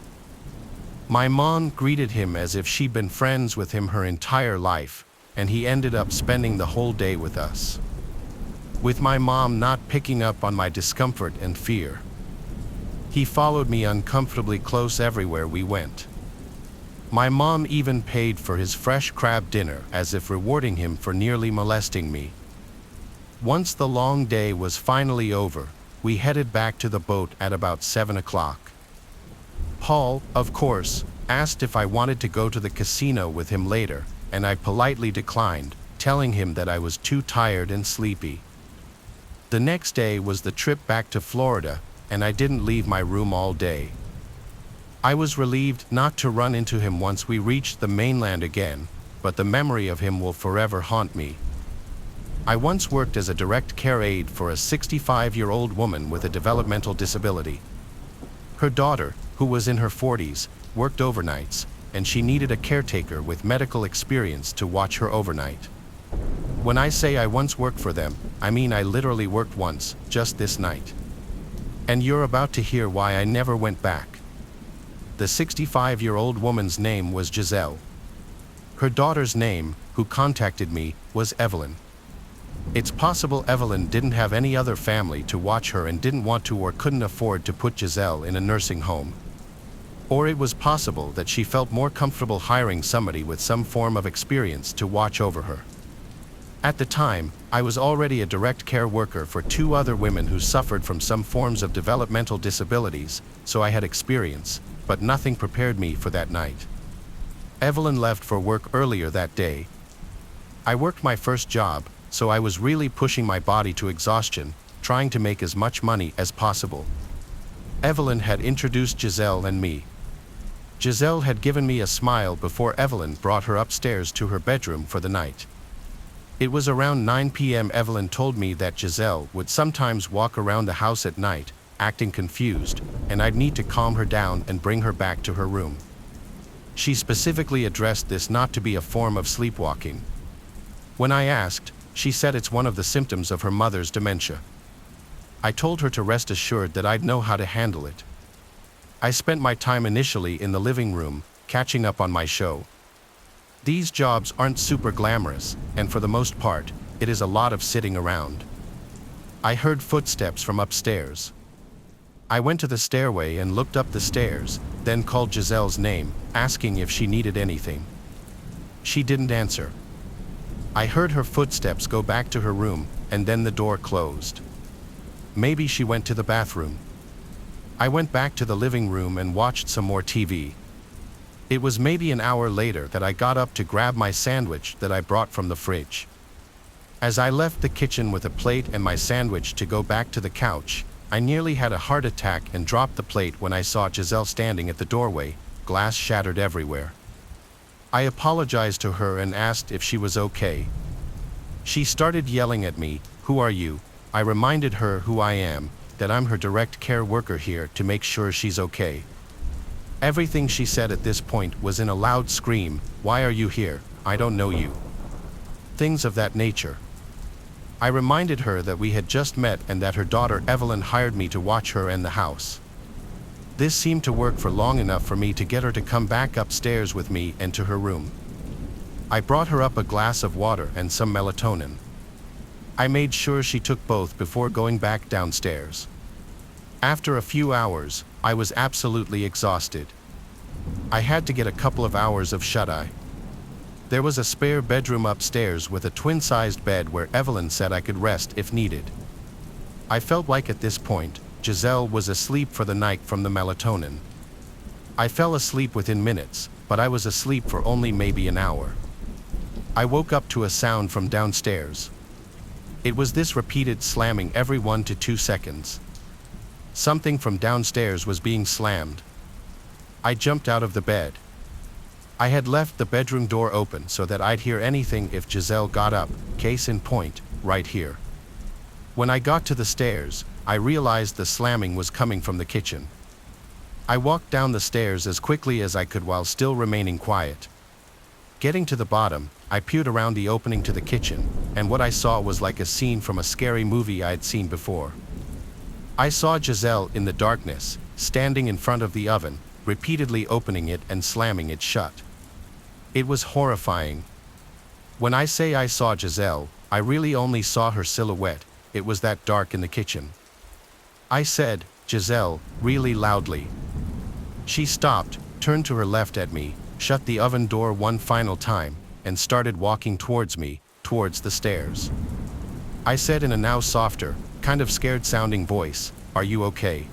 My mom greeted him as if she'd been friends with him her entire life, and he ended up spending the whole day with us. With my mom not picking up on my discomfort and fear. He followed me uncomfortably close everywhere we went. My mom even paid for his fresh crab dinner as if rewarding him for nearly molesting me. Once the long day was finally over, we headed back to the boat at about 7 o'clock. Paul, of course, asked if I wanted to go to the casino with him later, and I politely declined, telling him that I was too tired and sleepy. The next day was the trip back to Florida, and I didn't leave my room all day. I was relieved not to run into him once we reached the mainland again, but the memory of him will forever haunt me. I once worked as a direct care aide for a 65-year-old woman with a developmental disability. Her daughter, who was in her 40s, worked overnights, and she needed a caretaker with medical experience to watch her overnight. When I say I once worked for them, I mean I literally worked once, just this night. And you're about to hear why I never went back. The 65-year-old woman's name was Giselle. Her daughter's name, who contacted me, was Evelyn. It's possible Evelyn didn't have any other family to watch her and didn't want to or couldn't afford to put Giselle in a nursing home. Or it was possible that she felt more comfortable hiring somebody with some form of experience to watch over her. At the time, I was already a direct care worker for 2 other women who suffered from some forms of developmental disabilities, so I had experience, but nothing prepared me for that night. Evelyn left for work earlier that day. I worked my first job, so I was really pushing my body to exhaustion, trying to make as much money as possible. Evelyn had introduced Giselle and me. Giselle had given me a smile before Evelyn brought her upstairs to her bedroom for the night. It was around 9 p.m. Evelyn told me that Giselle would sometimes walk around the house at night, acting confused, and I'd need to calm her down and bring her back to her room. She specifically addressed this not to be a form of sleepwalking. When I asked, she said it's one of the symptoms of her mother's dementia. I told her to rest assured that I'd know how to handle it. I spent my time initially in the living room, catching up on my show. These jobs aren't super glamorous, and for the most part, it is a lot of sitting around. I heard footsteps from upstairs. I went to the stairway and looked up the stairs, then called Giselle's name, asking if she needed anything. She didn't answer. I heard her footsteps go back to her room, and then the door closed. Maybe she went to the bathroom. I went back to the living room and watched some more TV. It was maybe an hour later that I got up to grab my sandwich that I brought from the fridge. As I left the kitchen with a plate and my sandwich to go back to the couch, I nearly had a heart attack and dropped the plate when I saw Giselle standing at the doorway, glass shattered everywhere. I apologized to her and asked if she was okay. She started yelling at me, "Who are you?" I reminded her who I am, that I'm her direct care worker here to make sure she's okay. Everything she said at this point was in a loud scream, "Why are you here? I don't know you." Things of that nature. I reminded her that we had just met and that her daughter Evelyn hired me to watch her and the house. This seemed to work for long enough for me to get her to come back upstairs with me and to her room. I brought her up a glass of water and some melatonin. I made sure she took both before going back downstairs. After a few hours, I was absolutely exhausted. I had to get a couple of hours of shut-eye. There was a spare bedroom upstairs with a twin-sized bed where Evelyn said I could rest if needed. I felt like at this point, Giselle was asleep for the night from the melatonin. I fell asleep within minutes, but I was asleep for only maybe an hour. I woke up to a sound from downstairs. It was this repeated slamming every 1 to 2 seconds. Something from downstairs was being slammed. I jumped out of the bed. I had left the bedroom door open so that I'd hear anything if Giselle got up, case in point, right here. When I got to the stairs, I realized the slamming was coming from the kitchen. I walked down the stairs as quickly as I could while still remaining quiet. Getting to the bottom, I peered around the opening to the kitchen, and what I saw was like a scene from a scary movie I'd seen before. I saw Giselle in the darkness, standing in front of the oven, repeatedly opening it and slamming it shut. It was horrifying. When I say I saw Giselle, I really only saw her silhouette. It was that dark in the kitchen. I said, "Giselle," really loudly. She stopped, turned to her left at me, shut the oven door one final time, and started walking towards me, towards the stairs. I said in a now softer, kind of scared-sounding voice, "Are you okay?"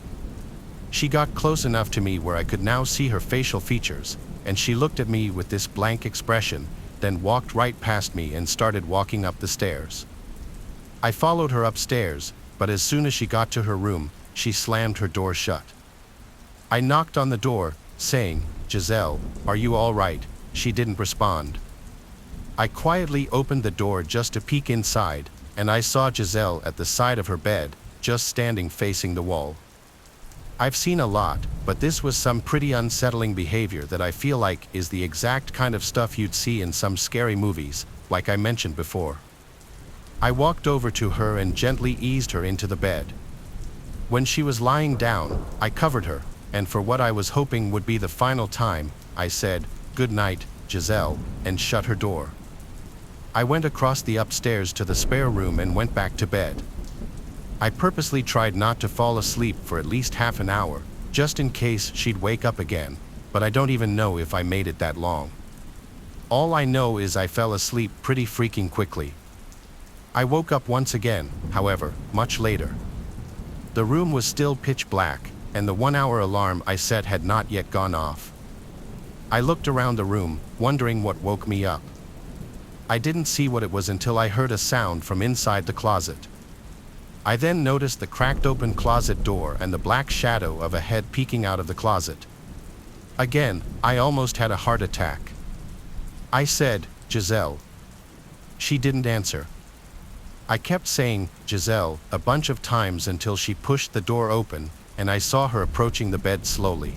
She got close enough to me where I could now see her facial features, and she looked at me with this blank expression, then walked right past me and started walking up the stairs. I followed her upstairs, but as soon as she got to her room, she slammed her door shut. I knocked on the door, saying, "Giselle, are you all right?" She didn't respond. I quietly opened the door just to peek inside, and I saw Giselle at the side of her bed, just standing facing the wall. I've seen a lot, but this was some pretty unsettling behavior that I feel like is the exact kind of stuff you'd see in some scary movies, like I mentioned before. I walked over to her and gently eased her into the bed. When she was lying down, I covered her, and for what I was hoping would be the final time, I said, "Good night, Giselle," and shut her door. I went across the upstairs to the spare room and went back to bed. I purposely tried not to fall asleep for at least half an hour, just in case she'd wake up again, but I don't even know if I made it that long. All I know is I fell asleep pretty freaking quickly. I woke up once again, however, much later. The room was still pitch black, and the 1-hour alarm I set had not yet gone off. I looked around the room, wondering what woke me up. I didn't see what it was until I heard a sound from inside the closet. I then noticed the cracked open closet door and the black shadow of a head peeking out of the closet. Again, I almost had a heart attack. I said, "Giselle." She didn't answer. I kept saying, "Giselle," a bunch of times until she pushed the door open, and I saw her approaching the bed slowly.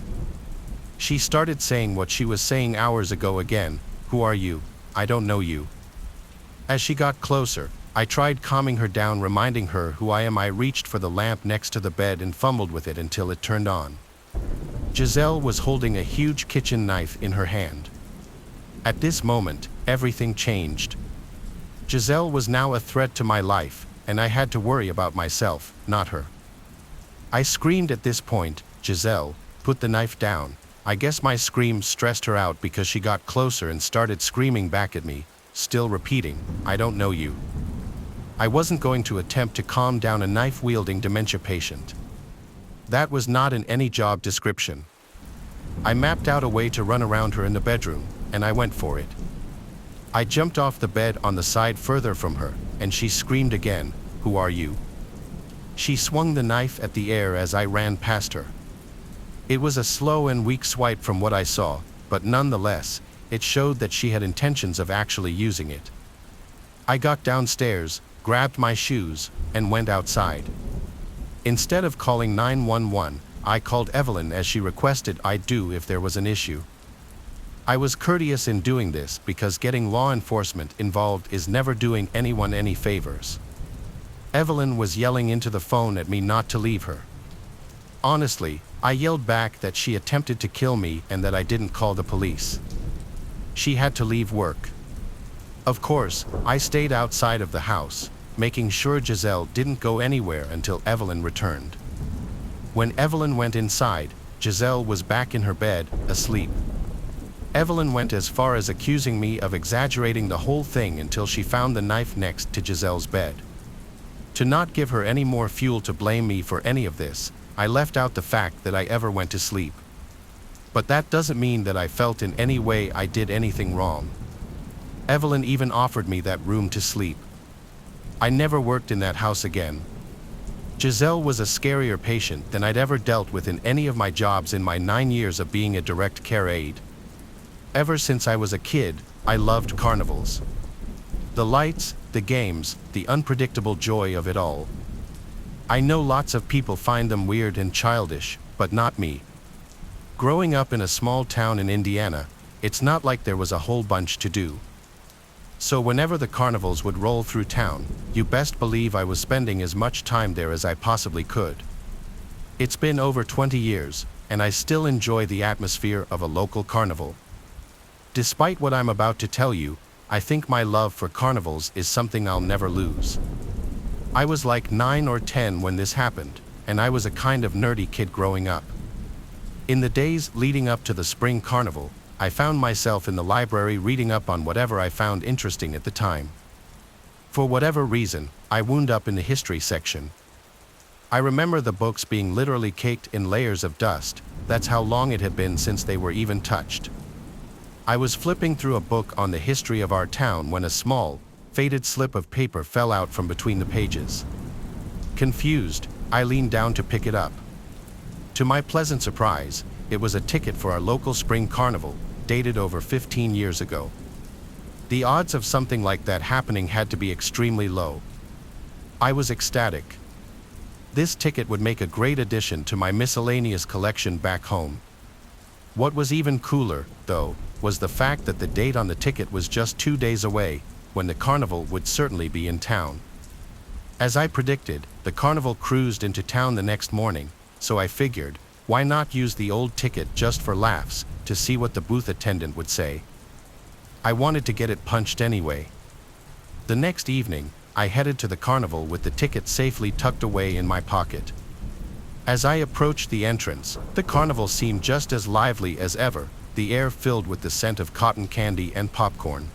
She started saying what she was saying hours ago again, "Who are you? I don't know you." As she got closer, I tried calming her down, reminding her who I am. I reached for the lamp next to the bed and fumbled with it until it turned on. Giselle was holding a huge kitchen knife in her hand. At this moment, everything changed. Giselle was now a threat to my life, and I had to worry about myself, not her. I screamed at this point, "Giselle, put the knife down." I guess my scream stressed her out because she got closer and started screaming back at me, still repeating, "I don't know you." I wasn't going to attempt to calm down a knife-wielding dementia patient. That was not in any job description. I mapped out a way to run around her in the bedroom, and I went for it. I jumped off the bed on the side further from her, and she screamed again, "Who are you?" She swung the knife at the air as I ran past her. It was a slow and weak swipe from what I saw, but nonetheless, it showed that she had intentions of actually using it. I got downstairs, grabbed my shoes, and went outside. Instead of calling 911, I called Evelyn as she requested I do if there was an issue. I was courteous in doing this because getting law enforcement involved is never doing anyone any favors. Evelyn was yelling into the phone at me not to leave her. Honestly, I yelled back that she attempted to kill me and that I didn't call the police. She had to leave work. Of course, I stayed outside of the house, making sure Giselle didn't go anywhere until Evelyn returned. When Evelyn went inside, Giselle was back in her bed, asleep. Evelyn went as far as accusing me of exaggerating the whole thing until she found the knife next to Giselle's bed. To not give her any more fuel to blame me for any of this, I left out the fact that I ever went to sleep. But that doesn't mean that I felt in any way I did anything wrong. Evelyn even offered me that room to sleep. I never worked in that house again. Giselle was a scarier patient than I'd ever dealt with in any of my jobs in my 9 years of being a direct care aide. Ever since I was a kid, I loved carnivals. The lights, the games, the unpredictable joy of it all. I know lots of people find them weird and childish, but not me. Growing up in a small town in Indiana, it's not like there was a whole bunch to do. So whenever the carnivals would roll through town, you best believe I was spending as much time there as I possibly could. It's been over 20 years, and I still enjoy the atmosphere of a local carnival. Despite what I'm about to tell you, I think my love for carnivals is something I'll never lose. I was like 9 or 10 when this happened, and I was a kind of nerdy kid growing up. In the days leading up to the spring carnival, I found myself in the library reading up on whatever I found interesting at the time. For whatever reason, I wound up in the history section. I remember the books being literally caked in layers of dust. That's how long it had been since they were even touched. I was flipping through a book on the history of our town when a small, faded slip of paper fell out from between the pages. Confused, I leaned down to pick it up. To my pleasant surprise, it was a ticket for our local spring carnival, dated over 15 years ago. The odds of something like that happening had to be extremely low. I was ecstatic. This ticket would make a great addition to my miscellaneous collection back home. What was even cooler, though, was the fact that the date on the ticket was just 2 days away, when the carnival would certainly be in town. As I predicted, the carnival cruised into town the next morning, so I figured, why not use the old ticket just for laughs, to see what the booth attendant would say. I wanted to get it punched anyway. The next evening, I headed to the carnival with the ticket safely tucked away in my pocket. As I approached the entrance, the carnival seemed just as lively as ever, the air filled with the scent of cotton candy and popcorn.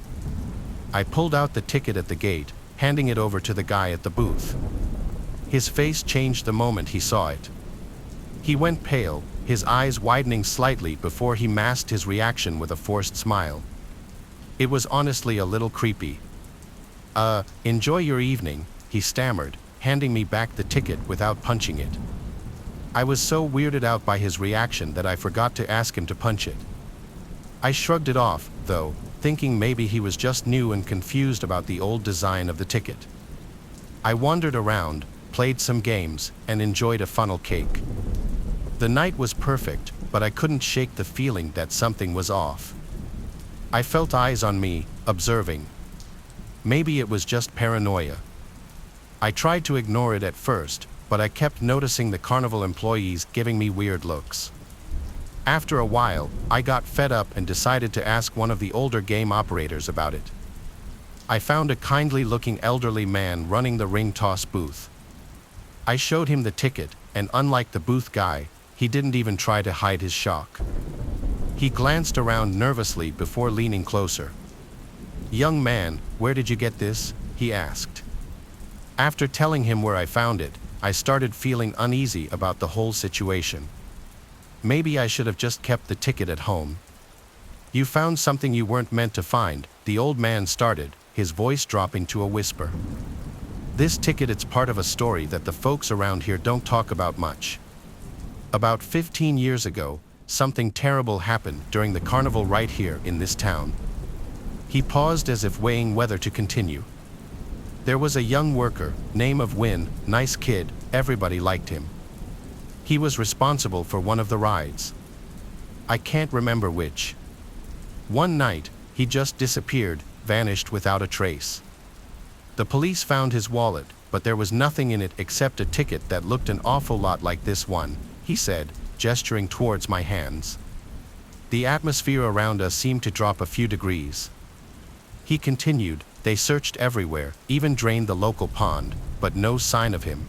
I pulled out the ticket at the gate, handing it over to the guy at the booth. His face changed the moment he saw it. He went pale, his eyes widening slightly before he masked his reaction with a forced smile. It was honestly a little creepy. Enjoy your evening," he stammered, handing me back the ticket without punching it. I was so weirded out by his reaction that I forgot to ask him to punch it. I shrugged it off, though, thinking maybe he was just new and confused about the old design of the ticket. I wandered around, played some games, and enjoyed a funnel cake. The night was perfect, but I couldn't shake the feeling that something was off. I felt eyes on me, observing. Maybe it was just paranoia. I tried to ignore it at first, but I kept noticing the carnival employees giving me weird looks. After a while, I got fed up and decided to ask one of the older game operators about it. I found a kindly-looking elderly man running the ring toss booth. I showed him the ticket, and unlike the booth guy, he didn't even try to hide his shock. He glanced around nervously before leaning closer. "Young man, where did you get this?" he asked. After telling him where I found it, I started feeling uneasy about the whole situation. Maybe I should have just kept the ticket at home. "You found something you weren't meant to find," the old man started, his voice dropping to a whisper. "This ticket, it's part of a story that the folks around here don't talk about much. About 15 years ago, something terrible happened during the carnival right here in this town." He paused as if weighing whether to continue. "There was a young worker, name of Win, nice kid, everybody liked him. He was responsible for one of the rides. I can't remember which. One night, he just disappeared, vanished without a trace. The police found his wallet, but there was nothing in it except a ticket that looked an awful lot like this one," he said, gesturing towards my hands. The atmosphere around us seemed to drop a few degrees. He continued, "They searched everywhere, even drained the local pond, but no sign of him.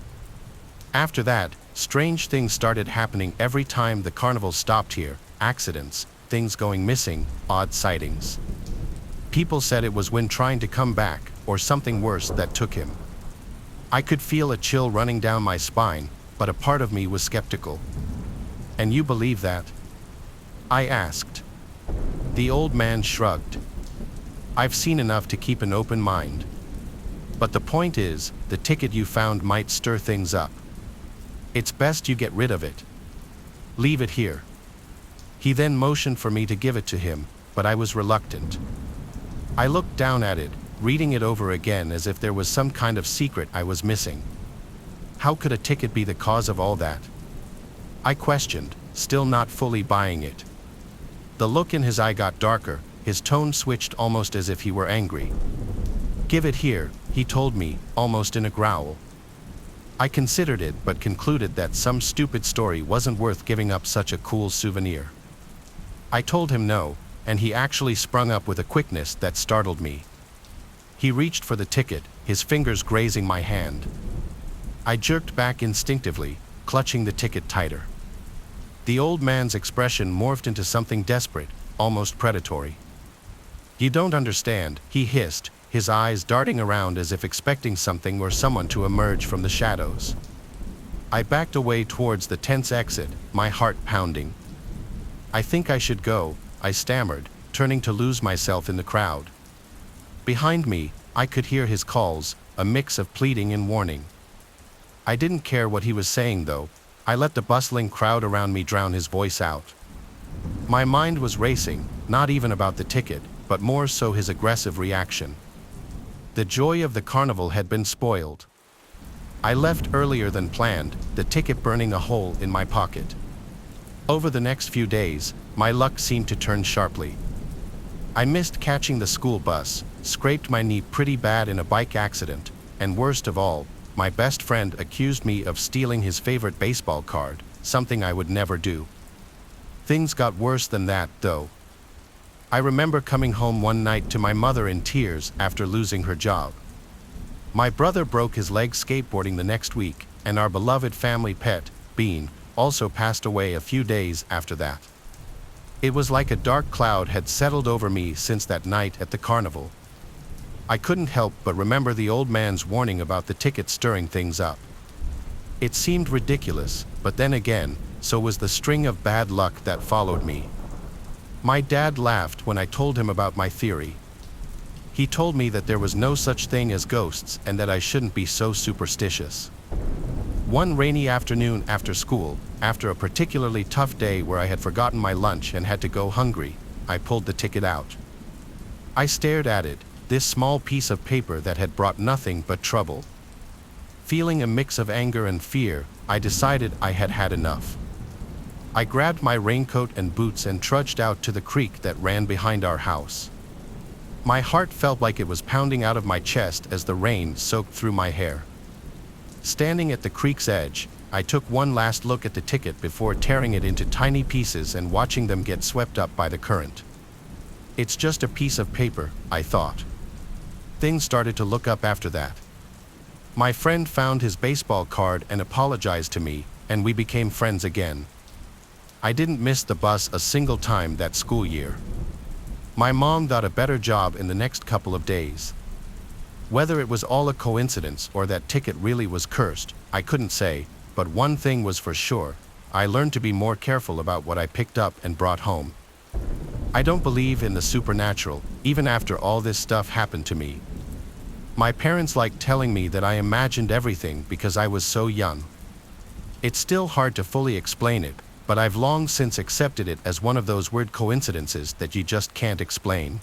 After that, strange things started happening every time the carnival stopped here, accidents, things going missing, odd sightings. People said it was wind trying to come back, or something worse that took him. I could feel a chill running down my spine, but a part of me was skeptical. "And you believe that?" I asked. The old man shrugged. "I've seen enough to keep an open mind. But the point is, the ticket you found might stir things up. It's best you get rid of it. Leave it here." He then motioned for me to give it to him, but I was reluctant. I looked down at it, reading it over again as if there was some kind of secret I was missing. How could a ticket be the cause of all that? I questioned, still not fully buying it. The look in his eye got darker, his tone switched almost as if he were angry. "Give it here," he told me, almost in a growl. I considered it but concluded that some stupid story wasn't worth giving up such a cool souvenir. I told him no, and he actually sprung up with a quickness that startled me. He reached for the ticket, his fingers grazing my hand. I jerked back instinctively, clutching the ticket tighter. The old man's expression morphed into something desperate, almost predatory. "You don't understand," he hissed, his eyes darting around as if expecting something or someone to emerge from the shadows. I backed away towards the tense exit, my heart pounding. "I think I should go," I stammered, turning to lose myself in the crowd. Behind me, I could hear his calls, a mix of pleading and warning. I didn't care what he was saying though. I let the bustling crowd around me drown his voice out. My mind was racing, not even about the ticket, but more so his aggressive reaction. The joy of the carnival had been spoiled. I left earlier than planned, the ticket burning a hole in my pocket. Over the next few days, my luck seemed to turn sharply. I missed catching the school bus, scraped my knee pretty bad in a bike accident, and worst of all, my best friend accused me of stealing his favorite baseball card, something I would never do. Things got worse than that, though. I remember coming home one night to my mother in tears after losing her job. My brother broke his leg skateboarding the next week, and our beloved family pet, Bean, also passed away a few days after that. It was like a dark cloud had settled over me since that night at the carnival. I couldn't help but remember the old man's warning about the ticket stirring things up. It seemed ridiculous, but then again, so was the string of bad luck that followed me. My dad laughed when I told him about my theory. He told me that there was no such thing as ghosts and that I shouldn't be so superstitious. One rainy afternoon after school, after a particularly tough day where I had forgotten my lunch and had to go hungry, I pulled the ticket out. I stared at it, this small piece of paper that had brought nothing but trouble. Feeling a mix of anger and fear, I decided I had had enough. I grabbed my raincoat and boots and trudged out to the creek that ran behind our house. My heart felt like it was pounding out of my chest as the rain soaked through my hair. Standing at the creek's edge, I took one last look at the ticket before tearing it into tiny pieces and watching them get swept up by the current. It's just a piece of paper, I thought. Things started to look up after that. My friend found his baseball card and apologized to me, and we became friends again. I didn't miss the bus a single time that school year. My mom got a better job in the next couple of days. Whether it was all a coincidence or that ticket really was cursed, I couldn't say, but one thing was for sure, I learned to be more careful about what I picked up and brought home. I don't believe in the supernatural, even after all this stuff happened to me. My parents liked telling me that I imagined everything because I was so young. It's still hard to fully explain it, but I've long since accepted it as one of those weird coincidences that you just can't explain.